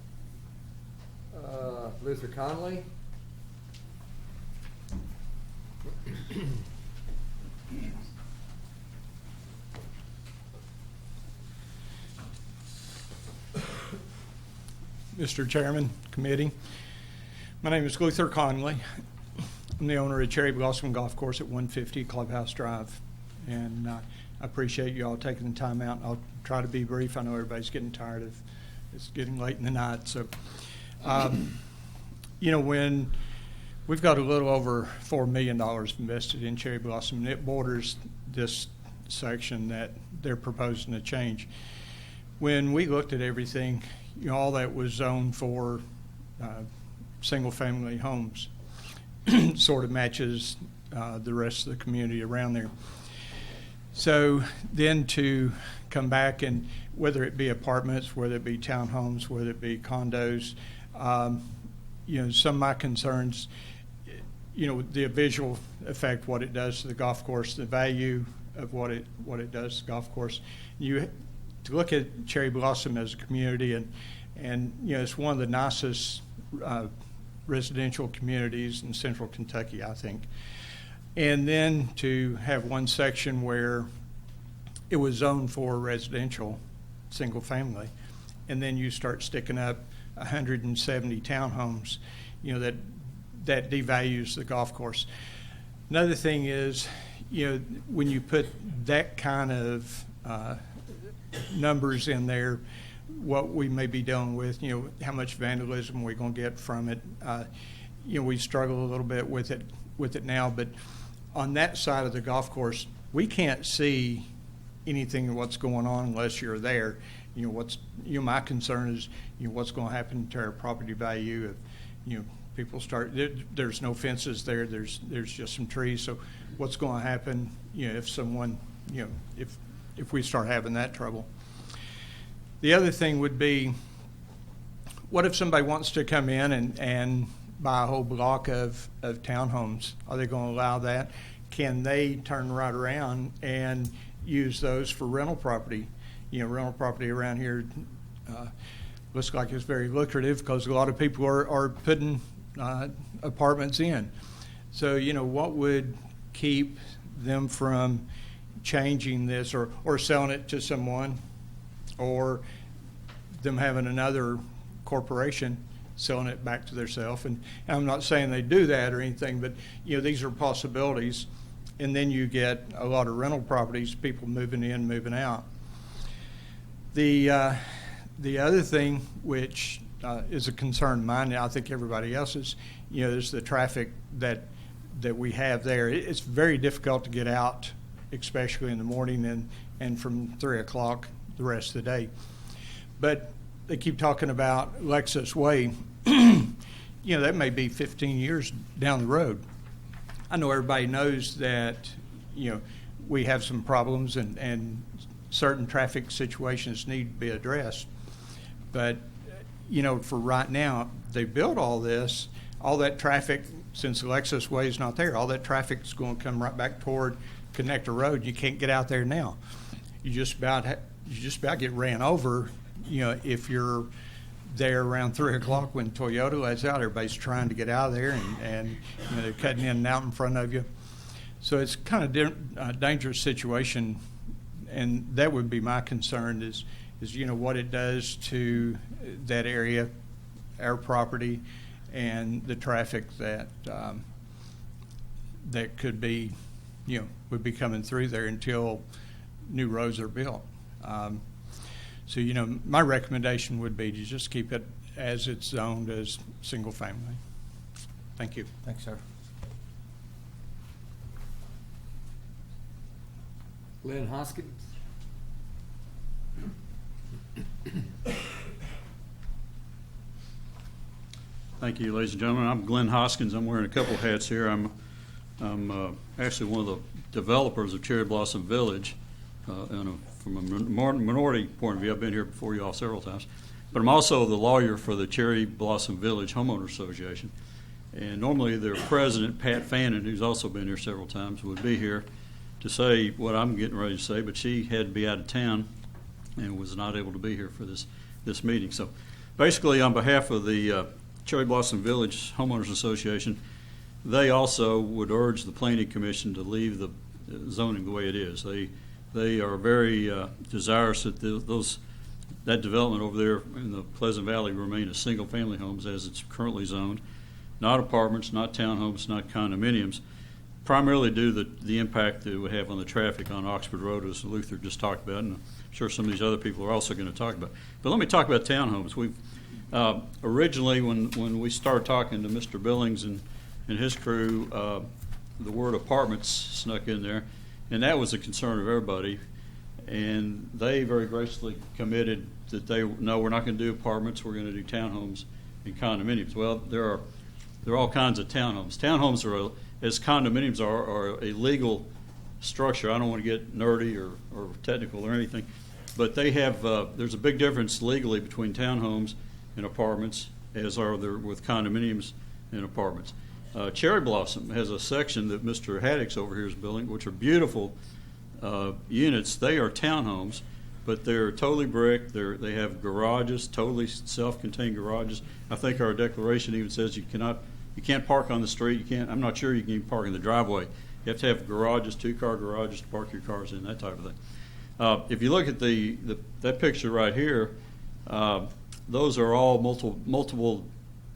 Luther Conley. Mr. Chairman, committee, my name is Luther Conley. I'm the owner of Cherry Blossom Golf Course at 150 Clubhouse Drive, and I appreciate you all taking the time out. I'll try to be brief. I know everybody's getting tired of it's getting late in the night. So, you know, when we've got a little over $4 million invested in Cherry Blossom, and it borders this section that they're proposing to change. When we looked at everything, you know, all that was zoned for single-family homes sort of matches the rest of the community around there. So then to come back and whether it be apartments, whether it be townhomes, whether it be condos, you know, some of my concerns, you know, the visual effect, what it does to the golf course, the value of what it does to the golf course. You to look at Cherry Blossom as a community, and you know, it's one of the nicest residential communities in central Kentucky, I think. And then to have one section where it was zoned for residential, single family, and then you start sticking up 170 townhomes, you know, that devalues the golf course. Another thing is, you know, when you put that kind of numbers in there, what we may be dealing with, you know, how much vandalism we're going to get from it. You know, we struggle a little bit with it now, but on that side of the golf course, we can't see anything of what's going on unless you're there. my concern is, what's going to happen to our property value if, people start, there's no fences there, there's just some trees, so what's going to happen, if someone, if we start having that trouble. The other thing would be, what if somebody wants to come in and buy a whole block of townhomes? Are they going to allow that? Can they turn right around and use those for rental property? Rental property around here looks like it's very lucrative because a lot of people are putting apartments in. So, what would keep them from changing this or selling it to someone, or them having another corporation selling it back to themselves? And I'm not saying they do that or anything, but these are possibilities. And then you get a lot of rental properties, people moving in, moving out. The other thing, which is a concern of mine, and I think everybody else's, is the traffic that we have there. It's very difficult to get out, especially in the morning and from 3 o'clock the rest of the day. But they keep talking about Lexus Way. That may be 15 years down the road. I know everybody knows that, we have some problems and certain traffic situations need to be addressed. But, for right now, they built all this, all that traffic, since the Lexus Way is not there, all that traffic is going to come right back toward Connector Road. You can't get out there now. You just about get ran over, if you're there around 3 o'clock when Toyota lets out. Everybody's trying to get out of there, and they're cutting in and out in front of you. So it's kind of a dangerous situation, and that would be my concern is what it does to that area, our property, and the traffic that that could be, would be coming through there until new roads are built. So, my recommendation would be to just keep it as it's zoned as single family. Thank you. Thanks, sir. Lynn Hoskins. Thank you, ladies and gentlemen. I'm Glenn Hoskins. I'm wearing a couple hats here. I'm actually one of the developers of Cherry Blossom Village. From a minority point of view, I've been here before you all several times. But I'm also the lawyer for the Cherry Blossom Village Homeowners Association. And normally their president, Pat Fannin, who's also been here several times, would be here to say what I'm getting ready to say, but she had to be out of town and was not able to be here for this meeting. So basically, on behalf of the Cherry Blossom Village Homeowners Association, they also would urge the Planning Commission to leave the zoning the way it is. They are very desirous that that development over there in the Pleasant Valley remain as single-family homes as it's currently zoned, not apartments, not townhomes, not condominiums, primarily due to the impact that it would have on the traffic on Oxford Road, as Luther just talked about, and I'm sure some of these other people are also going to talk about. But let me talk about townhomes. We've originally, when we started talking to Mr. Billings and his crew, the word apartments snuck in there, and that was a concern of everybody. And they very graciously committed that no, we're not going to do apartments. We're going to do townhomes and condominiums. Well, there are all kinds of townhomes. Townhomes are, as condominiums are a legal structure. I don't want to get nerdy or technical or anything, but they have. There's a big difference legally between townhomes and apartments, as are there with condominiums and apartments. Cherry Blossom has a section that Mr. Haddix over here is building, which are beautiful units. They are townhomes, but they're totally brick. They have garages, totally self-contained garages. I think our declaration even says you can't park on the street. I'm not sure you can even park in the driveway. You have to have garages, 2-car garages to park your cars in, that type of thing. If you look at that picture right here, those are all multiple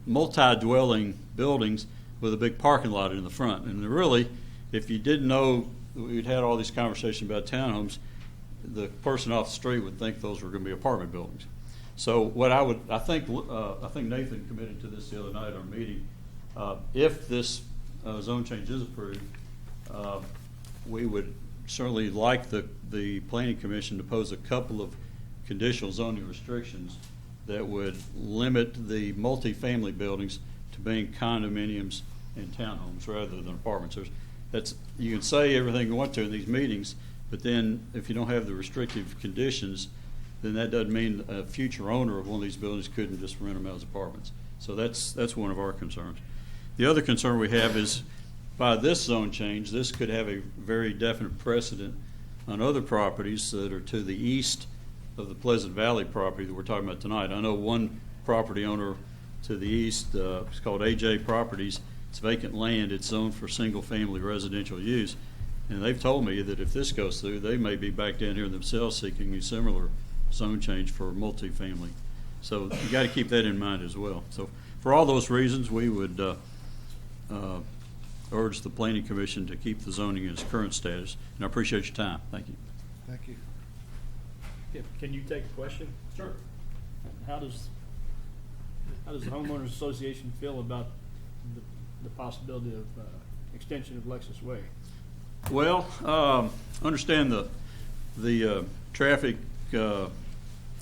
multi-dwelling buildings with a big parking lot in the front. And really, if you didn't know we'd had all these conversations about townhomes, the person off the street would think those were going to be apartment buildings. So what I think Nathan committed to this the other night at our meeting. If this zone change is approved, we would certainly like the Planning Commission to pose a couple of conditional zoning restrictions that would limit the multifamily buildings to being condominiums and townhomes rather than apartments. You can say everything you want to in these meetings, but then if you don't have the restrictive conditions, then that doesn't mean a future owner of one of these buildings couldn't just rent them out as apartments. So that's one of our concerns. The other concern we have is by this zone change, this could have a very definite precedent on other properties that are to the east of the Pleasant Valley property that we're talking about tonight. I know one property owner to the east, it's called AJ Properties. It's vacant land. It's zoned for single-family residential use. And they've told me that if this goes through, they may be back down here themselves seeking a similar zone change for multifamily. So you got to keep that in mind as well. So for all those reasons, we would urge the Planning Commission to keep the zoning in its current status. And I appreciate your time. Thank you. Thank you. Can you take a question? Sure. How does the homeowners association feel about the possibility of extension of Lexus Way? Well, understand the traffic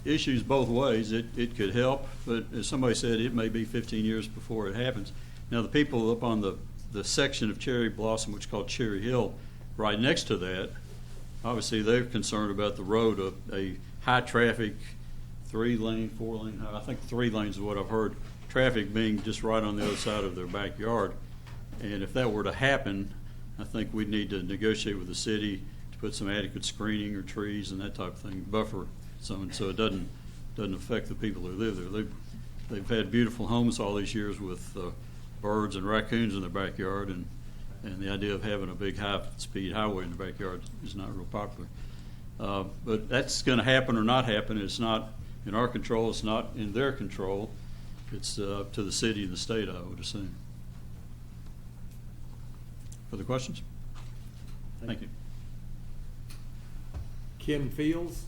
issues both ways. It could help, but as somebody said, it may be 15 years before it happens. Now, the people up on the section of Cherry Blossom, which is called Cherry Hill, right next to that, obviously they're concerned about the road, of a high-traffic 3-lane, 4-lane, I think 3 lanes is what I've heard, traffic being just right on the other side of their backyard. And if that were to happen, I think we'd need to negotiate with the city to put some adequate screening or trees and that type of thing, buffer some, so it doesn't affect the people who live there. They've had beautiful homes all these years with birds and raccoons in their backyard, and the idea of having a big high-speed highway in the backyard is not real popular. But that's going to happen or not happen. It's not in our control. It's not in their control. It's up to the city and the state, I would assume. Further questions? Thank you. Kim Fields.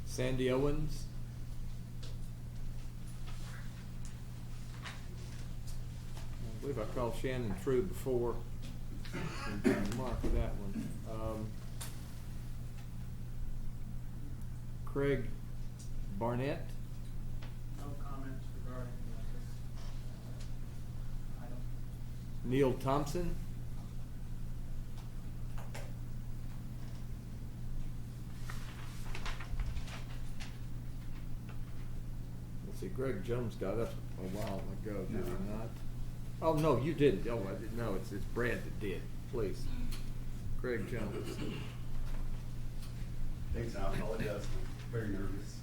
Sandy Owens. I believe I called Shannon True before. And didn't mark that one. Craig Barnett. No comments regarding this item. Neil Thompson. Let's see, Greg Jones got up a while ago, did he not? Oh, no, you didn't. Oh, I didn't. No, it's Brad that did. Please. Greg Jones. Thanks, I apologize. Very nervous.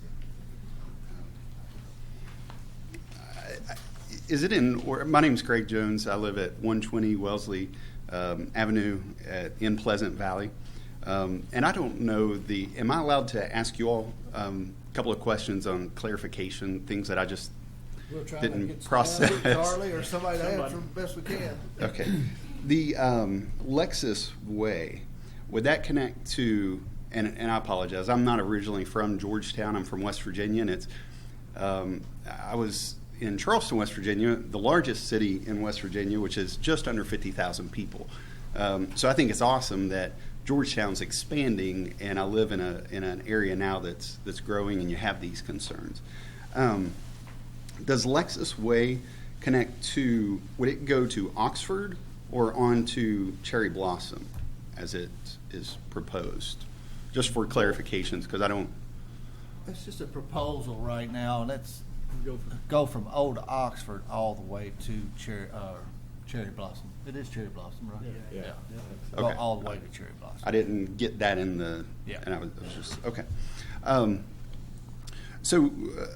Is it in, my name's Greg Jones. I live at 120 Wellesley Avenue in Pleasant Valley. And I don't know am I allowed to ask you all a couple of questions on clarification, things that I just We're trying didn't to get process? Charlie or somebody to answer the best we can. Okay. The Lexus Way, would that connect to, and I apologize, I'm not originally from Georgetown, I'm from West Virginia, and it's, I was in Charleston, West Virginia, the largest city in West Virginia, which is just under 50,000 people. So I think it's awesome that Georgetown's expanding, and I live in an area now that's growing, and you have these concerns. Does Lexus Way connect to, would it go to Oxford or on to Cherry Blossom as it is proposed? Just for clarifications, because I don't. It's just a proposal right now, and that's go from Old Oxford all the way to Cherry Blossom. It is Cherry Blossom, right? Yeah. Go Okay. all the way to Cherry Blossom. I didn't get that in the. Yeah. And I was just okay. So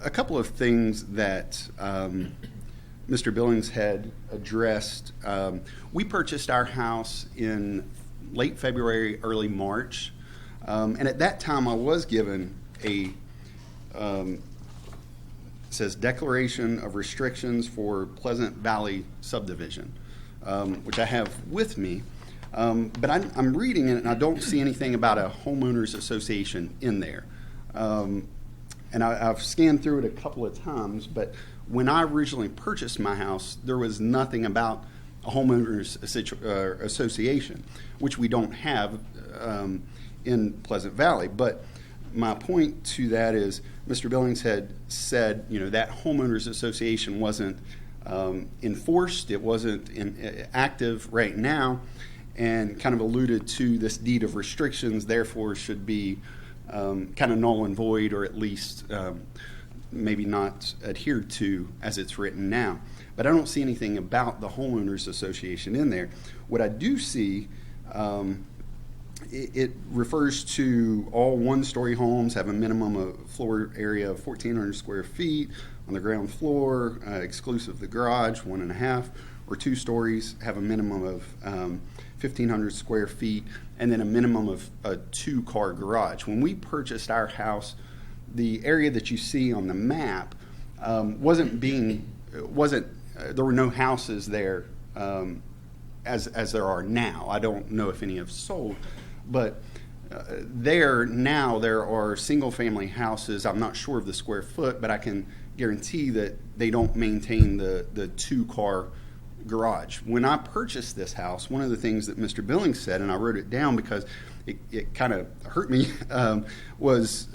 a couple of things that Mr. Billings had addressed. We purchased our house in late February, early March, and at that time I was given a says Declaration of Restrictions for Pleasant Valley Subdivision, which I have with me. But I'm reading it and I don't see anything about a homeowners association in there. And I've scanned through it a couple of times, but when I originally purchased my house, there was nothing about a homeowners association, which we don't have in Pleasant Valley. But my point to that is Mr. Billings had said, that homeowners association wasn't enforced, it wasn't active right now, and kind of alluded to this deed of restrictions, therefore should be kind of null and void, or at least maybe not adhered to as it's written now. But I don't see anything about the homeowners association in there. What I do see, it refers to all one-story homes have a minimum of floor area of 1,400 square feet on the ground floor, exclusive of the garage, 1.5, or 2 stories have a minimum of 1,500 square feet, and then a minimum of a 2-car garage. When we purchased our house, the area that you see on the map there were no houses there as there are now. I don't know if any have sold, but there are single-family houses. I'm not sure of the square foot, but I can guarantee that they don't maintain the 2-car garage. When I purchased this house, one of the things that Mr. Billings said, and I wrote it down because it kind of hurt me, was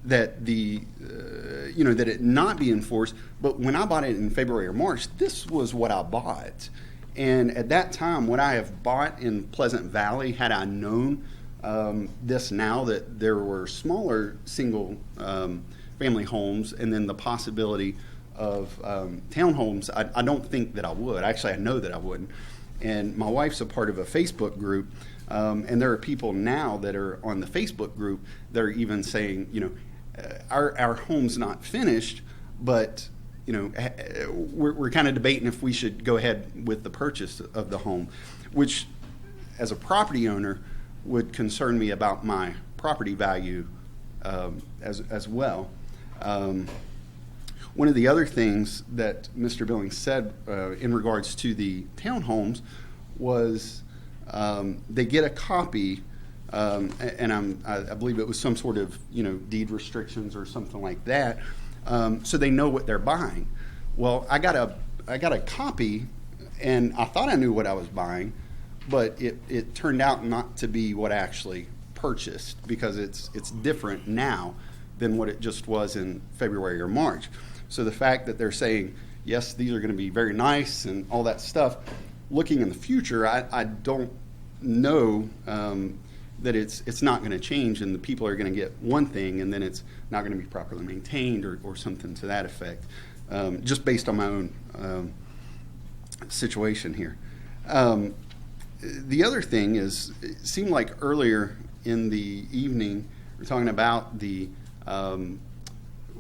that that it not be enforced. But when I bought it in February or March, this was what I bought. And at that time, would I have bought in Pleasant Valley had I known this now, that there were smaller single family homes and then the possibility of townhomes? I don't think that I would. Actually, I know that I wouldn't. And my wife's a part of a Facebook group, and there are people now that are on the Facebook group that are even saying, our home's not finished, but we're kind of debating if we should go ahead with the purchase of the home, which as a property owner would concern me about my property value as well. One of the other things that Mr. Billings said in regards to the townhomes was they get a copy, and I believe it was some sort of deed restrictions or something like that, so they know what they're buying. Well, I got a copy, and I thought I knew what I was buying, but it turned out not to be what I actually purchased, because it's different now than what it just was in February or March. So the fact that they're saying, yes, these are going to be very nice and all that stuff, looking in the future, I don't know that it's not going to change, and the people are going to get one thing and then it's not going to be properly maintained or something to that effect, just based on my own situation here. The other thing is, it seemed like earlier in the evening we're talking about the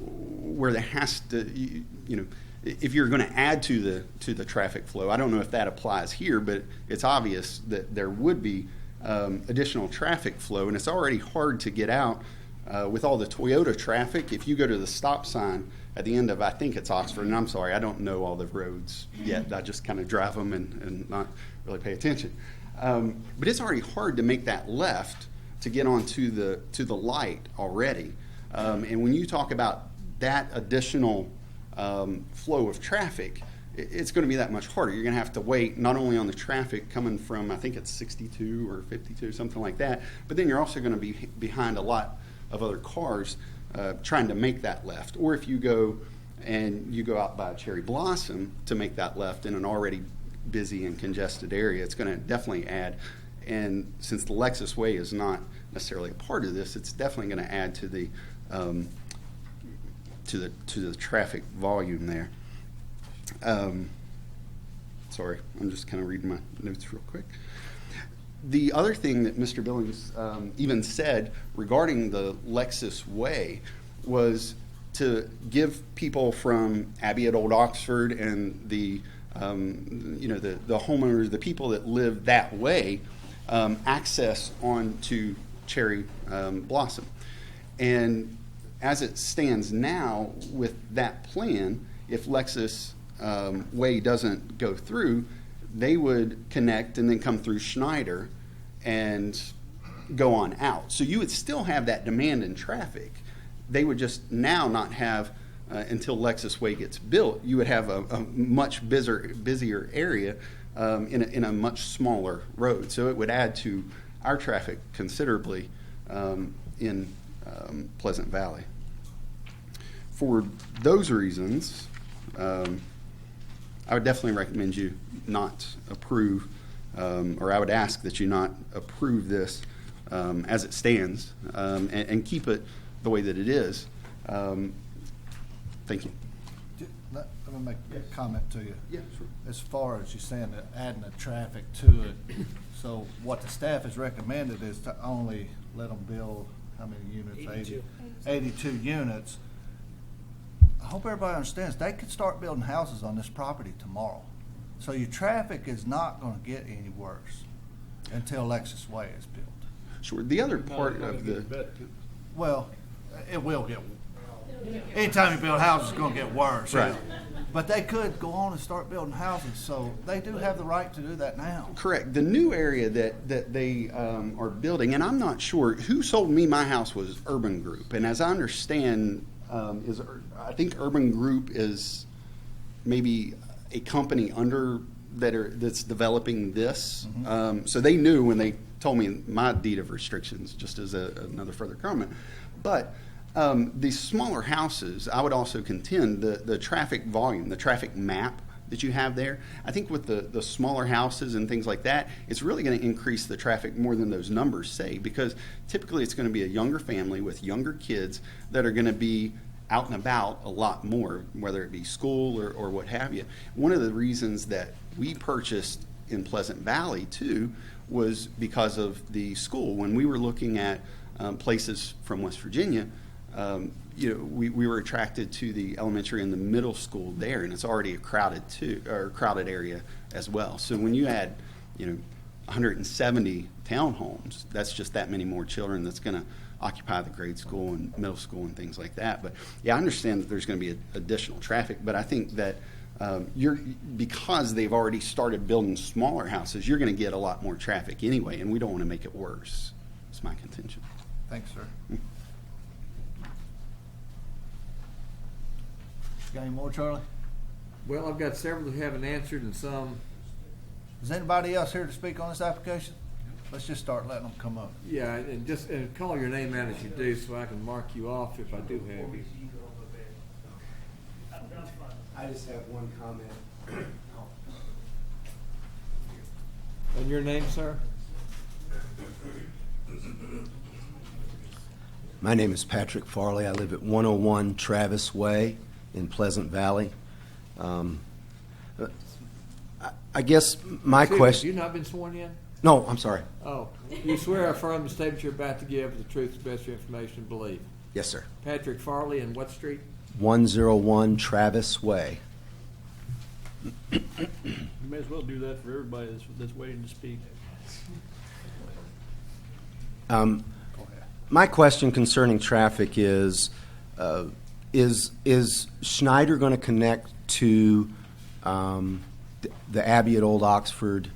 where there has to, if you're going to add to the traffic flow. I don't know if that applies here, but it's obvious that there would be additional traffic flow, and it's already hard to get out with all the Toyota traffic. If you go to the stop sign at the end of, I think it's Oxford, and I'm sorry, I don't know all the roads yet. I just kind of drive them and not really pay attention. But it's already hard to make that left to get onto the light already. And when you talk about that additional flow of traffic, it's going to be that much harder. You're going to have to wait not only on the traffic coming from, I think it's 62 or 52, something like that, but then you're also going to be behind a lot of other cars trying to make that left. Or if you go out by Cherry Blossom to make that left in an already busy and congested area, it's going to definitely add. And since the Lexus Way is not necessarily a part of this, it's definitely going to add to the traffic volume there. Sorry, I'm just kind of reading my notes real quick. The other thing that Mr. Billings even said regarding the Lexus Way was to give people from Abbey at Old Oxford and the homeowners, the people that live that way, access onto Cherry Blossom. And as it stands now with that plan, if Lexus Way doesn't go through, they would connect and then come through Schneider and go on out. So you would still have that demand in traffic. They would just now not have until Lexus Way gets built, you would have a much busier area in a much smaller road. So it would add to our traffic considerably in Pleasant Valley. For those reasons, I would definitely recommend you not approve, or I would ask that you not approve this as it stands, and keep it the way that it is. Thank you. Let me make a comment to you. Yeah, sure. As far as you're saying that adding the traffic to it, so what the staff has recommended is to only let them build, how many units? 82. 82 units. I hope everybody understands, they could start building houses on this property tomorrow. So your traffic is not gonna get any worse until Lexus Way is built. Sure. The other part of the Well, it will get, anytime you build houses, it's gonna get worse. Right. But they could go on and start building houses, so they do have the right to do that now. Correct. The new area that they are building, and I'm not sure who sold me my house was Urban Group, and as I understand, I think Urban Group is maybe a company that's developing this. So they knew when they told me my deed of restrictions, just as another further comment. But these smaller houses, I would also contend the traffic volume, the traffic map that you have there, I think with the smaller houses and things like that, it's really going to increase the traffic more than those numbers say, because typically it's going to be a younger family with younger kids that are going to be out and about a lot more, whether it be school or what have you. One of the reasons that we purchased in Pleasant Valley too was because of the school. When we were looking at places from West Virginia, we were attracted to the elementary and the middle school there, and it's already a crowded area as well. So when you add 170 townhomes, that's just that many more children that's going to occupy the grade school and middle school and things like that. But yeah, I understand that there's going to be additional traffic, but I think that because they've already started building smaller houses, you're going to get a lot more traffic anyway, and we don't want to make it worse. That's my contention. Thanks, sir. Got any more, Charlie? Well, I've got several that haven't answered and some. Is anybody else here to speak on this application? Let's just start letting them come up. Yeah, and call your name out as you do so I can mark you off if I do have you. I just have one comment. And your name, sir? My name is Patrick Farley. I live at 101 Travis Way in Pleasant Valley. I guess my question... Have you not been sworn in? No, I'm sorry. Oh, you swear or affirm the statement you're about to give is the truth, the best of your information and belief? Yes, sir. Patrick Farley, and what street? 101 Travis Way. You may as well do that for everybody that's waiting to speak. My question concerning traffic is Schneider going to connect to the Abbey at Old Oxford?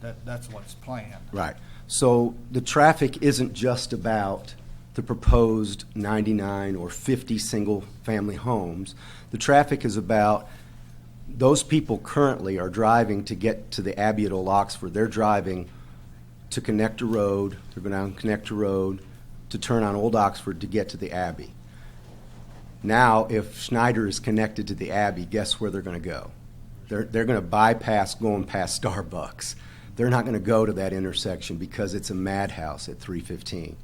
That's what's planned. Right. So the traffic isn't just about the proposed 99 or 50 single-family homes. The traffic is about those people currently are driving to get to the Abbey at Old Oxford. They're driving to connect a road. They're going to connect a road to turn on Old Oxford to get to the Abbey. Now, if Schneider is connected to the Abbey, guess where they're going to go? They're going to bypass going past Starbucks. They're not going to go to that intersection because it's a madhouse at 315.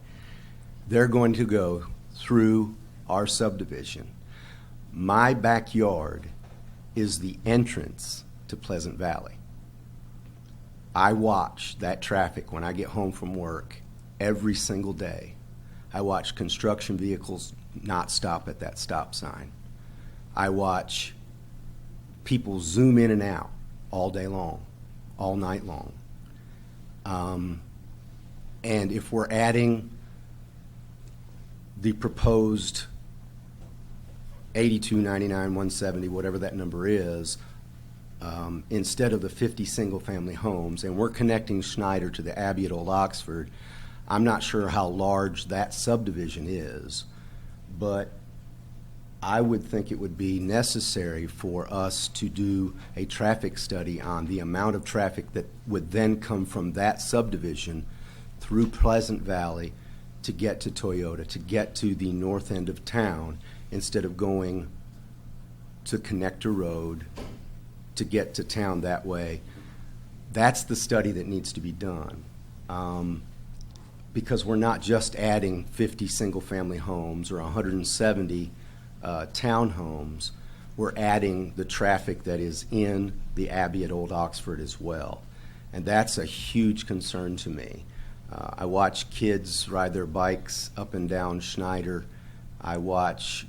They're going to go through our subdivision. My backyard is the entrance to Pleasant Valley. I watch that traffic when I get home from work every single day. I watch construction vehicles not stop at that stop sign. I watch people zoom in and out all day long, all night long. And if we're adding the proposed 82, 99, 170, whatever that number is, instead of the 50 single-family homes, and we're connecting Schneider to the Abbey at Old Oxford, I'm not sure how large that subdivision is, but I would think it would be necessary for us to do a traffic study on the amount of traffic that would then come from that subdivision through Pleasant Valley to get to Toyota, to get to the north end of town, instead of going to Connector Road to get to town that way. That's the study that needs to be done. Because we're not just adding 50 single-family homes or 170 townhomes, we're adding the traffic that is in the Abbey at Old Oxford as well. And that's a huge concern to me. I watch kids ride their bikes up and down Schneider. I watch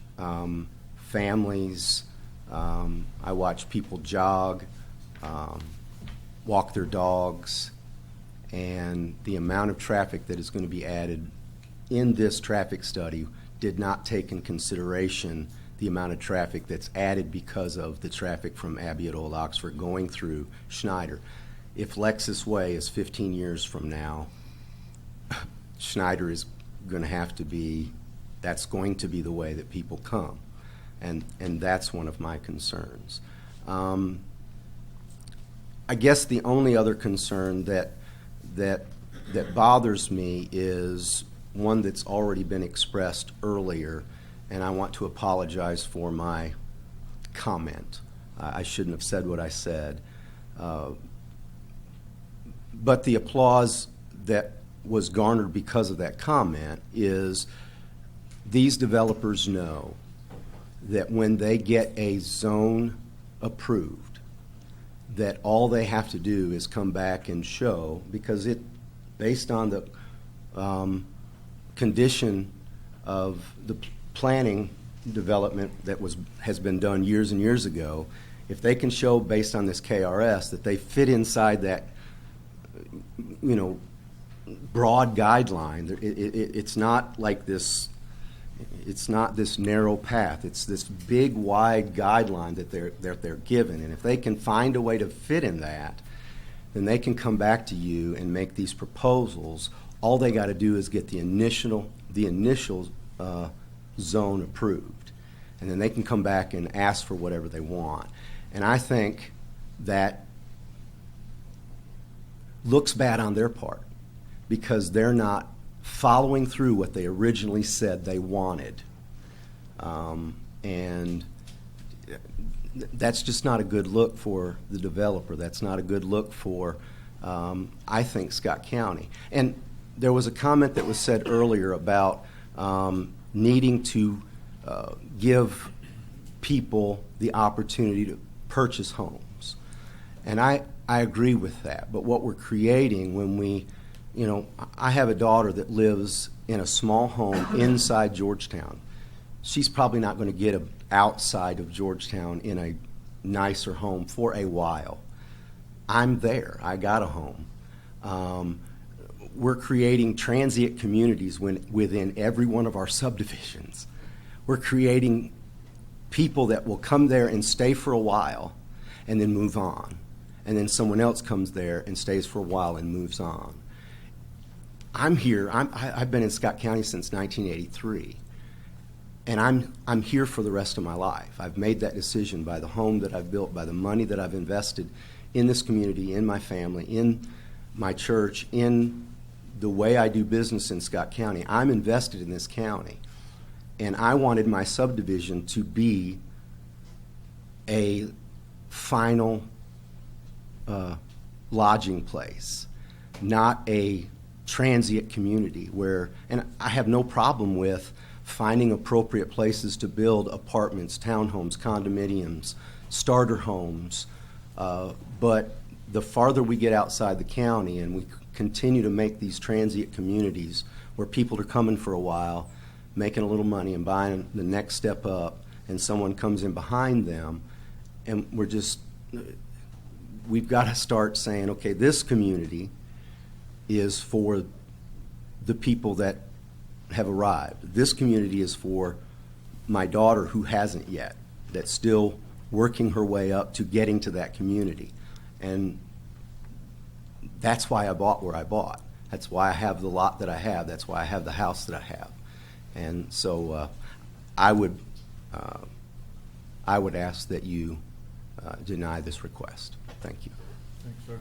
families. I watch people jog, walk their dogs. And the amount of traffic that is going to be added in this traffic study did not take in consideration the amount of traffic that's added because of the traffic from Abbey at Old Oxford going through Schneider. If Lexus Way is 15 years from now, Schneider is going to have to be, that's going to be the way that people come. And that's one of my concerns. I guess the only other concern that bothers me is one that's already been expressed earlier, and I want to apologize for my comment. I shouldn't have said what I said. But the applause that was garnered because of that comment is these developers know that when they get a zone approved, that all they have to do is come back and show, because it, based on the condition of the planning development that has been done years and years ago, if they can show based on this KRS that they fit inside that, broad guideline, it's not like this. It's not this narrow path. It's this big, wide guideline that they're given. And if they can find a way to fit in that, then they can come back to you and make these proposals. All they got to do is get the initial zone approved. And then they can come back and ask for whatever they want. And I think that looks bad on their part because they're not following through what they originally said they wanted. And that's just not a good look for the developer. That's not a good look for, I think, Scott County. And there was a comment that was said earlier about needing to give people the opportunity to purchase homes. And I agree with that. But what we're creating when we, I have a daughter that lives in a small home inside Georgetown. She's probably not going to get outside of Georgetown in a nicer home for a while. I'm there. I got a home. We're creating transient communities within every one of our subdivisions. We're creating people that will come there and stay for a while and then move on. And then someone else comes there and stays for a while and moves on. I'm here. I've been in Scott County since 1983. And I'm here for the rest of my life. I've made that decision by the home that I've built, by the money that I've invested in this community, in my family, in my church, in the way I do business in Scott County. I'm invested in this county. And I wanted my subdivision to be a final lodging place, not a transient community where, and I have no problem with finding appropriate places to build apartments, townhomes, condominiums, starter homes, but the farther we get outside the county and we continue to make these transient communities where people are coming for a while, making a little money and buying the next step up, and someone comes in behind them, and we've got to start saying, okay, this community is for the people that have arrived. This community is for my daughter who hasn't yet, that's still working her way up to getting to that community. And that's why I bought where I bought. That's why I have the lot that I have. That's why I have the house that I have. And so I would I would ask that you deny this request. Thank you. Thanks, sir.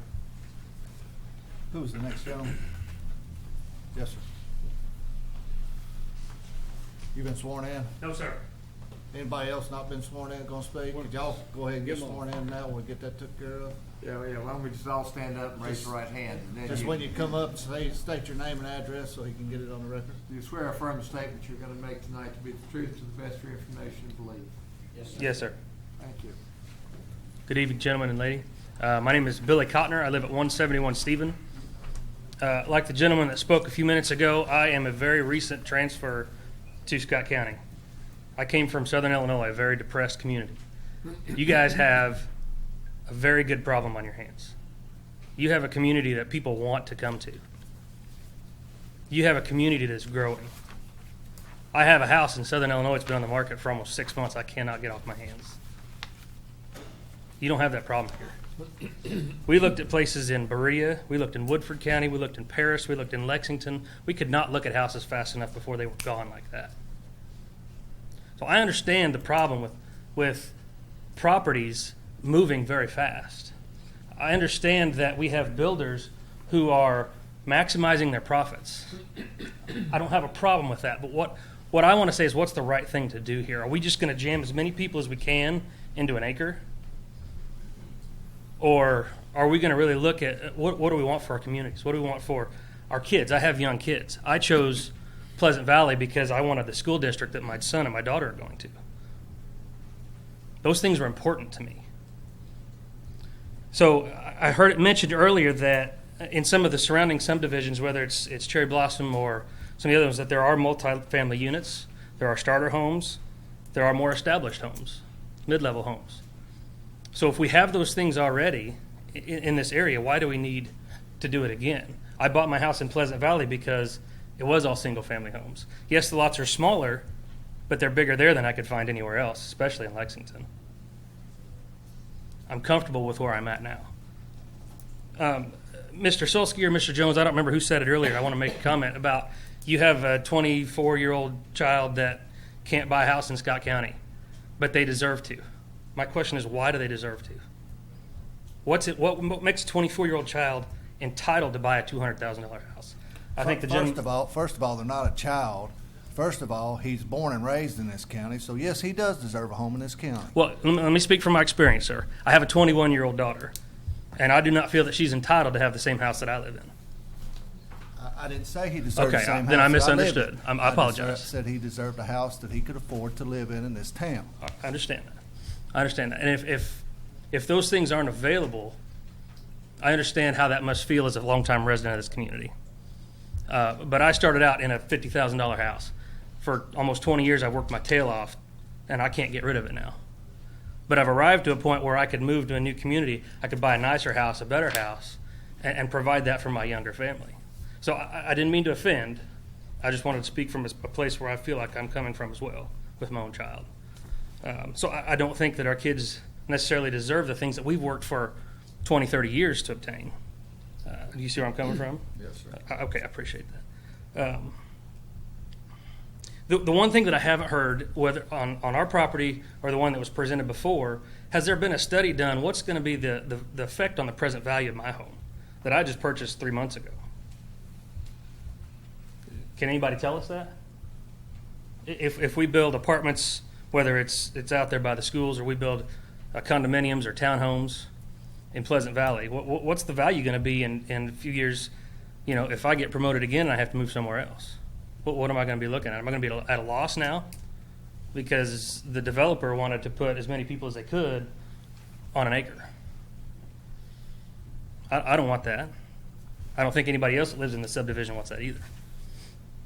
Who's the next gentleman? Yes, sir. You been sworn in? No, sir. Anybody else not been sworn in gonna speak? Could y'all go ahead and get sworn in now? We'll get that took care of. Yeah, why don't we just all stand up and raise the right hand? And then Just when you come up, state your name and address so he can get it on the record. You swear or affirm the statement you're going to make tonight to be the truth to the best of your information and belief. Yes, sir. Yes, sir. Thank you. Good evening, gentlemen and lady. My name is Billy Cotner. I live at 171 Stephen. Like the gentleman that spoke a few minutes ago, I am a very recent transfer to Scott County. I came from Southern Illinois, a very depressed community. You guys have a very good problem on your hands. You have a community that people want to come to. You have a community that's growing. I have a house in Southern Illinois that's been on the market for almost 6 months. I cannot get off my hands. You don't have that problem here. We looked at places in Berea, we looked in Woodford County, we looked in Paris, we looked in Lexington. We could not look at houses fast enough before they were gone like that. So I understand the problem with properties moving very fast. I understand that we have builders who are maximizing their profits. I don't have a problem with that, but what I want to say is, what's the right thing to do here? Are we just going to jam as many people as we can into an acre? Or are we going to really look at what do we want for our communities? What do we want for our kids? I have young kids. I chose Pleasant Valley because I wanted the school district that my son and my daughter are going to. Those things are important to me. So I heard it mentioned earlier that in some of the surrounding subdivisions, whether it's Cherry Blossom or some of the other ones, that there are multi-family units, there are starter homes, there are more established homes, mid-level homes. So if we have those things already in this area, why do we need to do it again? I bought my house in Pleasant Valley because it was all single-family homes. Yes, the lots are smaller, but they're bigger there than I could find anywhere else, especially in Lexington. I'm comfortable with where I'm at now. Mr. Solsky or Mr. Jones, I don't remember who said it earlier. I want to make a comment about you have a 24-year-old child that can't buy a house in Scott County, but they deserve to. My question is, why do they deserve to? What makes a 24-year-old child entitled to buy a $200,000 house? I think First of all, they're not a child. First of all, he's born and raised in this county, so yes, he does deserve a home in this county. Well, let me speak from my experience, sir. I have a 21-year-old daughter, and I do not feel that she's entitled to have the same house that I live in. I didn't say he deserved the Okay, same house then I that misunderstood. live in. I apologize. Said he deserved a house that he could afford to live in this town. I understand that. And if those things aren't available, I understand how that must feel as a longtime resident of this community. But I started out in a $50,000 house. For almost 20 years, I've worked my tail off, and I can't get rid of it now. But I've arrived to a point where I could move to a new community. I could buy a nicer house, a better house, and provide that for my younger family. So I didn't mean to offend. I just wanted to speak from a place where I feel like I'm coming from as well with my own child. So I don't think that our kids necessarily deserve the things that we've worked for 20, 30 years to obtain. Do you see where I'm coming from? Yes, sir. Okay, I appreciate that. The one thing that I haven't heard, whether on our property or the one that was presented before, has there been a study done? What's going to be the effect on the present value of my home that I just purchased 3 months ago? Can anybody tell us that? If we build apartments, whether it's out there by the schools or we build condominiums or townhomes in Pleasant Valley, what's the value going to be in a few years? You know, if I get promoted again and I have to move somewhere else, what am I going to be looking at? Am I going to be at a loss now? Because the developer wanted to put as many people as they could on an acre. I don't want that. I don't think anybody else that lives in the subdivision wants that either.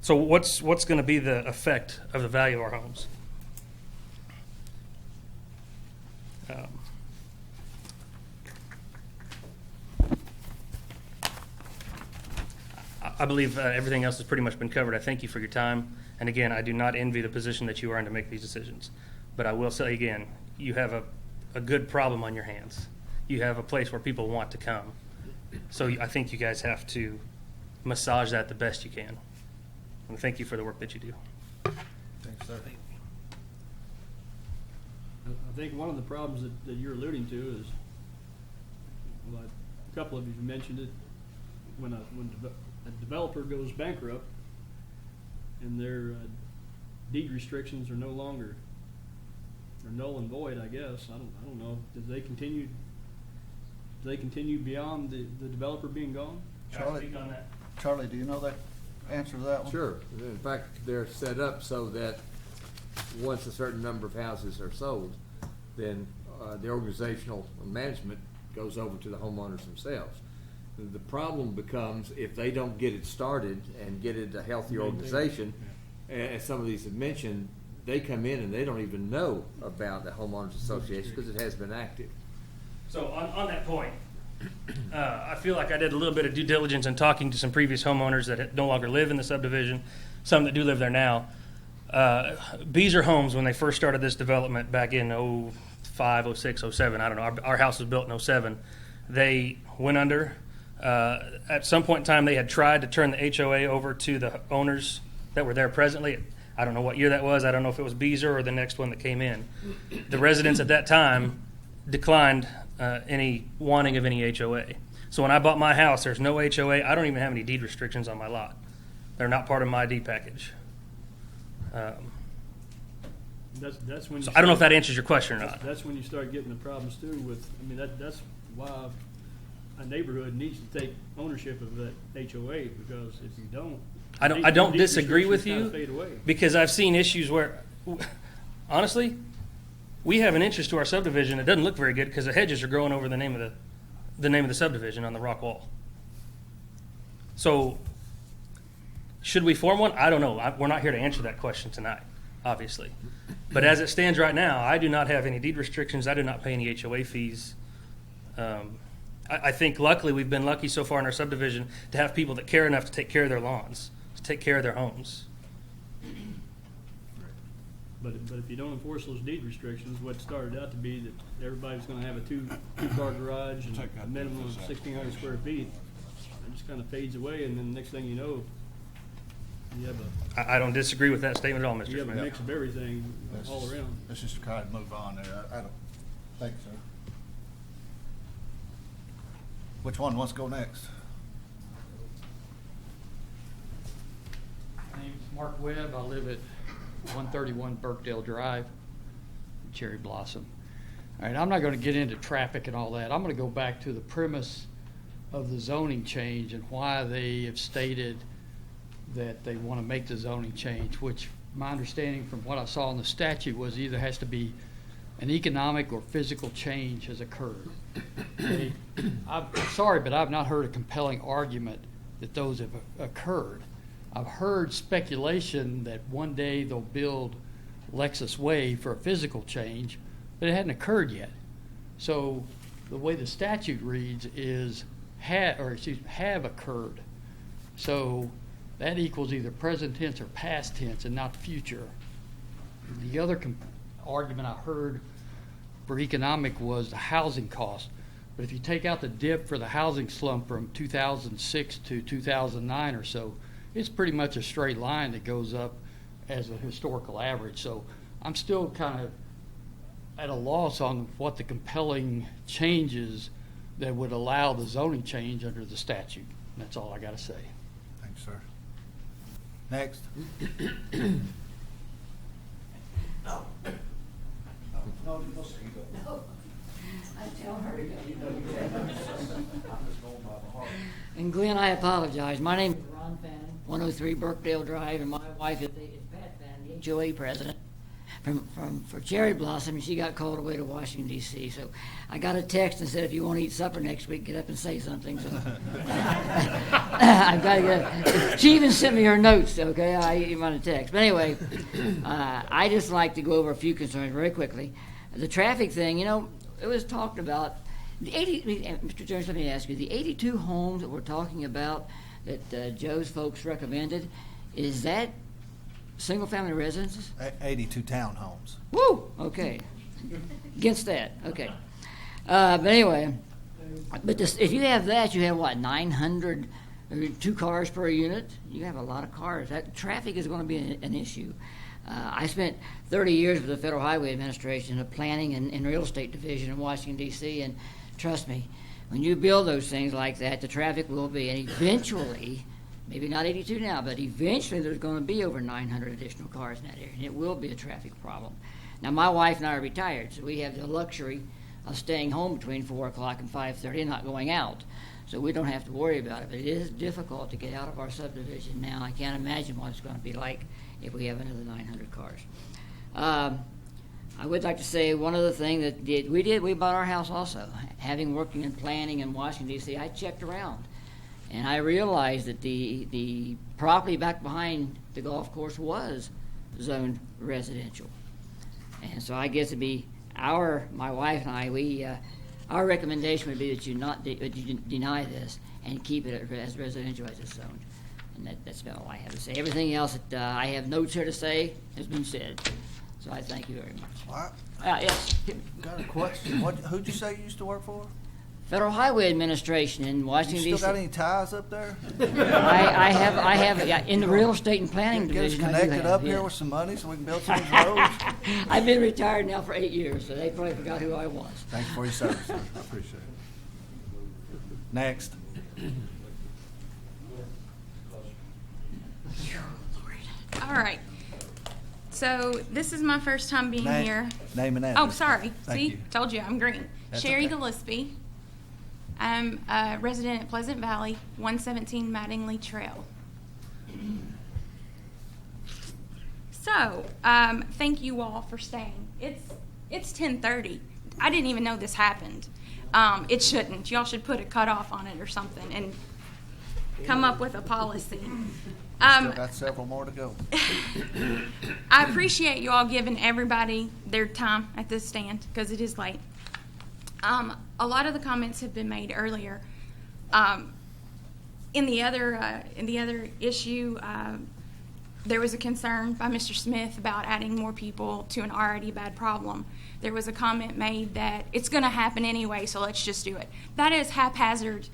So what's going to be the effect of the value of our homes? I believe everything else has pretty much been covered. I thank you for your time. And again, I do not envy the position that you are in to make these decisions. But I will say again, you have a good problem on your hands. You have a place where people want to come. So I think you guys have to massage that the best you can. And thank you for the work that you do. Thanks, sir. I think one of the problems that you're alluding to is, well, a couple of you mentioned it, when a developer goes bankrupt and their deed restrictions are no longer, or null and void, I guess. I don't know. Do they continue beyond the developer being gone? Charlie, Charlie, do you know that answer to that one? Sure. In fact, they're set up so that once a certain number of houses are sold, then the organizational management goes over to the homeowners themselves. The problem becomes if they don't get it started and get it a healthy organization, as some of these have mentioned, they come in and they don't even know about the homeowners association because it has been active. So on that point, I feel like I did a little bit of due diligence in talking to some previous homeowners that no longer live in the subdivision, some that do live there now. Beezer Homes, when they first started this development back in 05, 06, 07, I don't know, our house was built in 07, they went under. At some point in time, they had tried to turn the HOA over to the owners that were there presently. I don't know what year that was. I don't know if it was Beezer or the next one that came in. The residents at that time declined any wanting of any HOA. So when I bought my house, there's no HOA. I don't even have any deed restrictions on my lot. They're not part of my deed package. That's when. So I don't know if that answers your question or not. That's when you start getting the problems too. That's why a neighborhood needs to take ownership of that HOA, because if you don't, I don't deed disagree with restrictions you, kinda fade away. because I've seen issues where, honestly, we have an entrance to our subdivision that doesn't look very good because the hedges are growing over the name of the subdivision on the rock wall. So, should we form one? I don't know. We're not here to answer that question tonight, obviously. But as it stands right now, I do not have any deed restrictions. I do not pay any HOA fees. I think luckily we've been lucky so far in our subdivision to have people that care enough to take care of their lawns, to take care of their homes. But if you don't enforce those deed restrictions, what started out to be that everybody's going to have a two-car garage and a minimum of 1,600 square feet, it just kind of fades away, and then the next thing you know, you have I don't disagree with that statement at all, Mr. you have Smith. a mix of everything all around. Let's just try to move on there. I don't think so. Which one wants to go next? My name's Mark Webb. I live at 131 Burkdale Drive, Cherry Blossom. All right, I'm not going to get into traffic and all that. I'm going to go back to the premise of the zoning change and why they have stated that they want to make the zoning change, which my understanding from what I saw in the statute was either has to be an economic or physical change has occurred. I'm sorry, but I've not heard a compelling argument that those have occurred. I've heard speculation that one day they'll build Lexus Way for a physical change, but it hadn't occurred yet. So the way the statute reads is have occurred. So that equals either present tense or past tense and not future. The other argument I heard for economic was the housing cost. But if you take out the dip for the housing slump from 2006 to 2009 or so, it's pretty much a straight line that goes up as a historical average. So I'm still kind of at a loss on what the compelling changes that would allow the zoning change under the statute. And that's all I got to say. Thanks, sir. Next. And Glenn, I apologize. My name is Ron Fannin, 103 Burkdale Drive, and my wife is Pat Fannin, the HOA president for Cherry Blossom, and she got called away to Washington, D.C. So I got a text and said, if you want to eat supper next week, get up and say something. So I've got to get up. She even sent me her notes, okay? I even on a text. But anyway, I just like to go over a few concerns very quickly. The traffic thing, it was talked about. Mr. Jones, let me ask you, the 82 homes that we're talking about that Joe's folks recommended, is that single-family residences? 82 townhomes. Woo! Okay. Against that. Okay. But anyway, if you have that, you have what, 900 2 cars per unit. You have a lot of cars. That traffic is going to be an issue. I spent 30 years with the Federal Highway Administration in the planning and real estate division in Washington, D.C., and trust me, when you build those things like that, the traffic will be, and eventually, maybe not 82 now, but eventually there's going to be over 900 additional cars in that area, and it will be a traffic problem. Now, my wife and I are retired, so we have the luxury of staying home between 4 o'clock and 5:30 and not going out. So we don't have to worry about it, but it is difficult to get out of our subdivision now. I can't imagine what it's going to be like if we have another 900 cars. I would like to say one other thing that we bought our house also. Having working in planning in Washington, D.C., I checked around, and I realized that the property back behind the golf course was zoned residential. And so I guess it'd be my wife and I, our recommendation would be that you deny this and keep it as residential as it's zoned. And that's about all I have to say. Everything else that I have notes here to say has been said. So I thank you very much. What? Yes. Got a question. Who'd you say you used to work for? Federal Highway Administration in Washington, You D.C. still got any ties up there? I have in the real estate and planning Get us division. I do connected have, up here yeah. with some money so we can build some of these roads. I've been retired now for 8 years, so they probably forgot who I was. Thank you for your service, sir. I appreciate it. Next. All right. So this is my first time being here. Name and address. Oh, sorry. Thank See, you. told you I'm green. That's Sherry okay. Gillespie. I'm a resident at Pleasant Valley, 117 Mattingly Trail. So, thank you all for staying. It's 10:30. I didn't even know this happened. It shouldn't. Y'all should put a cutoff on it or something and come up with a policy. Still got several more to go. I appreciate you all giving everybody their time at this stand because it is late. A lot of the comments have been made earlier. In the other issue, there was a concern by Mr. Smith about adding more people to an already bad problem. There was a comment made that it's going to happen anyway, so let's just do it. That is haphazard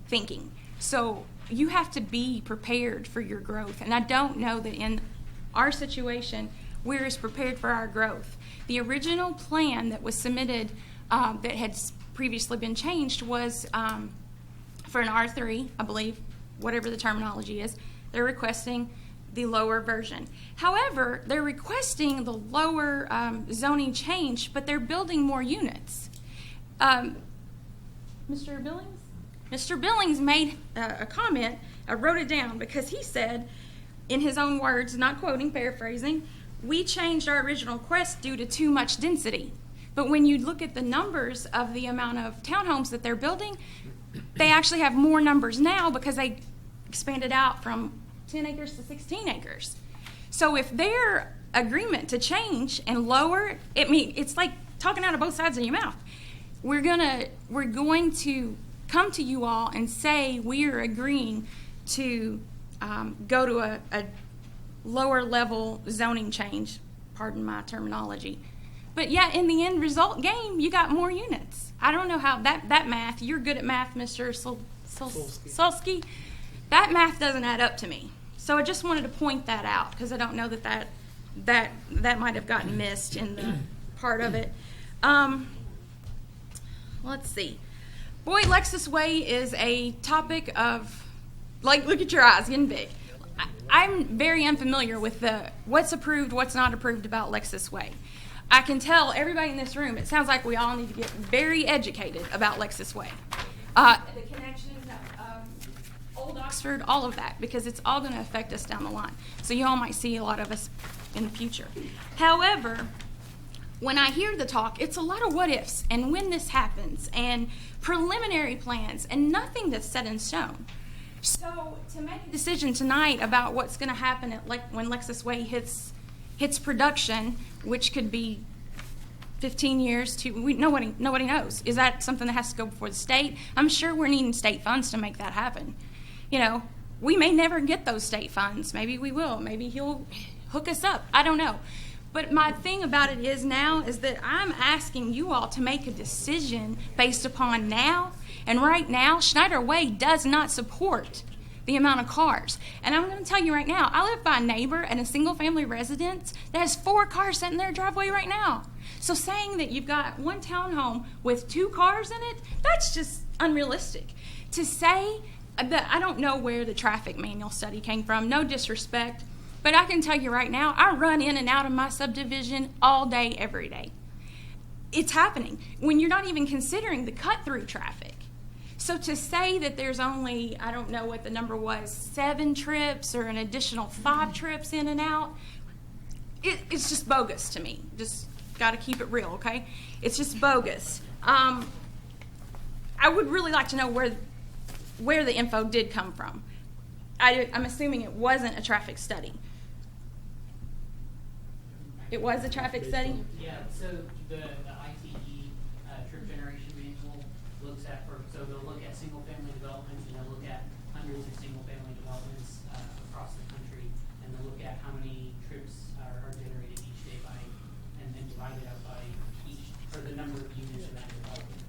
thinking. So you have to be prepared for your growth. And I don't know that in our situation, we're as prepared for our growth. The original plan that was submitted that had previously been changed was for an R3, I believe, whatever the terminology is. They're requesting the lower version. However, they're requesting the lower zoning change, but they're building more units. Mr. Billings? Mr. Billings made a comment, I wrote it down, because he said, in his own words, not quoting, paraphrasing, we changed our original request due to too much density. But when you look at the numbers of the amount of townhomes that they're building, they actually have more numbers now because they expanded out from 10 acres to 16 acres. So if their agreement to change and lower, it's like talking out of both sides of your mouth. We're going to come to you all and say we are agreeing to go to a lower level zoning change, pardon my terminology. But yet in the end result game, you got more units. I don't know how that math, you're good at math, Mr. Solsky. That math doesn't add up to me. So I just wanted to point that out because I don't know that might have gotten missed in the part of it. Let's see. Boy, Lexus Way is a topic of, like, look at your eyes, getting big. I'm very unfamiliar with what's approved, what's not approved about Lexus Way. I can tell everybody in this room, it sounds like we all need to get very educated about Lexus Way. The connections, Old Oxford, all of that, because it's all going to affect us down the line. So you all might see a lot of us in the future. However, when I hear the talk, it's a lot of what ifs and when this happens and preliminary plans and nothing that's set in stone. So to make a decision tonight about what's going to happen when Lexus Way hits production, which could be 15 years to nobody knows. Is that something that has to go before the state? I'm sure we're needing state funds to make that happen. You know, we may never get those state funds. Maybe we will. Maybe he'll hook us up. I don't know. But my thing about it is that I'm asking you all to make a decision based upon now. And right now, Schneider Way does not support the amount of cars. And I'm going to tell you right now, I live by a neighbor and a single-family residence that has 4 cars sitting in their driveway right now. So saying that you've got one townhome with 2 cars in it, that's just unrealistic. To say that, I don't know where the traffic manual study came from, no disrespect, but I can tell you right now, I run in and out of my subdivision all day, every day. It's happening when you're not even considering the cut-through traffic. So to say that there's only, I don't know what the number was, 7 trips or an additional 5 trips in and out, it's just bogus to me. Just got to keep it real, okay? It's just bogus. I would really like to know where the info did come from. I'm assuming it wasn't a traffic study. It was a traffic study? Yeah, so the ITE trip generation manual looks at, so they'll look at single-family developments, and they'll look at hundreds of single-family developments across the country, and they'll look at how many trips are generated each day by, and then divide it out by each, for the number of units in that development.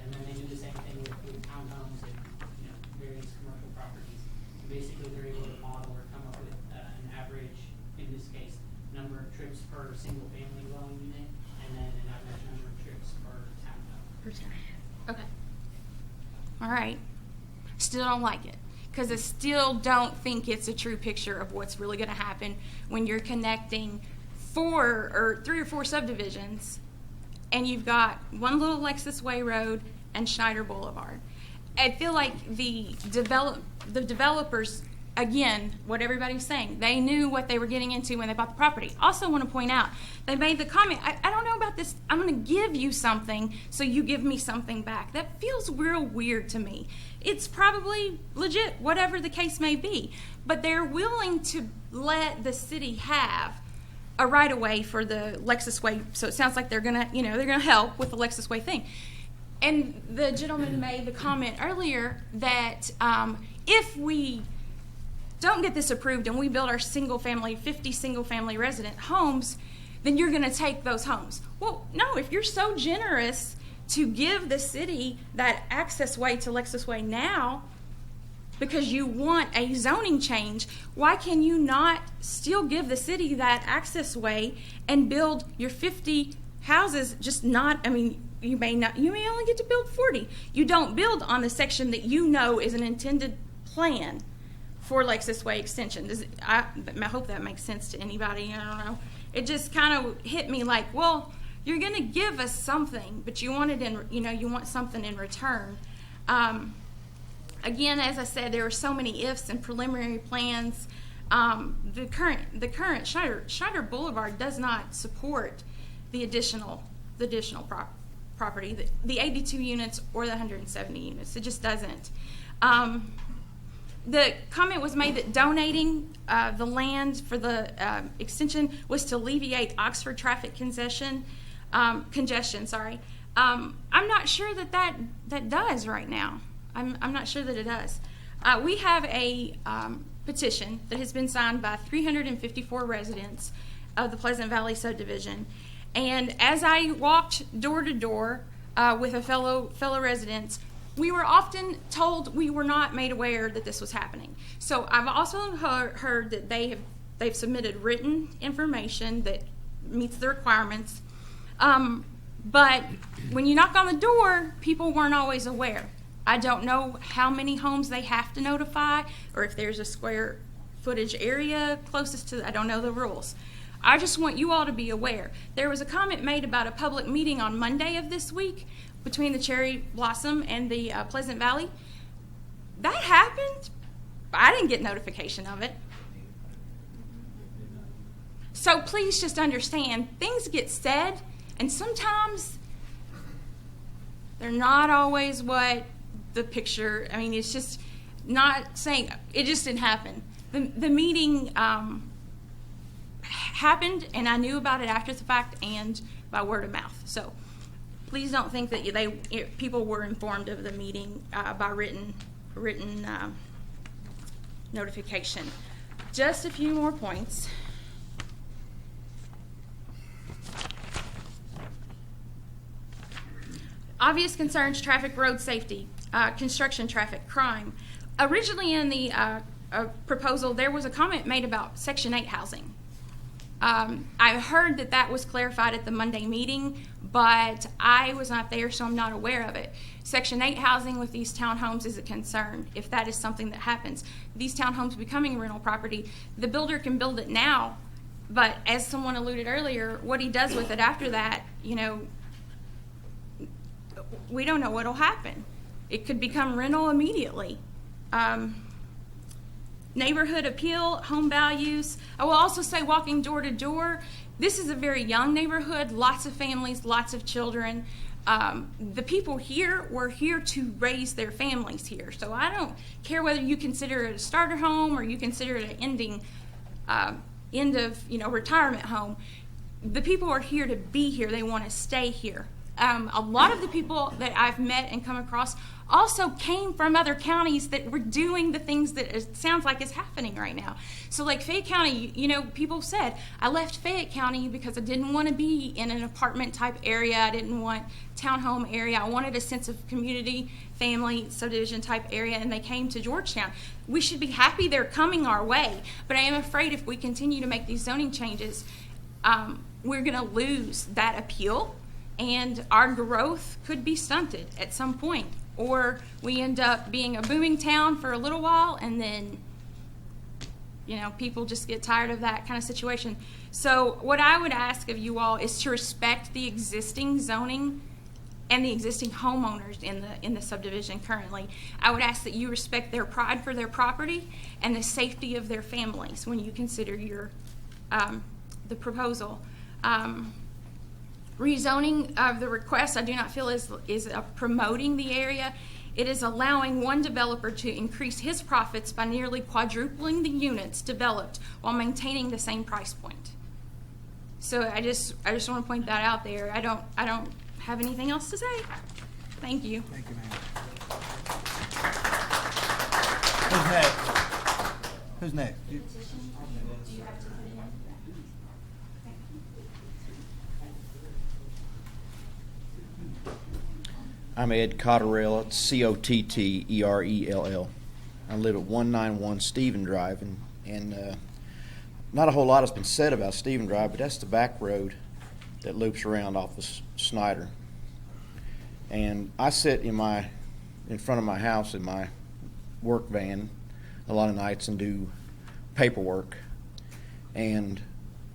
And then they do the same thing with townhomes and various commercial properties. And basically, they're able to model or come up with an average, in this case, number of trips per single-family dwelling unit, and then an average number of trips per townhome. Okay. All right. Still don't like it because I still don't think it's a true picture of what's really going to happen when you're connecting 3 or 4 subdivisions and you've got one little Lexus Way Road and Schneider Boulevard. I feel like the developers, again, what everybody's saying, they knew what they were getting into when they bought the property. Also want to point out, they made the comment, I don't know about this, I'm going to give you something, so you give me something back. That feels real weird to me. It's probably legit, whatever the case may be, but they're willing to let the city have a right-of-way for the Lexus Way, so it sounds like they're going to help with the Lexus Way thing. And the gentleman made the comment earlier that if we don't get this approved and we build our 50 single-family resident homes, then you're going to take those homes. Well, no, if you're so generous to give the city that access way to Lexus Way now because you want a zoning change, why can you not still give the city that access way and build your 50 houses, you may only get to build 40. You don't build on the section that you know is an intended plan for Lexus Way extension. I hope that makes sense to anybody. I don't know. It just kind of hit me like, well, you're going to give us something, but you want you want something in return. Again, as I said, there are so many ifs and preliminary plans. The current Schneider Boulevard does not support the additional property, the 82 units or the 170 units. It just doesn't. The comment was made that donating the land for the extension was to alleviate Oxford traffic congestion. I'm not sure that does right now. I'm not sure that it does. We have a petition that has been signed by 354 residents of the Pleasant Valley subdivision. And as I walked door to door with a fellow residents, we were often told we were not made aware that this was happening. So I've also heard that they've submitted written information that meets the requirements. But when you knock on the door, people weren't always aware. I don't know how many homes they have to notify or if there's a square footage area closest to, I don't know the rules. I just want you all to be aware. There was a comment made about a public meeting on Monday of this week between the Cherry Blossom and the Pleasant Valley. That happened. I didn't get notification of it. So please just understand, things get said, and sometimes they're not always what the picture, it's just not saying, it just didn't happen. The meeting happened, and I knew about it after the fact and by word of mouth. So please don't think that people were informed of the meeting by written notification. Just a few more points. Obvious concerns: traffic, road safety, construction traffic, crime. Originally in the proposal, there was a comment made about Section 8 housing. I heard that that was clarified at the Monday meeting, but I was not there, so I'm not aware of it. Section 8 housing with these townhomes is a concern if that is something that happens. These townhomes becoming rental property, the builder can build it now, but as someone alluded earlier, what he does with it after that, you know, we don't know what'll happen. It could become rental immediately. Neighborhood appeal, home values. I will also say walking door to door, this is a very young neighborhood, lots of families, lots of children. The people here were here to raise their families here. So I don't care whether you consider it a starter home or you consider it an end of retirement home. The people are here to be here. They want to stay here. A lot of the people that I've met and come across also came from other counties that were doing the things that it sounds like is happening right now. So like Fayette County, people said, I left Fayette County because I didn't want to be in an apartment type area. I didn't want townhome area. I wanted a sense of community, family, subdivision type area, and they came to Georgetown. We should be happy they're coming our way, but I am afraid if we continue to make these zoning changes, we're going to lose that appeal, and our growth could be stunted at some point. Or we end up being a booming town for a little while, and then, people just get tired of that kind of situation. So what I would ask of you all is to respect the existing zoning and the existing homeowners in the subdivision currently. I would ask that you respect their pride for their property and the safety of their families when you consider your the proposal. Rezoning of the request, I do not feel is promoting the area. It is allowing one developer to increase his profits by nearly quadrupling the units developed while maintaining the same price point. So I just want to point that out there. I don't have anything else to say. Thank you. Thank you, ma'am. Who's next? You- I'm Ed Cotterell. It's Cotterell. I live at 191 Stephen Drive, and not a whole lot has been said about Stephen Drive, but that's the back road that loops around off of Snyder. And I sit in front of my house in my work van a lot of nights and do paperwork. And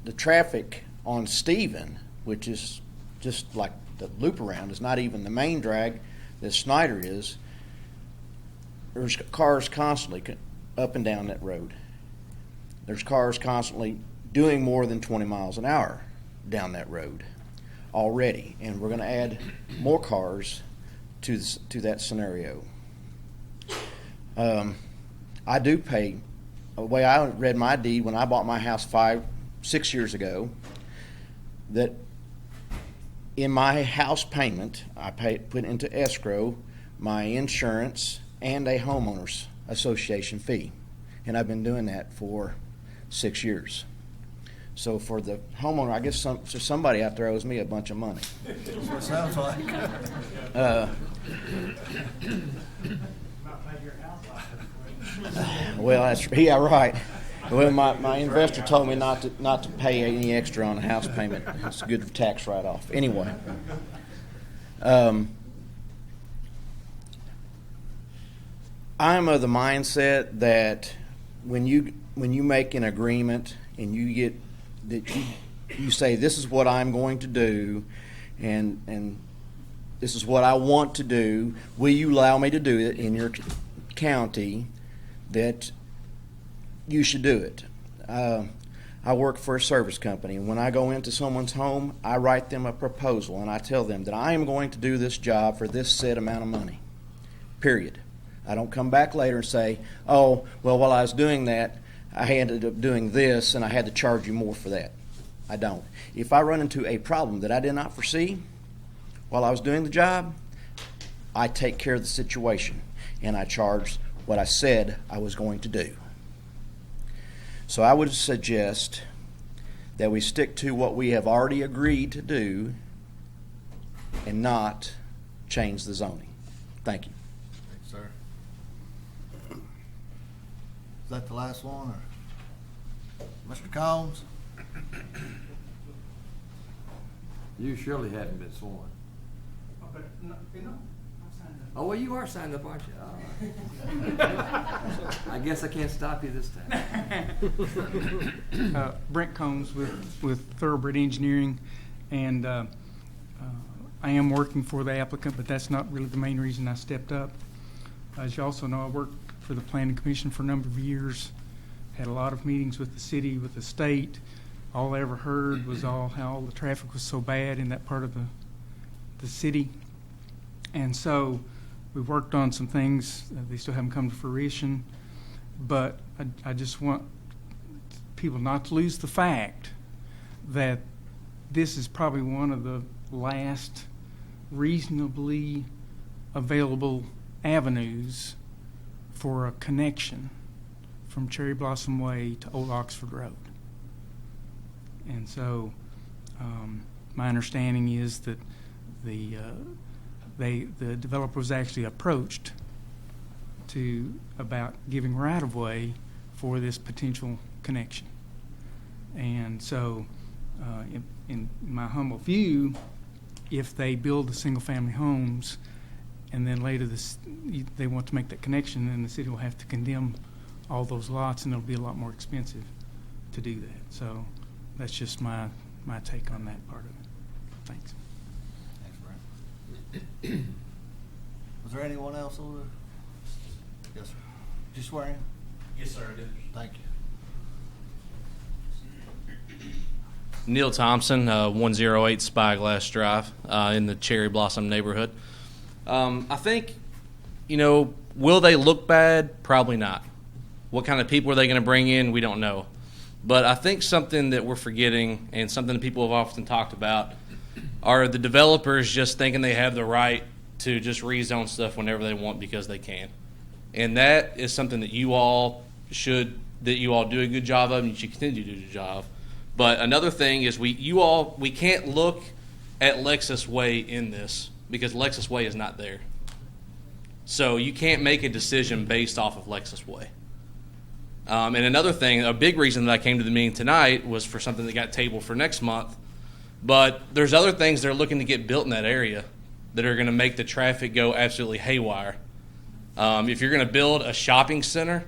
the traffic on Stephen, which is just like the loop around, is not even the main drag that Snyder is. There's cars constantly up and down that road. There's cars constantly doing more than 20 miles an hour down that road already, and we're going to add more cars to that scenario. I do pay. The way I read my deed when I bought my house 6 years ago, that in my house payment, I put into escrow my insurance and a homeowners association fee, and I've been doing that for 6 years. So for the homeowner, I guess somebody out there owes me a bunch of money. That's what it sounds like. Well, right. Well, my investor told me not to pay any extra on a house payment. It's a good tax write-off. Anyway, I'm of the mindset that when you make an agreement and you get that you say, this is what I'm going to do, and this is what I want to do. Will you allow me to do it in your county? That you should do it. I work for a service company, and when I go into someone's home, I write them a proposal, and I tell them that I am going to do this job for this set amount of money, period. I don't come back later and say, oh, well, while I was doing that, I ended up doing this, and I had to charge you more for that. I don't. If I run into a problem that I did not foresee while I was doing the job, I take care of the situation, and I charge what I said I was going to do. So I would suggest that we stick to what we have already agreed to do and not change the zoning. Thank you. Thanks, sir. that the last one, or Mr. Combs? You surely haven't been sworn. Oh, well, you are signed up, aren't you? All right. I guess I can't stop you this time. Brent Combs with Thoroughbred Engineering, and I am working for the applicant, but that's not really the main reason I stepped up. As you also know, I worked for the Planning Commission for a number of years, had a lot of meetings with the city, with the state. All I ever heard was how all the traffic was so bad in that part of the city. And so we worked on some things. They still haven't come to fruition. But I just want people not to lose the fact that this is probably one of the last reasonably available avenues for a connection from Cherry Blossom Way to Old Oxford Road. And so my understanding is that the developer was actually approached about giving right-of-way for this potential connection. And so in my humble view, if they build the single-family homes and then later they want to make that connection, then the city will have to condemn all those lots, and it'll be a lot more expensive to do that. So that's just my take on that part of it. Thanks. Thanks, Brent. Was there anyone else over there? Yes, sir. Did you swear in? Yes, sir, I did. Thank you. Neil Thompson, 108 Spyglass Drive in the Cherry Blossom neighborhood. I think, will they look bad? Probably not. What kind of people are they going to bring in? We don't know. But I think something that we're forgetting, and something that people have often talked about, are the developers just thinking they have the right to just rezone stuff whenever they want because they can. And that is something that you all do a good job of, and you should continue to do a good job. But another thing is we can't look at Lexus Way in this because Lexus Way is not there. So you can't make a decision based off of Lexus Way. And another thing, a big reason that I came to the meeting tonight was for something that got tabled for next month. But there's other things they're looking to get built in that area that are going to make the traffic go absolutely haywire. If you're going to build a shopping center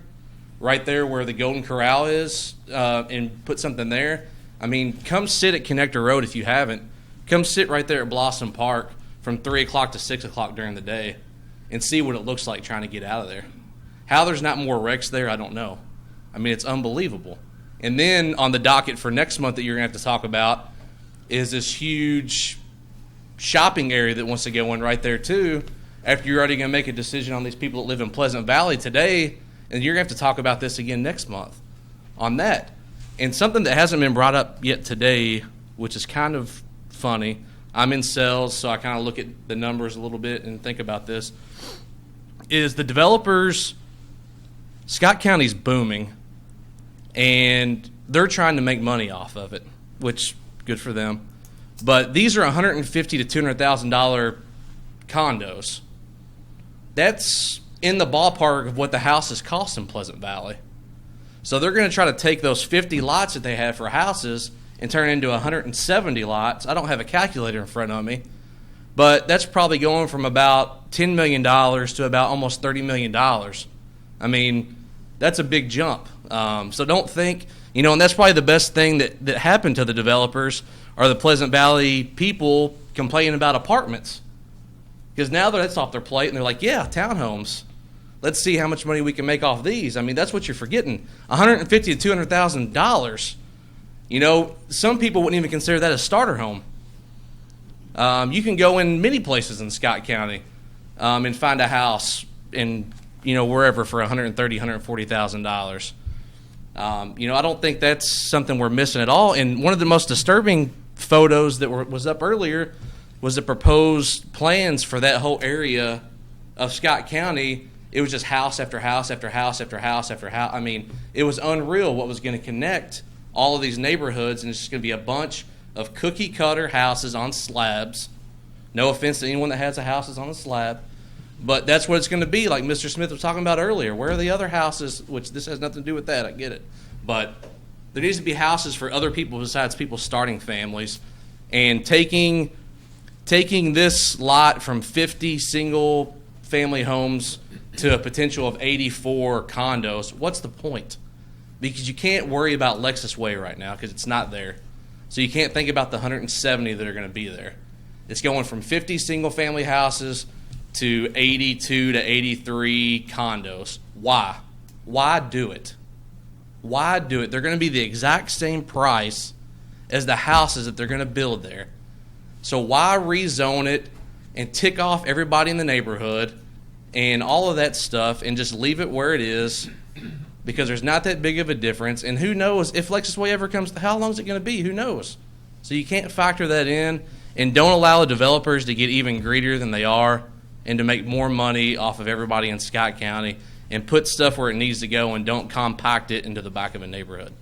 right there where the Golden Corral is and put something there, come sit at Connector Road if you haven't. Come sit right there at Blossom Park from 3 o'clock to 6 o'clock during the day and see what it looks like trying to get out of there. How there's not more wrecks there, I don't know. It's unbelievable. And then on the docket for next month that you're going to have to talk about is this huge shopping area that wants to go in right there too, after you're already going to make a decision on these people that live in Pleasant Valley today, and you're going to have to talk about this again next month on that. And something that hasn't been brought up yet today, which is kind of funny, I'm in sales, so I kind of look at the numbers a little bit and think about this, is the developers, Scott County's booming, and they're trying to make money off of it, which good for them. But these are $150,000 to $200,000 condos. That's in the ballpark of what the houses cost in Pleasant Valley. So they're going to try to take those 50 lots that they have for houses and turn it into 170 lots. I don't have a calculator in front of me, but that's probably going from about $10 million to about almost $30 million. That's a big jump. So don't think, and that's probably the best thing that happened to the developers are the Pleasant Valley people complaining about apartments. Because now that's off their plate, and they're like, yeah, townhomes. Let's see how much money we can make off these. That's what you're forgetting. $150,000 to $200,000. Some people wouldn't even consider that a starter home. You can go in many places in Scott County and find a house in wherever for $130,000, $140,000. I don't think that's something we're missing at all. And one of the most disturbing photos that was up earlier was the proposed plans for that whole area of Scott County. It was just house after house after house after house after house. It was unreal what was going to connect all of these neighborhoods, and it's just going to be a bunch of cookie cutter houses on slabs. No offense to anyone that has a house that's on a slab, But that's what it's going to be, like Mr. Smith was talking about earlier. Where are the other houses? Which this has nothing to do with that. I get it. But there needs to be houses for other people besides people starting families. And taking this lot from 50 single-family homes to a potential of 84 condos, what's the point? Because you can't worry about Lexus Way right now because it's not there. So you can't think about the 170 that are going to be there. It's going from 50 single-family houses to 82 to 83 condos. Why? Why do it? Why do it? They're going to be the exact same price as the houses that they're going to build there. So why rezone it and tick off everybody in the neighborhood and all of that stuff and just leave it where it is? Because there's not that big of a difference. And who knows if Lexus Way ever comes, how long is it going to be? Who knows? So you can't factor that in, and don't allow the developers to get even greedier than they are and to make more money off of everybody in Scott County, and put stuff where it needs to go and don't compact it into the back of a neighborhood.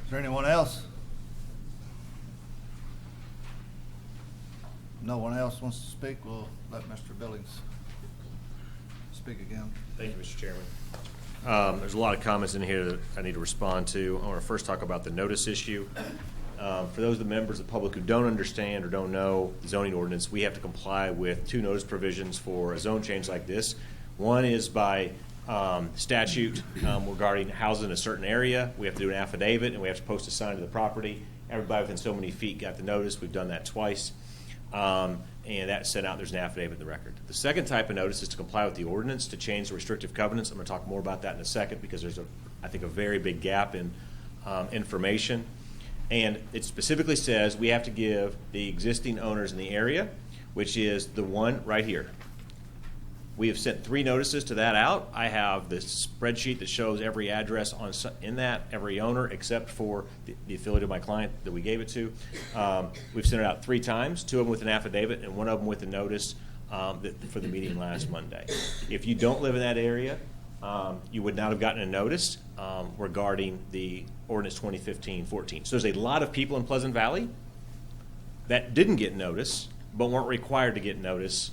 Is there anyone else? No one else wants to speak. We'll let Mr. Billings speak again. Thank you, Mr. Chairman. There's a lot of comments in here that I need to respond to. I want to first talk about the notice issue. For those of the members of the public who don't understand or don't know the zoning ordinance, we have to comply with two notice provisions for a zone change like this. One is by statute regarding houses in a certain area. We have to do an affidavit, and we have to post a sign to the property. Everybody within so many feet got the notice. We've done that twice. And that's sent out. There's an affidavit in the record. The second type of notice is to comply with the ordinance to change the restrictive covenants. I'm going to talk more about that in a second because there's, I think, a very big gap in information. And it specifically says we have to give the existing owners in the area, which is the one right here. We have sent 3 notices to that out. I have this spreadsheet that shows every address in that, every owner, except for the affiliate of my client that we gave it to. We've sent it out 3 times, 2 of them with an affidavit and 1 of them with a notice for the meeting last Monday. If you don't live in that area, you would not have gotten a notice regarding the ordinance 2015-14. So there's a lot of people in Pleasant Valley that didn't get notice but weren't required to get notice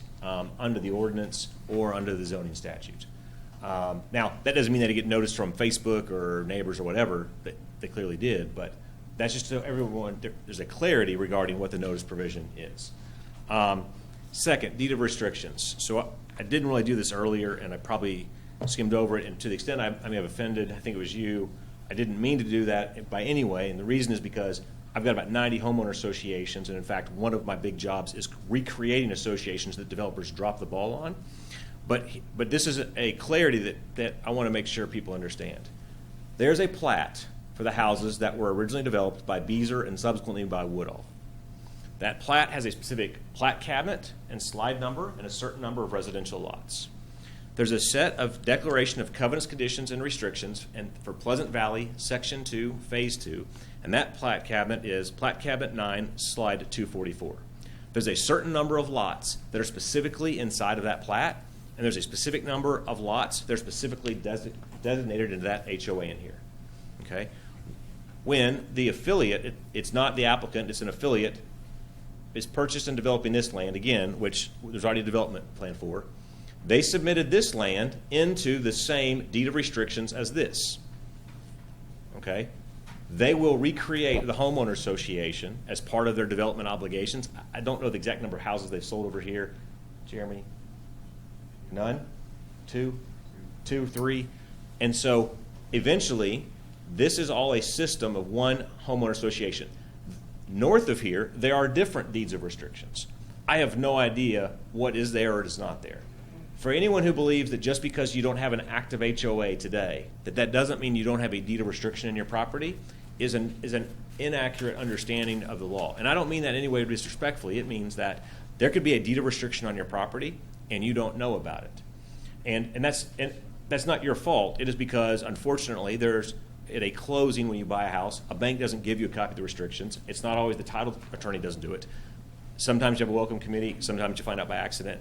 under the ordinance or under the zoning statute. Now, that doesn't mean that they get notice from Facebook or neighbors or whatever. They clearly did, but that's just so everyone, there's a clarity regarding what the notice provision is. Second, deed of restrictions. So I didn't really do this earlier, and I probably skimmed over it, and to the extent I may have offended, I think it was you, I didn't mean to do that by any way, and the reason is because I've got about 90 homeowner associations, and in fact, one of my big jobs is recreating associations that developers drop the ball on. But this is a clarity that I want to make sure people understand. There's a plat for the houses that were originally developed by Beazer and subsequently by Woodall. That plat has a specific plat cabinet and slide number and a certain number of residential lots. There's a set of declaration of covenants, conditions, and restrictions and for Pleasant Valley, Section 2, Phase 2, and that plat cabinet is Plat Cabinet 9, Slide 244. There's a certain number of lots that are specifically inside of that plat, and there's a specific number of lots that are specifically designated into that HOA in here. Okay? When the affiliate, it's not the applicant, it's an affiliate, is purchased and developing this land, again, which there's already a development plan for, they submitted this land into the same deed of restrictions as this. Okay? They will recreate the homeowner association as part of their development obligations. I don't know the exact number of houses they've sold over here. Jeremy? None? 2? 2, 3? And so eventually, this is all a system of one homeowner association. North of here, there are different deeds of restrictions. I have no idea what is there or is not there. For anyone who believes that just because you don't have an active HOA today, that doesn't mean you don't have a deed of restriction in your property, is an inaccurate understanding of the law. And I don't mean that in any way disrespectfully. It means that there could be a deed of restriction on your property and you don't know about it. And that's not your fault. It is because, unfortunately, there's at a closing when you buy a house, a bank doesn't give you a copy of the restrictions. It's not always the title attorney doesn't do it. Sometimes you have a welcome committee. Sometimes you find out by accident.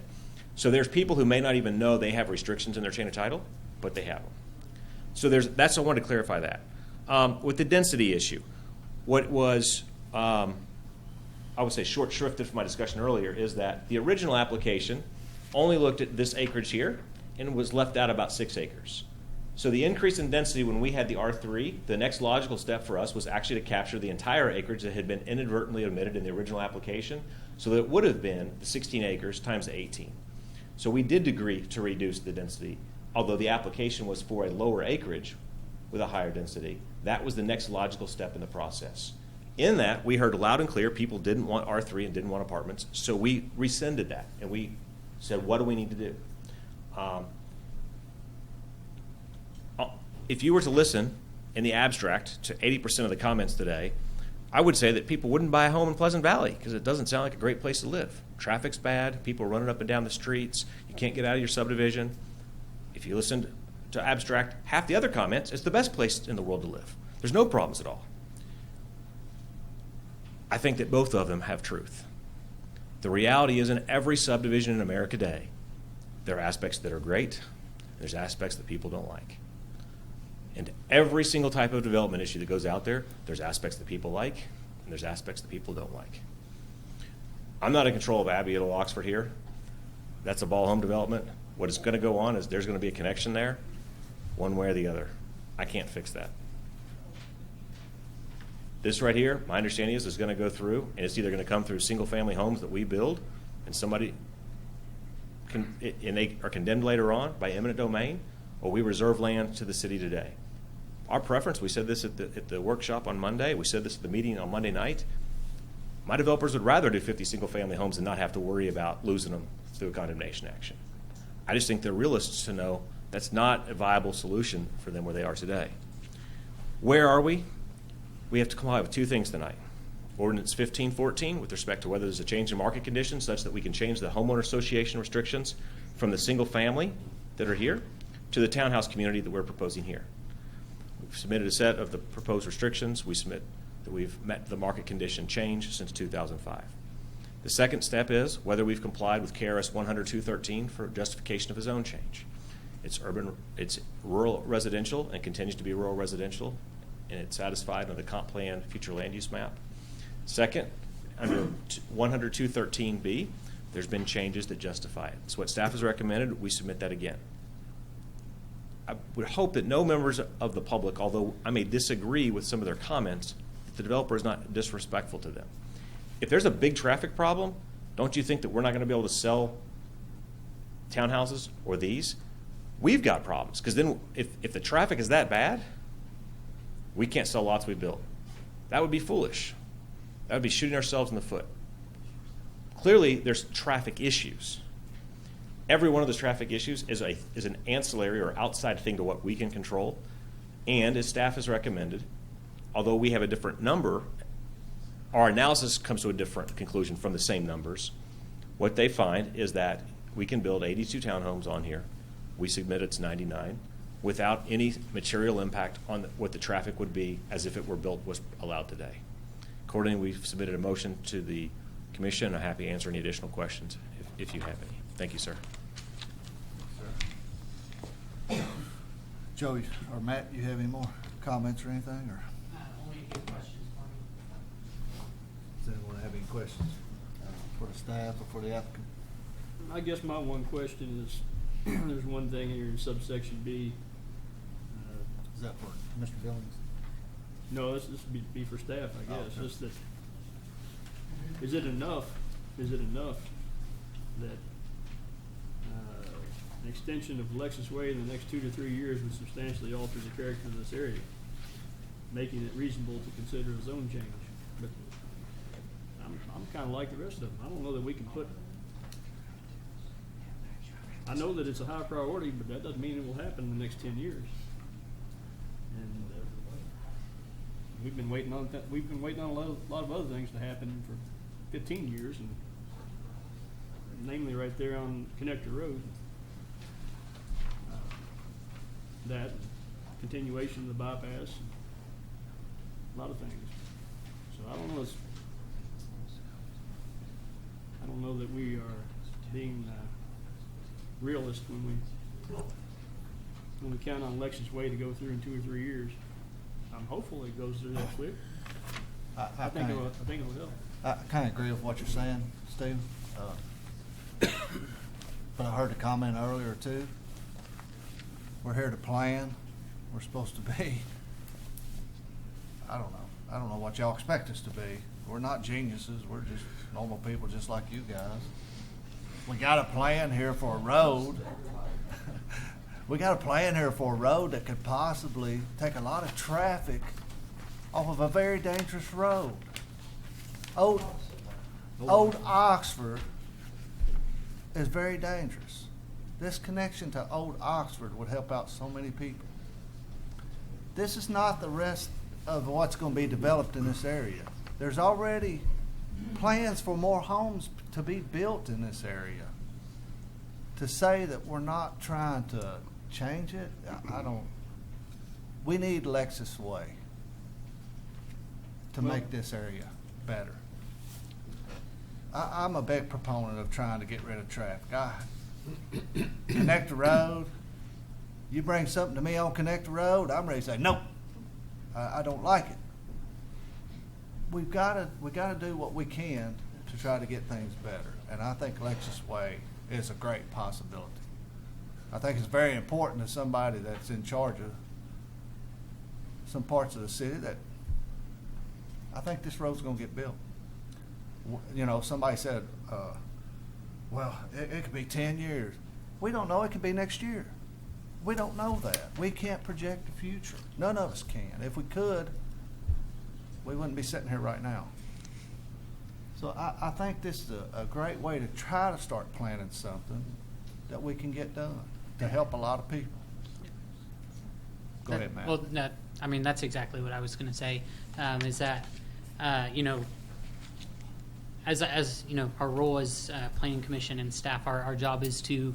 So there's people who may not even know they have restrictions in their chain of title, but they have them. So I wanted to clarify that. With the density issue, what was I would say short-shrifted from my discussion earlier is that the original application only looked at this acreage here and was left out about 6 acres. So the increase in density when we had the R3, the next logical step for us was actually to capture the entire acreage that had been inadvertently omitted in the original application, so that it would have been the 16 acres times the 18. So we did agree to reduce the density, although the application was for a lower acreage with a higher density. That was the next logical step in the process. In that, we heard loud and clear people didn't want R3 and didn't want apartments, so we rescinded that, and we said, what do we need to do? If you were to listen in the abstract to 80% of the comments today, I would say that people wouldn't buy a home in Pleasant Valley because it doesn't sound like a great place to live. Traffic's bad, people are running up and down the streets, you can't get out of your subdivision. If you listen to abstract half the other comments, it's the best place in the world to live. There's no problems at all. I think that both of them have truth. The reality is in every subdivision in America today, there are aspects that are great, and there's aspects that people don't like. And every single type of development issue that goes out there, there's aspects that people like, and there's aspects that people don't like. I'm not in control of Abbey at Oxford here. That's a ball home development. What is going to go on is there's going to be a connection there, one way or the other. I can't fix that. This right here, my understanding is going to go through, and it's either going to come through single-family homes that we build, and they are condemned later on by eminent domain, or we reserve land to the city today. Our preference, we said this at the workshop on Monday, we said this at the meeting on Monday night, my developers would rather do 50 single-family homes and not have to worry about losing them through a condemnation action. I just think they're realists to know that's not a viable solution for them where they are today. Where are we? We have to comply with 2 things tonight. Ordinance 1514 with respect to whether there's a change in market conditions such that we can change the homeowner association restrictions from the single family that are here to the townhouse community that we're proposing here. We've submitted a set of the proposed restrictions. We submit that we've met the market condition change since 2005. The second step is whether we've complied with KRS 100-213 for justification of a zone change. It's rural residential and continues to be rural residential, and it's satisfied under the comp plan future land use map. Second, under 100-213B, there's been changes that justify it. So what staff has recommended, we submit that again. I would hope that no members of the public, although I may disagree with some of their comments, that the developer is not disrespectful to them. If there's a big traffic problem, don't you think that we're not going to be able to sell townhouses or these? We've got problems, because then if the traffic is that bad, we can't sell lots we built. That would be foolish. That would be shooting ourselves in the foot. Clearly, there's traffic issues. Every one of those traffic issues is an ancillary or outside thing to what we can control. And as staff has recommended, although we have a different number, our analysis comes to a different conclusion from the same numbers. What they find is that we can build 82 townhomes on here. We submit it's 99 without any material impact on what the traffic would be as if it were built was allowed today. Accordingly, we've submitted a motion to the commission. I'm happy to answer any additional questions if you have any. Thank you, sir. Joey or Matt, you have any more comments or anything? Or Only a few questions for me. does anyone have any questions for the staff or for the applicant? I guess my one question is, there's one thing here in subsection B. Is that for Mr. Billings? No, this would be for staff, I guess. Okay. Just that, is it enough that an extension of Lexus Way in the next 2 to 3 years would substantially alter the character of this area, making it reasonable to consider a zone change? But I'm kind of like the rest of them. I don't know that we can put. I know that it's a high priority, but that doesn't mean it will happen in the next 10 years. And we've been waiting on that. We've been waiting on a lot of other things to happen for 15 years, and namely right there on Connector Road. That continuation of the bypass, a lot of things. So I don't know that we are being realist when we count on Lexus Way to go through in 2 or 3 years. I'm hopeful it goes through that quick. I think it will help. I kind of agree with what you're saying, Steve. But I heard a comment earlier too. We're here to plan. We're supposed to be, I don't know what y'all expect us to be. We're not geniuses. We're just normal people just like you guys. We got a plan here for a road. We got a plan here for a road that could possibly take a lot of traffic off of a very dangerous road. Old Oxford is very dangerous. This connection to Old Oxford would help out so many people. This is not the rest of what's going to be developed in this area. There's already plans for more homes to be built in this area. To say that we're not trying to change it, I don't. We need Lexus Way to make this area better. I'm a big proponent of trying to get rid of traffic. Connect the road. You bring something to me on Connect the Road, I'm ready to say nope. I don't like it. We gotta do what we can to try to get things better, and I think Lexus Way is a great possibility. I think it's very important to somebody that's in charge of some parts of the city that I think this road's going to get built. You know, somebody said, well, it could be 10 years. We don't know. It could be next year. We don't know that. We can't project the future. None of us can. If we could, we wouldn't be sitting here right now. So I think this is a great way to try to start planning something that we can get done to help a lot of people. Go ahead, Matt. Well, I mean, that's exactly what I was going to say, is that, you know, as you know, our role as planning commission and staff, our job is to,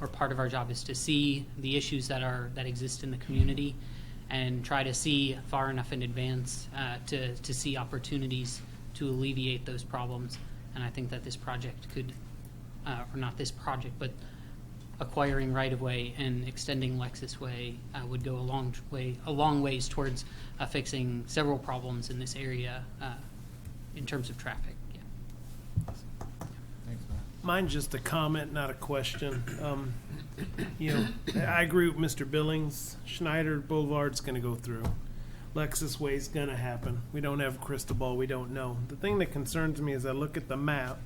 or part of our job is to see the issues that exist in the community and try to see far enough in advance to see opportunities to alleviate those problems. And I think that this project could, or not this project, but acquiring right-of-way and extending Lexus Way would go a long ways towards fixing several problems in this area in terms of traffic. Yeah. Thanks, man. Mine's just a comment, not a question. You know, I agree with Mr. Billings. Schneider Boulevard's going to go through. Lexus Way's going to happen. We don't have a crystal ball. We don't know. The thing that concerns me is I look at the map,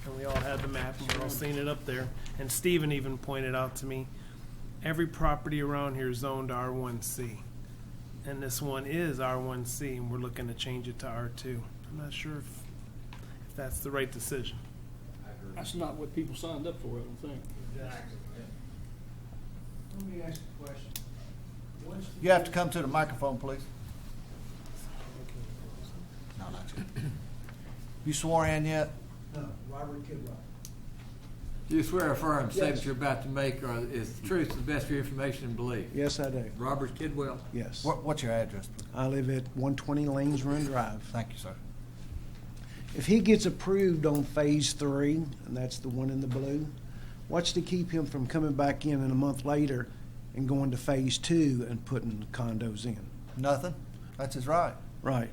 and we all had the map, and we're all seeing it up there. And Stephen even pointed out to me, every property around here is zoned R1C. And this one is R1C, and we're looking to change it to R2. I'm not sure if that's the right decision. That's not what people signed up for, I don't think. Let me ask you a question. You have to come to the microphone, please. No, not yet. You swore in yet? No, Robert Kidwell. Do you swear or affirm the Yes. statement you're about to make is the truth to the best of your information and belief? Yes, I do. Robert Kidwell. Yes. What's your address, please? I live at 120 Lanes Run Drive. Thank you, sir. If he gets approved on phase 3, and that's the one in the blue, what's to keep him from coming back in a month later and going to phase 2 and putting condos in? Nothing. That's his right. Right.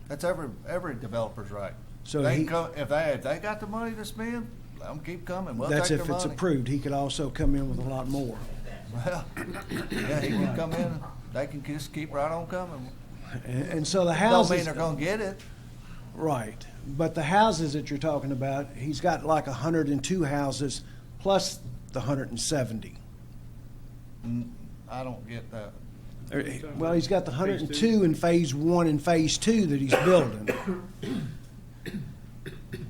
That's every developer's right. So they he- can come, if they got the money to spend, let them keep coming. We'll That's take if their it's money. approved. He could also come in with a lot more. Well, yeah, he can come in. They can just keep right on coming. And so the Don't houses... mean they're going to get it. Right. But the houses that you're talking about, he's got like 102 houses plus the 170. I don't get that. Well, he's got the 102 in phase 1 and phase 2 that he's building.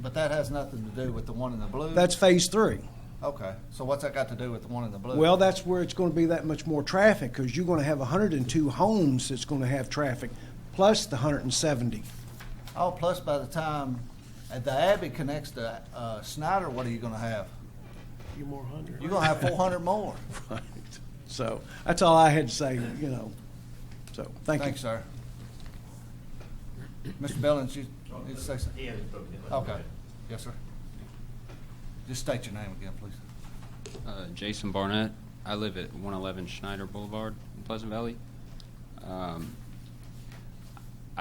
But that has nothing to do with the one in the blue. That's phase 3. Okay. So what's that got to do with the one in the blue? Well, that's where it's going to be that much more traffic because you're going to have 102 homes that's going to have traffic plus the 170. Oh, plus by the time the Abbey connects to Snyder, what are you going to have? A few more hundred. You're going to have 400 more. Right. So that's all I had to say, you know. So thank you. Thanks, sir. Mr. Billings, you need to say something? Okay. Yes, sir. Just state your name again, please. Jason Barnett. I live at 111 Schneider Boulevard in Pleasant Valley. I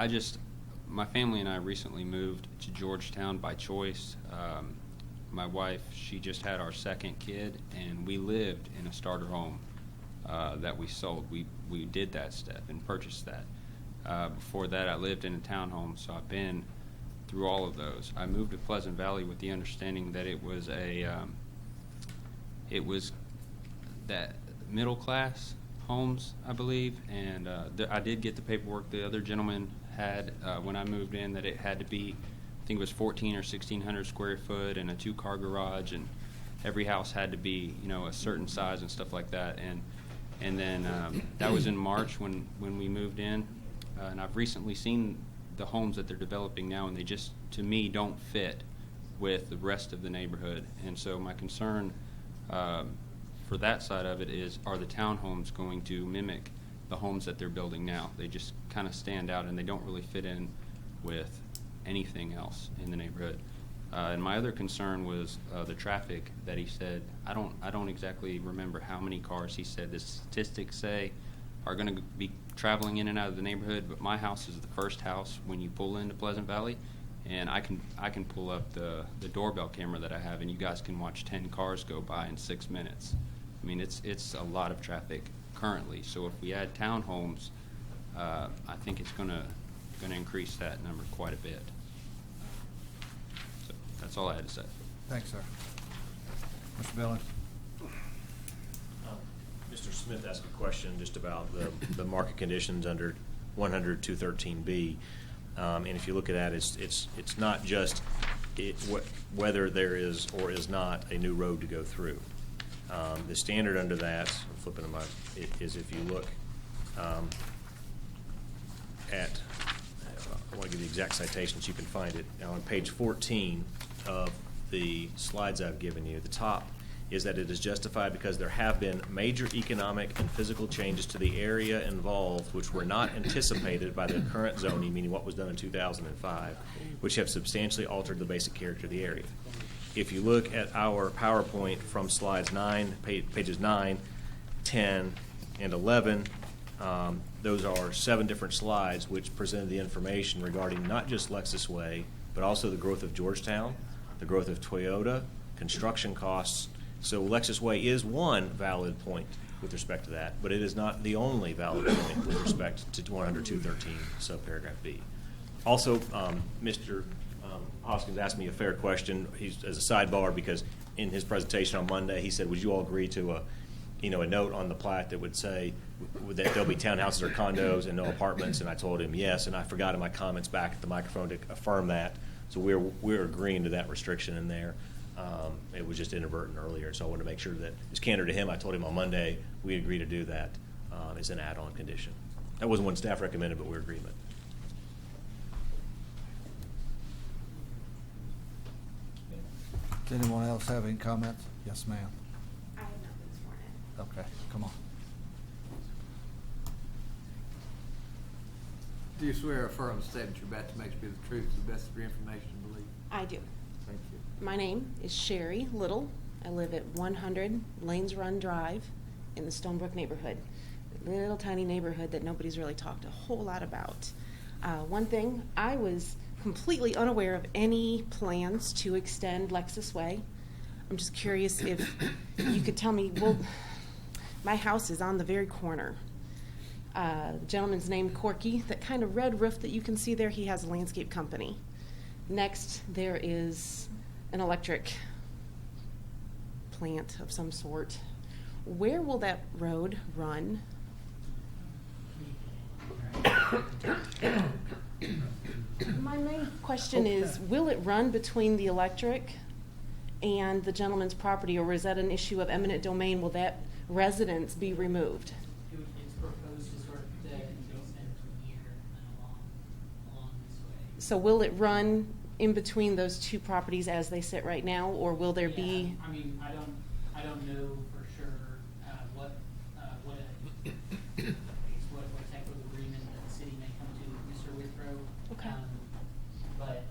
just my family and I recently moved to Georgetown by choice. My wife, she just had our second kid, and we lived in a starter home that we sold. We did that step and purchased that. Before that, I lived in a townhome, so I've been through all of those. I moved to Pleasant Valley with the understanding that it was that middle class homes, I believe, and I did get the paperwork the other gentleman had when I moved in, that it had to be, I think it was 1,400 or 1,600 square foot and a 2-car garage, and every house had to be, you know, a certain size and stuff like that. And then that was in March when we moved in, and I've recently seen the homes that they're developing now, and they just, to me, don't fit with the rest of the neighborhood. And so my concern for that side of it is, are the townhomes going to mimic the homes that they're building now? They just kind of stand out, and they don't really fit in with anything else in the neighborhood. And my other concern was the traffic that he said. I don't exactly remember how many cars he said the statistics say are going to be traveling in and out of the neighborhood, but my house is the first house when you pull into Pleasant Valley, and I can pull up the doorbell camera that I have, and you guys can watch 10 cars go by in 6 minutes. I mean, it's a lot of traffic currently. So if we add townhomes, I think it's going to increase that number quite a bit. So that's all I had to say. Thanks, sir. Mr. Billings? Mr. Smith asked a question just about the market conditions under 100-213B. And if you look at that, it's not just whether there is or is not a new road to go through. The standard under that, I'm flipping to is if you look at, I want to give you the exact citations, you can find it. Now on page 14 of the slides I've given you, the top is that it is justified because there have been major economic and physical changes to the area involved which were not anticipated by the current zoning, meaning what was done in 2005, which have substantially altered the basic character of the area. If you look at our PowerPoint from slides 9, pages 9, 10, and 11, those are 7 different slides which presented the information regarding not just Lexus Way, but also the growth of Georgetown, the growth of Toyota, construction costs. So Lexus Way is one valid point with respect to that, but it is not the only valid point with respect to 100-213 subparagraph B. Also, Mr. Hoskins asked me a fair question. He's as a sidebar because in his presentation on Monday he said, "Would you all agree to a note on the plat that would say that there'll be townhouses or condos and no apartments?" And I told him yes, and I forgot in my comments back at the microphone to affirm that. So we're agreeing to that restriction in there. It was just inadvertent earlier, so I wanted to make sure that it's candor to him. I told him on Monday we agree to do that as an add-on condition. That wasn't what staff recommended, but we're in agreement. Does anyone else have any comments? Yes, ma'am. I have nothing sworn in. Okay, come on. Do you swear or affirm the statement you're about to make to be the truth to the best of your information and belief? I do. Thank you. My name is Sherry Little. I live at 100 Lanes Run Drive in the Stonebrook neighborhood. A little tiny neighborhood that nobody's really talked a whole lot about. One thing, I was completely unaware of any plans to extend Lexus Way. I'm just curious if you could tell me, well, my house is on the very corner. The gentleman's named Corky. That kind of red roof that you can see there, he has a landscape company. Next, there is an electric plant of some sort. Where will that road run? My main question is, will it run between the electric and the gentleman's property, or is that an issue of eminent domain? Will that residence be removed? It's proposed to sort of extend from here and along this way. So will it run in between those two properties as they sit right now, or will there be? I mean, I don't know for sure what type of agreement that the city may come to with Mr. Withrow. Okay. But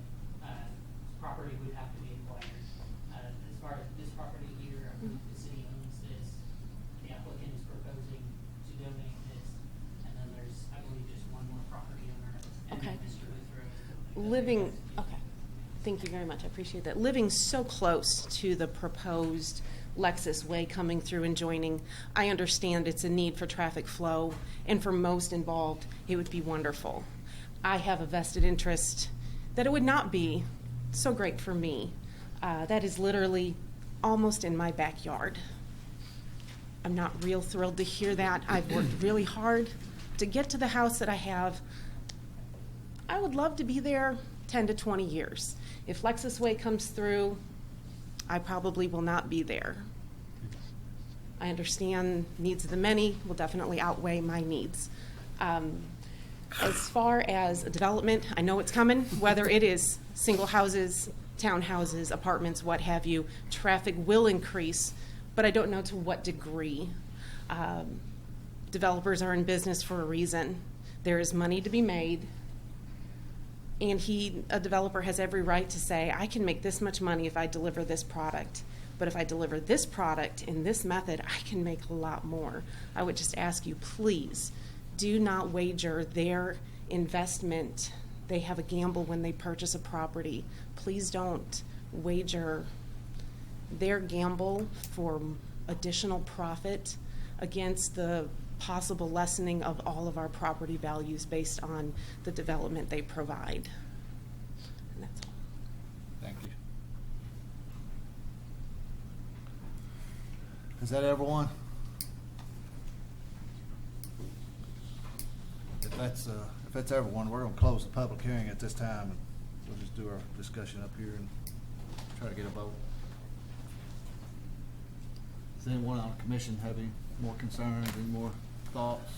property would have to be acquired. As far as this property here, I believe the city owns this. The applicant is proposing to donate this, and then there's, I believe, just one more property owner. And Okay. then Mr. Withrow is living, okay, thank you very much, I appreciate that. Living so close to the proposed Lexus Way coming through and joining, I understand it's a need for traffic flow, and for most involved, it would be wonderful. I have a vested interest that it would not be so great for me. That is literally almost in my backyard. I'm not real thrilled to hear that. I've worked really hard to get to the house that I have. I would love to be there 10 to 20 years. If Lexus Way comes through, I probably will not be there. I understand needs of the many will definitely outweigh my needs. As far as a development, I know it's coming, whether it is single houses, townhouses, apartments, what have you, traffic will increase, but I don't know to what degree. Developers are in business for a reason. There is money to be made, and a developer has every right to say, I can make this much money if I deliver this product, but if I deliver this product in this method, I can make a lot more. I would just ask you, please, do not wager their investment. They have a gamble when they purchase a property. Please don't wager their gamble for additional profit against the possible lessening of all of our property values based on the development they provide. And that's all. Thank you. Is that everyone? If that's everyone, we're going to close the public hearing at this time, and we'll just do our discussion up here and try to get a vote. Does anyone on the commission have any more concerns, any more thoughts?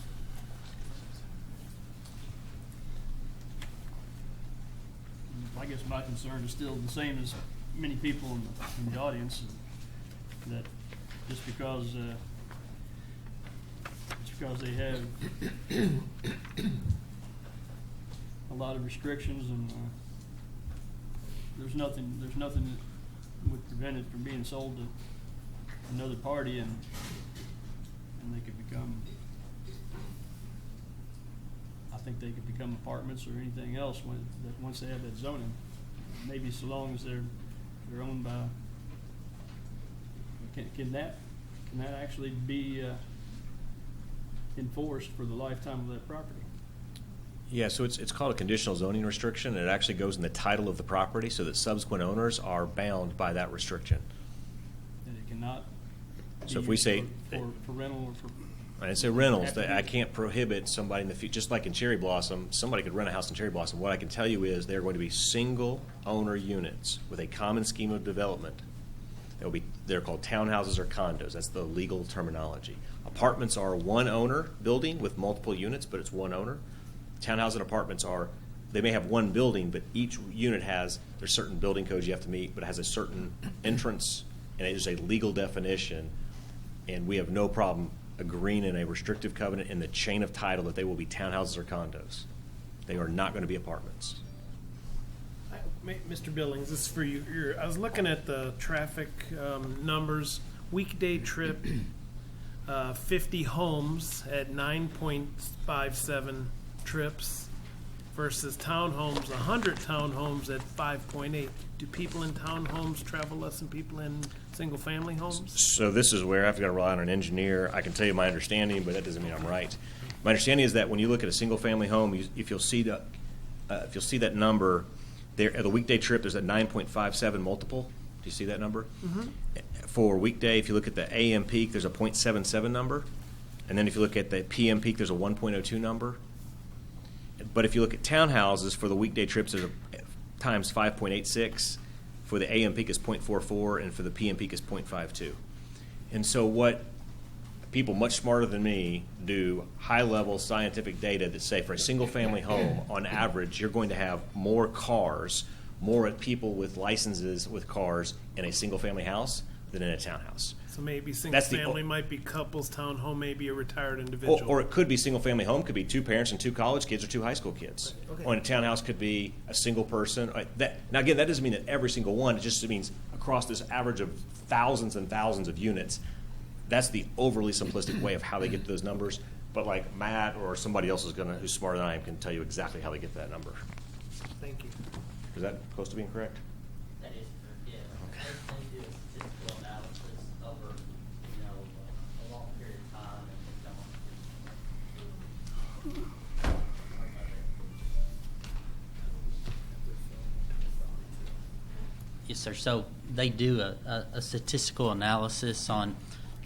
I guess my concern is still the same as many people in the audience, that just because they have a lot of restrictions, and there's nothing that would prevent it from being sold to another party, and they could become, I think they could become apartments or anything else once they have that zoning. Maybe so long as they're owned by. Can that actually be enforced for the lifetime of that property? Yeah, so it's called a conditional zoning restriction, and it actually goes in the title of the property so that subsequent owners are bound by that restriction. That it cannot So be if we say for rental or for. I say rentals, that I can't prohibit somebody in the future, just like in Cherry Blossom, somebody could rent a house in Cherry Blossom. What I can tell you is they're going to be single owner units with a common scheme of development. They're called townhouses or condos. That's the legal terminology. Apartments are one owner building with multiple units, but it's one owner. Townhouses and apartments they may have one building, but each unit there's certain building codes you have to meet, but it has a certain entrance, and it is a legal definition, and we have no problem agreeing in a restrictive covenant in the chain of title that they will be townhouses or condos. They are not going to be apartments. Mr. Billings, this is for you. I was looking at the traffic numbers. Weekday trip, 50 homes at 9.57 trips versus townhomes, 100 townhomes at 5.8. Do people in townhomes travel less than people in single-family homes? So this is where I've got to rely on an engineer. I can tell you my understanding, but that doesn't mean I'm right. My understanding is that when you look at a single-family home, if you'll see that number, the weekday trip, there's a 9.57 multiple. Do you see that number? Mm-hmm. For weekday, if you look at the AM peak, there's a 0.77 number. And then if you look at the PM peak, there's a 1.02 number. But if you look at townhouses, for the weekday trips, there's times 5.86. For the AM peak is 0.44, and for the PM peak is 0.52. And so what people much smarter than me do high-level scientific data that say for a single-family home, on average, you're going to have more cars, more people with licenses with cars in a single-family house than in a townhouse. So maybe single-family might be couples, townhome may be a retired individual. Or it could be single-family home, could be 2 parents and 2 college kids or 2 high school kids. Okay. Or in a townhouse could be a single person. Now, again, that doesn't mean that every single one. It just means across this average of thousands and thousands of units. That's the overly simplistic way of how they get to those numbers. But like Matt or somebody else who's smarter than I am can tell you exactly how they get to that number. Thank you. Is that close to being correct? That is, yeah. They do a statistical analysis over, a long period of time and they come up. Yes, sir. So they do a statistical analysis on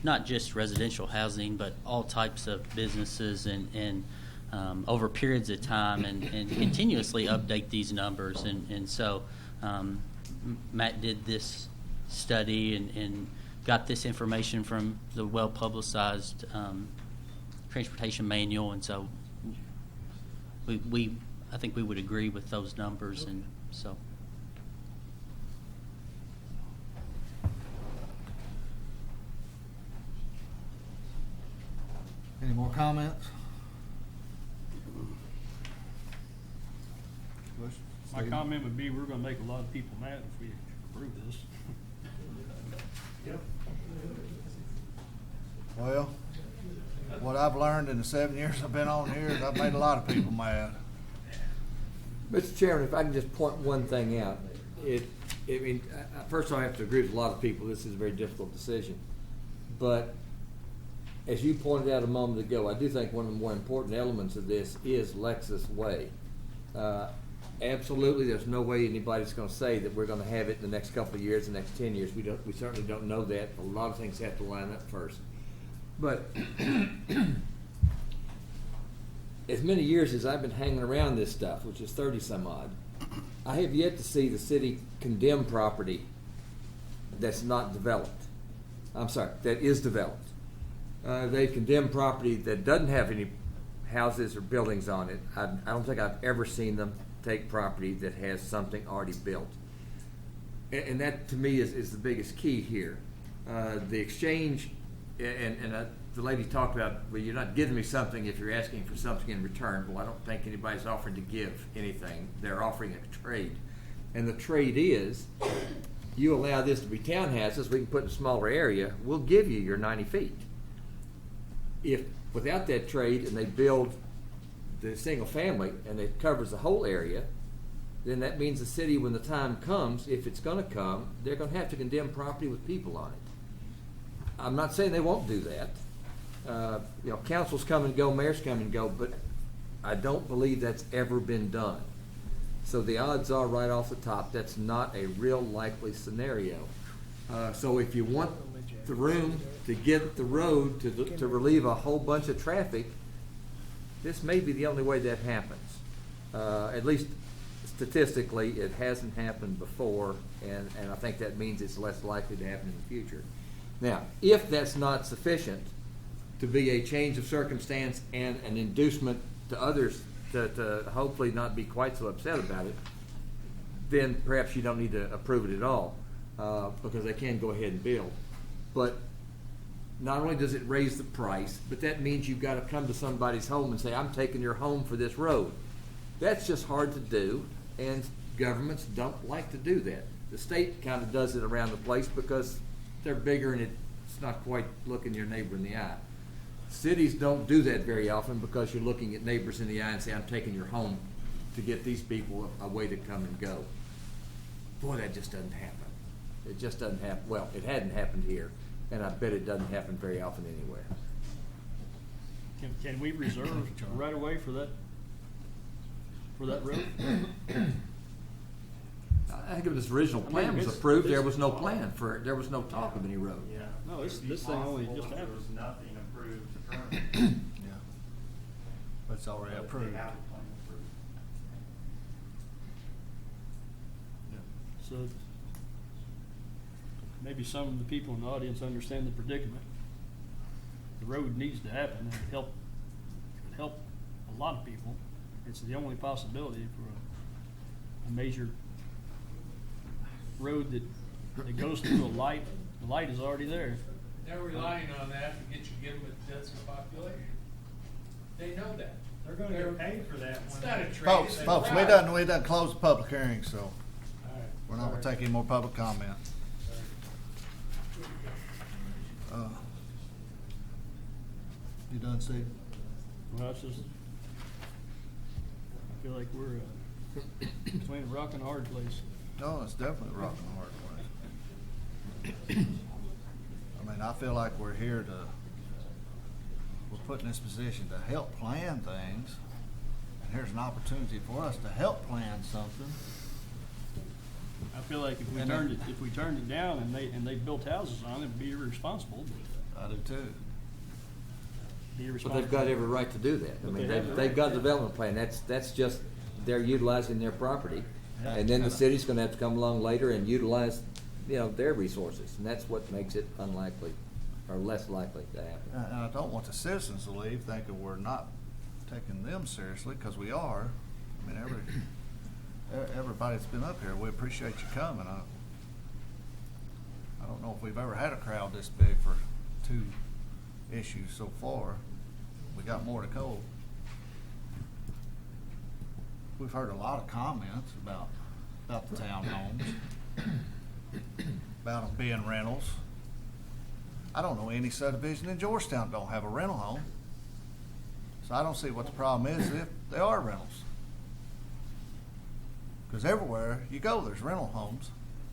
not just residential housing, but all types of businesses and over periods of time and continuously update these numbers. And so Matt did this study and got this information from the well-publicized transportation manual. And so I think we would agree with those numbers. And so. Any more comments? My comment would be, we're gonna make a lot of people mad if we approve this. Well, what I've learned in the 7 years I've been on here is I've made a lot of people mad. Mr. Chairman, if I can just point one thing out, first of all, I have to agree with a lot of people, this is a very difficult decision. But as you pointed out a moment ago, I do think one of the more important elements of this is Lexus Way. Absolutely, there's no way anybody's going to say that we're going to have it in the next couple of years, the next 10 years. We certainly don't know that. A lot of things have to line up first. But as many years as I've been hanging around this stuff, which is 30 some odd, I have yet to see the city condemn property that's not developed. I'm sorry, that is developed. They condemn property that doesn't have any houses or buildings on it. I don't think I've ever seen them take property that has something already built. And that to me is the biggest key here. The exchange, and the lady talked about, well, you're not giving me something if you're asking for something in return. Well, I don't think anybody's offering to give anything. They're offering a trade. And the trade is, you allow this to be townhouses, we can put in a smaller area, we'll give you your 90 feet. If without that trade and they build the single family and it covers the whole area, then that means the city, when the time comes, if it's going to come, they're going to have to condemn property with people on it. I'm not saying they won't do that. Councils come and go, mayors come and go, but I don't believe that's ever been done. So the odds are right off the top, that's not a real likely scenario. So if you want the room to get the road to relieve a whole bunch of traffic, this may be the only way that happens. At least statistically, it hasn't happened before, and I think that means it's less likely to happen in the future. Now, if that's not sufficient to be a change of circumstance and an inducement to others to hopefully not be quite so upset about it, then perhaps you don't need to approve it at all, because they can go ahead and build. But not only does it raise the price, but that means you've got to come to somebody's home and say, I'm taking your home for this road. That's just hard to do, and governments don't like to do that. The state kind of does it around the place because they're bigger and it's not quite looking your neighbor in the eye. Cities don't do that very often because you're looking at neighbors in the eye and say, I'm taking your home to get these people a way to come and go. Boy, that just doesn't happen. It just doesn't happen. Well, it hadn't happened here, and I bet it doesn't happen very often anywhere. Can we reserve right away for that road? I think if this original plan was approved, there was no plan for it. There was no talk of any road. Yeah. No, this thing only just happened. There was nothing approved currently. Yeah. But it's already approved. So maybe some of the people in the audience understand the predicament. The road needs to happen, and it would help a lot of people. It's the only possibility for a major road that goes through a light. The light is already there. They're relying on that to get you given with density population. They know that. They're going to get paid for that. It's not a trade. Folks, we done closed the public hearing, so we're not going to take any more public comment. You done, Steve? Well, it's just, I feel like we're between a rock and a hard place. No, it's definitely a rock and a hard place. I mean, I feel like we're put in this position to help plan things, and here's an opportunity for us to help plan something. I feel like if we And turned it down and they built houses on it, it'd be irresponsible. I do too. Be But irresponsible. they've got every right to do that. I But mean, they have the they've right got a to. development plan. That's just, they're utilizing their property. And then the city's gonna have to come along later and utilize, their resources. And that's what makes it unlikely, or less likely to happen. And I don't want the citizens to leave thinking we're not taking them seriously, because we are. I mean, everybody that's been up here, we appreciate you coming. I don't know if we've ever had a crowd this big for 2 issues so far. We got more to go. We've heard a lot of comments about the townhomes, about them being rentals. I don't know any subdivision in Georgetown don't have a rental home. So I don't see what the problem is if they are rentals. Because everywhere you go, there's rental homes.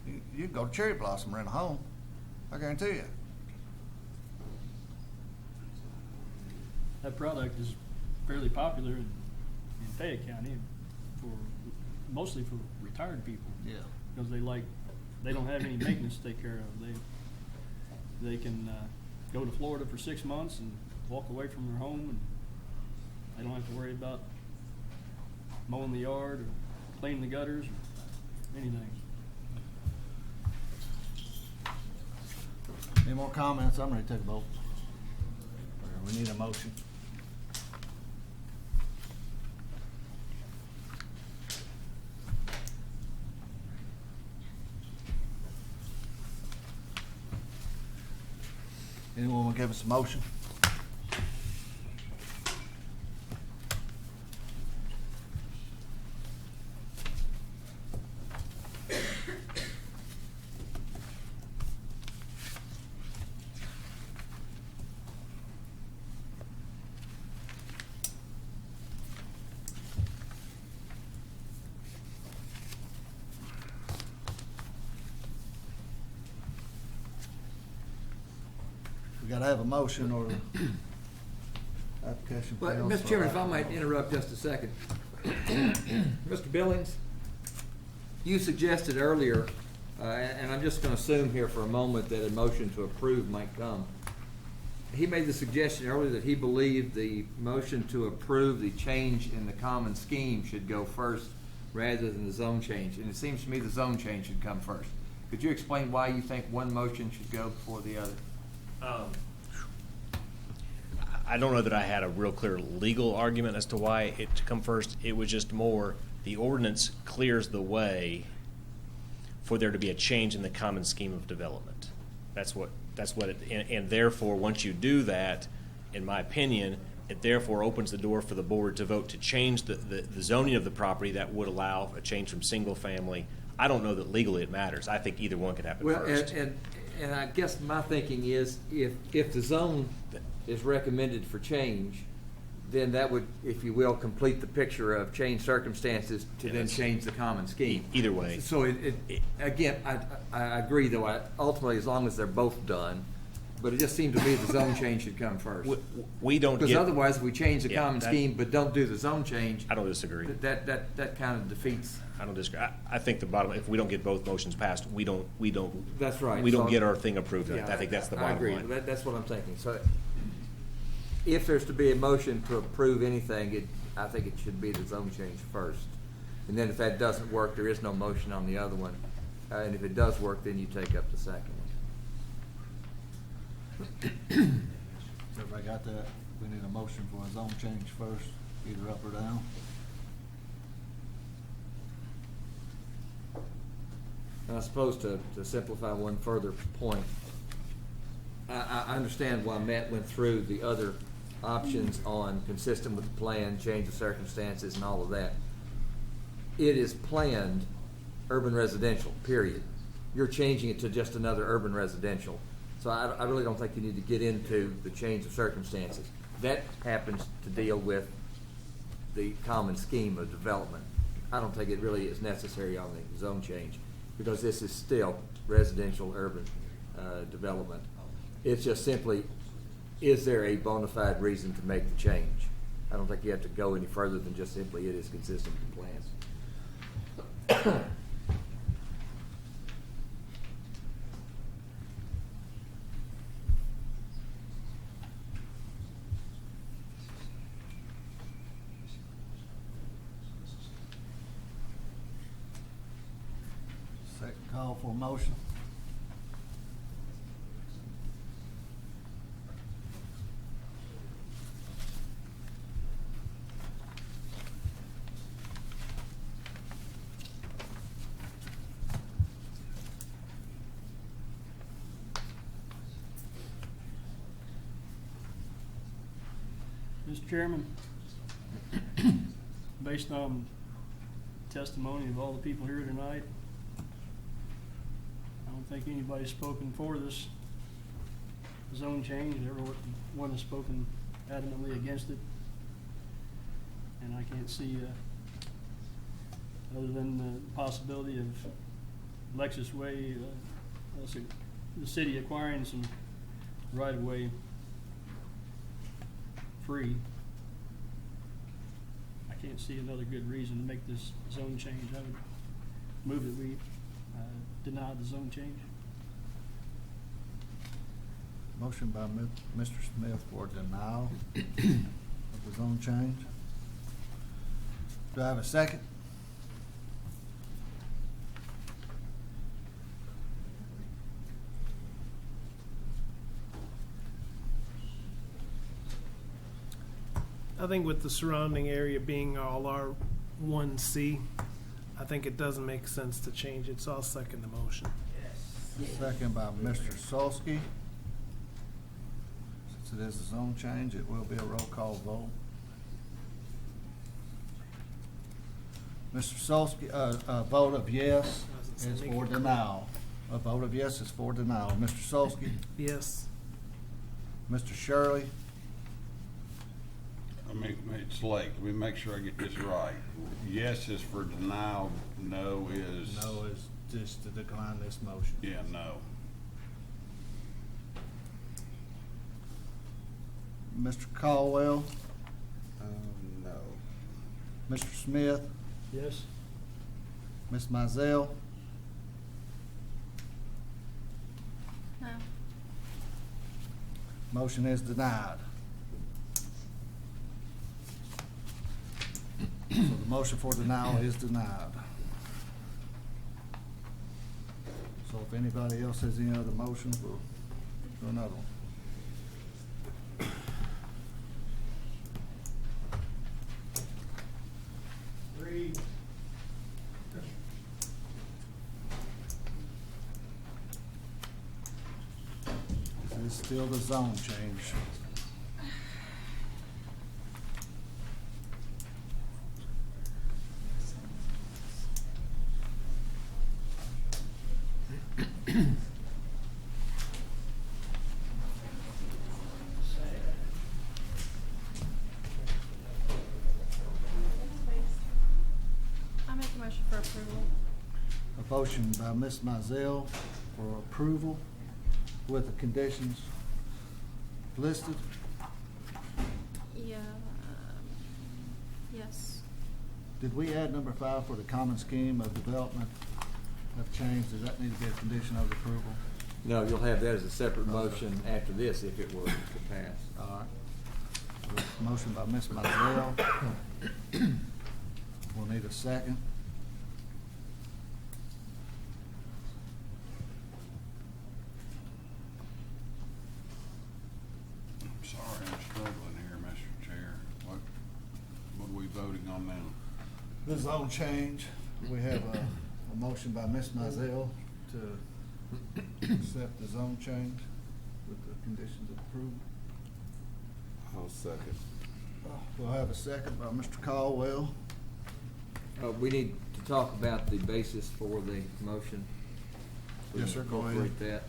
You can go to Cherry Blossom, rent a home. I guarantee you. That product is fairly popular in Fayette County mostly for retired people. Yeah. Because they don't have any maintenance to take care of. They can go to Florida for 6 months and walk away from their home, and they don't have to worry about mowing the yard or cleaning the gutters or anything. Any more comments? I'm ready to take a vote. We need a motion. Anyone want to give us a motion? We gotta have a motion or application Well, fails. Mr. Chairman, if I might interrupt just a second. Mr. Billings, you suggested earlier, and I'm just gonna assume here for a moment that a motion to approve might come. He made the suggestion earlier that he believed the motion to approve the change in the common scheme should go first rather than the zone change. And it seems to me the zone change should come first. Could you explain why you think one motion should go before the other? I don't know that I had a real clear legal argument as to why it should come first. It was just more, the ordinance clears the way for there to be a change in the common scheme of development. That's what and therefore, once you do that, in my opinion, it therefore opens the door for the board to vote to change the zoning of the property that would allow a change from single family. I don't know that legally it matters. I think either one could happen first. And I guess my thinking is, if the zone is recommended for change, then that would, if you will, complete the picture of changed circumstances to then change the common scheme. Either way. So again, I agree though, ultimately, as long as they're both done, but it just seemed to me the zone change should come first. We don't Because get, otherwise, if we change the Yeah, common that- scheme but don't do the zone change, I don't disagree. that kind of defeats. I don't disagree. I think the bottom, if we don't get both motions passed, we don't. That's right. We don't So- get our thing approved. Yeah, I think that's the I bottom agree. line. That's what I'm thinking. So if there's to be a motion to approve anything, I think it should be the zone change first. And then if that doesn't work, there is no motion on the other one. And if it does work, then you take up the second one. Everybody got that? We need a motion for a zone change first, either up or down. And I suppose to simplify one further point, I understand why Matt went through the other options on consistent with the plan, change of circumstances and all of that. It is planned urban residential, period. You're changing it to just another urban residential. So I really don't think you need to get into the change of circumstances. That happens to deal with the common scheme of development. I don't think it really is necessary on the zone change, because this is still residential urban development. It's just simply, is there a bona fide reason to make the change? I don't think you have to go any further than just simply it is consistent with the plans. Second call for a motion. Mr. Chairman, based on testimony of all the people here tonight, I don't think anybody's spoken for this zone change. Everyone has spoken adamantly against it. And I can't see, other than the possibility of Lexus Way, the city acquiring some right-of-way free, I can't see another good reason to make this zone change. I would move that we deny the zone change. Motion by Mr. Smith for denial of the zone change. Do I have a second? I think with the surrounding area being all R1C, I think it doesn't make sense to change it, so I'll second the motion. Second by Mr. Solsky. Since it is a zone change, it will be a roll call vote. Mr. Solsky, a vote of yes is for denial. A vote of yes is for denial. Mr. Solsky? Yes. Mr. Shirley? It's late. Let me make sure I get this right. Yes is for denial, no is... No is just to decline this motion. Yeah, no. Mr. Caldwell? No. Mr. Smith? Yes. Ms. Mizell? No. Motion is denied. So the motion for denial is denied. So if anybody else has any other motions, we'll do another one. This is still the zone change. I make a motion for approval. A motion by Ms. Mizell for approval with the conditions listed. Yeah. Yes. Did we add number 5 for the common scheme of development of change? Does that need to be a condition of approval? No, you'll have that as a separate motion after this if it were to pass. All right. Motion by Ms. Mizell. We'll need a second. I'm sorry, I'm struggling here, Mr. Chair. What are we voting on now? The zone change, we have a motion by Ms. Mizell to accept the zone change with the conditions of approval. I'll second. We'll have a second by Mr. Caldwell. We need to talk about the basis for the motion. We Yes, sir, go ahead. incorporate that.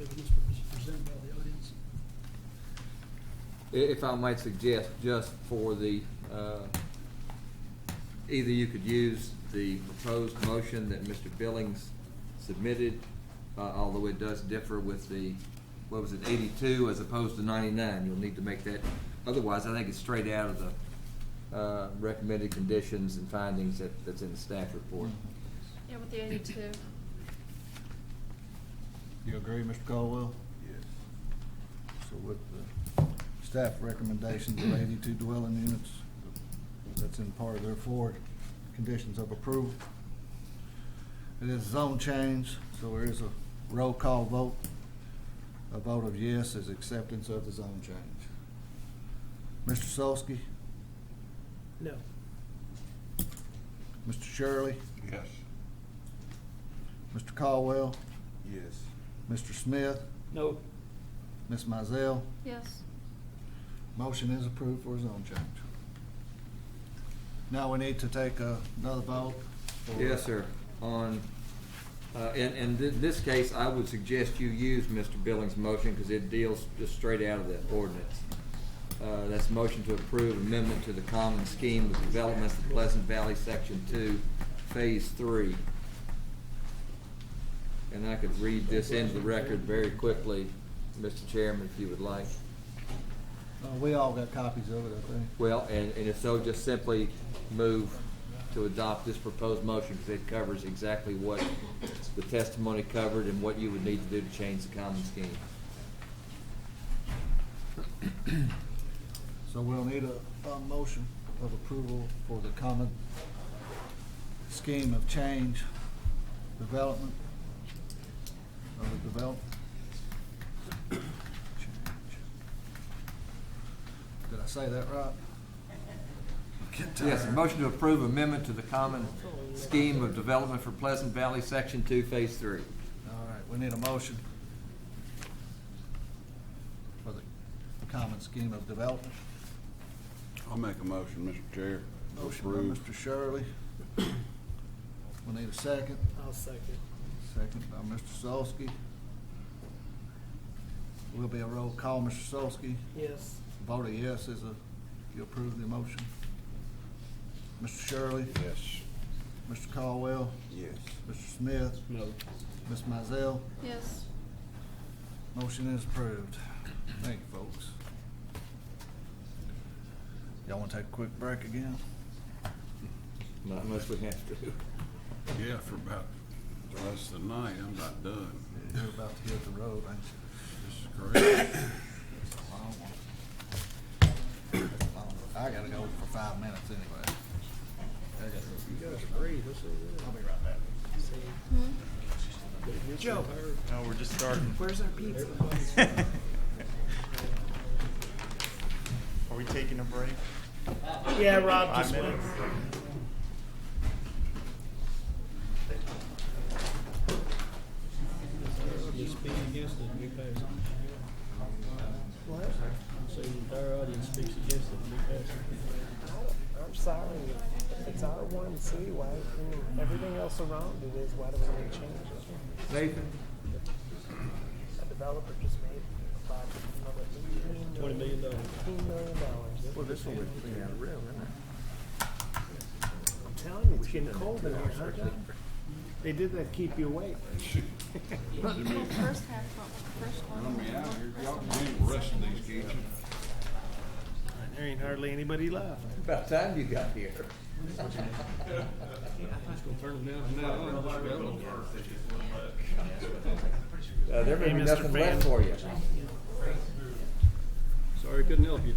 Evidence presented by the audience. if I might suggest, just for the, either you could use the proposed motion that Mr. Billings submitted, although it does differ with the, what was it, 82 as opposed to 99. You'll need to make that, otherwise I think it's straight out of the recommended conditions and findings that's in the staff report. Yeah, with the 82. You agree, Mr. Caldwell? Yes. So with the staff recommendations of 82 dwelling units, that's in part of their 4 conditions of approval. It is a zone change, so there is a roll call vote. A vote of yes is acceptance of the zone change. Mr. Solsky? No. Mr. Shirley? Yes. Mr. Caldwell? Yes. Mr. Smith? No. Ms. Mizell? Yes. Motion is approved for a zone change. Now we need to take another vote. Yes, sir. On, in this case, I would suggest you use Mr. Billings' motion because it deals just straight out of the ordinance. That's motion to approve amendment to the common scheme of developments of Pleasant Valley Section 2, Phase 3. And I could read this into the record very quickly, Mr. Chairman, if you would like. We all got copies of it, I think. Well, and if so, just simply move to adopt this proposed motion because it covers exactly what the testimony covered and what you would need to do to change the common scheme. So we'll need a motion of approval for the common scheme of change, development, of the development. Did I say that right? Yes, a motion to approve amendment to the common scheme of development for Pleasant Valley, Section 2, Phase 3. All right, we need a motion for the common scheme of development. I'll make a motion, Mr. Chair. Motion by Mr. Shirley. We need a second. I'll second. Second by Mr. Solsky. Will be a roll call. Mr. Solsky? Yes. Vote of yes is you approve the motion. Mr. Shirley? Yes. Mr. Caldwell? Yes. Mr. Smith? No. Ms. Mizell? Yes. Motion is approved. Thank you, folks. Y'all want to take a quick break again? Not unless we have to. Yeah, for about the rest of the night, I'm about done. You're about to hit the road, ain't you? This is great. I gotta go for 5 minutes anyway. You guys are great. I'll be right back. Joe. No, we're just starting. Where's our pizza? Are we taking a break? Yeah, Rob 5 just went. minutes? You speak against it, we pass it. What? So the entire audience speaks against it, we pass it. I'm sorry. It's R1 citywide. I mean, everything else around it is. Why do we need to change it? Nathan? A developer just made about another $20 million. $15 million. Well, this one would be out of real, isn't it? I'm telling you, it's getting cold in here, huh, John? They did that to keep you awake. First half, first one. Y'all can do the rest of these games. There ain't hardly anybody left. About time you got here. It's gonna turn them down from now on. There may Hey, be Mr. nothing Fan. left for you. Sorry, couldn't help you.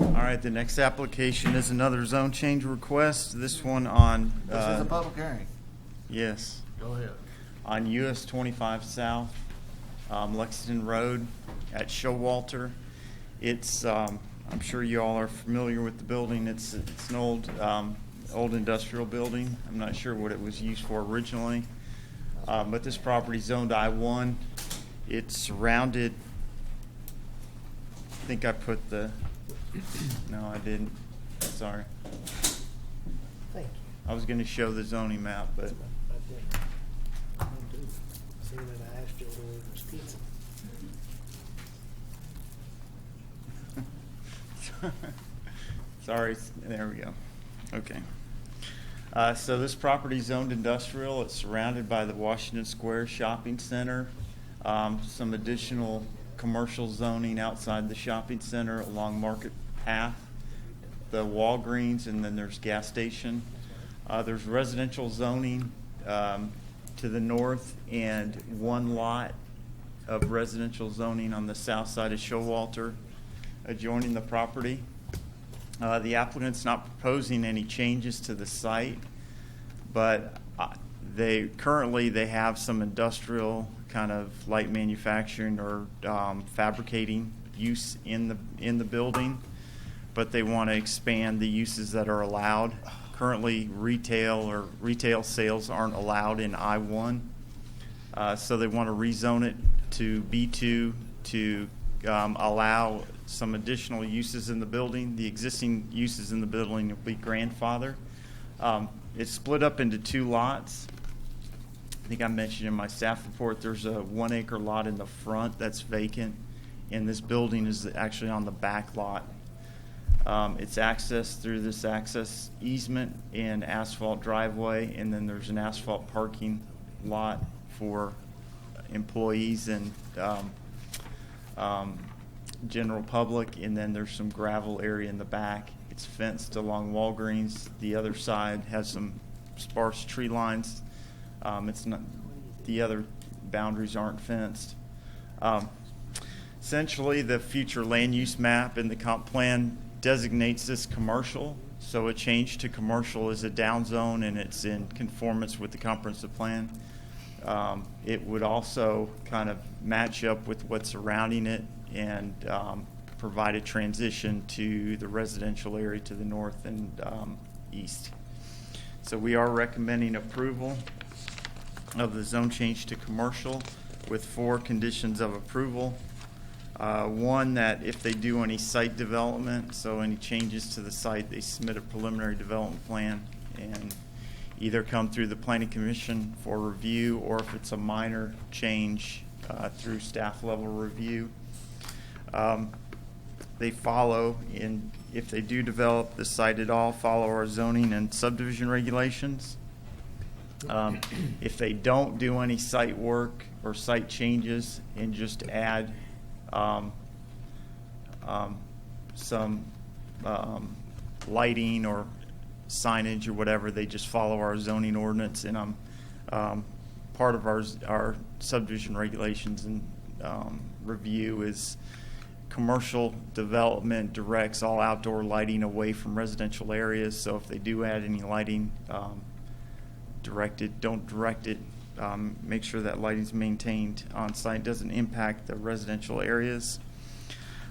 All right, the next application is another zone change request. This one on. This is a public hearing. Yes. Go ahead. On US 25 South, Lexington Road at Showalter. It's, I'm sure you all are familiar with the building. It's an old industrial building. I'm not sure what it was used for originally. But this property is zoned I-1. It's surrounded, I think I put the, no, I didn't. Sorry. Thank you. I was going to show the zoning map, but I do. Seeing that I asked you to order this pizza. sorry, there we go. Okay. So this property is zoned industrial. It's surrounded by the Washington Square Shopping Center, some additional commercial zoning outside the shopping center along Market Path, the Walgreens, and then there's gas station. There's residential zoning to the north and one lot of residential zoning on the south side of Showalter adjoining the property. The applicant's not proposing any changes to the site, but they have some industrial kind of light manufacturing or fabricating use in the building, but they want to expand the uses that are allowed. Currently, retail sales aren't allowed in I-1, so they want to rezone it to B2 to allow some additional uses in the building. The existing uses in the building will be grandfathered. It's split up into two lots. I think I mentioned in my staff report there's a 1 acre lot in the front that's vacant, and this building is actually on the back lot. It's accessed through this access easement and asphalt driveway, and then there's an asphalt parking lot for employees and general public, and then there's some gravel area in the back. It's fenced along Walgreens. The other side has some sparse tree lines. It's not, the other boundaries aren't fenced. Essentially, the future land use map in the comp plan designates this commercial, so a change to commercial is a down zone and it's in conformance with the comprehensive plan. It would also kind of match up with what's surrounding it and provide a transition to the residential area to the north and east. So we are recommending approval of the zone change to commercial with 4 conditions of approval. One, that if they do any site development, so any changes to the site, they submit a preliminary development plan and either come through the Planning Commission for review, or if it's a minor change, through staff level review. They follow, if they do develop the site at all, follow our zoning and subdivision regulations. If they don't do any site work or site changes and just add some lighting or signage or whatever, they just follow our zoning ordinance. And part of our subdivision regulations and review is commercial development directs all outdoor lighting away from residential areas. So if they do add any lighting, don't direct it. Make sure that lighting's maintained on site, doesn't impact the residential areas.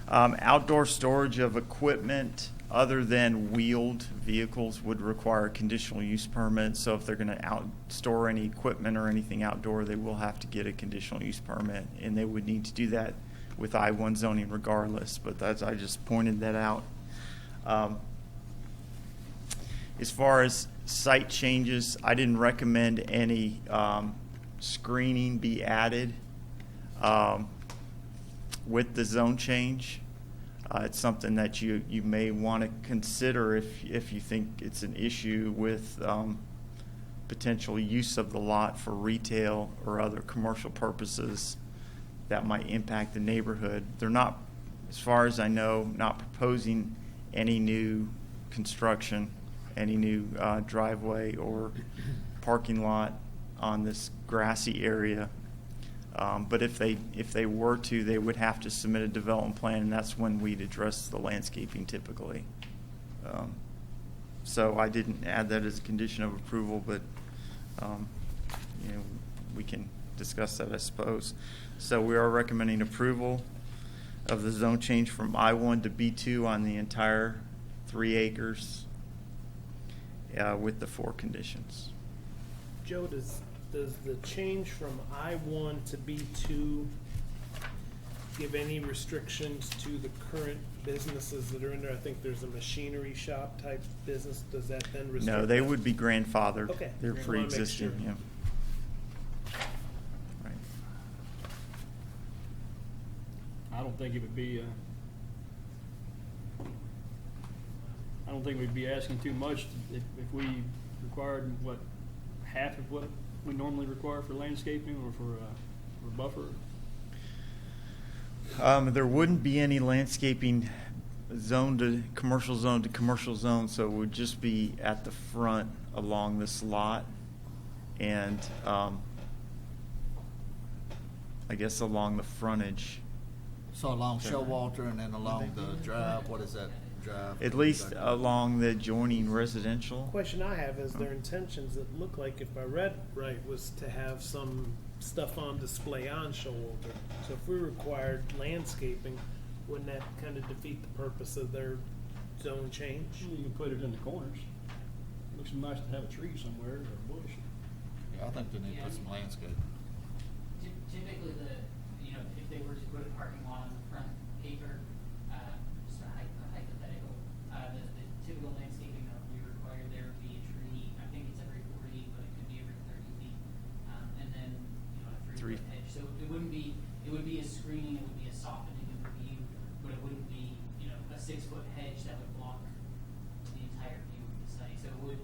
Outdoor storage of equipment other than wheeled vehicles would require a conditional use permit. So if they're going to store any equipment or anything outdoor, they will have to get a conditional use permit, and they would need to do that with I-1 zoning regardless. But I just pointed that out. As far as site changes, I didn't recommend any screening be added with the zone change. It's something that you may want to consider if you think it's an issue with potential use of the lot for retail or other commercial purposes that might impact the neighborhood. They're not, as far as I know, not proposing any new construction, any new driveway or parking lot on this grassy area. But if they were to, they would have to submit a development plan, and that's when we'd address the landscaping typically. So I didn't add that as a condition of approval, but we can discuss that, I suppose. So we are recommending approval of the zone change from I-1 to B2 on the entire 3 acres with the 4 conditions. Joe, does the change from I-1 to B2 give any restrictions to the current businesses that are in there? I think there's a machinery shop type business. Does that then restrict? No, they that? would be grandfathered. Okay. They're Just wanna make pre-existing, sure. yeah. I don't think it would be, I don't think we'd be asking too much if we required, half of what we normally require for landscaping or for buffer? There wouldn't be any landscaping zone to commercial zone, so it would just be at the front along this lot, and I guess along the frontage. So along Showalter and then along the drive, what is that drive? At least along the adjoining residential. Question I have is their intentions, it looked like, if I read right, was to have some stuff on display on Showalter. So if we required landscaping, wouldn't that kind of defeat the purpose of their zone change? Well, you can put it in the corners. Looks nice to have a tree somewhere or a bush. Yeah, I think they need to put some landscape. Typically, if they were to put a parking lot on the front acre, just a hypothetical, the typical landscaping that would be required there would be a tree. I think it's every 40, but it could be every 30 feet, and then a 3-foot hedge. So it would be a screening, it would be a softening of the view, but it wouldn't be a 6-foot hedge that would block the entire view of the site. So it would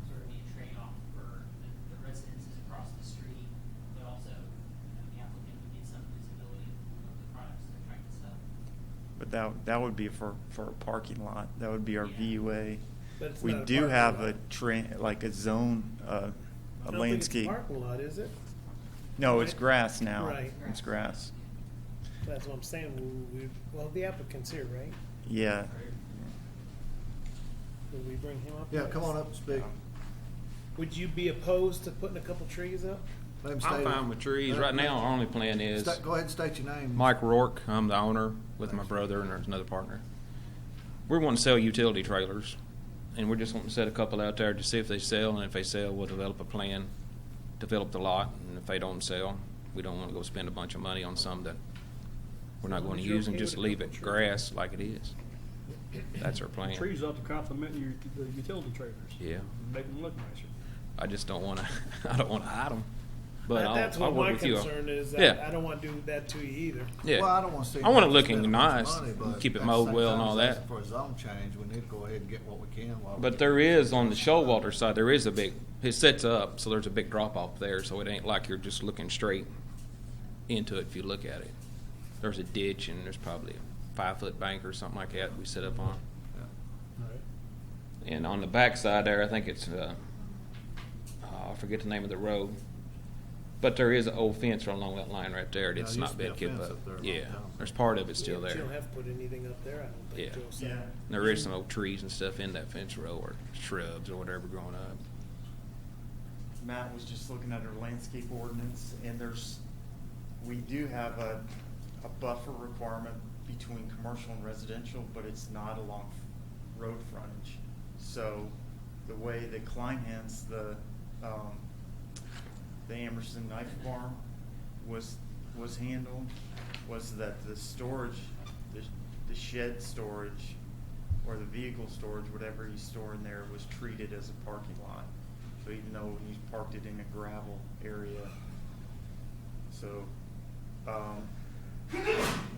sort of be a trade-off for the residences across the street, but also the applicant would get some visibility of the products they're trying to sell. But that would be for a parking lot. That would be our VUA. But it's We not a do parking have lot. like a zone, a I don't landscape. think it's a parking lot, is it? No, it's Right? grass now. Right. It's grass. That's what I'm saying. Well, the applicant's here, right? Yeah. Will we bring him up? Yeah, come on up and speak. Would you be opposed to putting a couple trees up? Let him I'm state fine it. with trees. Right now, our only plan is Go ahead and state your name. Mike Rourke. I'm the owner with my brother, and there's another partner. We're wanting to sell utility trailers, and we're just wanting to set a couple out there to see if they sell, and if they sell, we'll develop a plan, develop the lot, and if they don't sell, we don't want to go spend a bunch of money on some that we're not going to use and just leave it grass like it is. That's our plan. Trees up to complement the utility trailers. Yeah. Make them look nicer. I just don't want to. I don't want to hide them. But That's I'll what work my with you. concern is. Yeah. I don't want to do that to you either. Yeah. Well, I don't want to see. I want it them looking spend a bunch of nice, money, but keep it at the mowed same well time and all as that. asking for a zone change, we need to go ahead and get what we can while we But can. there is on the Showalter side, there is a big, it sets up, so there's a big drop off there, so it ain't like you're just looking straight into it if you look at it. There's a ditch and there's probably a 5-foot bank or something like that we set up on. And on the back side there, I think it's, I forget the name of the road, but there is an old fence along that line right there. Yeah, It's there not used to be been a kept fence up. up there a long Yeah, time. there's part of it still Yeah, but there. you don't have to put anything up there, I don't think, Yeah. Joe said. There is some old trees and stuff in that fence row or shrubs or whatever growing up. Matt was just looking at our landscape ordinance, and we do have a buffer requirement between commercial and residential, but it's not along road frontage. So the way that Kleinhans, the Emerson Knife Farm was handled was that the storage, the shed storage or the vehicle storage, whatever he's storing there, was treated as a parking lot. So even though he's parked it in a gravel area, so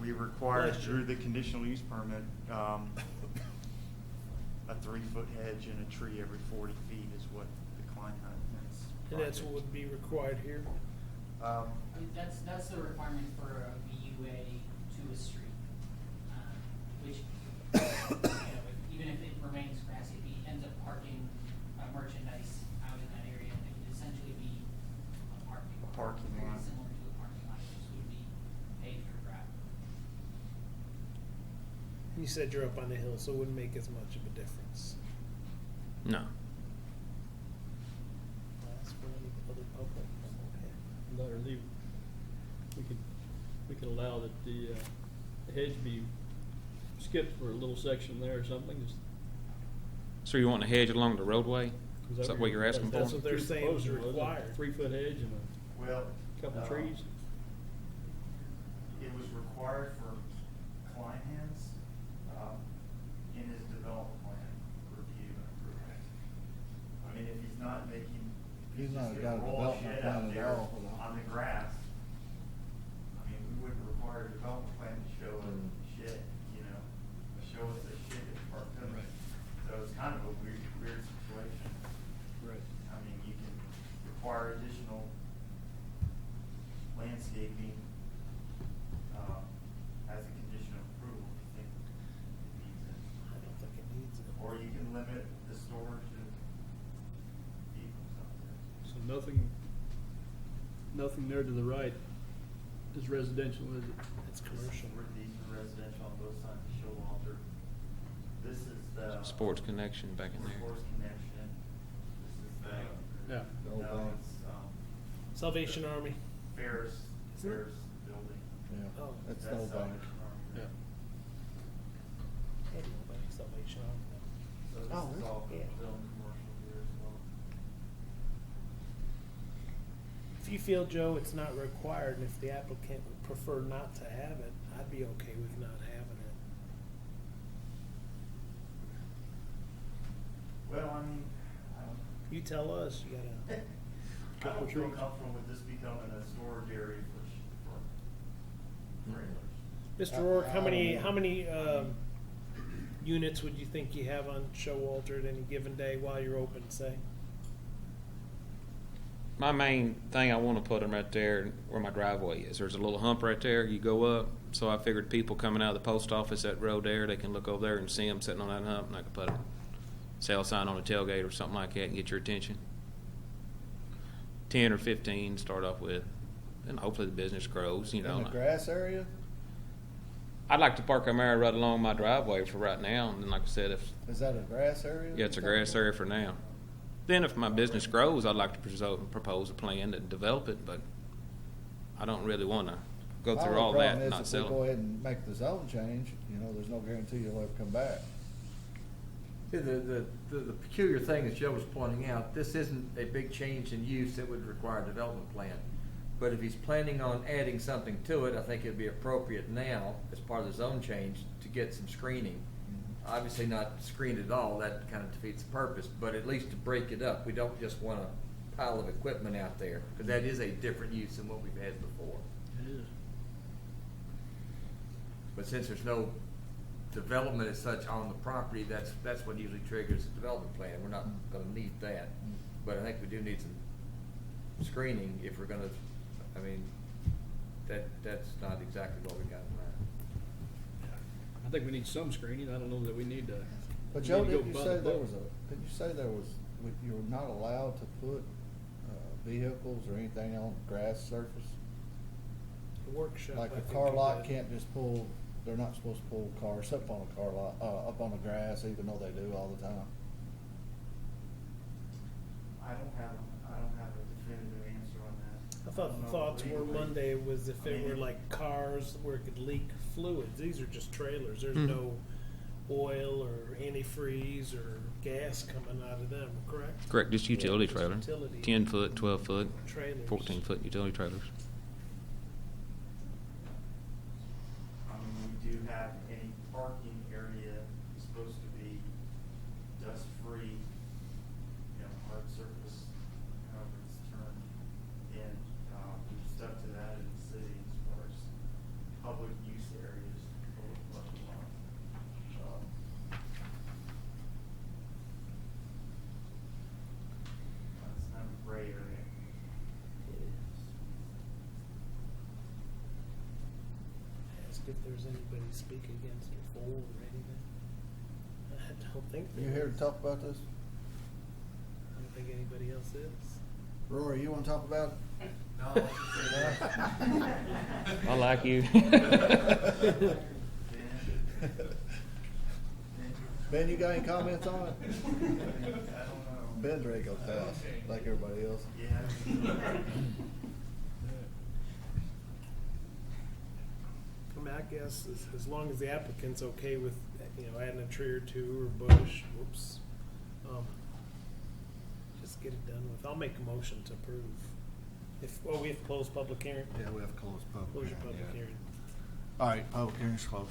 we required through the conditional use permit a 3-foot hedge and a tree every 40 feet is what the Kleinhans. And that's what would be required here? That's the requirement for a VUA to a street, which, even if it remains grassy, if he ends up parking merchandise out in that area, it would essentially be a parking lot. Parking Very lot. similar to a parking lot. You said you're up on the hill, so it wouldn't make as much of a difference. No. Ask for any other public, I'm okay. Let her leave. We could allow that the hedge be skipped for a little section there or something. Just So you want a hedge along the roadway? Is that what you're asking for? That's what they're saying is proposing, was it? required. 3-foot hedge and Well, a couple trees. It was required for Kleinhans in his development plan review and approval. I mean, if he's not making, He's just not gonna got a roll development shit plan out at there all for that. on the grass, I mean, we wouldn't require a development plan to show a shit, you know, show us the shit that's parked in it. So it's kind of a weird situation. Right. I mean, you can require additional landscaping as a condition of approval if you think it needs it. I don't think it needs it. Or you can limit the storage of vehicles out there. So nothing there to the right is residential, is it? It's commercial. These are residential on both sides of Showalter. This is the. Sports Connection back in there. Sports Connection. This is the. Yeah. No, it's, Salvation Army. Ferris building. Yeah, Oh. it's That's no bank. Salvation Army. Yeah. Hey, no, Salvation Army. So this Oh, is all yeah. zone commercial here as well. If you feel, Joe, it's not required, and if the applicant would prefer not to have it, I'd be okay with not having it. Well, I mean, You tell us, you gotta. I don't feel comfortable with this becoming a storage area for trailers. Mr. Rourke, how many units would you think you have on Showalter at any given day while you're open, say? My main thing, I want to put them right there where my driveway is. There's a little hump right there. You go up. So I figured people coming out of the post office, that road there, they can look over there and see them sitting on that hump, and I could put a sale sign on a tailgate or something like that and get your attention. 10 or 15 start off with, and hopefully the business grows. You know, In the grass area? I'd like to park a area right along my driveway for right now, and then, like I said, if Is that a grass area? yeah, it's a grass area for now. Then, if my business grows, I'd like to propose a plan to develop it, but I don't really want to go through all that and not If sell we go it. ahead and make the zone change, you know, there's no guarantee you'll ever come back. See, the peculiar thing that Joe was pointing out, this isn't a big change in use that would require a development plan. But if he's planning on adding something to it, I think it'd be appropriate now, as part of the zone change, to get some screening. Obviously not screened at all, that kind of defeats the purpose, but at least to break it up. We don't just want a pile of equipment out there, because that is a different use than what we've had before. It is. But since there's no development as such on the property, that's what usually triggers a development plan. We're not gonna need that. But I think we do need some screening if we're gonna, I mean, that's not exactly what we got in mind. I think we need some screening. I don't know that we need to. But we Joe, need to go didn't you by say the there book. was you were not allowed to put vehicles or anything on grass surface? The workshop. Like I a think car you lot did. can't just pull, they're not supposed to pull cars up on a car lot, up on the grass, even though they do all the time. I don't have a definitive answer on that. I thought the thoughts were Monday was if it were like cars where it could leak fluids. These are just trailers. There's no oil or antifreeze or gas coming out of them, correct? Correct, just utility just trailer. utility 10 foot, 12 foot, trailers. 14 foot utility trailers. I mean, we do have any parking area is supposed to be dust-free, you know, hard surface, however it's termed. And, we've stuck to that in the city as far as public use areas, public parking lot. It's kind of a gray area. Ask if there's anybody speak against or for or anything. I don't think there You here is. to talk about this? I don't think anybody else is. Rory, you wanna talk about it? I like you. Ben, you got any comments on it? Ben's ready to go fast, like everybody else. I mean, I guess as long as the applicant's okay with, adding a tree or two or bush, whoops. Just get it done with. I'll make a motion to approve. We have to close public hearing? Yeah, we have to close public Close your hearing, public yeah. hearing. All right, public hearing's closed.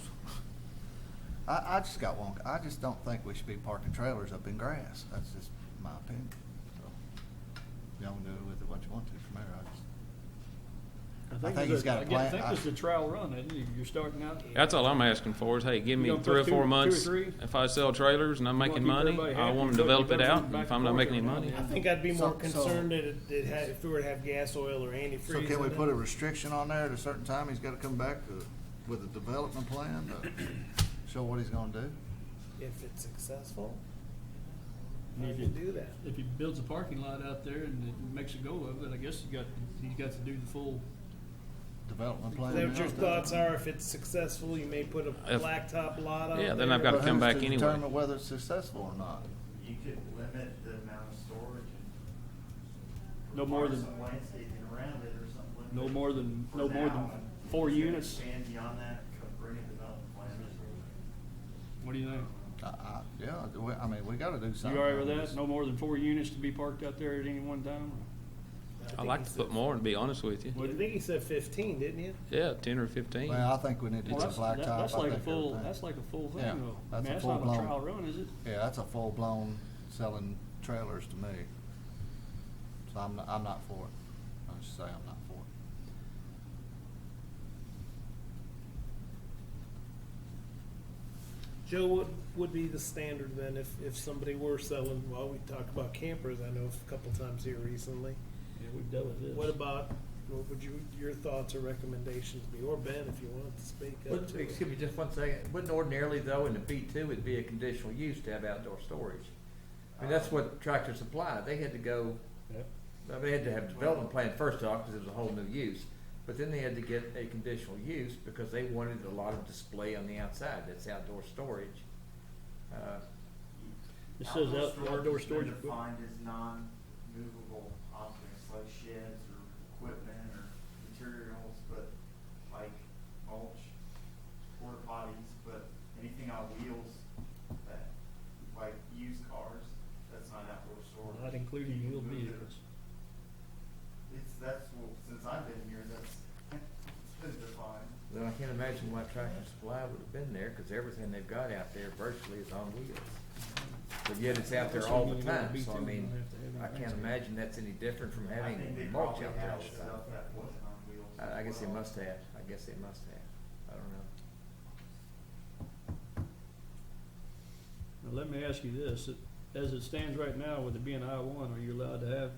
I just got one. I just don't think we should be parking trailers up in grass. That's just my opinion. So, y'all can do with it what you want to from there. I think he's got a plan. I think this is a trial run, isn't it? You're starting out. That's all I'm asking for is, hey, give me You gonna 3 or put 4 two or months. three? If I sell trailers and I'm You making wanna keep money, everybody I happy, want to so develop you it go out. back And if and I'm not forth making any every money, now and I think I'd be more So- concerned that if it were to have gas, oil, or antifreeze. So can we in it. put a restriction on there at a certain time? He's gotta come back with a development plan to show what he's gonna do? If it's successful, And you if can he- do that. If he builds a parking lot out there and it makes a go of it, I guess he's got to do the full. Development plan. Is that what your thoughts are? If it's successful, you may put a If- blacktop lot on Yeah, then there. I've got to But come who's back to anyway. determine whether it's successful or not? You could limit the amount of storage and No more than some landscaping around it or something. no more than For no more now, than and 4 if you units. Expand beyond that, bring a development plan. What do you think? Yeah, I mean, we gotta do something. You all right with that? No more than 4 units to be parked out there at any one time? I'd like to put more, to be honest with you. I think he said 15, didn't you? Yeah, 10 or 15. Well, I think we need to do Well, some that's blacktop. like a full. That's like a full thing, Yeah, though. that's a That's full not a blown. trial run, is it? Yeah, that's a full-blown selling trailers to me. So I'm not for it. I'll just say I'm not for it. Joe, what would be the standard then if somebody were selling, well, we talked about campers, I know a couple times here recently. Yeah, we've dealt with this. What about, what would your thoughts or recommendations be, or Ben, if you wanted to speak up to it? Excuse me, just 1 second. Wouldn't ordinarily, though, in the B2, it'd be a conditional use to have outdoor storage? I mean, that's what Tractor Supply, they had to go, they had to have a development plan first off, because it was a whole new use. But then they had to get a conditional use because they wanted a lot of display on the outside. That's outdoor storage. It says outdoor has storage been equipment. defined as non-movable objects like sheds or equipment or materials, but like mulch, porta potties, but anything on wheels that, like used cars, that's not outdoor storage. Not including wheeled Move it. vehicles. Since I've been here, it's been defined. Then I can't imagine why Tractor Supply would have been there, because everything they've got out there virtually is on wheels. But yet it's out there all the time, so I mean, I can't imagine that's any different from I think they having mulch probably out there had all the time. stuff that wasn't on wheels. I guess they must have. I guess they must have. I don't know. Now, let me ask you this, as it stands right now, with it being I-1, are you allowed to have,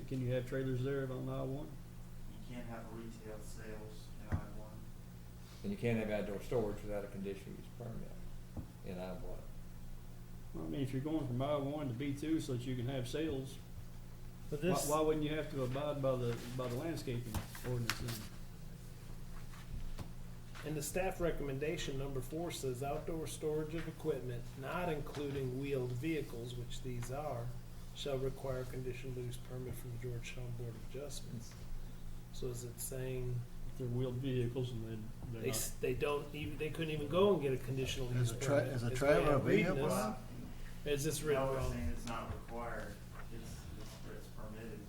can you have trailers there on I-1? You can't have retail sales in I-1. And you can't have outdoor storage without a conditional use permit in I-1. Well, I mean, if you're going from I-1 to B2 so that you can have sales, But why, this, why wouldn't you have to abide by the landscaping ordinance then? and the staff recommendation, number 4, says outdoor storage of equipment, not including wheeled vehicles, which these are, shall require a conditional use permit from the Georgetown Board of Adjustments. So is it saying If they're wheeled vehicles and they're they, not. they don't even, they couldn't even go and get a conditional use Is permit? a the way trailer a I'm reading vehicle? this. Is this written No, it's wrong? saying it's not required, it's permitted.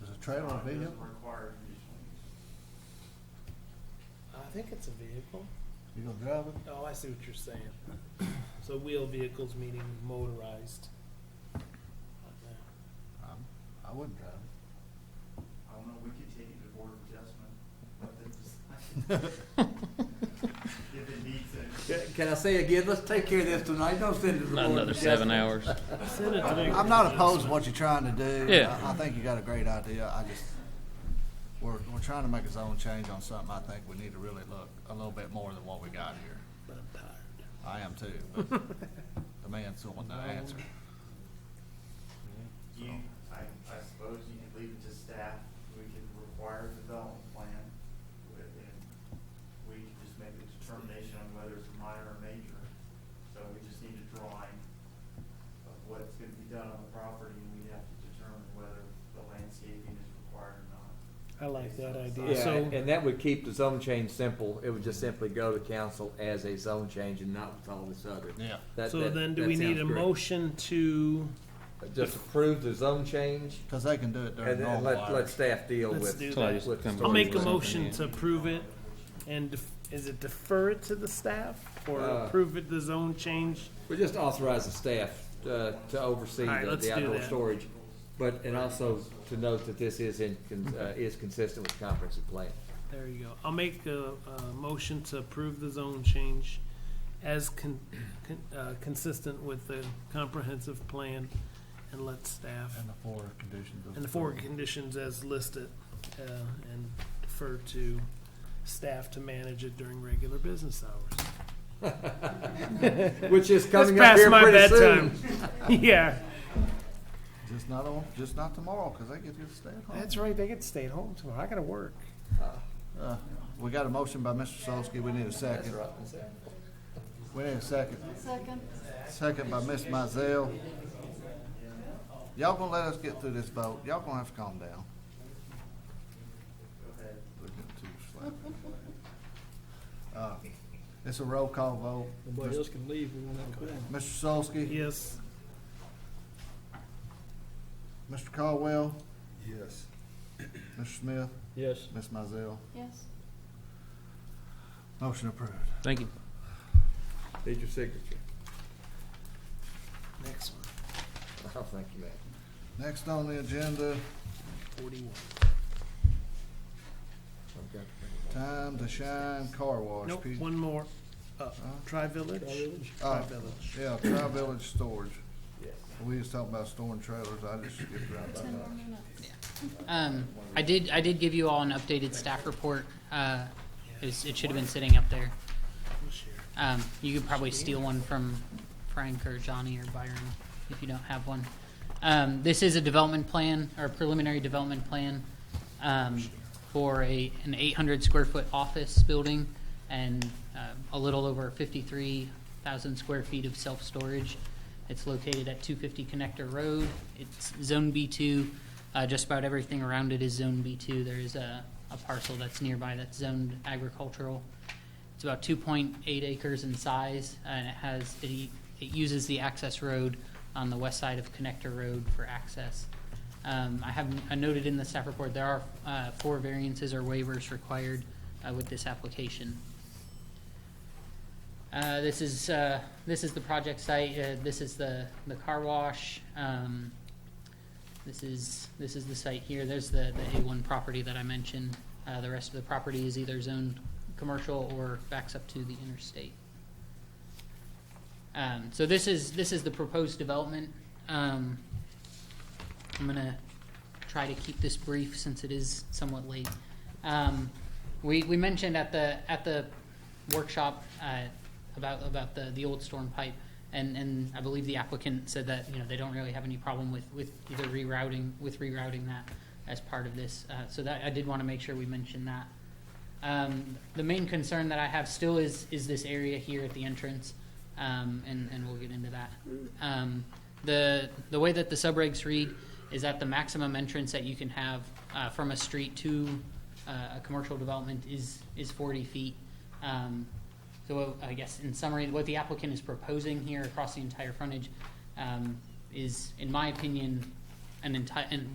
Is a trailer a It doesn't vehicle? require conditional use. I think it's a vehicle. You gonna drive it? Oh, I see what you're saying. So wheeled vehicles meaning motorized. I wouldn't drive it. I don't know, we could take it to Board of Adjustment, let them decide. If it needs it. Can I say again, let's take care of this tonight. Don't send it to the Not board. another 7 hours. Send it to the- I'm not opposed to what you're trying to do. Yeah. I think you got a great idea. We're trying to make a zone change on something I think we need to really look a little bit more than what we got here. But I'm tired. I am too, but the man's the one to answer. I suppose you could leave it to staff, we could require a development plan, and we could just make a determination on whether it's minor or major. So we just need to draw going to be done on the property, and we'd have to determine whether the landscaping is required or not. I like that idea. Yeah, So, and that would keep the zone change simple. It would just simply go to council as a zone change and not with all this other. yeah. That- So that- then do that we need sounds a great. motion to, Just approve the zone change, Because they can do it during and normal let hours. staff deal let's with. do So I that. just with come the I'll make a story. motion to approve it, and is it defer it to the staff, or Uh, approve it the zone change? We just authorize the staff to oversee All right, let's the do outdoor that. storage, but, and also to note that this is is consistent with the comprehensive plan. There you go. I'll make a motion to approve the zone change as consistent with the comprehensive plan, and let staff, And the 4 conditions. of and the 4 conditions as listed, and defer to staff to manage it during regular business hours. Which is coming That's up here past my pretty bedtime. soon. Yeah, Just not tomorrow, because they get to stay at home. that's right. They get to stay at home tomorrow. I gotta work. We got a motion by Mr. Solsky. We need a second. We need a second. Second. Second by Ms. Mizell. Y'all gonna let us get through this vote? Y'all gonna have to calm down. We're getting too slow. It's a roll call vote. Nobody else can leave, we won't have a quorum. Mr. Solsky? Yes. Mr. Caldwell? Yes. Mr. Smith? Yes. Ms. Mizell? Yes. Motion approved. Thank you. Need your signature. Next one. Oh, thank you, man. Next on the agenda, 41. Okay. Time to Shine Car Wash. Nope, P- one more. Tri-Village? Oh, Tri-Village. Yeah, Tri-Village Storage. Yes. We was talking about storing trailers. I just skipped around by that. I did give you all an updated staff report. It should have been sitting up there. You could probably steal one from Frank or Johnny or Byron if you don't have one. This is a development plan, or a preliminary development plan, for an 800 square foot office building and a little over 53,000 square feet of self-storage. It's located at 250 Connector Road. It's Zone B2. Just about everything around it is Zone B2. There is a parcel that's nearby that's zoned agricultural. It's about 2.8 acres in size, and it uses the access road on the west side of Connector Road for access. I noted in the staff report there are 4 variances or waivers required with this application. This is the project site. This is the car wash. This is the site here. There's the A1 property that I mentioned. The rest of the property is either zoned commercial or backs up to the interstate. So this is the proposed development. I'm gonna try to keep this brief since it is somewhat late. We mentioned at the workshop about the old storm pipe, and I believe the applicant said that they don't really have any problem with either rerouting that as part of this. So that I did want to make sure we mentioned that. The main concern that I have still is this area here at the entrance, and we'll get into that. The way that the subregs read is that the maximum entrance that you can have from a street to a commercial development is 40 feet. So I guess in summary, what the applicant is proposing here across the entire frontage is, in my opinion,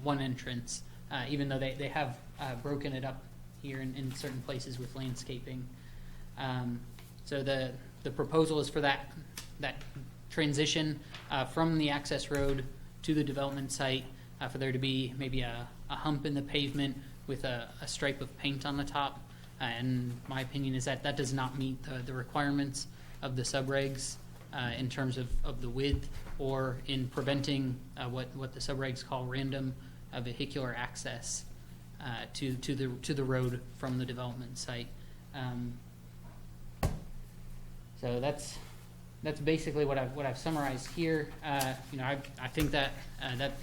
one entrance, even though they have broken it up here in certain places with landscaping. So the proposal is for that transition from the access road to the development site, for there to be maybe a hump in the pavement with a stripe of paint on the top. And my opinion is that does not meet the requirements of the subregs in terms of the width, or in preventing what the subregs call random vehicular access to the road from the development site. So that's basically what I've summarized here. I think that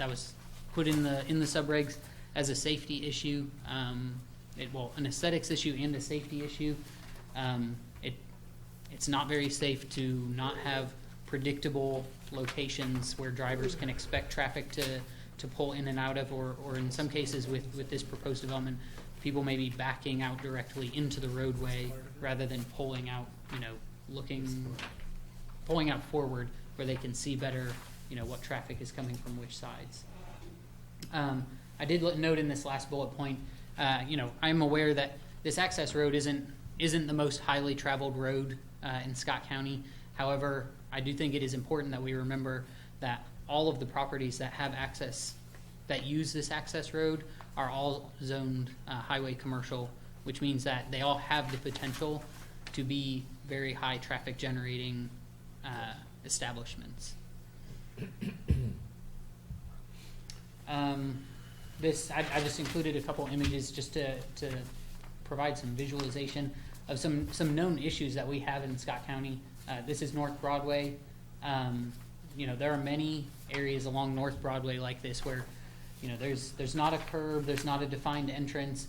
was put in the subregs as a safety issue. An aesthetics issue and a safety issue. It's not very safe to not have predictable locations where drivers can expect traffic to pull in and out of, or in some cases with this proposed development, people may be backing out directly into the roadway rather than pulling out, pulling out forward where they can see better, what traffic is coming from which sides. I did note in this last bullet point, I'm aware that this access road isn't the most highly traveled road in Scott County. However, I do think it is important that we remember that all of the properties that have access, that use this access road, are all zoned highway commercial, which means that they all have the potential to be very high traffic generating establishments. I just included a couple images just to provide some visualization of some known issues that we have in Scott County. This is North Broadway. There are many areas along North Broadway like this where, there's not a curb, there's not a defined entrance.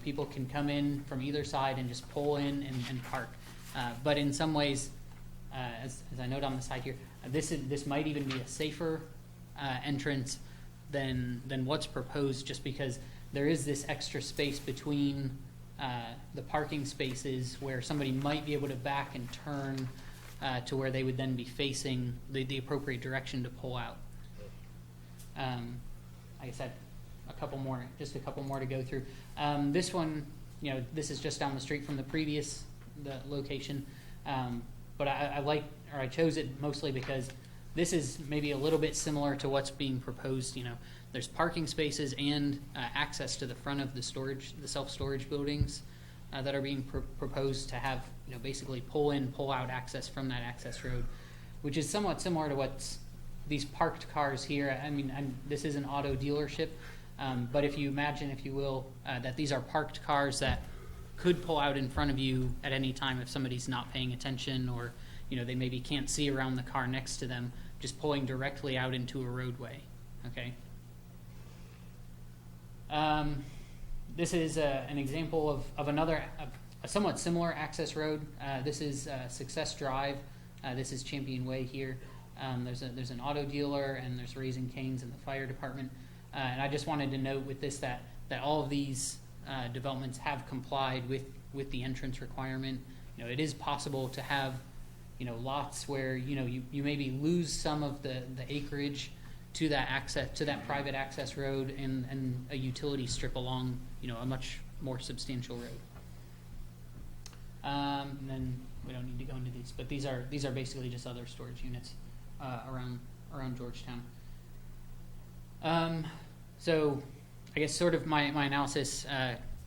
People can come in from either side and just pull in and park. But in some ways, as I note on the side here, this might even be a safer entrance than what's proposed, just because there is this extra space between the parking spaces where somebody might be able to back and turn to where they would then be facing the appropriate direction to pull out. Like I said, a couple more to go through. This one, this is just down the street from the location, but I chose it mostly because this is maybe a little bit similar to what's being proposed. There's parking spaces and access to the front of the self-storage buildings that are being proposed to have, basically pull in, pull out access from that access road, which is somewhat similar to what's these parked cars here. This is an auto dealership, but if you imagine, if you will, that these are parked cars that could pull out in front of you at any time if somebody's not paying attention, or they maybe can't see around the car next to them, just pulling directly out into a roadway. Okay. This is an example of another, a somewhat similar access road. This is Success Drive. This is Champion Way here. There's an auto dealer, and there's Raising Cane's in the fire department. And I just wanted to note with this that all of these developments have complied with the entrance requirement. It is possible to have lots where you maybe lose some of the acreage to that private access road and a utility strip along a much more substantial road. And then we don't need to go into these, but these are basically just other storage units around Georgetown. So I guess sort of my analysis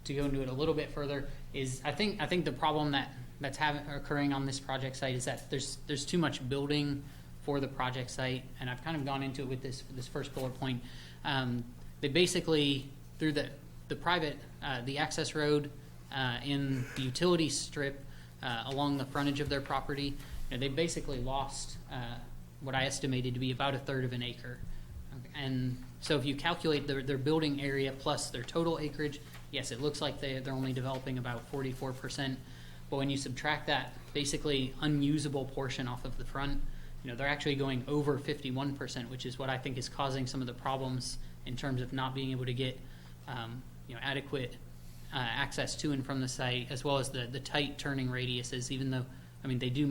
to go into it a little bit further is I think the problem that's occurring on this project site is that there's too much building for the project site, and I've kind of gone into it with this first bullet point. They basically, through the private the access road in the utility strip along the frontage of their property, they basically lost what I estimated to be about a third of an acre. And so if you calculate their building area plus their total acreage, yes, it looks like they're only developing about 44%. But when you subtract that basically unusable portion off of the front, they're actually going over 51%, which is what I think is causing some of the problems in terms of not being able to get adequate access to and from the site, as well as the tight turning radiuses. Even though they do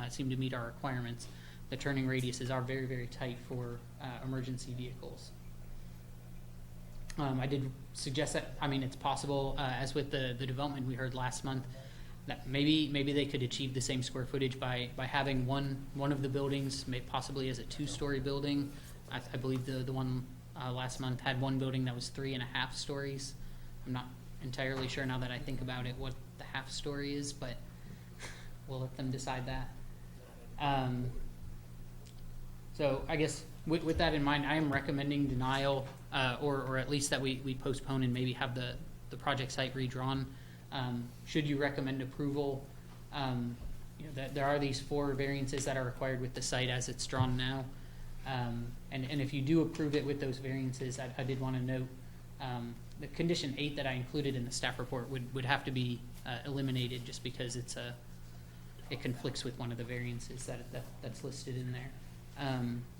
seem to meet our requirements, the turning radiuses are very, very tight for emergency vehicles. I did suggest that it's possible, as with the development we heard last month, that maybe they could achieve the same square footage by having one of the buildings, possibly as a 2-story building. I believe the one last month had one building that was 3.5 stories. I'm not entirely sure now that I think about it what the half story is, but we'll let them decide that. So I guess with that in mind, I am recommending denial, or at least that we postpone and maybe have the project site redrawn. Should you recommend approval, that there are these 4 variances that are required with the site as it's drawn now. And if you do approve it with those variances, I did want to note the condition 8 that I included in the staff report would have to be eliminated, just because it's it conflicts with one of the variances that's listed in there.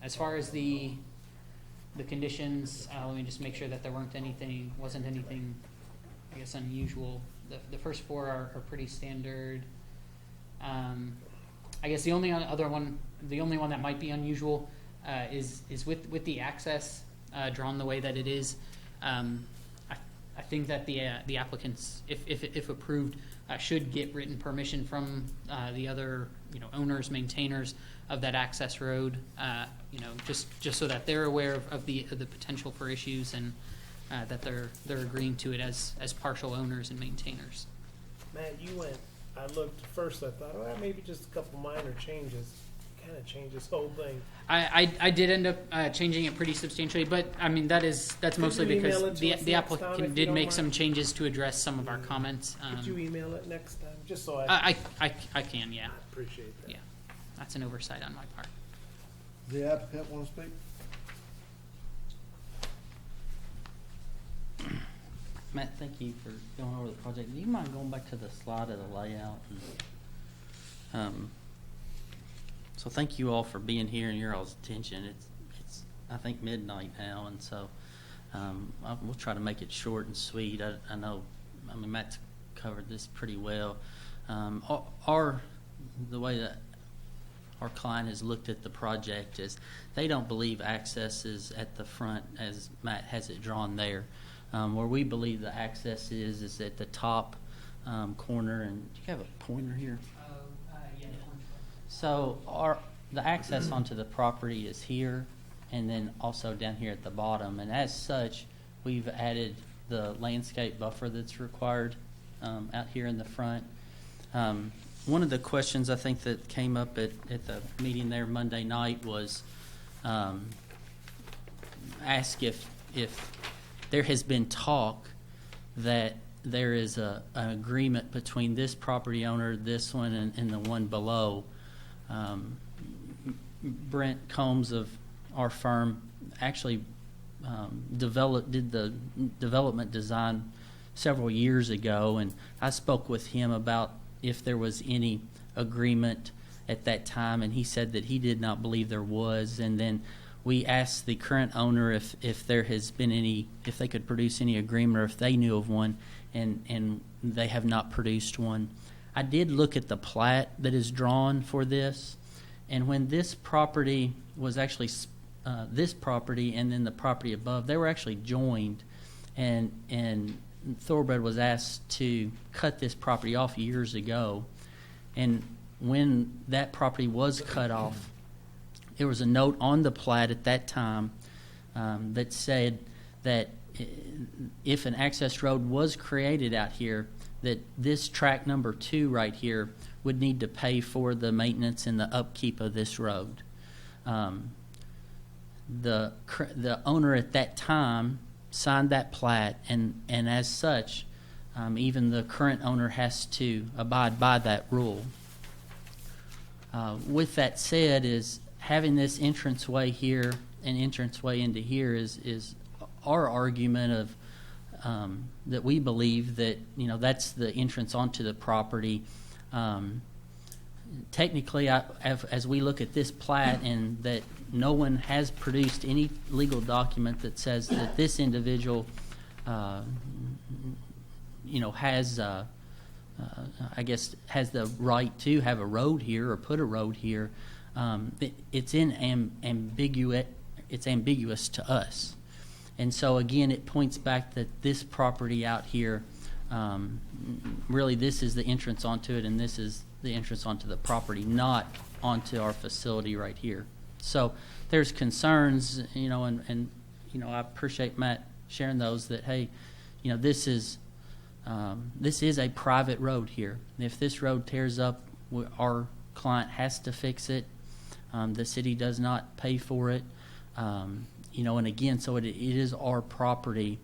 As far as the conditions, let me just make sure that there wasn't anything, I guess, unusual. The first four are pretty standard. I guess the only one that might be unusual is with the access drawn the way that it is. I think that the applicants, if approved, should get written permission from the other owners, maintainers of that access road. Just so that they're aware of the potential for issues, and that they're agreeing to it as partial owners and maintainers. Matt, I looked first, I thought, well, maybe just a couple minor changes. Kind of changed this whole thing. I did end up changing it pretty substantially, but I mean that's mostly you email because it to us the next time, if applicant you did don't make mind? some changes to address some of our comments. Could you email it next time, just so I can, yeah. appreciate that. Yeah, that's an oversight on my part. Does the applicant want to speak? Matt, thank you for going over the project. Do you mind going back to the slide of the layout? So thank you all for being here and your all's attention. It's I think midnight now, and so we'll try to make it short and sweet. I know, Matt's covered this pretty well. The way that our client has looked at the project is they don't believe access is at the front as Matt has it drawn there. Where we believe the access is at the top corner. And do you have a pointer here? Yeah. So the access onto the property is here, and then also down here at the bottom. And as such, we've added the landscape buffer that's required out here in the front. One of the questions I think that came up at the meeting there Monday night was ask if there has been talk that there is an agreement between this property owner, this one, and the one below. Brent Combs of our firm actually did the development design several years ago, and I spoke with him about if there was any agreement at that time, and he said that he did not believe there was. And then we asked the current owner if there has been any, if they could produce any agreement or if they knew of one, and they have not produced one. I did look at the plat that is drawn for this, and when this property was actually this property and then the property above, they were actually joined, and Thoroughbred was asked to cut this property off years ago. And when that property was cut off, there was a note on the plat at that time that said that if an access road was created out here, that this track number 2 right here would need to pay for the maintenance and the upkeep of this road. The owner at that time signed that plat, and as such, even the current owner has to abide by that rule. With that said, is having this entranceway here and entranceway into here is our argument of that we believe that that's the entrance onto the property. Technically, as we look at this plat, and that no one has produced any legal document that says that this individual, has, I guess, has the right to have a road here or put a road here. It's ambiguous to us, and so again, it points back that this property out here, really, this is the entrance onto it, and this is the entrance onto the property, not onto our facility right here. So there's concerns, and I appreciate Matt sharing those, that hey, this is a private road here. If this road tears up, our client has to fix it. The city does not pay for it. And again, so it is our property.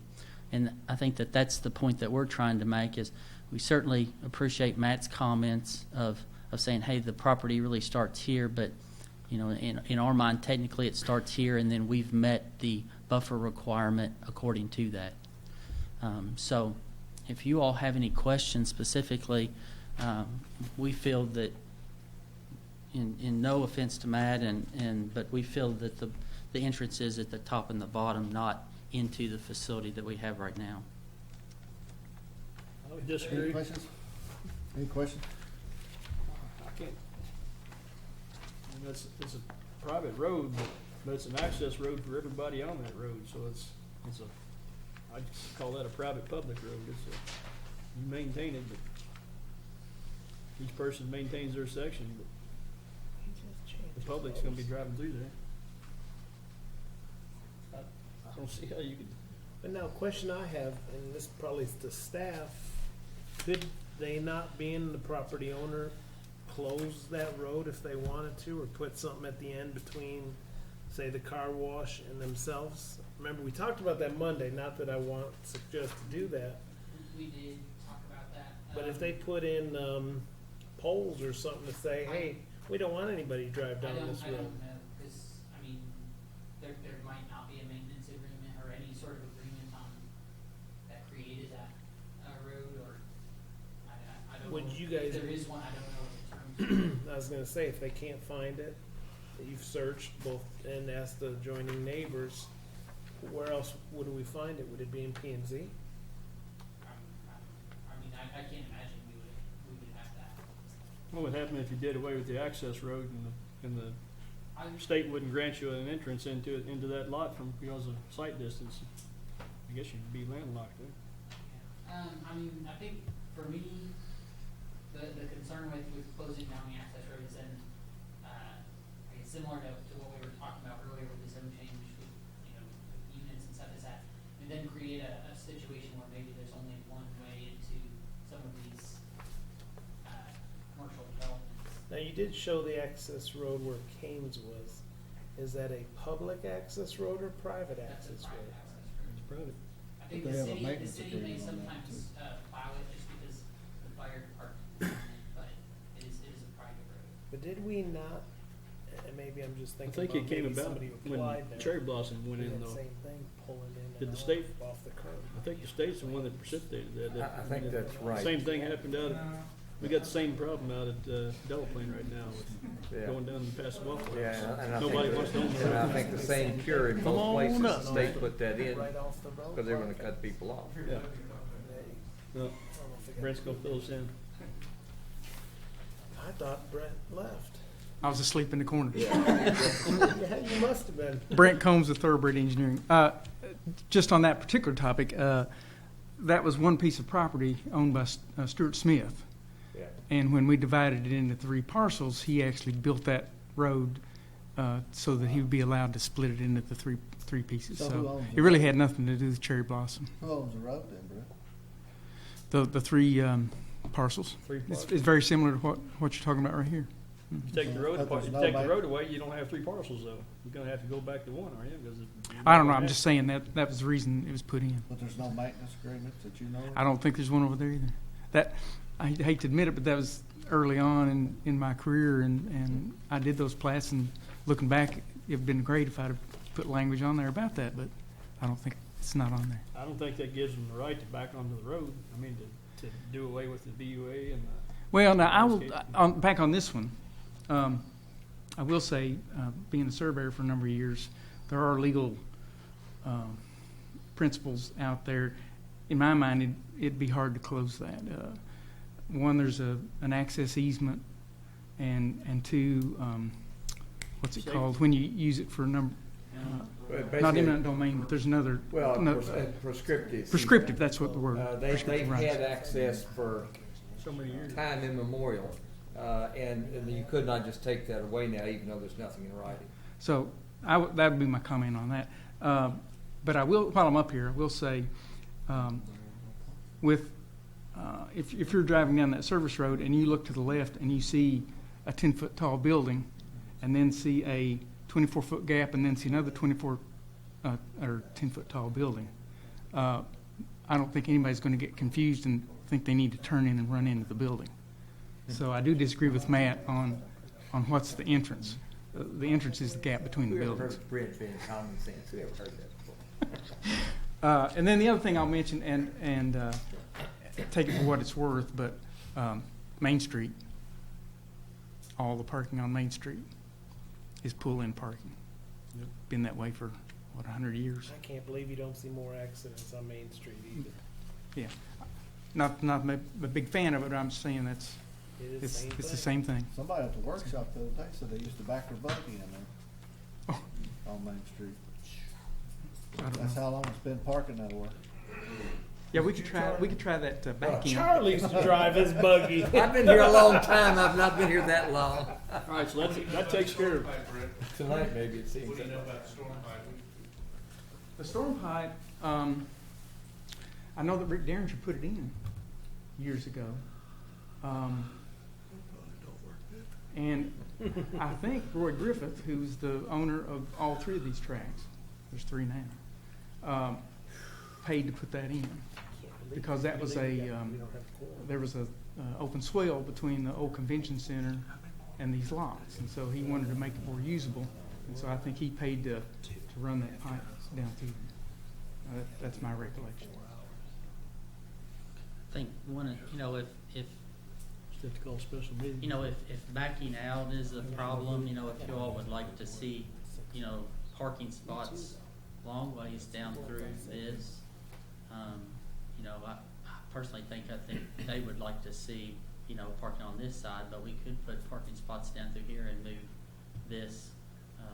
And I think that that's the point that we're trying to make, is we certainly appreciate Matt's comments of saying, hey, the property really starts here, but in our mind, technically it starts here, and then we've met the buffer requirement according to that. So if you all have any questions specifically, we feel that in no offense to Matt, but we feel that the entrance is at the top and the bottom, not into the facility that we have right now. I would disagree. Any questions? Any questions? I can't. I mean, it's a private road, but it's an access road for everybody on that road, so it's a, I'd call that a private public road. You maintain it, but each person maintains their section, but the public's gonna be driving through there. I don't see how you could. But now, question I have, and this probably is to staff, could they not, being the property owner, close that road if they wanted to, or put something at the end between, say, the car wash and themselves? Remember, we talked about that Monday, not that I suggest to do that. We did talk about that. But if they put in poles or something to say, hey, we don't want anybody to drive down this I road. don't know, because, I mean, there might not be a maintenance agreement or any sort of agreement on that created that road, or I don't know. Would you guys? If there is one, I don't know what the terms are. I was gonna say, if they can't find it, that you've searched both and asked the adjoining neighbors, where else would we find it? Would it be in P and Z? I mean, I can't imagine we would have that. What would happen if you did away with the access road and the state wouldn't grant you an entrance into that lot because of sight distance? I guess you'd be landlocked there. I mean, I think for me, the concern with closing down the access road is then, I guess similar to what we were talking about earlier with the zone change with, with units and stuff, is that and then create a situation where maybe there's only one way into some of these commercial developments. Now, you did show the access road where Kane's was. Is that a public access road or private access road? It's private. I think They the have a city maintenance may agreement on that, sometimes plow it just because the fire department, but it is a private road. But did we not, and maybe I'm just I thinking think it about came maybe about somebody who when applied there. Cherry Blossom went Did in, that though. same thing, pulling in Did and the state? off the curb. I think the state's the one that precipitated that. I think that's right. Same thing happened out at, we got the same problem out at Delaplane right now with going down past Buffalo. Yeah, and I Nobody think, wants to own the and I road. think the same cure in Come both on places. up. The state put that in Right off the road. because they were gonna cut people off. Yeah. No, Brent's gonna fill us in. I thought Brent left. I was asleep in the corner. Yeah, you must have been. Brent Combs of Thoroughbred Engineering. Just on that particular topic, that was one piece of property owned by Stuart Smith. Yeah. And when we divided it into 3 parcels, he actually built that road so that he would be allowed to split it into the three pieces. So who So owns it it? really had nothing to do with Cherry Blossom. Who owns the road then, Brett? The 3 parcels. Three It's parcels. very similar to what you're talking about right here. You take the road But apart, there's you no take the ma- road away, you don't have 3 parcels though. You're gonna have to go back to 1, aren't you? 'Cause I don't know. I'm just saying that was the reason it was put in. But there's no maintenance agreements that you know of? I don't think there's one over there either. That I hate to admit it, but that was early on in my career, and I did those plats. And looking back, it'd been great if I'd have put language on there about that, but I don't think it's not on there. I don't think that gives them the right to back onto the road. I mean, to do away with the BUA and the. Well, now I will landscape. back on this one. I will say, being a surveyor for a number of years, there are legal principles out there. In my mind, it'd be hard to close that. One, there's an access easement, and 2, what's it called when you use it for a number? Not eminent domain, but there's another. Prescriptive. Prescriptive. That's what the word. They've prescriptive rights. had access for So many years. time immemorial, and you could not just take that away now, even though there's nothing in writing. So that would be my comment on that. But I will, while I'm up here, I will say, if you're driving down that service road and you look to the left and you see a 10-foot tall building, and then see a 24-foot gap, and then see another 24 or 10-foot tall building, I don't think anybody's going to get confused and think they need to turn in and run into the building. So I do disagree with Matt on what's the entrance. The entrance is the gap between the We ever buildings. heard of Brent being common sense? We ever heard that before? And then the other thing I'll mention, and take it for what it's worth, but Main Street, all the parking on Main Street is pull-in parking. Been that way for, 100 years? I can't believe you don't see more accidents on Main Street either. Yeah. Not a big fan of it, but I'm just saying that's, It is it's the same thing. Somebody at the workshop the other day said they used to back their buggy in there on Main Street. I don't That's know. how long it's been parking that way. Yeah, we could try that back in. Charlie used to drive his buggy. I've been here a long time. I've not been here that long. All right, so that takes care of Tonight, maybe it seems. What do you know about storm pipe? The storm pipe, I know that Rick Derringer put it in years ago. And I think Roy Griffith, who's the owner of all three of these tracks, there's three now, paid to put that in. Because that was there was a open swell between the old convention center and these lots. And so he wanted to make it more usable. And so I think he paid to run that pipe down through there. That's my recollection. I think if Just have to call a special meeting. if backing out is a problem, if you all would like to see, parking spots long ways down through this, I personally think they would like to see, parking on this side, but we could put parking spots down through here and move this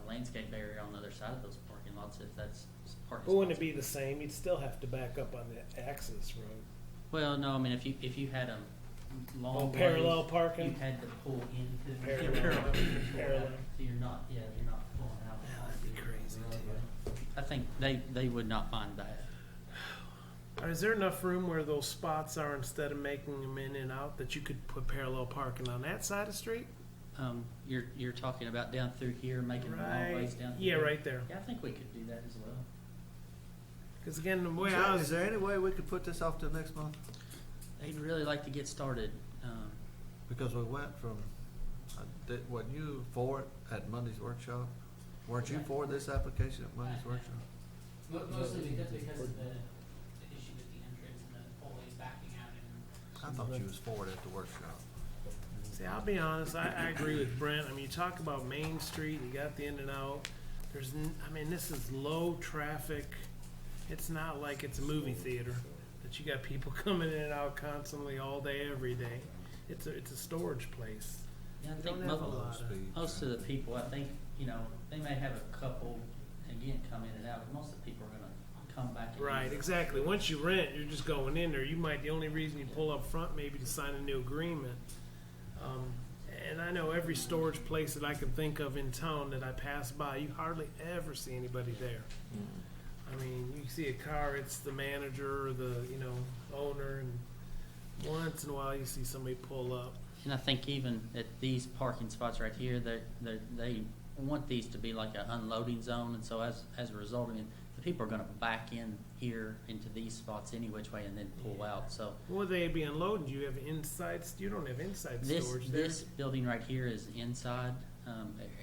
landscape area on the other side of those parking lots if that's parking But wouldn't it spots. be the same? You'd still have to back up on the access road. Well, no, I mean, if you had them long parallel ways, parking? you had to pull into Parallel. Parallel. So you're not pulling out. That'd be crazy too. I think they would not mind that. Is there enough room where those spots are, instead of making them in and out, that you could put parallel parking on that side of the street? You're talking about down through here, making the long ways down through Yeah, here? right there. Yeah, I think we could do that as well. Because again, the way I was, Is there any way we could put this off to next month? They'd really like to get started. Because we went from, weren't you for it at Monday's workshop? Weren't you for this application at Monday's workshop? Mostly because of the issue with the entrance and the always backing out. I thought you was for it at the workshop. see, I'll be honest, I agree with Brent. I mean, you talk about Main Street, you got the in and out. This is low traffic. It's not like it's a movie theater that you got people coming in and out constantly all day, every day. It's a storage place. Yeah, I You think don't have a lot of. most of the people, I think, they may have a couple, again, come in and out, but most of the people are gonna come back. and Right, use it. exactly. Once you rent, you're just going in there. The only reason you pull up front maybe to sign a new agreement. And I know every storage place that I can think of in town that I pass by, you hardly ever see anybody there. I mean, you see a car, it's the manager or the, owner, and once in a while you see somebody pull up. And I think even at these parking spots right here, they want these to be like an unloading zone, and so as a result, the people are gonna back in here into these spots any which way and then pull out, so. Would they be unloading? Do you have you don't have inside storage there. This building right here is inside,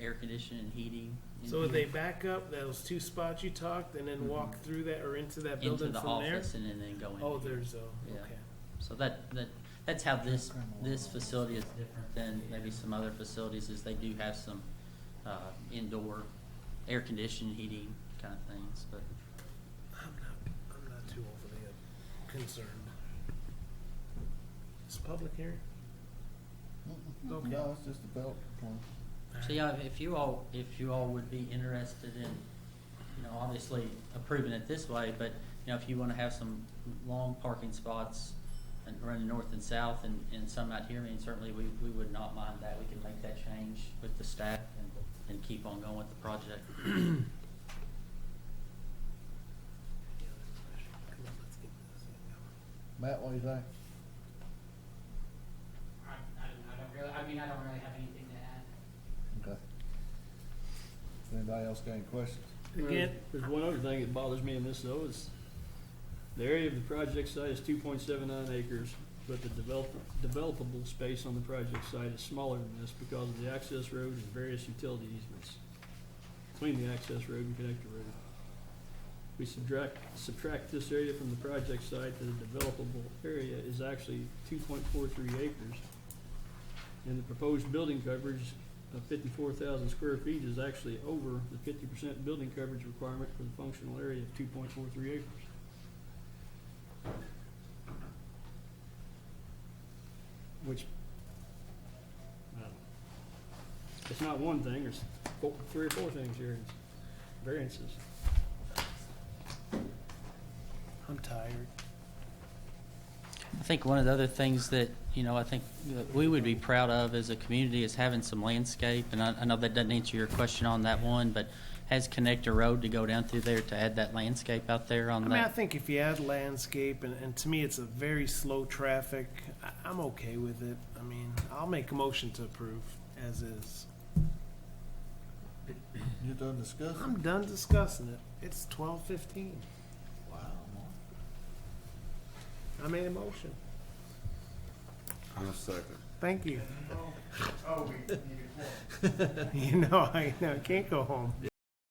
air conditioning and heating. in So would here. they back up those two spots you talked and then walk through that or into that building Into the from there? office and then go in. Oh, here. there's Yeah. okay. So that's how this facility is different than maybe some other facilities, is they do have some indoor air conditioning, heating kind of things, but. I'm not too overly concerned. It's a public hearing. Okay. No, it's just a development plan. So yeah, if you all would be interested in, obviously approving it this way, but, if you want to have some long parking spots and running north and south and some out here, certainly we would not mind that. We can make that change with the staff and keep on going with the project. Matt, what do you think? I don't really have anything to add. Okay. Anybody else got any questions? Again, There's one other thing that bothers me in this though, is the area of the project site is 2.79 acres, but the developable space on the project site is smaller than this because of the access road and various utility easements between the access road and connector road. We subtract this area from the project site, the developable area is actually 2.43 acres. And the proposed building coverage of 54,000 square feet is actually over the 50% building coverage requirement for the functional area of 2.43 acres. Which, it's not one thing, there's three or four things here, it's variances. I'm tired. I think one of the other things that, I think that we would be proud of as a community is having some landscape, and I know that doesn't answer your question on that one, but has Connector Road to go down through there to add that landscape out there on I that. mean, I think if you add landscape, and to me it's a very slow traffic, I'm okay with it. I mean, I'll make a motion to approve as is. You done discussing? I'm done discussing it. It's 12:15. Wow. I made a motion. I'm a second. Thank you. Oh, we need a quorum. I can't go home.